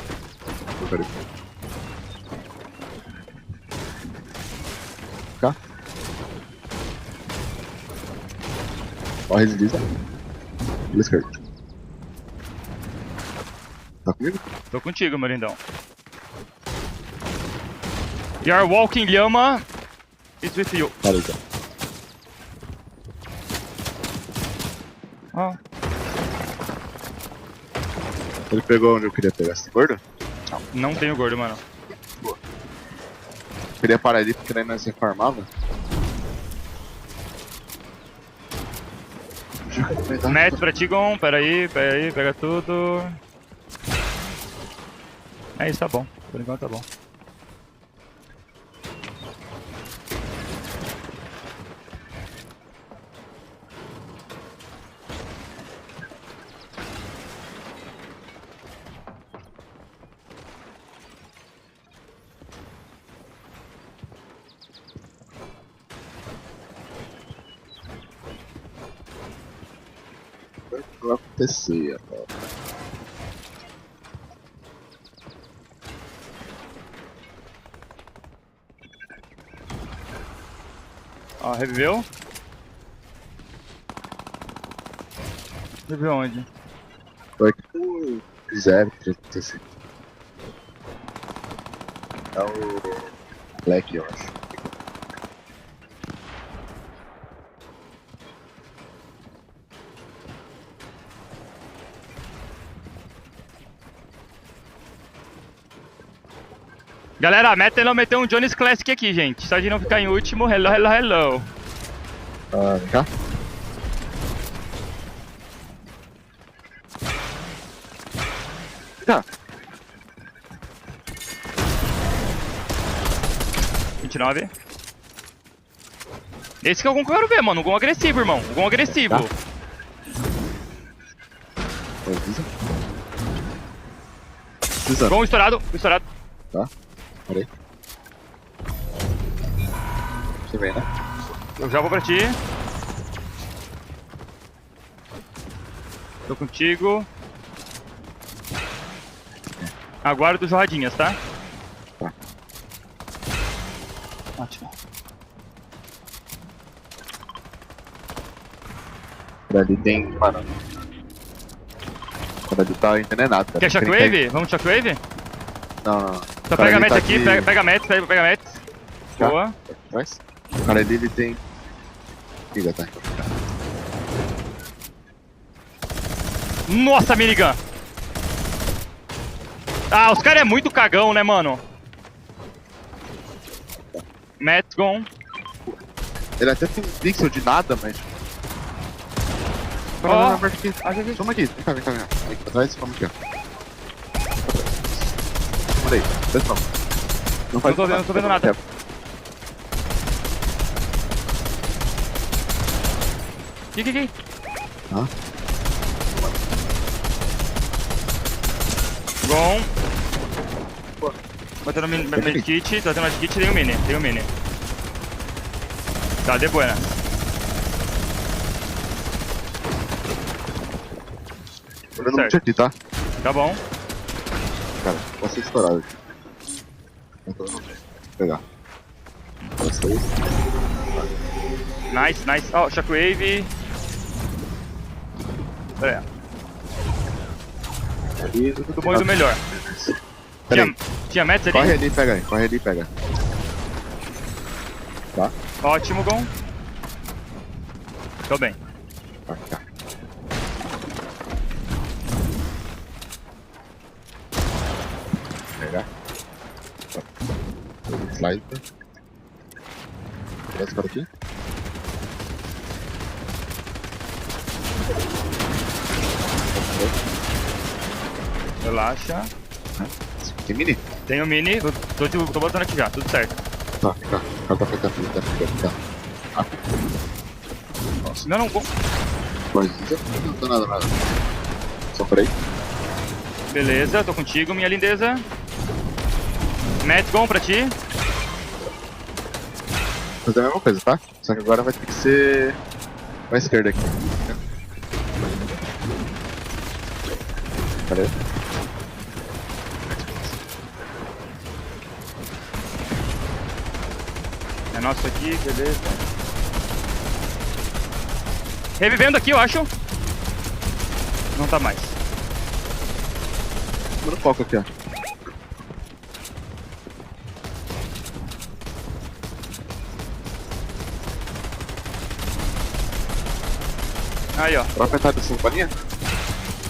Cá. Ó, resiliza. Pela esquerda. Tá comigo? Tô contigo, meu lindão. Your walking llama is with you. Valeu, então. Ó. Ele pegou onde eu queria pegar. Você tem gordo? Não tenho gordo, mano. Boa. Queria parar ali porque daí nós reformava. Mete pra ti, Gon. Pera aí, pega tudo. É isso, tá bom. Por enquanto tá bom. O que vai acontecer agora? Ó, reviveu. Reviveu onde? Foi aqui por 0,35. É o Black, eu acho. Galera, a meta é não meter um Johnny's Classic aqui, gente. Só de não ficar em último. Hello, hello, hello. Vem cá. Tá. 29. Esse que é o Gon que eu quero ver, mano. O Gon agressivo, irmão. O Gon agressivo. Tá. Gon estourado. Estourado. Tá. Parei. Você vem, né? Eu já vou pra ti. Tô contigo. Aguardo jorradinhas, tá? Tá. Ótimo. Por ali tem, mano. Por ali tá envenenado, cara. Quer shockwave? Vamos shockwave? Não. Só pega a meta aqui, pega a meta, pega a meta. Tá. Boa. Atrás. O cara ali, ele tem... Liga, tá. Nossa, minigun! Ah, os caras é muito cagão, né, mano? Matt Gon. Ele até tem um pixel de nada, mas... Ó. Toma aqui. Vem cá. Vem aqui pra trás, vamos aqui, ó. Olha aí, desce não faz nada. Não tô vendo nada. Aqui. Ah. Gon. Batendo medkit, tá tendo medkit, tem o mini. Tá, de buena. Tô vendo muito aqui, tá? Tá bom. Cara, pode ser estourado. Vou pegar. Nice. Ó, shockwave. Pera aí. Tudo bom e do melhor. Tinha mets ali? Corre ali e pega. Tá. Ótimo, Gon. Tô bem. Tá. Pegar. Slide. Pega esse cara aqui. Relaxa. Tem mini? Tenho mini, tô botando aqui já, tudo certo. Tá. O cara tá ficando. Nossa, não, Gon. Não tá nada. Só por aí. Beleza, tô contigo, minha lindeza. Matt Gon pra ti. fazer a mesma coisa, tá? Só que agora vai ter que ser pra esquerda aqui. Cadê? É nosso aqui, beleza. Revivendo aqui, eu acho. Não tá mais. Mano, foco aqui, ó. Aí, ó. Dropa metade das suas bolinhas?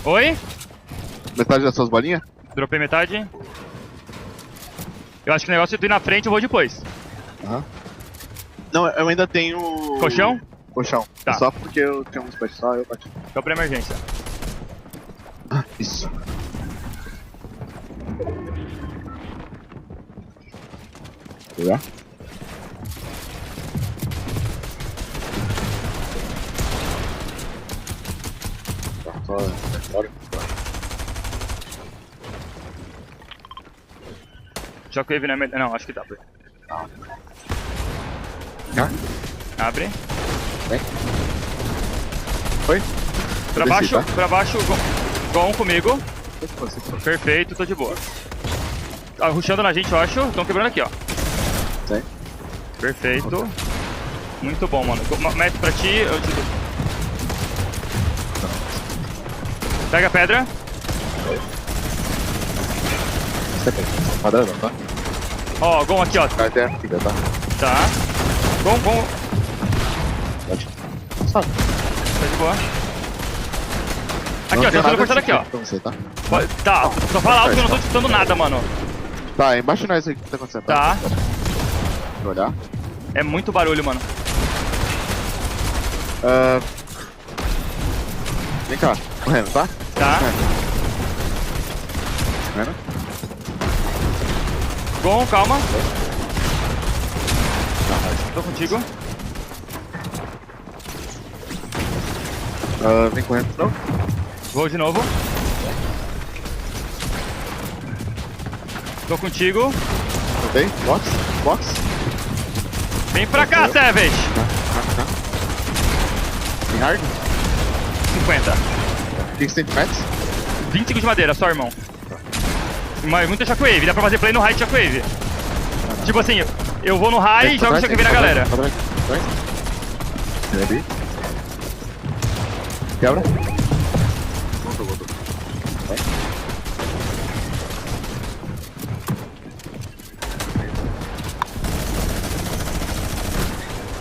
Oi? Metade das suas bolinhas? Dropei metade. Eu acho que o negócio é tu ir na frente, eu vou depois. Aham. Não, eu ainda tenho... Colchão? Colchão. Tá. Só porque eu tinha um splash só, eu bati. Então pra emergência. Isso. Pegar? Tá, só fora. Shockwave não é melhor. Não, acho que dá. Tá? Abre. Vem. Foi? Pra Eu baixo, desci, tá? pra baixo, Gon comigo. Perfeito, tô de boa. Tá rushando na gente, eu acho. Estão quebrando aqui, ó. Sim. Perfeito. Muito bom, mano. Mete pra ti, eu te dou. Pega a pedra. Padrão, tá? Ó, Gon aqui, ó. Vai ter a figa, tá? Tá. Gon. Sabe? Tá de boa. Aqui, ó, tô sendo cortado aqui, ó. Pra você, tá? Tá, só fala alto que eu não tô escutando nada, mano. Tá, embaixo nós aí, o que tá acontecendo? Tá. Vou olhar. É muito barulho, mano. Vem cá, correndo, tá? Tá. Correndo. Gon, calma. Tô contigo. Vem correndo de novo. Vou de novo. Tô contigo. Ok, box. Vem pra cá, Savage. Tá. Tem hard? 50. O que você tem de mets? 25 de madeira, só, irmão. Mas muita shockwave, dá pra fazer play no high de shockwave. Tipo assim, eu vou no high e jogo shockwave na galera. Ready? Quebra. Voltou. Vai.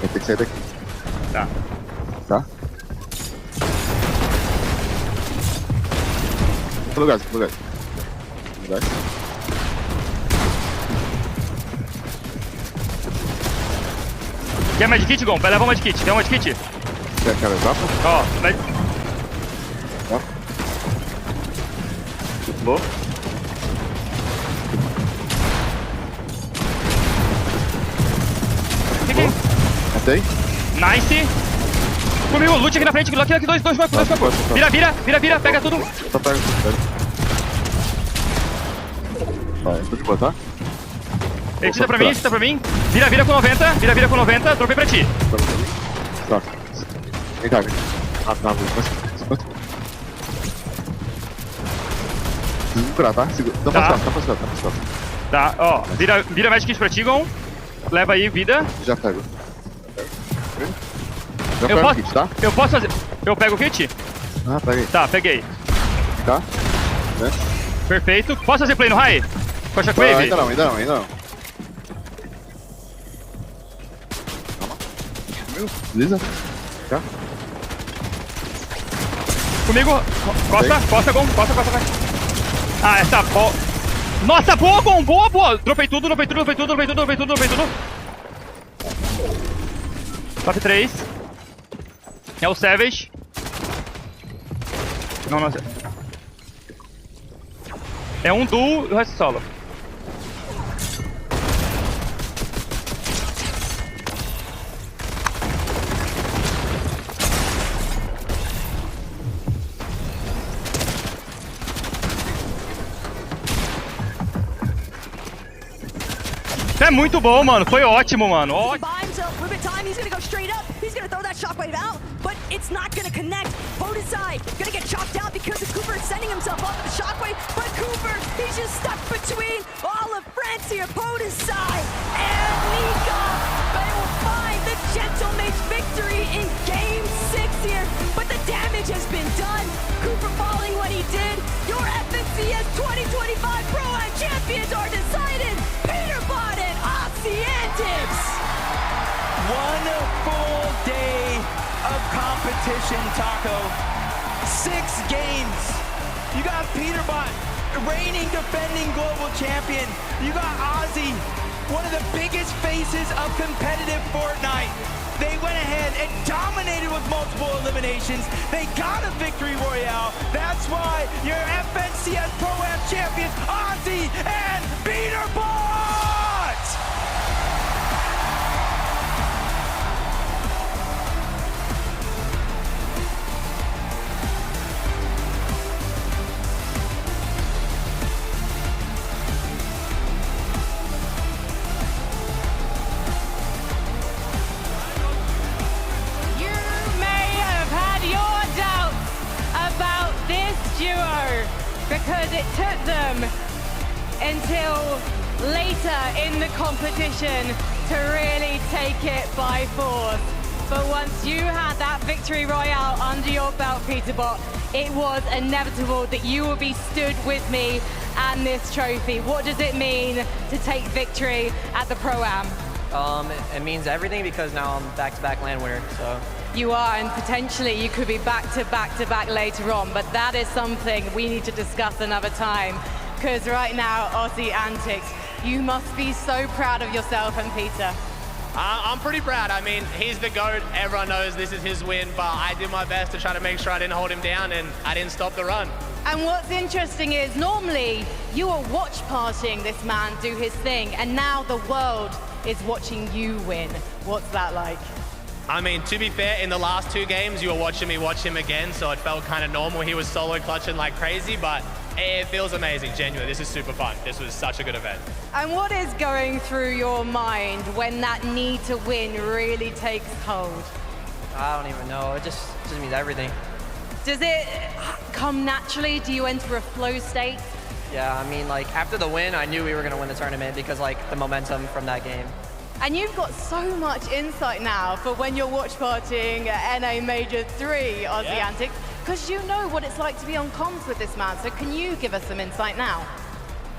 Vai ter que sair daqui. Tá. Tá? Pelo gás. Quer medkit, Gon? Vai levar um medkit. Quer um medkit? Quer exato? Ó, vai. Ó. Boa. Fiquei. Matei. Nice. Comigo, lute aqui na frente. Aqui, dois corpos. Vira, pega tudo. Tá perto. Ó, eu tô de boa, tá? Edita pra mim. Vira com 90. Dropei pra ti. Tá. Vem cá, vem. Precisa curar, tá? Tá pra costas. Tá, ó. Vira medkit pra ti, Gon. Leva aí, vida. Já pego. Já pego o kit, tá? Eu posso fazer... Eu pego o kit? Ah, peguei. Tá, peguei. Tá? É. Perfeito. Posso fazer play no high? Com a shockwave? Ainda não. Calma. Beleza? Tá? Comigo. Costa, Gon. Costa. Ah, essa boa. Nossa, boa, Gon. Boa. Dropei tudo. Top 3. É o Savage. Não. É um duo e o resto solo. É muito bom, mano. Foi ótimo, mano. Buy himself with shockwave out, but it's not gonna connect. Pota's side gonna get chopped out because of Cooper sending himself off with the shockwave, but Cooper, he's just stuck between all of France here. Pota's side, and Nika, they will find the Gentleman's victory in Game 6 here, but the damage has been done. Cooper falling when he did. Your FNCS 2025 Pro-Am champions are decided. Peterbot and Oceantics. One full day of competition, Taco. 6 games. You got Peterbot, reigning defending global champion. You got Ozzy, one of the biggest faces of competitive Fortnite. They went ahead and dominated with multiple eliminations. They got a victory royale. That's why your FNCS Pro-Am champions, Ozzy and Peterbot! Because it took them until later in the competition to really take it by force. But once you had that victory royale under your belt, Peterbot, it was inevitable that you will be stood with me and this trophy. What does it mean to take victory at the Pro-Am? It means everything because now I'm back-to-back LAN winner, so. You are, and potentially you could be back-to-back later on, but that is something we need to discuss another time, because right now, Oceantics, you must be so proud of yourself and Peter. I'm pretty proud. I mean, he's the GOAT. Everyone knows this is his win, but I did my best to try to make sure I didn't hold him down, and I didn't stop the run. And what's interesting is, normally, you are watch partying this man do his thing, and now the world is watching you win. What's that like? I mean, to be fair, in the last 2 games, you were watching me watch him again, so it felt kind of normal. He was solo clutching like crazy, but it feels amazing, genuinely. This is super fun. This was such a good event. And what is going through your mind when that need to win really takes hold? I don't even know. It just means everything. Does it come naturally? Do you enter a flow state? Yeah, I mean, like, after the win, I knew we were going to win the tournament because, like, the momentum from that game. And you've got so much insight now for when you're watch partying at NA Major 3, Oceantics, because you know what it's like to be on comms with this man. So can you give us some insight now?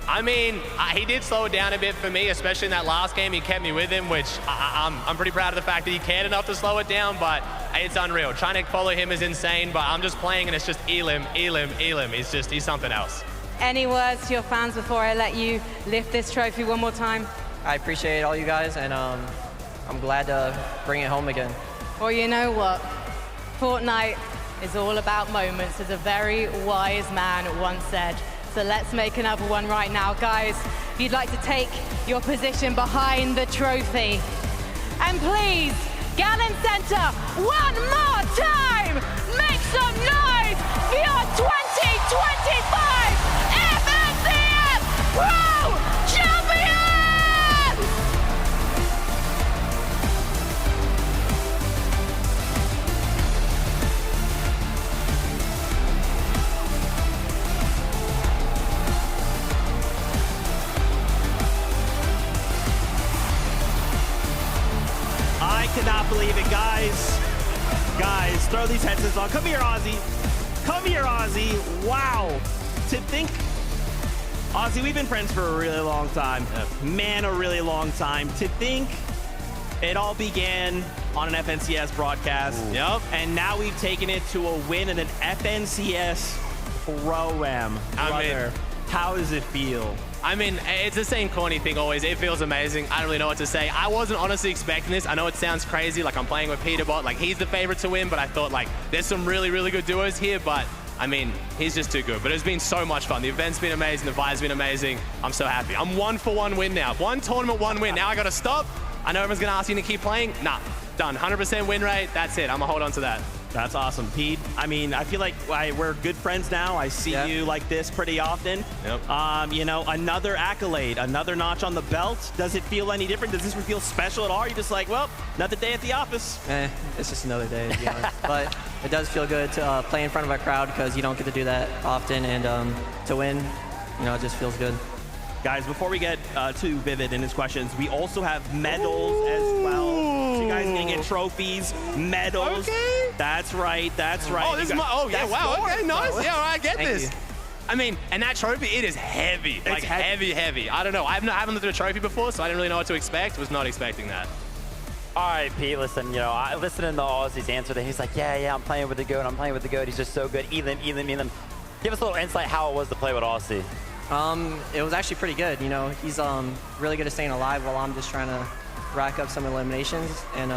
I mean, he did slow it down a bit for me, especially in that last game. He kept me with him, which I'm pretty proud of the fact that he cared enough to slow it down, but it's unreal. Trying to follow him is insane, but I'm just playing and it's just Elim. He's something else. Any words to your fans before I let you lift this trophy one more time? I appreciate all you guys, and I'm glad to bring it home again. Well, you know what? Fortnite is all about moments, as a very wise man once said. So let's make another one right now. Guys, if you'd like to take your position behind the trophy. And please, Gallon Center, one more time! Make some noise for your 2025 FNCS Pro Champion! I cannot believe it, guys. Guys, throw these headsets on. Come here, Ozzy. Come here, Ozzy. Wow. To think, Ozzy, we've been friends for a really long time. Man, a really long time. To think it all began on an FNCS broadcast. Ooh. Yep. And now we've taken it to a win in an FNCS Pro-Am. Brother, how does it feel? I mean, it's the same corny thing always. It feels amazing. I don't really know what to say. I wasn't honestly expecting this. I know it sounds crazy, like I'm playing with Peterbot, like he's the favorite to win, but I thought like there's some really, really good duos here, but I mean, he's just too good. But it's been so much fun. The event's been amazing. The vibe's been amazing. I'm so happy. I'm 1-for-1 win now. 1 tournament, 1 win. Now I got to stop. I know everyone's going to ask you to keep playing. Nah, done. 100% win rate. That's it. I'm going to hold on to that. That's awesome. Pete, I mean, I feel like we're good friends now. I see you like this pretty often. Yep. You know, another accolade, another notch on the belt. Does it feel any different? Does this feel special at all? Or are you just like, well, another day at the office? It's just another day, to be honest. But it does feel good to play in front of a crowd because you don't get to do that often, and to win, you know, it just feels good. Guys, before we get to Vivid and his questions, we also have medals as well. So you guys can get trophies, medals. Okay. That's right. That's right. Oh, this is my. Oh, yeah. Wow. Okay. Nice. Yeah. All right. Get Thank this. you. I mean, and that trophy, it is heavy. Like heavy. I don't know. I haven't looked at a trophy before, so I didn't really know what to expect. Was not expecting that. All right, Pete, listen, you know, I listening to Aussie's answer that he's like, yeah, I'm playing with the GOAT. I'm playing with the GOAT. He's just so good. Elam. Give us a little insight how it was to play with Aussie. It was actually pretty good. You know, he's really good at staying alive while I'm just trying to rack up some eliminations, and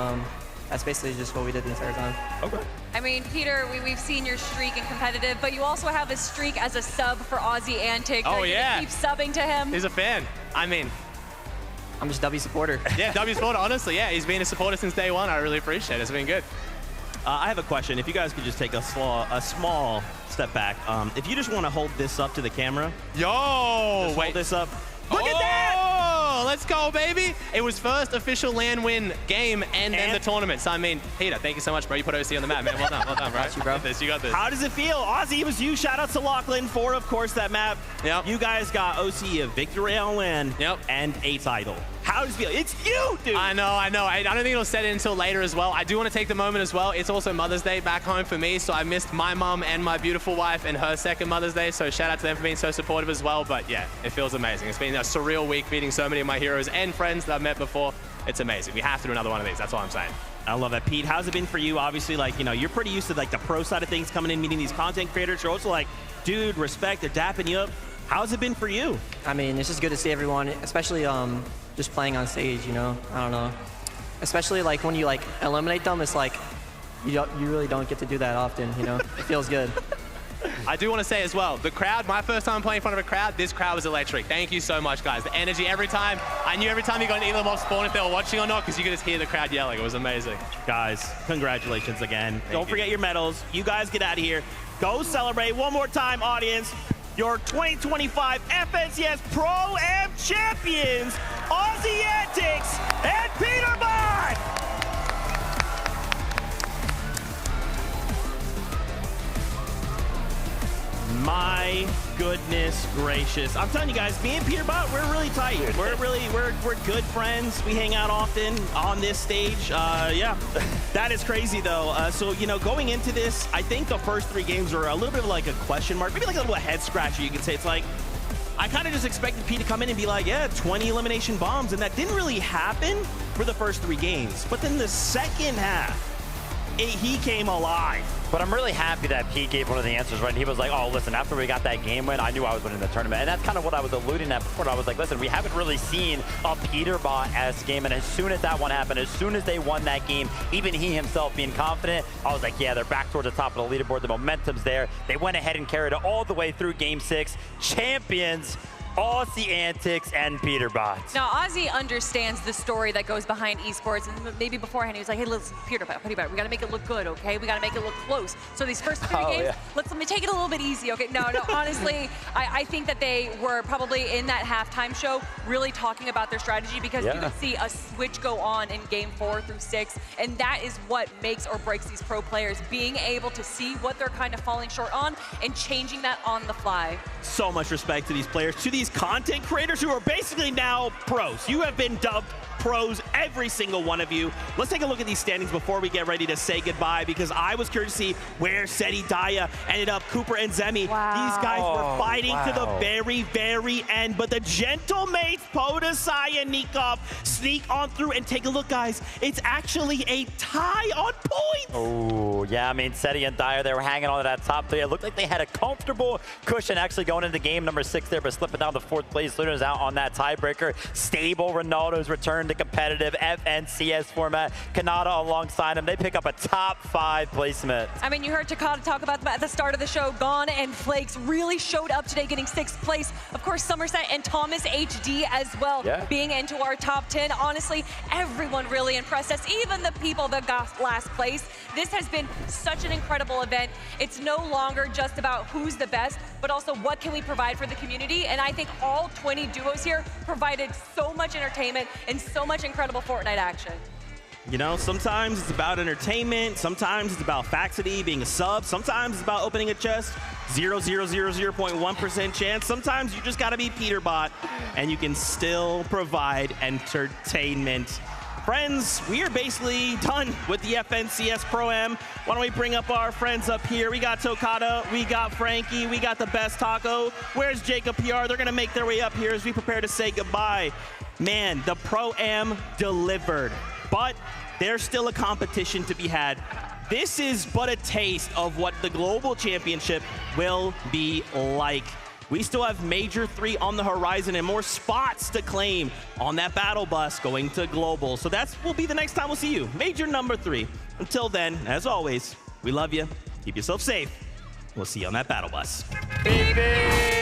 that's basically just what we did the entire time. Okay. I mean, Peter, we've seen your streak in competitive, but you also have a streak as a sub for Aussie Antics. Oh, Are you gonna keep subbing to him? He's a fan. I mean, I'm just W supporter. Yeah, W supporter, honestly, yeah. He's been a supporter since day one. I really appreciate it. It's been good. I have a question. If you guys could just take a small step back. If you just want to hold this up to the camera. Yo! Just hold this up. Look at that! Let's go, baby! It was first official LAN win game and then the tournament. So, I mean, Peter, thank you so much, bro. You put OC on the map, man. Well done, bro. Got you, bro. You got this. How does it feel? Aussie, it was you. Shout out to Lachlan for, of course, that map. Yep. You guys got OC a victory on LAN and a title. How does it feel? It's you, dude. I know. I don't think it'll set in until later as well. I do want to take the moment as well. It's also Mother's Day back home for me, so I missed my mum and my beautiful wife and her second Mother's Day, so shout out to them for being so supportive as well. But yeah, it feels amazing. It's been a surreal week meeting so many of my heroes and friends that I've met before. It's amazing. We have to do another one of these. That's all I'm saying. I love that. Pete, how's it been for you? Obviously, like, you know, you're pretty used to like the pro side of things, coming in, meeting these content creators. You're also like, dude, respect, they're dapping you up. How's it been for you? I mean, it's just good to see everyone, especially just playing on stage, you know? I don't know. Especially like when you like eliminate them, it's like you really don't get to do that often, you know? It feels good. I do want to say as well, the crowd, my first time playing in front of a crowd, this crowd was electric. Thank you so much, guys. The energy every time. I knew every time you got an Elam off spawn if they were watching or not, because you could just hear the crowd yelling. It was amazing. Guys, congratulations again. Don't forget your medals. You guys get out of here. Go celebrate one more time, audience. Your 2025 FNCS Pro-Am champions, Aussie Antics and Peter Bond! My goodness gracious. I'm telling you guys, me and Peter Bot, we're really tight. We're good friends. We hang out often on this stage. Yeah, that is crazy though. So, you know, going into this, I think the first 3 games were a little bit of like a question mark, maybe like a little head scratcher, you could say. It's like, I kind of just expected Pete to come in and be like, yeah, 20 elimination bombs, and that didn't really happen for the first 3 games. But then the second half, he came alive. But I'm really happy that Pete gave one of the answers right. He was like, oh, listen, after we got that game win, I knew I was winning the tournament. And that's kind of what I was alluding at before. I was like, listen, we haven't really seen a Peterbot-esque game. And as soon as that one happened, as soon as they won that game, even he himself being confident, I was like, yeah, they're back towards the top of the leaderboard. The momentum's there. They went ahead and carried it all the way through Game 6. Champions, Aussie Antics and Peterbot. Now, Aussie understands the story that goes behind esports, and maybe beforehand he was like, hey, listen, Peterbot, we got to make it look good, okay? We got to make it look close. So these first 3 games, let me take it a little bit easy, okay? No, honestly, I think that they were probably in that halftime show really talking about their strategy, because you could see a switch go on in game 4 through 6, and that is what makes or breaks these pro players, being able to see what they're kind of falling short on and changing that on the fly. So much respect to these players, to these content creators who are basically now pros. You have been dubbed pros, every single one of you. Let's take a look at these standings before we get ready to say goodbye, because I was curious to see where Seti Daya ended up, Cooper and Zemi. Wow. These guys were fighting to the very, very end, but the gentle mates, Podesai and Nikov, sneak on through, and take a look, guys. It's actually a tie on points. Oh, yeah, I mean, Seti and Dyer, they were hanging on to that top 3. It looked like they had a comfortable cushion actually going into game number 6 there, but slipping down the 4th place. Luna's out on that tiebreaker. Stable Ronaldo's return to the competitive FNCS format. Kanata alongside him, they pick up a top 5 placement. I mean, you heard Takata talk about them at the start of the show. Gon and Flakes really showed up today, getting 6th place. Of course, Somerset and ThomasHD as well, being into our top 10. Honestly, everyone really impressed us, even the people that got last place. This has been such an incredible event. It's no longer just about who's the best, but also what can we provide for the community. And I think all 20 duos here provided so much entertainment and so much incredible Fortnite action. You know, sometimes it's about entertainment, sometimes it's about Faxity being a sub, sometimes it's about opening a chest, 0.1% chance. Sometimes you just gotta be Peterbot and you can still provide entertainment. Friends, we are basically done with the FNCS Pro-Am. Why don't we bring up our friends up here? We got Tokata, we got Frankie, we got the best taco. Where's Jacob PR? They're gonna make their way up here as we prepare to say goodbye. Man, the Pro-Am delivered, but there's still a competition to be had. This is but a taste of what the Global Championship will be like. We still have Major 3 on the horizon and more spots to claim on that battle bus going to Global. So that will be the next time we'll see you, Major number 3. Until then, as always, we love you. Keep yourself safe. We'll see you on that battle bus. Beep, beep.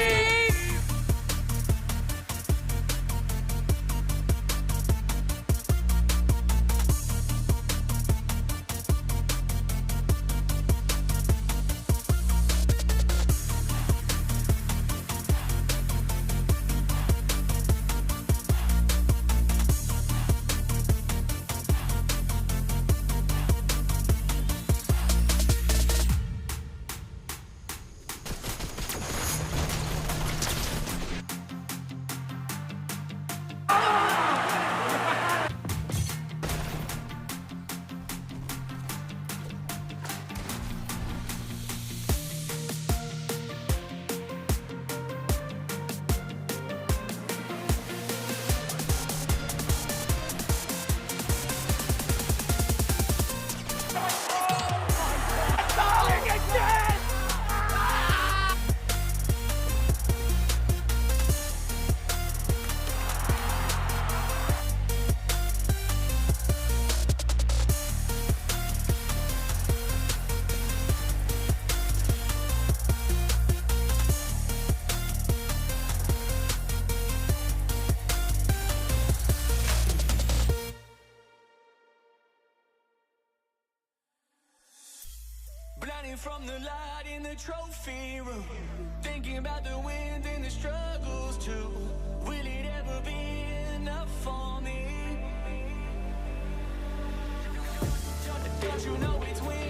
From the light in the trophy room, thinking about the wins and the struggles too. Will it ever be enough for me? Don't you know it's win?